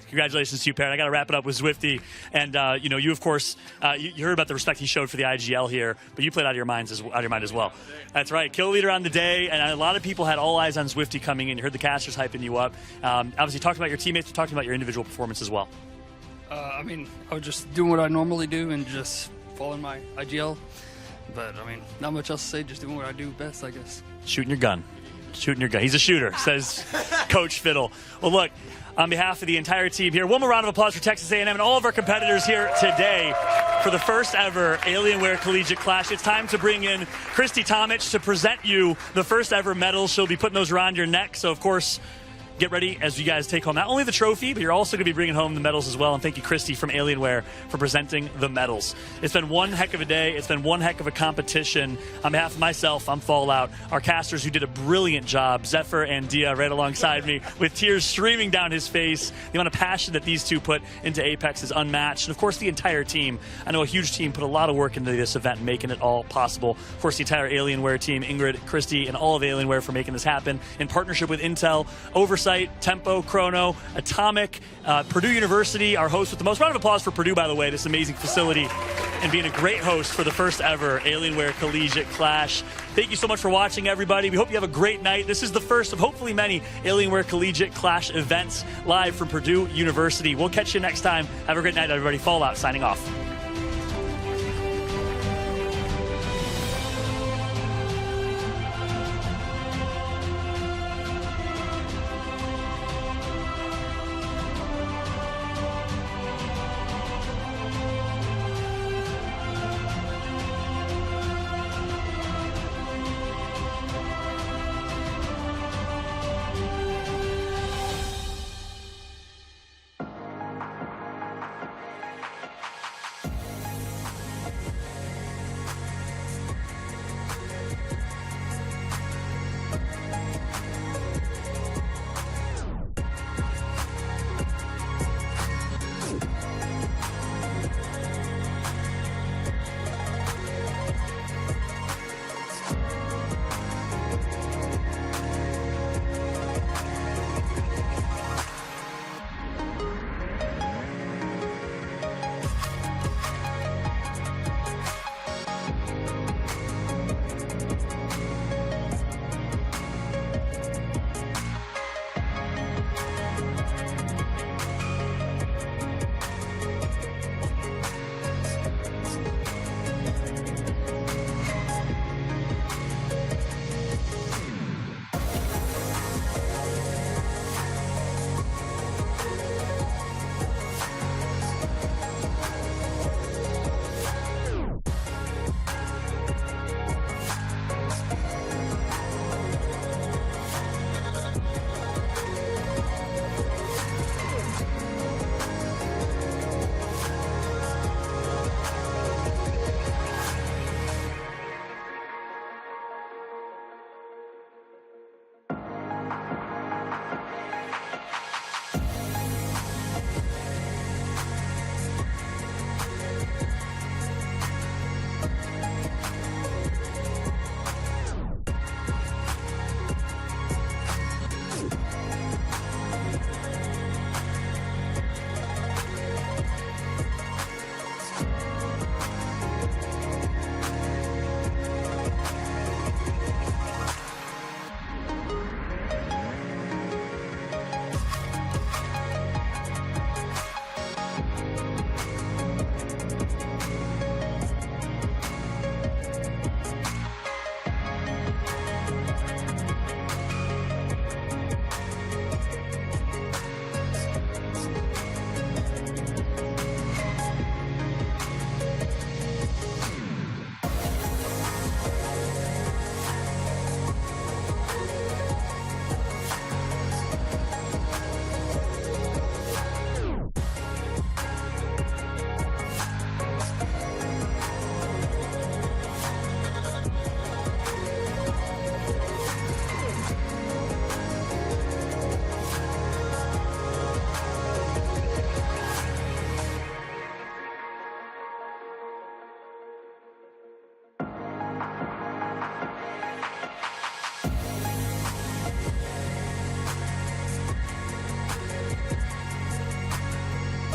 Congratulations to you, Parent. I got to wrap it up with Zwifty. And, you, of course, you heard about the respect he showed for the IGL here, but you played out of your mind as well. That's right. Kill leader on the day, and a lot of people had all eyes on Zwifty coming in. You heard the casters hyping you up. Obviously, talked about your teammates, but talking about your individual performance as well. I was just doing what I normally do and just following my IGL. But, not much else to say, just doing what I do best, I guess. Shooting your gun. Shooting your gun. He's a shooter, says Coach Fiddle. Well, look, on behalf of the entire team here, one more round of applause for Texas A&M and all of our competitors here today for the first ever Alienware Collegiate Clash. It's time to bring in Christy Tomich to present you the first ever medals. She'll be putting those around your neck. So, of course, get ready as you guys take home not only the trophy, but you're also going to be bringing home the medals as well. And thank you, Christy from Alienware, for presenting the medals. It's been one heck of a day. It's been one heck of a competition. On behalf of myself, I'm Fallout. Our casters who did a brilliant job, Zephyr and Dia right alongside me, with tears streaming down his face. The amount of passion that these two put into Apex is unmatched. And, of course, the entire team. I know a huge team put a lot of work into this event and making it all possible. Of course, the entire Alienware team, Ingrid, Christy, and all of Alienware for making this happen in partnership with Intel, Oversight, Insight, Tempo, Chrono, Atomic, Purdue University, our host with the most. Round of applause for Purdue, by the way, this amazing facility, and being a great host for the first ever Alienware Collegiate Clash. Thank you so much for watching, everybody. We hope you have a great night. This is the first of hopefully many Alienware Collegiate Clash events live from Purdue University. We'll catch you next time. Have a great night, everybody. Fallout signing off.